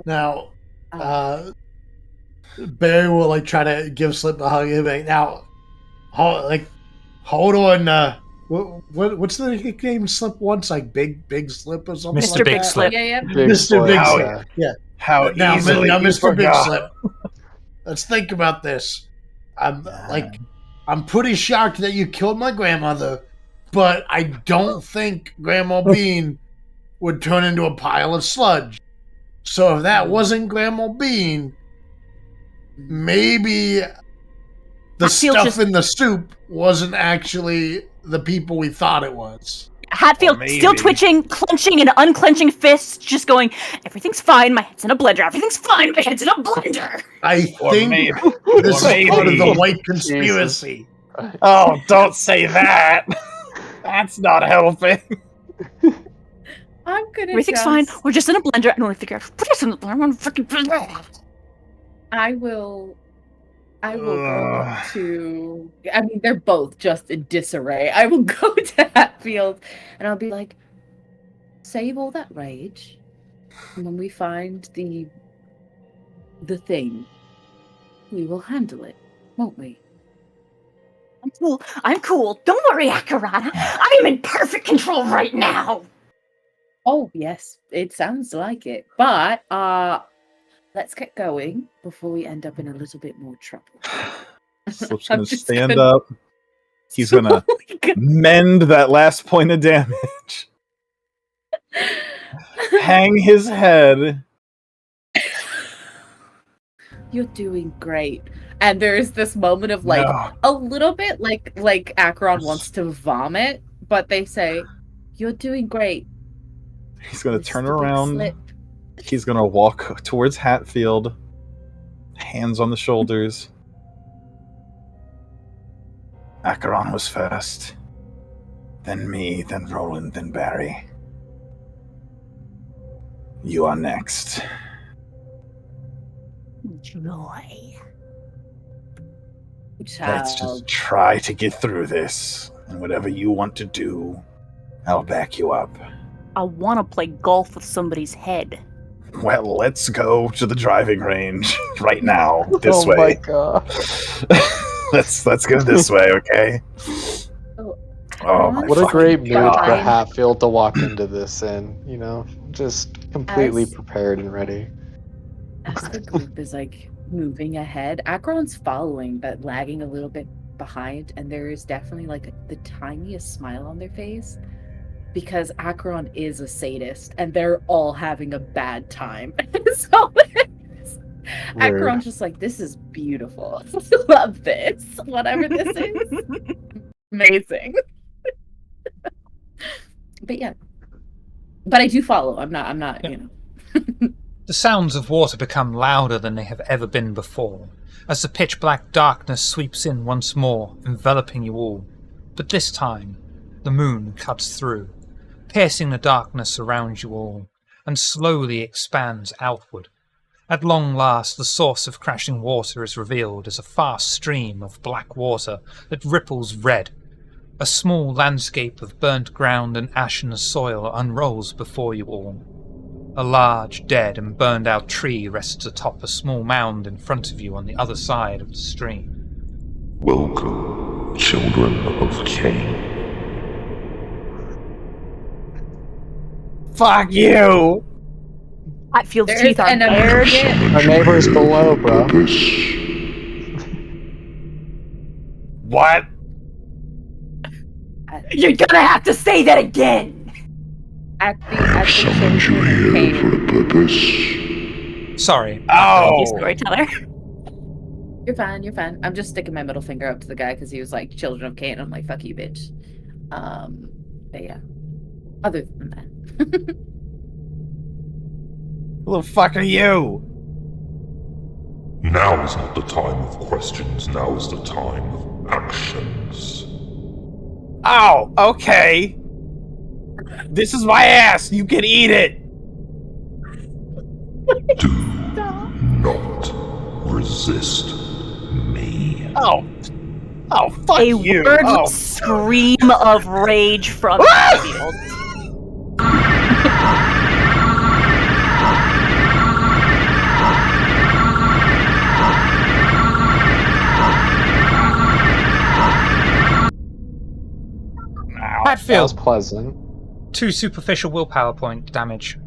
[SPEAKER 6] Now, Barry will like try to give Slip a hug. He'll be like, now, hold on. What's the nickname Slip once? Like Big Slip or something.
[SPEAKER 1] Mr.
[SPEAKER 6] like
[SPEAKER 1] Big
[SPEAKER 6] that?
[SPEAKER 1] Slip.
[SPEAKER 2] Yeah.
[SPEAKER 5] Big
[SPEAKER 6] Mr. Big
[SPEAKER 5] Slip,
[SPEAKER 6] Slip.
[SPEAKER 5] yeah.
[SPEAKER 3] How
[SPEAKER 6] Now,
[SPEAKER 3] easily you
[SPEAKER 6] Mr. Big
[SPEAKER 3] forgot.
[SPEAKER 6] Slip. Let's think about this. I'm pretty shocked that you killed my grandmother, but I don't think Grandma Bean would turn into a pile of sludge. So if that wasn't Grandma Bean, maybe the
[SPEAKER 4] Hatfield
[SPEAKER 6] stuff
[SPEAKER 4] just-
[SPEAKER 6] in the soup wasn't actually the people we thought it was.
[SPEAKER 4] Hatfield
[SPEAKER 3] Or
[SPEAKER 4] still
[SPEAKER 3] maybe-
[SPEAKER 4] twitching, clenching and unclenching fists, just going, everything's fine, my head's in a blender, everything's fine, my head's in a blender.
[SPEAKER 6] I
[SPEAKER 3] Or
[SPEAKER 6] think
[SPEAKER 3] maybe.
[SPEAKER 6] this
[SPEAKER 3] or
[SPEAKER 6] is part of the
[SPEAKER 3] maybe-
[SPEAKER 6] white conspiracy.
[SPEAKER 7] Oh, don't say that. That's not helping.
[SPEAKER 2] I'm gonna.
[SPEAKER 4] Everything's fine, we're just in a blender, and when we figure out, put us in the blender, I'm gonna freaking blender.
[SPEAKER 2] I will go
[SPEAKER 3] Ugh.
[SPEAKER 2] up to. I mean, they're both just in disarray. I will go to Hatfield, and I'll be like, "Save all that rage, and when we find the thing, we will handle it, won't we?"
[SPEAKER 4] I'm cool. I'm cool. Don't worry, Akarana. I am in perfect control right now.
[SPEAKER 2] Oh yes, it sounds like it. But let's get going before we end up in a little bit more trouble.
[SPEAKER 3] Slip's
[SPEAKER 2] I'm
[SPEAKER 3] gonna
[SPEAKER 2] just
[SPEAKER 3] stand
[SPEAKER 2] gonna-
[SPEAKER 3] up. He's gonna mend that last point of damage. Hang his head.
[SPEAKER 2] You're doing great. And there's this moment of like
[SPEAKER 3] No.
[SPEAKER 2] a little bit like Acheron wants to vomit, but they say, "You're doing great."
[SPEAKER 3] He's gonna
[SPEAKER 2] It's
[SPEAKER 3] turn
[SPEAKER 2] the big
[SPEAKER 3] around.
[SPEAKER 2] slip.
[SPEAKER 3] He's gonna walk towards Hatfield, hands on the shoulders. Acheron was first, then me, then Roland, then Barry. You are next.
[SPEAKER 4] Joy.
[SPEAKER 3] Let's
[SPEAKER 2] Child.
[SPEAKER 3] just try to get through this, and whatever you want to do, I'll back you up.
[SPEAKER 4] I want to play golf with somebody's head.
[SPEAKER 3] Well, let's go to the driving range right now. This
[SPEAKER 5] Oh
[SPEAKER 3] way.
[SPEAKER 5] my god.
[SPEAKER 3] let's go this way, okay? Oh my
[SPEAKER 5] What a great mood
[SPEAKER 3] God.
[SPEAKER 5] for Hatfield to walk into this in, you know, just completely
[SPEAKER 2] As-
[SPEAKER 5] prepared and ready.
[SPEAKER 2] As the group is like moving ahead, Acheron's following, but lagging a little bit behind, and there is definitely like the tiniest smile on their face because Acheron is a sadist, and they're all having a bad time. So Acheron's just like, "This is beautiful. Love this. Whatever this is, amazing." But yeah, but I do follow. I'm not.
[SPEAKER 1] Yeah.
[SPEAKER 2] You know.
[SPEAKER 1] The sounds of water become louder than they have ever been before, as the pitch-black darkness sweeps in once more, enveloping you all. But this time, the moon cuts through, piercing the darkness around you all, and slowly expands outward. At long last, the source of crashing water is revealed as a fast stream of black water that ripples red. A small landscape of burnt ground and ashen soil unrolls before you all. A large, dead and burned-out tree rests atop a small mound in front of you on the other side of the stream.
[SPEAKER 8] Welcome, children of Cain.
[SPEAKER 7] Fuck you!
[SPEAKER 4] Hatfield's
[SPEAKER 2] There's
[SPEAKER 4] teeth are
[SPEAKER 2] an
[SPEAKER 4] bared.
[SPEAKER 2] immediate-
[SPEAKER 5] Our neighbor's below, bro.
[SPEAKER 7] What?
[SPEAKER 4] You're gonna have to say that again.
[SPEAKER 2] At the
[SPEAKER 8] Summoned you
[SPEAKER 2] children
[SPEAKER 8] here
[SPEAKER 2] came.
[SPEAKER 8] for a purpose.
[SPEAKER 1] Sorry.
[SPEAKER 4] Thank you,
[SPEAKER 7] Oh!
[SPEAKER 4] storyteller.
[SPEAKER 2] You're fine. You're fine. I'm just sticking my middle finger up to the guy because he was like, "Children of Cain." I'm like, "Fuck you, bitch." But yeah. Other than that,
[SPEAKER 7] Who the fuck are you?
[SPEAKER 8] Now is not the time of questions, now is the time of actions.
[SPEAKER 7] Oh, okay. This is my ass. You can eat it.
[SPEAKER 8] Do not resist me.
[SPEAKER 7] Oh. Oh, fuck
[SPEAKER 4] A
[SPEAKER 7] you.
[SPEAKER 4] wordless
[SPEAKER 7] Oh.
[SPEAKER 4] scream of rage from Hatfield.
[SPEAKER 3] Ow.
[SPEAKER 5] That was
[SPEAKER 1] Hatfield,
[SPEAKER 5] pleasant.
[SPEAKER 1] 2 superficial willpower point damage.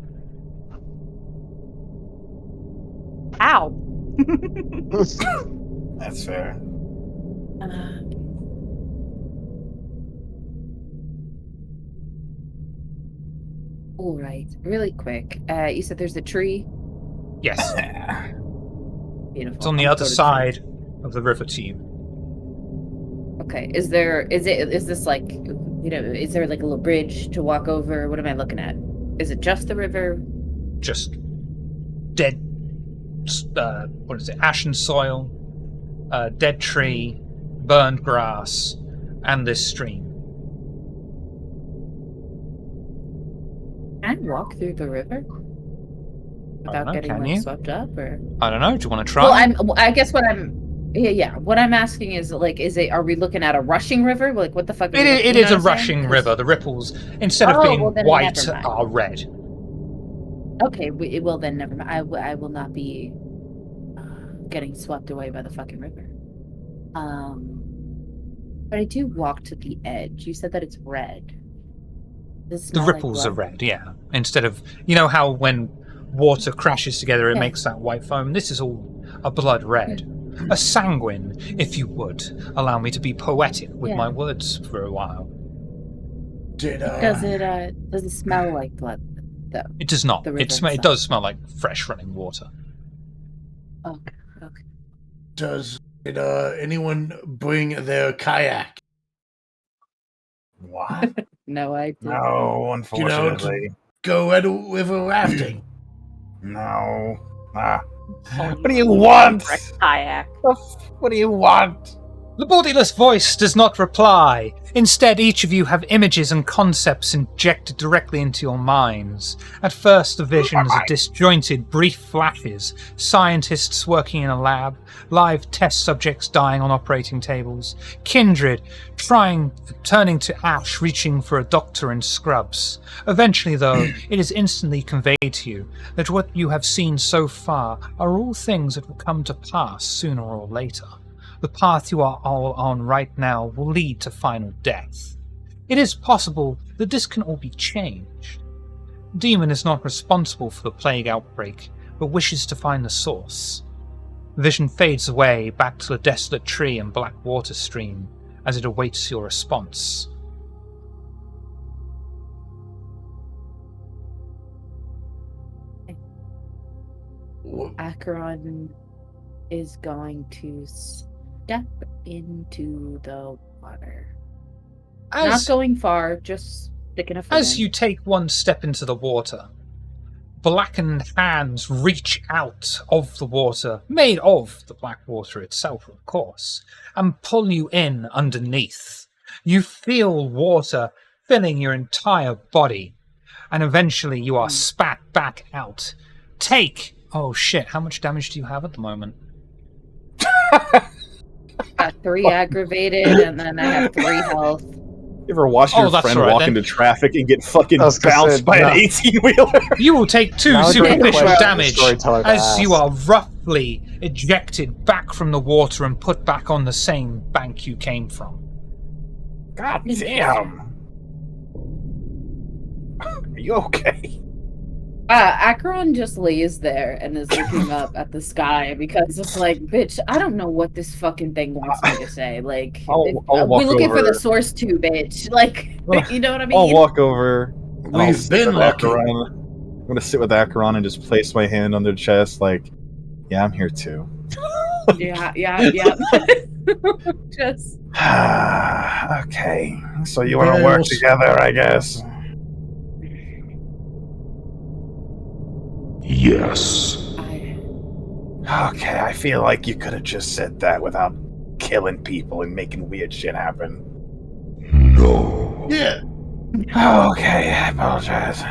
[SPEAKER 4] Ow.
[SPEAKER 3] That's fair.
[SPEAKER 2] all right. Really quick. You said there's a tree.
[SPEAKER 1] Yes,
[SPEAKER 2] Beautiful.
[SPEAKER 1] it's on the
[SPEAKER 2] I'm
[SPEAKER 1] other
[SPEAKER 2] go to
[SPEAKER 1] side of the river to you.
[SPEAKER 2] tree. Okay. Is this like, is there like a little bridge to walk over? What am I looking at? Is it just the river?
[SPEAKER 1] Just dead, what is it, ashen soil, dead tree, burned grass, and this stream.
[SPEAKER 2] Can I walk through the river? without
[SPEAKER 1] know,
[SPEAKER 2] getting
[SPEAKER 1] can
[SPEAKER 2] like
[SPEAKER 1] you?
[SPEAKER 2] swept up, or?
[SPEAKER 1] I don't know. Do you want to try?
[SPEAKER 2] Well, I guess what I'm. Yeah. What I'm asking is like, are we looking at a rushing river? Like, what the fuck?
[SPEAKER 1] It is a rushing river. The ripples, instead of being
[SPEAKER 2] well, then
[SPEAKER 1] white,
[SPEAKER 2] never mind.
[SPEAKER 1] are red.
[SPEAKER 2] Okay, well then never mind. I will not be getting swept away by the fucking river. But I do walk to the edge. You said that it's red. Does it
[SPEAKER 1] The
[SPEAKER 2] smell like
[SPEAKER 1] ripples are
[SPEAKER 2] blood?
[SPEAKER 1] red, yeah. Instead of, you know how when water crashes together it
[SPEAKER 2] Yeah.
[SPEAKER 1] makes that white foam? This is all a blood red. A sanguine, if you would. Allow me to be poetic with my words for a while.
[SPEAKER 2] Does it smell like blood though?
[SPEAKER 1] It does not.
[SPEAKER 2] The river
[SPEAKER 1] It
[SPEAKER 2] itself.
[SPEAKER 1] does smell like fresh running water.
[SPEAKER 2] Okay.
[SPEAKER 6] Does anyone bring their kayak?
[SPEAKER 3] What?
[SPEAKER 2] No, I didn't.
[SPEAKER 3] No, unfortunately.
[SPEAKER 6] Go red river rafting.
[SPEAKER 3] No. What do you want?
[SPEAKER 4] Kayak.
[SPEAKER 3] What do you want?
[SPEAKER 1] The bodiless voice does not reply. Instead, each of you have images and concepts injected directly into your minds. At first, the visions are disjointed, brief flashes. Scientists working in a lab, live test subjects dying on operating tables, kindred turning to ash, reaching for a doctor in scrubs. Eventually, though, it is instantly conveyed to you that what you have seen so far are all things that will come to pass sooner or later. The path you are all on right now will lead to final death. It is possible that this can all be changed. Demon is not responsible for the plague outbreak, but wishes to find the source. Vision fades away back to the desolate tree and black water stream as it awaits your response.
[SPEAKER 2] Acheron is going to step into the water. Not going far, just sticking a foot
[SPEAKER 1] As
[SPEAKER 2] in.
[SPEAKER 1] you take one step into the water, blackened hands reach out of the water, made of the black water itself, of course, and pull you in underneath. You feel water filling your entire body, and eventually you are spat back out. Take... Oh shit, how much damage do you have at the moment?
[SPEAKER 2] Got 3 aggravated, and then I have 3 health.
[SPEAKER 3] You ever watch your
[SPEAKER 1] that's
[SPEAKER 3] friend
[SPEAKER 1] all right,
[SPEAKER 3] walk
[SPEAKER 1] then.
[SPEAKER 3] into traffic and get fucking
[SPEAKER 5] I was gonna
[SPEAKER 3] bounced
[SPEAKER 5] say,
[SPEAKER 3] by
[SPEAKER 5] no.
[SPEAKER 3] an 18-wheeler?
[SPEAKER 1] You will take 2
[SPEAKER 5] Now a great
[SPEAKER 1] superficial
[SPEAKER 5] question
[SPEAKER 1] damage
[SPEAKER 5] for the storyteller to
[SPEAKER 1] as you
[SPEAKER 5] ask.
[SPEAKER 1] are roughly ejected back from the water and put back on the same bank you came from.
[SPEAKER 3] God damn. Are you okay?
[SPEAKER 2] Acheron just lays there and is looking up at the sky because it's like, bitch, I don't know what this fucking thing wants me to say. Like,
[SPEAKER 3] I'll
[SPEAKER 2] we're
[SPEAKER 3] walk
[SPEAKER 2] looking for
[SPEAKER 3] over.
[SPEAKER 2] the source too, bitch. Like, you know what I mean?
[SPEAKER 3] I'll walk over. and I'll
[SPEAKER 6] We've
[SPEAKER 3] sit
[SPEAKER 6] been
[SPEAKER 3] with
[SPEAKER 6] lucky.
[SPEAKER 3] Acheron. I'm gonna sit with Acheron and just place my hand on their chest, like, yeah, I'm here too.
[SPEAKER 2] Yeah. Just
[SPEAKER 3] Okay, so you want to work
[SPEAKER 6] Bills.
[SPEAKER 3] together, I guess.
[SPEAKER 8] Yes.
[SPEAKER 3] Okay, I feel like you could have just said that without killing people and making weird shit happen.
[SPEAKER 8] No.
[SPEAKER 6] Yeah.
[SPEAKER 3] Okay, I apologize.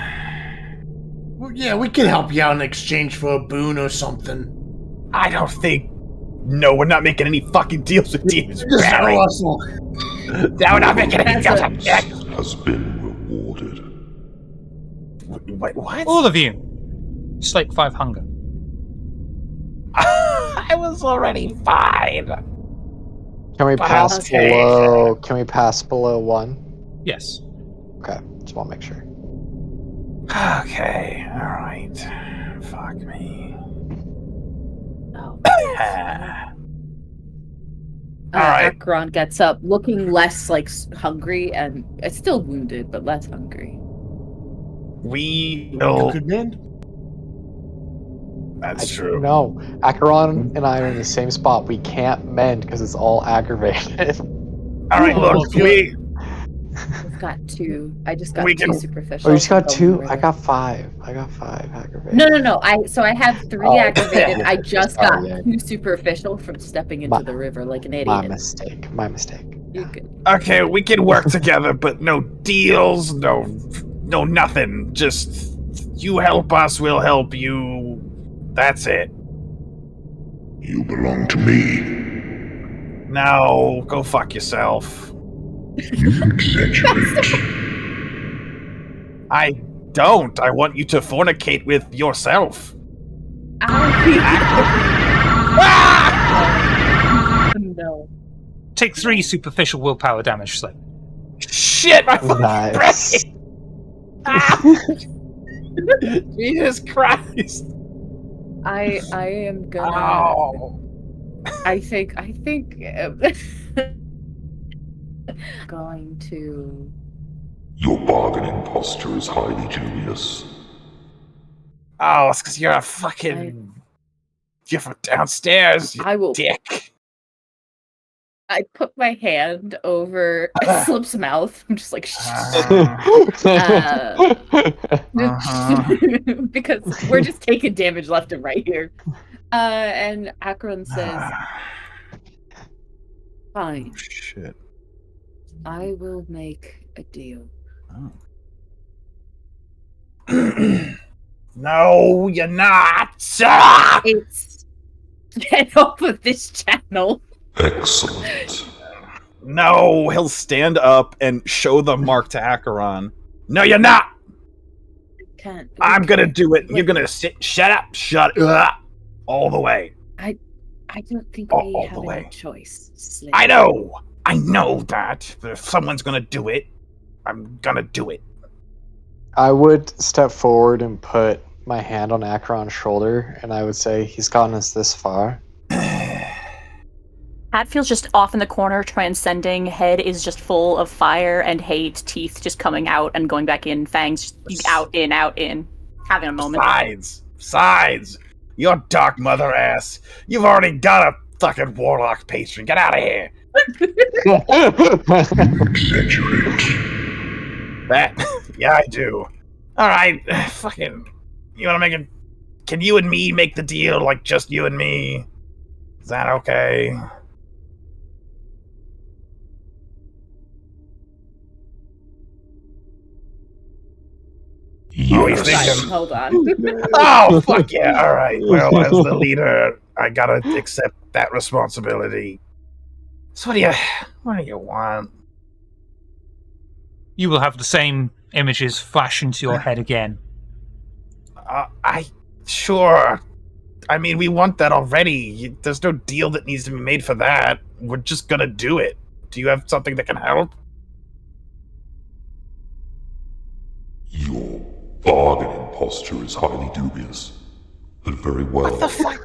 [SPEAKER 6] Well, yeah, we can help you out in exchange for a boon or something.
[SPEAKER 3] I don't think. No, we're not making any fucking deals with demons.
[SPEAKER 6] Just
[SPEAKER 3] Barry.
[SPEAKER 6] tell us.
[SPEAKER 3] No, we're not making any deals.
[SPEAKER 8] Has been rewarded.
[SPEAKER 3] Wait, what?
[SPEAKER 1] All of you, slake 5 hunger.
[SPEAKER 3] I was already fine.
[SPEAKER 5] Can we pass
[SPEAKER 3] Okay.
[SPEAKER 5] below? Can we pass below 1?
[SPEAKER 1] Yes.
[SPEAKER 5] Okay, just want to make sure.
[SPEAKER 3] Okay, alright. Fuck me. Alright.
[SPEAKER 2] Acheron gets up, looking less like hungry and still wounded, but less hungry.
[SPEAKER 3] We
[SPEAKER 6] You
[SPEAKER 3] will.
[SPEAKER 6] could mend.
[SPEAKER 3] That's true.
[SPEAKER 5] No, Acheron and I are in the same spot. We can't mend because it's all aggravated.
[SPEAKER 3] Alright,
[SPEAKER 6] Oh,
[SPEAKER 3] look,
[SPEAKER 6] good.
[SPEAKER 2] I've got 2. I just got
[SPEAKER 3] We
[SPEAKER 2] 2
[SPEAKER 3] can-
[SPEAKER 2] superficial.
[SPEAKER 5] Oh, you just got
[SPEAKER 2] from
[SPEAKER 5] 2?
[SPEAKER 2] going
[SPEAKER 5] I
[SPEAKER 2] over
[SPEAKER 5] got 5. I got 5 aggravated.
[SPEAKER 2] No. I have 3
[SPEAKER 5] Oh.
[SPEAKER 2] aggravated. I just got
[SPEAKER 5] Oh, yeah.
[SPEAKER 2] 2 superficial from stepping into
[SPEAKER 5] My-
[SPEAKER 2] the river like an
[SPEAKER 5] My
[SPEAKER 2] idiot.
[SPEAKER 5] mistake. My mistake.
[SPEAKER 2] You're good.
[SPEAKER 3] Okay, we can work together, but no deals, no nothing. Just
[SPEAKER 7] You help us, we'll help you. That's it.
[SPEAKER 8] You belong to me.
[SPEAKER 7] No, go fuck yourself.
[SPEAKER 8] You exaggerate.
[SPEAKER 7] I don't. I want you to fornicate with yourself.
[SPEAKER 2] No.
[SPEAKER 1] Take 3 superficial willpower damage, Slip.
[SPEAKER 7] Shit, my fucking
[SPEAKER 5] Nice.
[SPEAKER 7] brain! Jesus Christ!
[SPEAKER 2] I am gonna.
[SPEAKER 7] Ow.
[SPEAKER 2] I think going to.
[SPEAKER 8] Your bargaining posture is highly dubious.
[SPEAKER 7] Oh, it's because you're a fucking. You're from downstairs, you
[SPEAKER 2] I will.
[SPEAKER 7] dick.
[SPEAKER 2] I put my hand over Slip's mouth. I'm just like, because we're just taking damage left and right here. And Akron says, "Fine,
[SPEAKER 3] Shit.
[SPEAKER 2] I will make a deal."
[SPEAKER 7] No, you're not.
[SPEAKER 2] It's get off of this channel.
[SPEAKER 8] Excellent.
[SPEAKER 3] No, he'll stand up and show the mark to Acheron. No, you're not.
[SPEAKER 2] Can't.
[SPEAKER 3] I'm gonna do it.
[SPEAKER 2] Wait.
[SPEAKER 3] You're gonna sit. Shut up. Shut up. All the way.
[SPEAKER 2] I don't think
[SPEAKER 3] All
[SPEAKER 2] we
[SPEAKER 3] the
[SPEAKER 2] have
[SPEAKER 3] way.
[SPEAKER 2] any choice. Slip.
[SPEAKER 3] I know. I know that. But if someone's gonna do it, I'm gonna do it.
[SPEAKER 5] I would step forward and put my hand on Acheron's shoulder, and I would say, he's gotten us this far.
[SPEAKER 4] Hatfield's just off in the corner, transcending. Head is just full of fire and hate. Teeth just coming out and going back in. Fangs just out, in, out, in. Having a moment.
[SPEAKER 3] Besides, your dark mother ass. You've already got a fucking warlock patron. Get out of here.
[SPEAKER 8] You exaggerate.
[SPEAKER 3] That, yeah, I do. All right, fucking. You want to make it? Can you and me make the deal, like just you and me? Is that okay? Oh, he's
[SPEAKER 8] Yes.
[SPEAKER 3] thinking.
[SPEAKER 2] Hold on.
[SPEAKER 3] Oh, fuck yeah! All right. Well, as the leader, I gotta accept that responsibility. So what do you want?
[SPEAKER 1] You will have the same images flash into your head again.
[SPEAKER 3] Sure. I mean, we want that already. There's no deal that needs to be made for that. We're just gonna do it. Do you have something that can help?
[SPEAKER 8] Your bargaining posture is highly dubious. But very well.
[SPEAKER 3] What the fuck?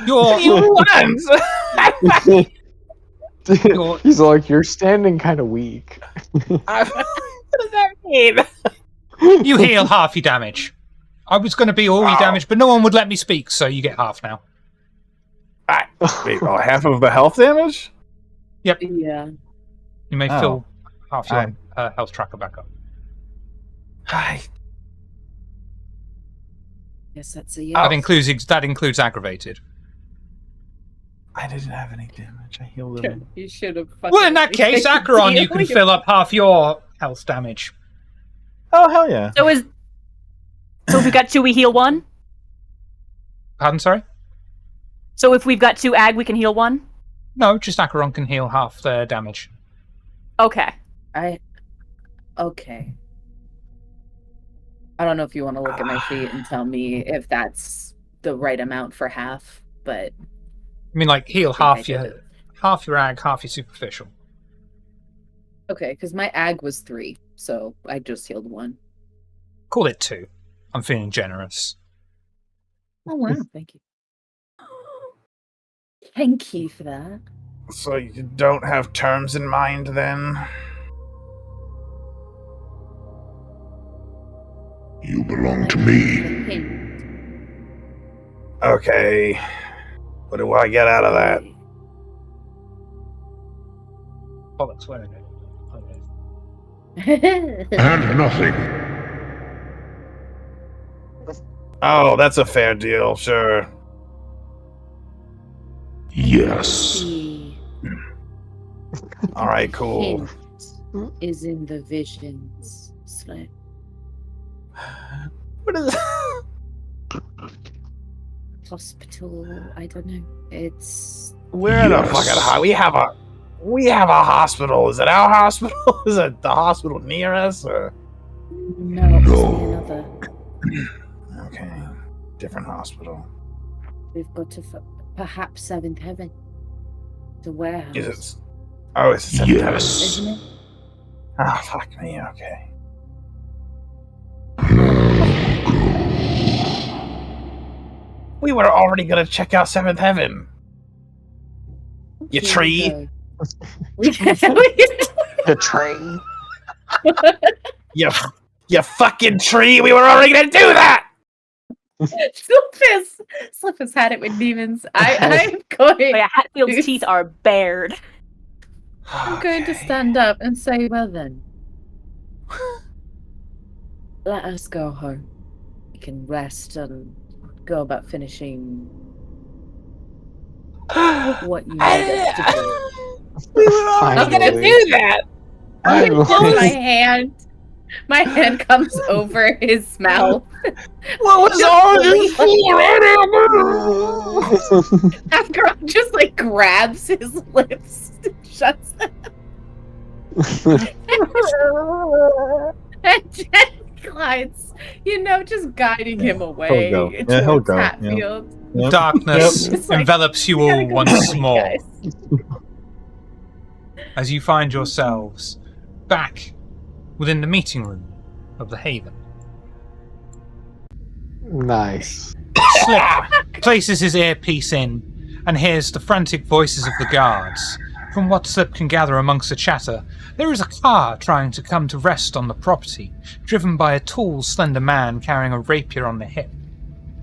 [SPEAKER 1] Your,
[SPEAKER 3] You want?
[SPEAKER 5] He's like, you're standing kind of weak.
[SPEAKER 3] What does that mean?
[SPEAKER 1] you heal half your damage. I was going to be all your damage, but no one would let me speak, so you get half now.
[SPEAKER 3] Wait, half of the health damage?
[SPEAKER 1] Yep.
[SPEAKER 2] Yeah.
[SPEAKER 1] You may
[SPEAKER 3] Oh.
[SPEAKER 1] fill half your health tracker back up.
[SPEAKER 3] I
[SPEAKER 2] Yes, that's a
[SPEAKER 1] That
[SPEAKER 2] yes.
[SPEAKER 1] includes aggravated.
[SPEAKER 3] didn't have any damage. I healed him.
[SPEAKER 2] You should have.
[SPEAKER 1] Well, in that case, Acheron, you can fill up half your health damage.
[SPEAKER 3] Oh, hell yeah.
[SPEAKER 4] So if we've got 2, we heal 1?
[SPEAKER 1] Pardon, sorry?
[SPEAKER 4] So if we've got 2 ag, we can heal 1?
[SPEAKER 1] No, just Acheron can heal half their damage.
[SPEAKER 4] Okay.
[SPEAKER 2] Okay. I don't know if you want to look at my feet and tell me if that's the right amount for half, but
[SPEAKER 1] I mean, like, heal
[SPEAKER 2] I
[SPEAKER 1] half
[SPEAKER 2] did
[SPEAKER 1] your
[SPEAKER 2] it.
[SPEAKER 1] ag, half your superficial.
[SPEAKER 2] Okay, because my ag was 3, so I just healed 1.
[SPEAKER 1] Call it 2. I'm feeling generous.
[SPEAKER 2] Oh wow, thank you. Thank you for that.
[SPEAKER 3] So you don't have terms in mind, then?
[SPEAKER 8] You belong to me.
[SPEAKER 2] Hint.
[SPEAKER 3] Okay. What do I get out of that?
[SPEAKER 1] Bollocks, where is it? Okay.
[SPEAKER 8] And nothing.
[SPEAKER 3] Oh, that's a fair deal, sure.
[SPEAKER 8] Yes.
[SPEAKER 2] The
[SPEAKER 3] All right, cool.
[SPEAKER 2] hint. is in the visions, Slip.
[SPEAKER 3] What is
[SPEAKER 2] Hospital, I don't know. It's
[SPEAKER 7] We're in a fucking we have a hospital. Is it our hospital? Is it the hospital near us? Or
[SPEAKER 2] no, it must be another.
[SPEAKER 3] okay? Different hospital.
[SPEAKER 2] We've got to perhaps Seventh Heaven. The warehouse.
[SPEAKER 3] Is it? Oh, it's the
[SPEAKER 1] Yes.
[SPEAKER 2] Isn't it?
[SPEAKER 3] Ah, fuck me. Okay.
[SPEAKER 7] we were already gonna check out Seventh Heaven. You
[SPEAKER 2] Here we
[SPEAKER 7] tree.
[SPEAKER 2] go.
[SPEAKER 5] The train.
[SPEAKER 7] You fucking tree. We were already gonna do that.
[SPEAKER 2] Slip has had it with demons. I'm going.
[SPEAKER 4] Oh, yeah, Hatfield's teeth are bared.
[SPEAKER 2] I'm going to stand up and say, well then, let us go home. We can rest and go about finishing what you need us to do.
[SPEAKER 7] We were already gonna
[SPEAKER 5] Finally.
[SPEAKER 7] do that.
[SPEAKER 2] Just my hand. My hand comes over his mouth.
[SPEAKER 7] What was all this for?
[SPEAKER 2] After just like grabs his lips and shuts them. And Jen glides, just guiding him away.
[SPEAKER 3] He'll go. Yeah,
[SPEAKER 2] towards
[SPEAKER 3] he'll go, yeah.
[SPEAKER 2] Hatfield.
[SPEAKER 3] Yep.
[SPEAKER 1] Darkness
[SPEAKER 2] It's like,
[SPEAKER 1] envelops you
[SPEAKER 2] "We gotta
[SPEAKER 1] all
[SPEAKER 2] go
[SPEAKER 1] once
[SPEAKER 2] home,
[SPEAKER 1] more
[SPEAKER 2] guys."
[SPEAKER 1] as you find yourselves back within the meeting room of the Haven.
[SPEAKER 5] Nice.
[SPEAKER 1] Slip places his earpiece in and hears the frantic voices of the guards. From what Slip can gather amongst the chatter, there is a car trying to come to rest on the property, driven by a tall, slender man carrying a rapier on the hip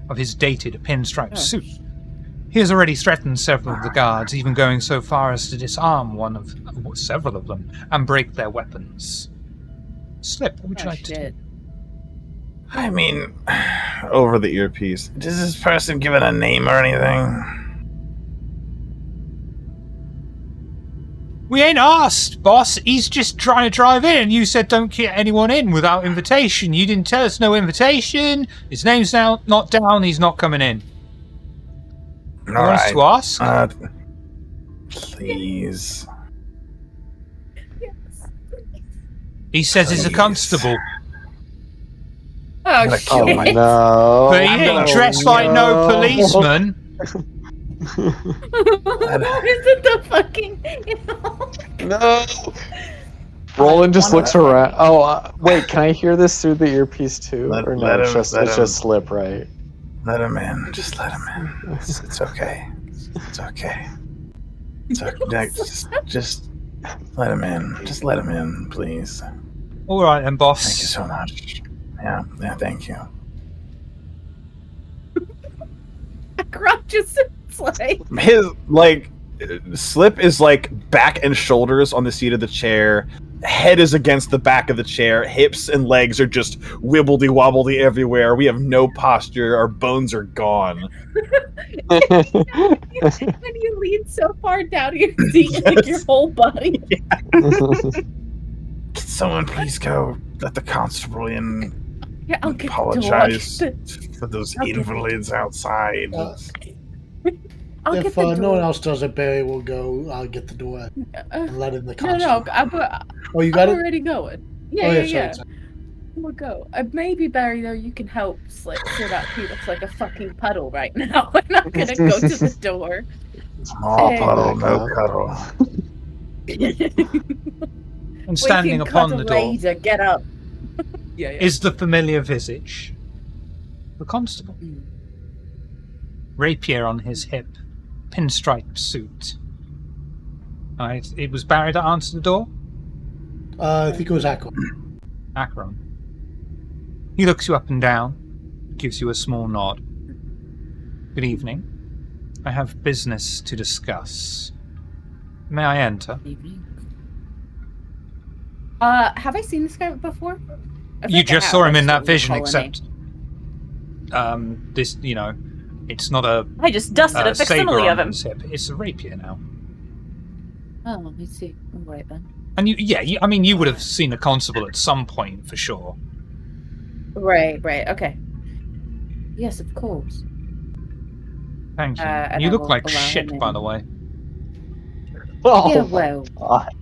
[SPEAKER 1] of his dated pinstripe suit. He has already threatened several of the guards, even going so far as to disarm several of them and break their weapons. Slip, what would you like to do?
[SPEAKER 3] I mean, over the earpiece. Does this person give it a name or anything?
[SPEAKER 1] We ain't asked, boss. He's just trying to drive in, and you said don't get anyone in without invitation. You didn't tell us no invitation. His name's now not down. He's not coming in. You want us to ask?
[SPEAKER 3] Please.
[SPEAKER 1] He says he's a constable,
[SPEAKER 2] Oh,
[SPEAKER 3] Gonna
[SPEAKER 2] shit.
[SPEAKER 3] kill my-
[SPEAKER 5] No.
[SPEAKER 1] but he ain't dressed like no policeman.
[SPEAKER 2] Is it the fucking...
[SPEAKER 5] No. Roland just looks around. Oh, wait. Can I hear this through the earpiece too,
[SPEAKER 3] Let-
[SPEAKER 5] or no?
[SPEAKER 3] let
[SPEAKER 5] It's
[SPEAKER 3] him-
[SPEAKER 5] just
[SPEAKER 3] let
[SPEAKER 5] it's
[SPEAKER 3] him.
[SPEAKER 5] just Slip, right?
[SPEAKER 3] Let him in. Just let him in. It's okay. It's okay. It's okay. Just let him in. Just let him in, please.
[SPEAKER 1] All right, then, boss.
[SPEAKER 3] Thank you so much. Yeah, thank you.
[SPEAKER 2] Grump just like...
[SPEAKER 3] His, Slip is, back and shoulders on the seat of the chair. Head is against the back of the chair. Hips and legs are just wibbledy-wobbledy everywhere. We have no posture. Our bones are gone.
[SPEAKER 2] When you lean so far down to your seat, like your whole body.
[SPEAKER 3] Can someone please go let the constable in?
[SPEAKER 2] Yeah, I'll get
[SPEAKER 3] Apologize
[SPEAKER 2] the door.
[SPEAKER 3] for those
[SPEAKER 2] I'll get the-
[SPEAKER 3] invalids outside.
[SPEAKER 2] I'll get
[SPEAKER 6] If
[SPEAKER 2] the door.
[SPEAKER 6] no one else does it, Barry will go. I'll get the door and let in the
[SPEAKER 2] No,
[SPEAKER 6] constable.
[SPEAKER 2] I'm
[SPEAKER 6] Oh, you got it?
[SPEAKER 2] already going. Yeah,
[SPEAKER 6] Oh,
[SPEAKER 2] yeah.
[SPEAKER 6] sorry.
[SPEAKER 2] We'll go. Maybe, Barry, though, you can help Slip so that he looks like a fucking puddle right now. We're not gonna go to the door.
[SPEAKER 3] Small
[SPEAKER 2] Hey.
[SPEAKER 3] puddle, no cuddle.
[SPEAKER 1] And standing upon the door
[SPEAKER 2] Later, get up. Yeah.
[SPEAKER 1] is the familiar visage. The constable. Rapier on his hip. Pinstripe suit. Alright, it was Barry that answered the door?
[SPEAKER 6] I think it was Aqua.
[SPEAKER 1] Acheron. He looks you up and down, gives you a small nod. Good evening. I have business to discuss. May I enter?
[SPEAKER 2] Have I seen this guy before? I
[SPEAKER 1] You
[SPEAKER 2] think I
[SPEAKER 1] just
[SPEAKER 2] have,
[SPEAKER 1] saw
[SPEAKER 2] I
[SPEAKER 1] him in
[SPEAKER 2] just
[SPEAKER 1] that
[SPEAKER 2] don't
[SPEAKER 1] vision,
[SPEAKER 2] recall a name.
[SPEAKER 1] except this, it's not a
[SPEAKER 4] I just dusted a
[SPEAKER 1] saber
[SPEAKER 4] facsimile
[SPEAKER 1] on
[SPEAKER 4] of him.
[SPEAKER 1] his hip. It's a rapier now.
[SPEAKER 2] Oh, let me see. All right then.
[SPEAKER 1] And you would have seen a constable at some point for sure.
[SPEAKER 2] Right. Okay. Yes, of course.
[SPEAKER 1] Thank you.
[SPEAKER 2] And
[SPEAKER 1] You
[SPEAKER 2] I
[SPEAKER 1] look
[SPEAKER 2] will
[SPEAKER 1] like
[SPEAKER 2] allow him
[SPEAKER 1] shit, by
[SPEAKER 2] in.
[SPEAKER 1] the way.
[SPEAKER 5] Oh,
[SPEAKER 2] Yeah,
[SPEAKER 5] my
[SPEAKER 2] well.
[SPEAKER 5] God.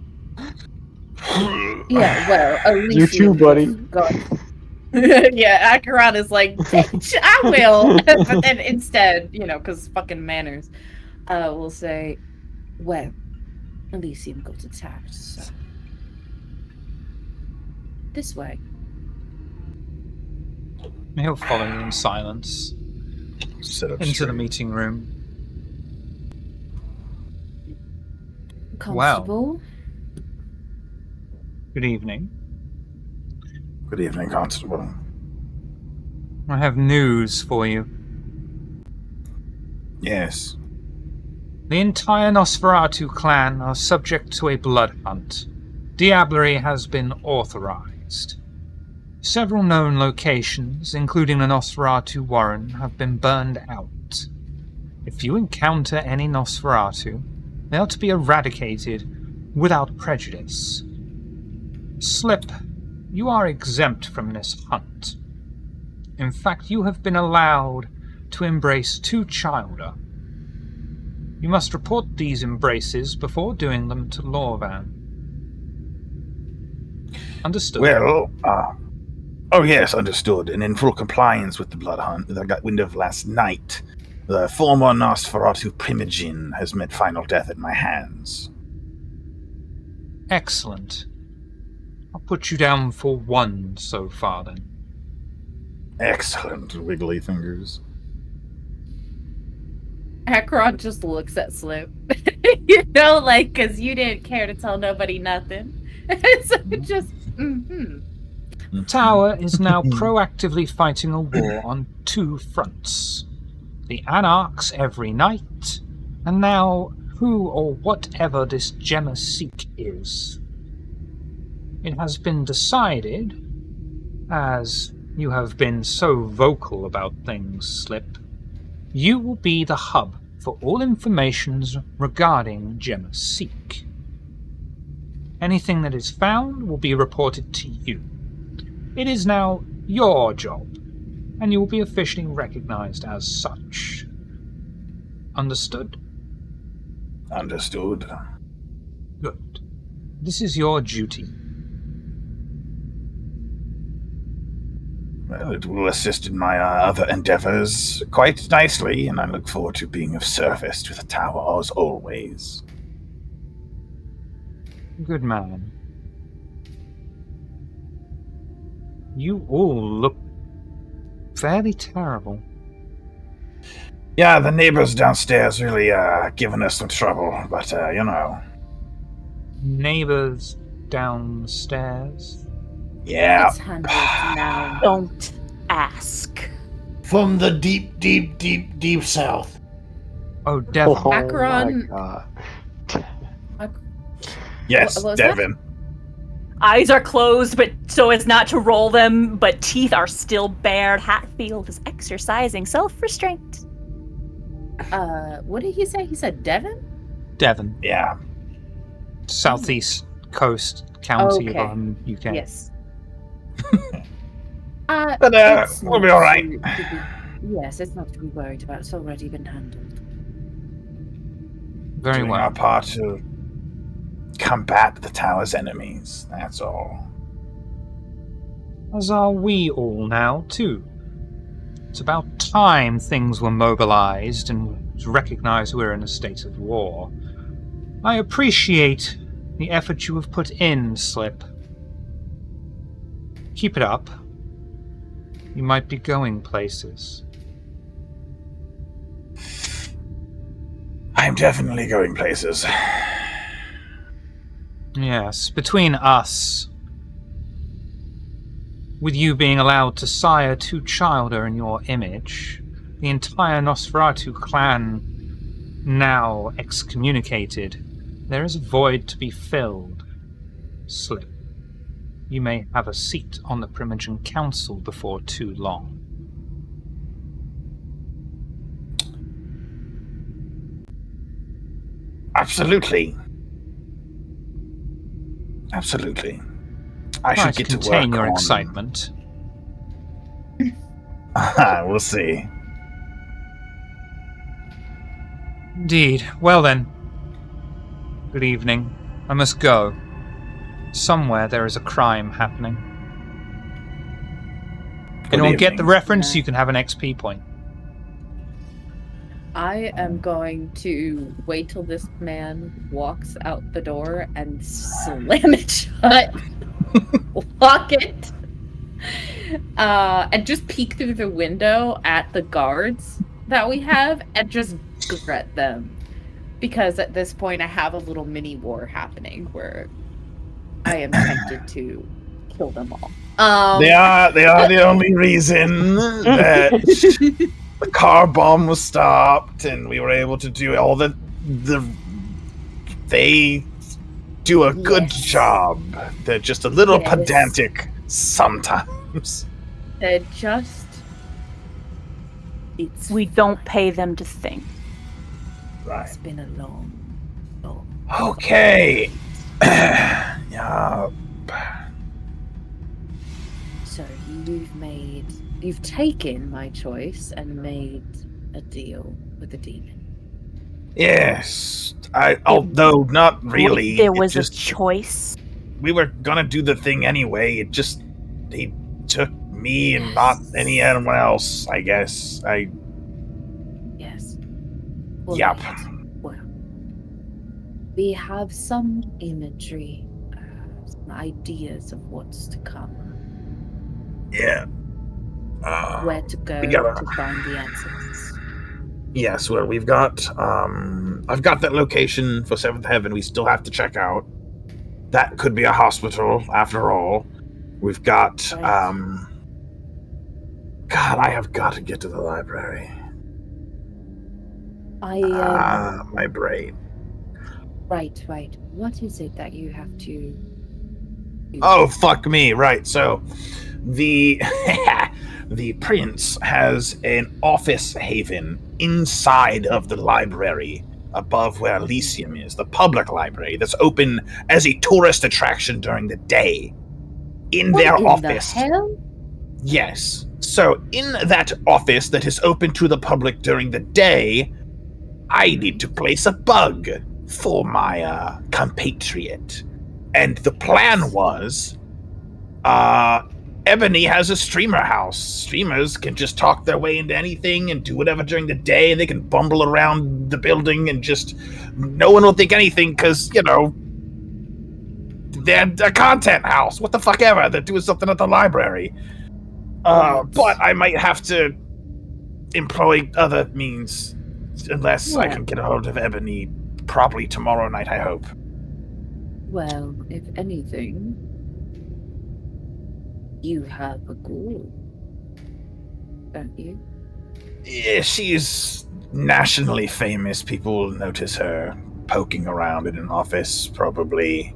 [SPEAKER 2] Yeah, well,
[SPEAKER 5] You
[SPEAKER 2] Elysium
[SPEAKER 5] too,
[SPEAKER 2] would
[SPEAKER 5] buddy.
[SPEAKER 2] have got. Yeah, Acheron is like, bitch, I will. But then instead, because fucking manners, we'll say, well, Elysium got attacked, so. This way.
[SPEAKER 1] He'll follow you in silence
[SPEAKER 3] Sit up
[SPEAKER 1] into the
[SPEAKER 3] straight.
[SPEAKER 1] meeting room.
[SPEAKER 2] Constable?
[SPEAKER 1] Good evening.
[SPEAKER 3] Good evening, Constable.
[SPEAKER 1] I have news for you.
[SPEAKER 3] Yes.
[SPEAKER 1] The entire Nosferatu clan are subject to a blood hunt. Diablerie has been authorized. Several known locations, including the Nosferatu Warren, have been burned out. If you encounter any Nosferatu, they are to be eradicated without prejudice. Slip, you are exempt from this hunt. In fact, you have been allowed to embrace 2 childer. You must report these embraces before doing them to Lorvan. Understood?
[SPEAKER 3] Well, oh yes, understood. And in full compliance with the blood hunt that I got wind of last night, the former Nosferatu Primogen has met final death at my hands.
[SPEAKER 1] Excellent. I'll put you down for 1 so far, then.
[SPEAKER 3] Excellent, wiggly fingers.
[SPEAKER 2] Acheron just looks at Slip. Because you didn't care to tell nobody nothing. So just,
[SPEAKER 1] The tower is now proactively fighting a war on 2 fronts. The Anarchs every night, and now who or whatever this Gemma Seek is. It has been decided, as you have been so vocal about things, Slip, you will be the hub for all informations regarding Gemma Seek. Anything that is found will be reported to you. It is now your job, and you will be officially recognized as such. Understood?
[SPEAKER 3] Understood.
[SPEAKER 1] Good. This is your duty.
[SPEAKER 3] Well, it will assist in my other endeavors quite nicely, and I look forward to being of service to the tower as always.
[SPEAKER 1] Good man. You all look fairly terrible.
[SPEAKER 3] Yeah, the neighbors downstairs really giving us some trouble, but
[SPEAKER 1] Neighbors downstairs.
[SPEAKER 3] Yeah.
[SPEAKER 2] it's handled now.
[SPEAKER 4] Don't ask.
[SPEAKER 6] From the deep, deep, deep, deep south.
[SPEAKER 1] Oh, Devon.
[SPEAKER 5] Oh,
[SPEAKER 2] Acheron-
[SPEAKER 5] my God.
[SPEAKER 3] Yes,
[SPEAKER 2] What was that?
[SPEAKER 3] Devin.
[SPEAKER 4] Eyes are closed, but so as not to roll them, but teeth are still bared. Hatfield is exercising self-restraint.
[SPEAKER 2] What did he say? He said Devon?
[SPEAKER 1] Devon.
[SPEAKER 3] Yeah.
[SPEAKER 1] Southeast coast county
[SPEAKER 2] Okay.
[SPEAKER 1] of UK.
[SPEAKER 2] Yes.
[SPEAKER 3] But
[SPEAKER 2] It's
[SPEAKER 3] we'll be
[SPEAKER 2] not
[SPEAKER 3] all right.
[SPEAKER 2] Yes, it's not to be worried about. It's already been handled.
[SPEAKER 1] Very
[SPEAKER 3] Doing
[SPEAKER 1] well.
[SPEAKER 3] our part to combat the tower's enemies. That's all.
[SPEAKER 1] As are we all now, too. It's about time things were mobilized and recognized we're in a state of war. I appreciate the effort you have put in, Slip. Keep it up. You might be going places.
[SPEAKER 3] I'm definitely going places.
[SPEAKER 1] Yes, between us, with you being allowed to sire 2 childer in your image, the entire Nosferatu clan now excommunicated, there is a void to be filled. Slip. You may have a seat on the Primogen Council before too long.
[SPEAKER 3] Absolutely. Absolutely. I
[SPEAKER 1] Try
[SPEAKER 3] should
[SPEAKER 1] to
[SPEAKER 3] get to
[SPEAKER 1] contain
[SPEAKER 3] work
[SPEAKER 1] your
[SPEAKER 3] on...
[SPEAKER 1] excitement.
[SPEAKER 3] We'll see.
[SPEAKER 1] Indeed. Well then. Good evening. I must go. Somewhere there is a crime happening. Anyone get the
[SPEAKER 3] evening.
[SPEAKER 1] reference?
[SPEAKER 2] Yeah.
[SPEAKER 1] You can have an XP point.
[SPEAKER 2] I am going to wait till this man walks out the door and slam it shut. Lock it. And just peek through the window at the guards that we have and just grit them. Because at this point I have a little mini war happening where I am tempted to kill them all.
[SPEAKER 3] They are the only reason that the car bomb was stopped and we were able to do all the they do a good
[SPEAKER 2] Yes.
[SPEAKER 3] job. They're just a little
[SPEAKER 2] Yes.
[SPEAKER 3] pedantic sometimes.
[SPEAKER 2] They're just... It's
[SPEAKER 4] don't pay them to think.
[SPEAKER 3] Right.
[SPEAKER 2] It's been a long.
[SPEAKER 3] Okay. Yeah.
[SPEAKER 2] So you've taken my choice and made a deal with the demon.
[SPEAKER 3] Yes. Although not really.
[SPEAKER 4] There
[SPEAKER 3] It
[SPEAKER 4] was
[SPEAKER 3] just,
[SPEAKER 4] a choice.
[SPEAKER 3] we were gonna do the thing anyway. It just he took me and not anyone else, I guess.
[SPEAKER 2] Yes.
[SPEAKER 3] Yep.
[SPEAKER 2] Right. Well, we have some imagery, some ideas of what's to come,
[SPEAKER 3] Yeah.
[SPEAKER 2] where to go
[SPEAKER 3] we gotta-
[SPEAKER 2] to find the answers.
[SPEAKER 3] Yes, well, we've got, I've got that location for Seventh Heaven we still have to check out. That could be a hospital, after all. We've got,
[SPEAKER 2] Right.
[SPEAKER 3] God, I have got to get to the library. My brain.
[SPEAKER 2] Right. What is it that you have to do?
[SPEAKER 3] Oh, fuck me, right, so, the prince has an office haven inside of the library above where Elysium is, the public library that's open as a tourist attraction during the day. In
[SPEAKER 2] What
[SPEAKER 3] their
[SPEAKER 2] in
[SPEAKER 3] office.
[SPEAKER 2] the hell?
[SPEAKER 3] Yes. So in that office that is open to the public during the day, I need to place a bug for my compatriot. And the plan was, Ebony has a streamer house. Streamers can just talk their way into anything and do whatever during the day. They can bumble around the building and just no one will think anything because, you know, they're a content house. What the fuck ever. They're doing something at the library. But I might have to employ other means unless I
[SPEAKER 2] Yeah.
[SPEAKER 3] can get a hold of Ebony probably tomorrow night, I hope.
[SPEAKER 2] Well, if anything, you have a ghoul, don't you?
[SPEAKER 3] Yeah, she's nationally famous. People will notice her poking around in an office, probably.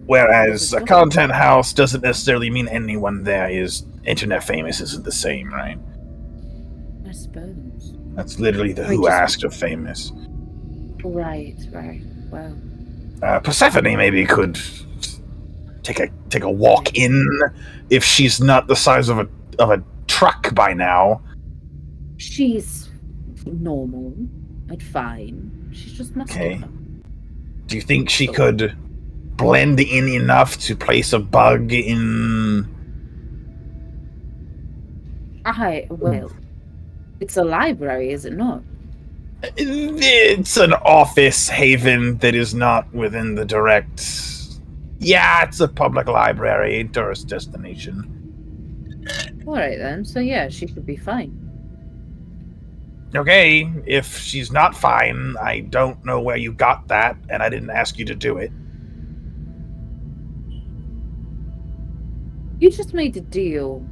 [SPEAKER 3] Whereas a content house doesn't necessarily mean anyone there is internet famous isn't the same, right?
[SPEAKER 2] I suppose.
[SPEAKER 3] That's literally the
[SPEAKER 2] Wait,
[SPEAKER 3] who
[SPEAKER 2] just-
[SPEAKER 3] asked of famous.
[SPEAKER 2] Right. Well,
[SPEAKER 3] Persephone maybe could take a walk in if she's not the size of a truck by now.
[SPEAKER 2] she's normal and fine. She's just muscular.
[SPEAKER 3] Okay. Do you think she could blend in enough to place a bug in?
[SPEAKER 2] Well, it's a library, is it not?
[SPEAKER 3] It's an office haven that is not within the direct. Yeah, it's a public library, tourist destination.
[SPEAKER 2] All right then. So yeah, she should be fine.
[SPEAKER 3] Okay, if she's not fine, I don't know where you got that, and I didn't ask you to do it.
[SPEAKER 2] You just made a deal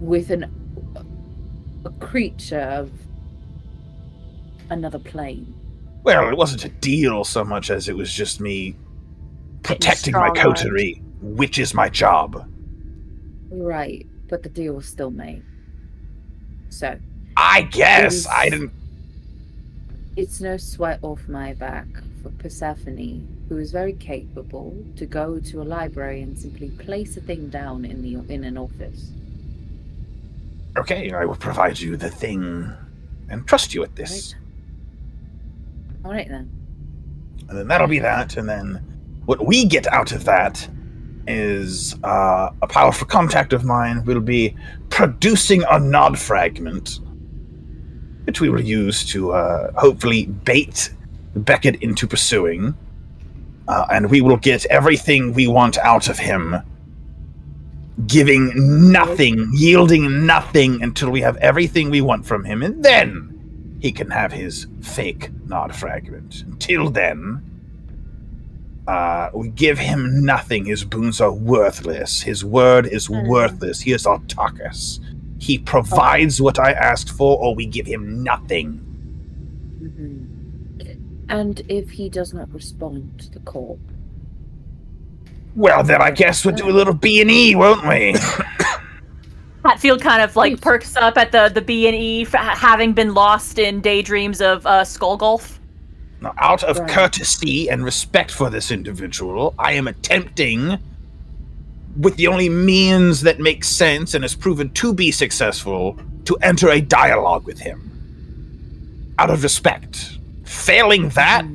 [SPEAKER 2] with a creature of another plane.
[SPEAKER 3] Well, it wasn't a deal so much as it was just me protecting my
[SPEAKER 4] strong-armed.
[SPEAKER 3] coterie, which is my job.
[SPEAKER 2] Right, but the deal was still made. So
[SPEAKER 3] I guess
[SPEAKER 2] Is-
[SPEAKER 3] I didn't.
[SPEAKER 2] it's no sweat off my back for Persephone, who is very capable, to go to a library and simply place a thing down in an office.
[SPEAKER 3] Okay, I will provide you the thing and trust you with this.
[SPEAKER 2] All right then.
[SPEAKER 3] And then that'll be that. And then what we get out of that is a powerful contact of mine will be producing a nod fragment, which we will use to hopefully bait Beckett into pursuing. And we will get everything we want out of him, giving nothing, yielding nothing until we have everything we want from him. And then he can have his fake nod fragment. Until then, we give him nothing. His boons are worthless. His word is worthless. He is Artakis. He provides what I asked for, or we give him nothing.
[SPEAKER 2] And if he does not respond to the call?
[SPEAKER 3] Well, then I guess we'll do a little B&E, won't we?
[SPEAKER 4] Hatfield kind of like perks up at the B&E, having been lost in daydreams of Skull Golf.
[SPEAKER 3] Now, out of courtesy and respect for this individual, I am attempting, with the only means that makes sense and has proven to be successful, to enter a dialogue with him. Out of respect. Failing that,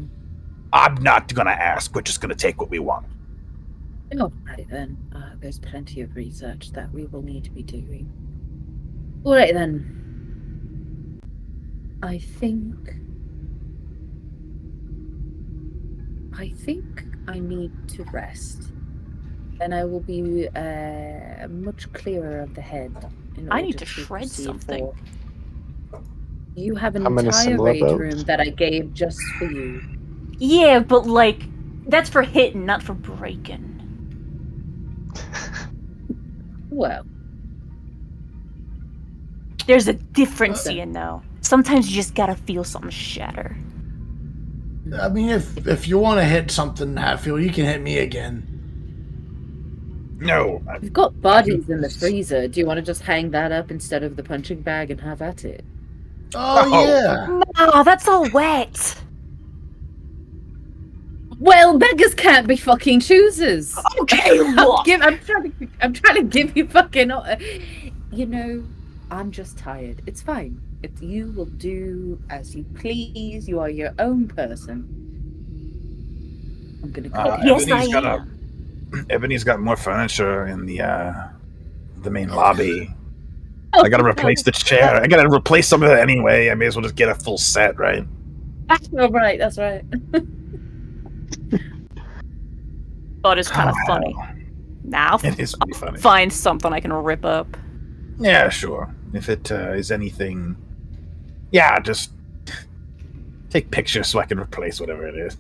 [SPEAKER 3] I'm not going to ask. We're just going to take what we want.
[SPEAKER 2] All right then. There's plenty of research that we will need to be doing. All right then. I think I need to rest. Then I will be much clearer of the head.
[SPEAKER 4] I need to shred something.
[SPEAKER 2] You have an
[SPEAKER 5] I'm in a
[SPEAKER 2] entire
[SPEAKER 5] similar
[SPEAKER 2] raid
[SPEAKER 5] boat.
[SPEAKER 2] room that I gave just for you.
[SPEAKER 4] Yeah, but like, that's for hitting, not for breaking.
[SPEAKER 2] Well,
[SPEAKER 4] there's a difference, Ian, though. Sometimes you just gotta feel something shatter.
[SPEAKER 6] I mean, if you want to hit something, Hatfield, you can hit me again.
[SPEAKER 3] No.
[SPEAKER 2] we've got bodies in the freezer. Do you want to just hang that up instead of the punching bag and have at it?
[SPEAKER 6] Oh, yeah.
[SPEAKER 4] No, that's all wet.
[SPEAKER 2] Well, beggars can't be fucking choosers.
[SPEAKER 4] Okay, look.
[SPEAKER 2] I'm trying to give you fucking. You know, I'm just tired. It's fine. If you will do as you please, you are your own person. I'm gonna go.
[SPEAKER 4] Yes, I am.
[SPEAKER 3] Ebony's got more furniture in the main lobby. I gotta replace the chair. I gotta replace some of it anyway. I may as well just get a full set, right?
[SPEAKER 2] That's right. That's right.
[SPEAKER 4] But it's kind of funny. Now
[SPEAKER 3] It is pretty funny.
[SPEAKER 4] find something I can rip up.
[SPEAKER 3] Yeah, sure. If it is anything, yeah, just take pictures so I can replace whatever it is.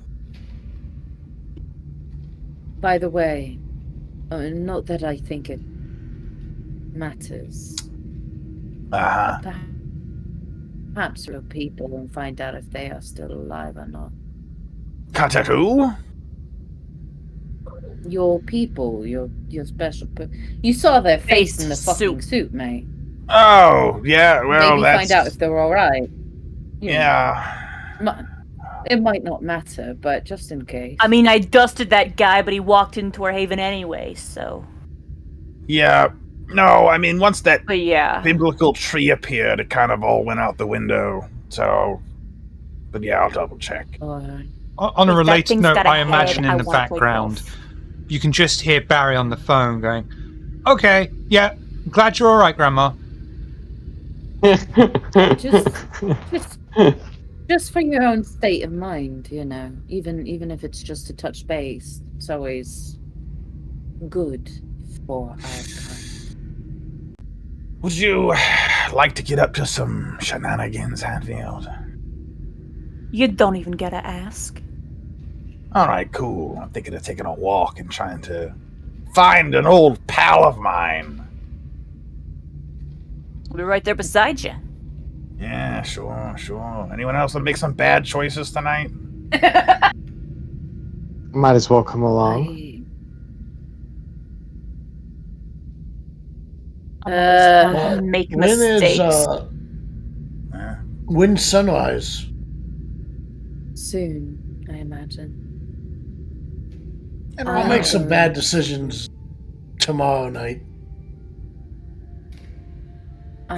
[SPEAKER 2] By the way, not that I think it matters. Perhaps real people and find out if they are still alive or not.
[SPEAKER 3] Contact who?
[SPEAKER 2] Your people, your special. You saw their face in the fucking suit, mate.
[SPEAKER 3] Oh, yeah. Well,
[SPEAKER 2] Maybe
[SPEAKER 3] that's...
[SPEAKER 2] find out if they're all right.
[SPEAKER 3] Yeah.
[SPEAKER 2] It might not matter, but just in case.
[SPEAKER 4] I mean, I dusted that guy, but he walked into our haven anyway, so.
[SPEAKER 3] Yeah. No, I mean, once that
[SPEAKER 4] But yeah.
[SPEAKER 3] biblical tree appeared, it kind of all went out the window. So, but yeah, I'll double check.
[SPEAKER 2] Alright.
[SPEAKER 1] On a
[SPEAKER 4] If that
[SPEAKER 1] related
[SPEAKER 4] thing's
[SPEAKER 1] note,
[SPEAKER 4] got a
[SPEAKER 1] I
[SPEAKER 4] head,
[SPEAKER 1] imagine
[SPEAKER 4] I
[SPEAKER 1] in the
[SPEAKER 4] wanna play
[SPEAKER 1] background,
[SPEAKER 4] golf.
[SPEAKER 1] you can just hear Barry on the phone going, "Okay, yeah, glad you're all right, Grandma."
[SPEAKER 2] Just for your own state of mind, you know. Even if it's just to touch base, it's always good for our kind.
[SPEAKER 3] Would you like to get up to some shenanigans, Hatfield?
[SPEAKER 4] You don't even gotta ask.
[SPEAKER 3] All right, cool. I'm thinking of taking a walk and trying to find an old pal of mine.
[SPEAKER 4] I'll be right there beside you.
[SPEAKER 3] Yeah, sure. Anyone else want to make some bad choices tonight?
[SPEAKER 5] Might as well come along.
[SPEAKER 4] Make
[SPEAKER 6] When
[SPEAKER 4] mistakes.
[SPEAKER 6] is when's sunrise?
[SPEAKER 2] Soon, I imagine.
[SPEAKER 6] And we'll make some bad decisions tomorrow night.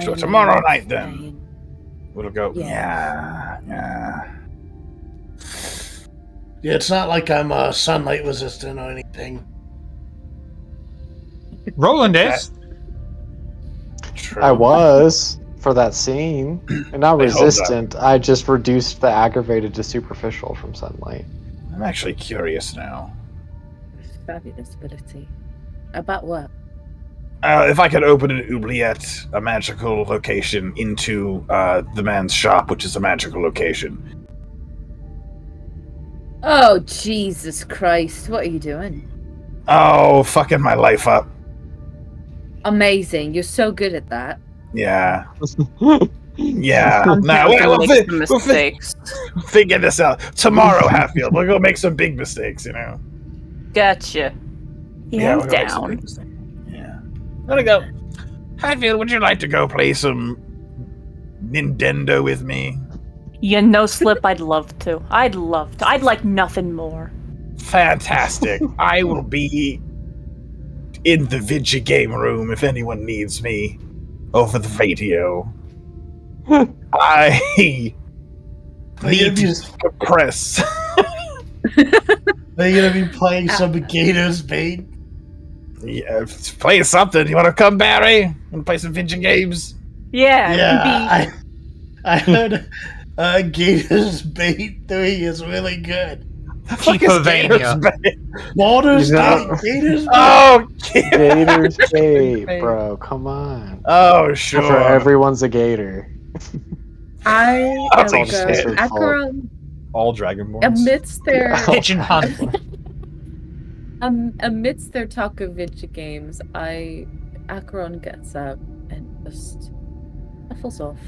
[SPEAKER 3] So
[SPEAKER 2] I'm
[SPEAKER 3] tomorrow
[SPEAKER 2] in
[SPEAKER 3] night, then.
[SPEAKER 2] pain.
[SPEAKER 3] We'll go.
[SPEAKER 2] Yeah.
[SPEAKER 3] Yeah.
[SPEAKER 6] Yeah, it's not like I'm sunlight resistant or anything.
[SPEAKER 1] Roland is.
[SPEAKER 3] True.
[SPEAKER 5] I was for that scene, and not
[SPEAKER 3] I hope
[SPEAKER 5] resistant. I just reduced the aggravated to superficial from sunlight.
[SPEAKER 3] I'm actually curious now.
[SPEAKER 2] Fabulous ability. About what?
[SPEAKER 3] If I could open an oubliette, a magical location, into the man's shop, which is a magical location.
[SPEAKER 2] Oh, Jesus Christ. What are you doing?
[SPEAKER 3] Oh, fucking my life up.
[SPEAKER 2] Amazing. You're so good at that.
[SPEAKER 3] Yeah. Yeah.
[SPEAKER 4] Sometimes
[SPEAKER 3] Nah,
[SPEAKER 4] we
[SPEAKER 3] we'll
[SPEAKER 4] make some mistakes.
[SPEAKER 3] figure this out. Tomorrow, Hatfield, we'll go make some big mistakes, you know?
[SPEAKER 4] Gotcha.
[SPEAKER 3] Yeah,
[SPEAKER 4] Hands
[SPEAKER 3] we'll go make some
[SPEAKER 4] down.
[SPEAKER 3] big mistakes. Yeah. Gotta go. Hatfield, would you like to go play some Nintendo with me?
[SPEAKER 4] You know, Slip, I'd love to. I'd like nothing more.
[SPEAKER 3] Fantastic. I will be in the video game room if anyone needs me over the radio. I need to compress.
[SPEAKER 6] Are you gonna be playing some Gators bait?
[SPEAKER 3] Yeah, play something. You want to come, Barry? Want to play some video games?
[SPEAKER 4] Yeah.
[SPEAKER 6] Yeah, I heard Gators Bait 3 is really good.
[SPEAKER 1] Keepovania.
[SPEAKER 6] Baldur's
[SPEAKER 5] Yeah.
[SPEAKER 6] Gate, Gators Bait.
[SPEAKER 3] Oh,
[SPEAKER 5] Gators bait, bro. Come on.
[SPEAKER 3] oh, sure.
[SPEAKER 5] For everyone's a gator.
[SPEAKER 2] I
[SPEAKER 3] I'll
[SPEAKER 2] am
[SPEAKER 3] take
[SPEAKER 2] going.
[SPEAKER 5] shit.
[SPEAKER 2] Acheron,
[SPEAKER 3] All Dragonborns.
[SPEAKER 2] amidst their
[SPEAKER 1] Pigeon hunt.
[SPEAKER 2] amidst their talk of video games, Acheron gets up and just shuffles off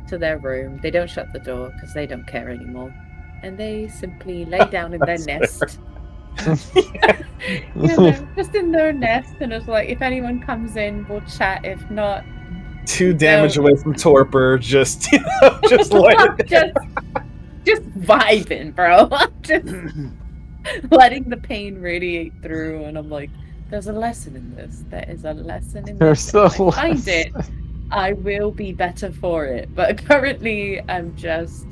[SPEAKER 2] to their room. They don't shut the door because they don't care anymore, and they simply lay down in their nest. Just in their nest, and it's like, if anyone comes in, we'll chat. If not,
[SPEAKER 3] 2 damage away from torpor. Just, just like
[SPEAKER 2] just vibing, bro. Just letting the pain radiate through, and I'm like, there's a lesson in this. There is a lesson in
[SPEAKER 5] There's
[SPEAKER 2] this. If
[SPEAKER 5] a
[SPEAKER 2] I find it,
[SPEAKER 5] lesson.
[SPEAKER 2] I will be better for it. But currently, I'm just,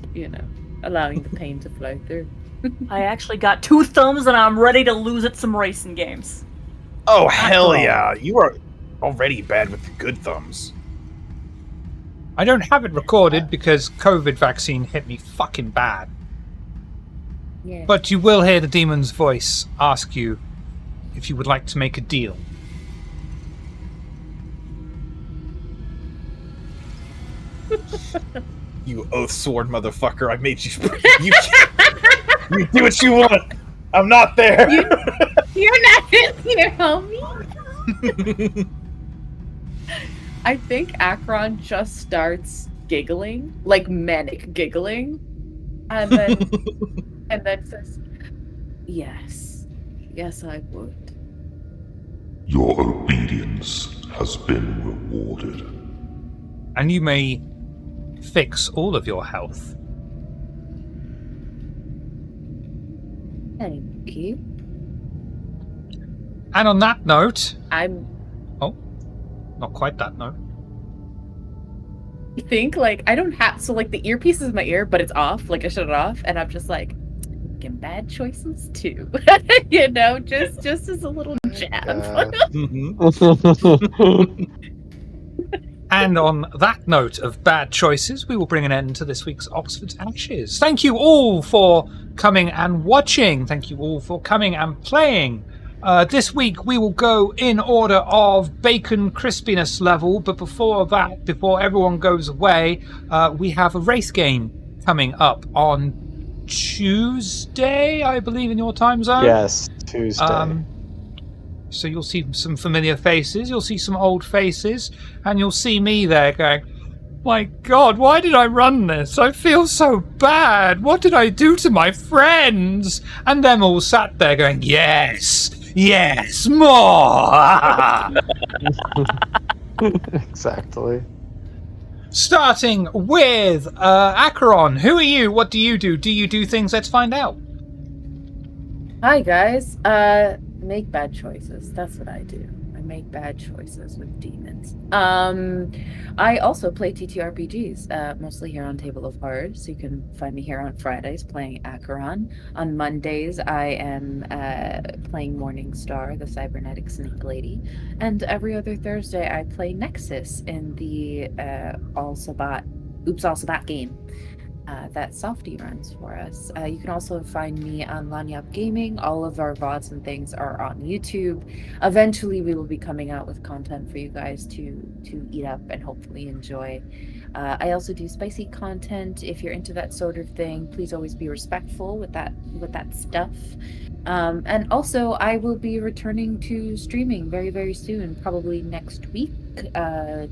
[SPEAKER 2] allowing the pain to flow through.
[SPEAKER 4] I actually got 2 thumbs and I'm ready to lose at some racing games.
[SPEAKER 3] oh hell yeah! You are already bad with the good thumbs.
[SPEAKER 1] I don't have it recorded because COVID vaccine hit me fucking bad.
[SPEAKER 2] Yeah.
[SPEAKER 1] But you will hear the demon's voice ask you if you would like to make a deal.
[SPEAKER 3] You oath sword motherfucker! I made you. You do what you want. I'm not there.
[SPEAKER 2] You're not in here, homie. I think Acheron just starts giggling, like manic giggling, and then says, "Yes, I would."
[SPEAKER 8] Your obedience has been rewarded.
[SPEAKER 1] And you may fix all of your health.
[SPEAKER 2] Thank you.
[SPEAKER 1] And on that note, not quite that note.
[SPEAKER 2] I think, like, I don't have, so, like, the earpiece is in my ear, but it's off, like, I shut it off, and I'm just like, making bad choices too. Just as a little jab.
[SPEAKER 1] And on that note of bad choices, we will bring an end to this week's Oxford Ashes. Thank you all for coming and watching. Thank you all for coming and playing. This week we will go in order of bacon crispiness level, but before that, before everyone goes away, we have a race game coming up on Tuesday, I believe, in your time zone.
[SPEAKER 5] Yes, Tuesday.
[SPEAKER 1] So you'll see some familiar faces, you'll see some old faces, and you'll see me there going, my God, why did I run this? I feel so bad. What did I do to my friends? And them all sat there going, yes, more.
[SPEAKER 5] Exactly.
[SPEAKER 1] Starting with Acheron. Who are you? What do you do? Do you do things? Let's find out.
[SPEAKER 2] Hi guys. Make bad choices. That's what I do. I make bad choices with demons. I also play TTRPGs, mostly here on Table of Horrors. So you can find me here on Fridays playing Acheron. On Mondays, I am playing Morningstar, the cybernetic snake lady, and every other Thursday, I play Nexus in the All Sabat game. That Softy runs for us. You can also find me on Lanyap Gaming. All of our VODs and things are on YouTube. Eventually, we will be coming out with content for you guys to eat up and hopefully enjoy. I also do spicy content. If you're into that sort of thing, please always be respectful with that stuff. And also, I will be returning to streaming very, very soon, probably next week,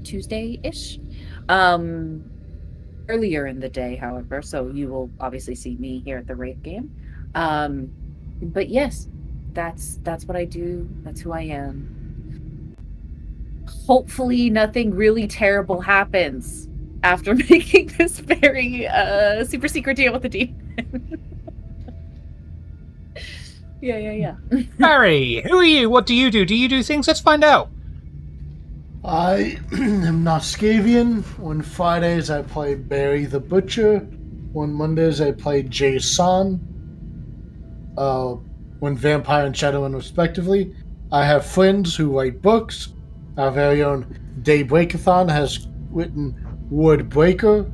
[SPEAKER 2] Tuesday-ish. Earlier in the day, however, so you will obviously see me here at the Wraith game. But yes, that's what I do. That's who I am. Hopefully nothing really terrible happens after making this very super secret deal with the demon. Yeah.
[SPEAKER 1] Barry, who are you? What do you do? Do you do things? Let's find out.
[SPEAKER 6] I am Noscavian. On Fridays, I play Barry the Butcher. On Mondays, I play Jason. When Vampire and Shadowrun, respectively. I have friends who write books. Our very own Daybreakathon has written Wordbreaker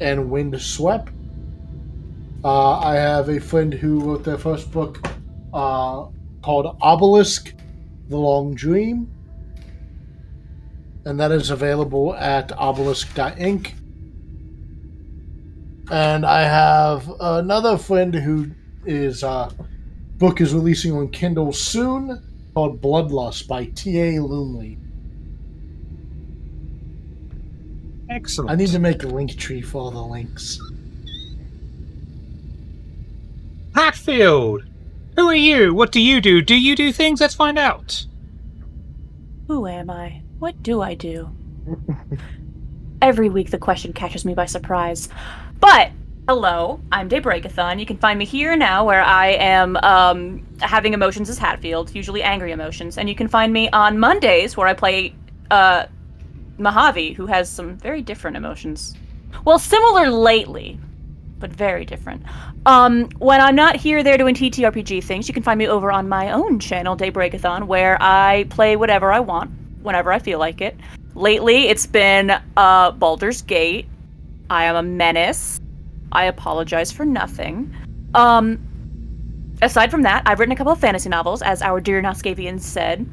[SPEAKER 6] and Wind Swept. I have a friend who wrote their first book called Obelisk, The Long Dream. And that is available at obelisk.inc. And I have another friend who is book is releasing on Kindle soon called Bloodlust by T.A. Lumley.
[SPEAKER 1] Excellent.
[SPEAKER 6] I need to make a link tree for all the links.
[SPEAKER 1] Hatfield, who are you? What do you do? Do you do things? Let's find out.
[SPEAKER 4] Who am I? What do I do? Every week the question catches me by surprise. But, hello, I'm Daybreakathon. You can find me here now where I am having emotions as Hatfield, usually angry emotions. And you can find me on Mondays where I play Mojave, who has some very different emotions. Well, similar lately, but very different. When I'm not here there doing TTRPG things, you can find me over on my own channel, Daybreakathon, where I play whatever I want, whenever I feel like it. Lately, it's been Baldur's Gate. I am a menace. I apologize for nothing. Aside from that, I've written a couple of fantasy novels, as our dear Noscavian said.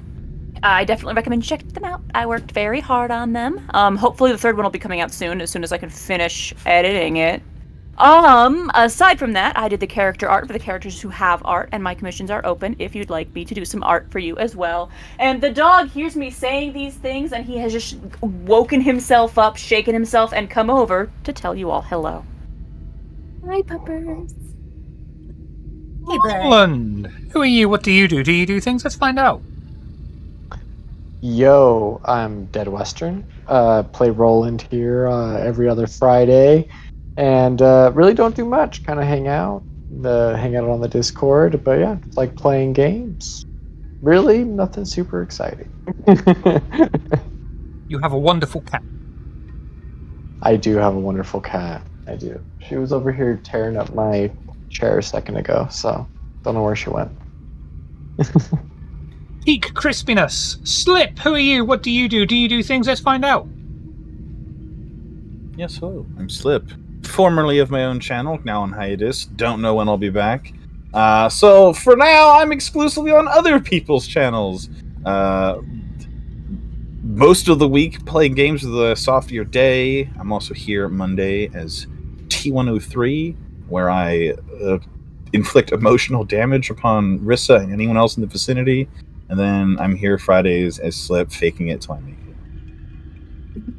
[SPEAKER 4] I definitely recommend you check them out. I worked very hard on them. Hopefully the third one will be coming out soon as I can finish editing it. Aside from that, I did the character art for the characters who have art, and my commissions are open if you'd like me to do some art for you as well. And the dog hears me saying these things, and he has just woken himself up, shaken himself, and come over to tell you all hello.
[SPEAKER 2] Hi, puppers.
[SPEAKER 4] Hey, Brad.
[SPEAKER 1] Roland, who are you? What do you do? Do you do things? Let's find out.
[SPEAKER 5] Yo, I'm Dead Western. Play Roland here every other Friday. And really don't do much. Kind of hang out on the Discord. But yeah, it's like playing games. Really, nothing super exciting.
[SPEAKER 1] You have a wonderful cat.
[SPEAKER 5] I do have a wonderful cat. I do. She was over here tearing up my chair a second ago, so don't know where she went.
[SPEAKER 1] Peak crispiness. Slip, who are you? What do you do? Do you do things? Let's find out.
[SPEAKER 3] Yes, hello. I'm Slip. Formerly of my own channel, now on hiatus. Don't know when I'll be back. So for now, I'm exclusively on other people's channels. Most of the week playing games with the Softier Day. I'm also here Monday as T103, where I inflict emotional damage upon Rissa and anyone else in the vicinity. And then I'm here Fridays as Slip, faking it till I make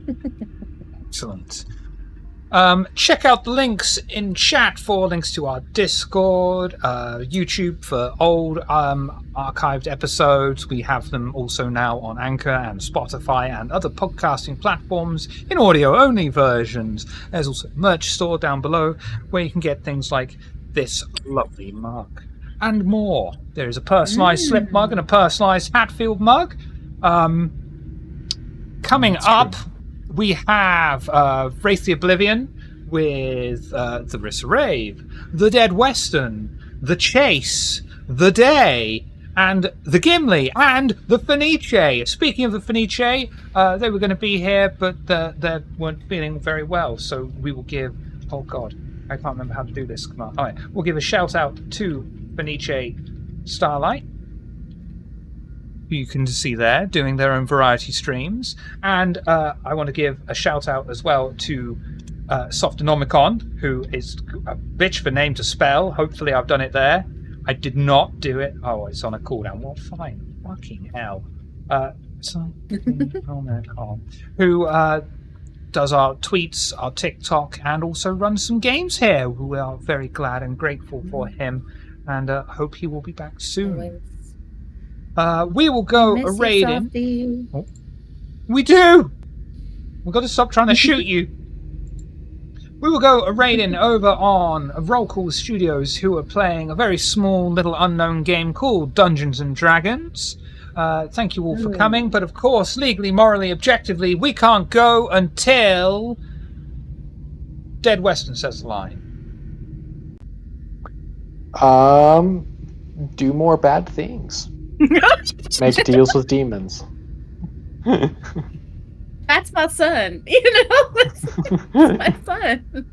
[SPEAKER 3] it.
[SPEAKER 1] Excellent. Check out the links in chat for links to our Discord, YouTube for old archived episodes. We have them also now on Anchor and Spotify and other podcasting platforms in audio-only versions. There's also a merch store down below where you can get things like this lovely mug and more. There is a personalised slip mug and a personalised Hatfield mug. Coming up, we have Wraith the Oblivion with the Rissa Rave, the Dead Western, the Chase, the Day, and the Gimli, and the Fenice. Speaking of the Fenice, they were going to be here, but they weren't feeling very well, so we will give... Oh, God. I can't remember how to do this. Come on. All right. We'll give a shout-out to Fenice Starlight, who you can see there doing their own variety streams. And I want to give a shout out as well to Softonomicon, who is a bitch of a name to spell. Hopefully I've done it there. I did not do it. Oh, it's on a cooldown. Well, fine. Fucking hell. Who does our tweets, our TikTok, and also runs some games here. We are very glad and grateful for him, and hope he will be back soon. We will go a raiding. Oh. We do! We've got to stop trying to shoot you. We will go a raiding over on Roll Call Studios, who are playing a very small little unknown game called Dungeons and Dragons. Thank you all for coming, but of course, legally, morally, objectively, we can't go until Dead Western says the line.
[SPEAKER 5] Do more bad things. Make deals with demons.
[SPEAKER 2] That's my son. You know, that's my son.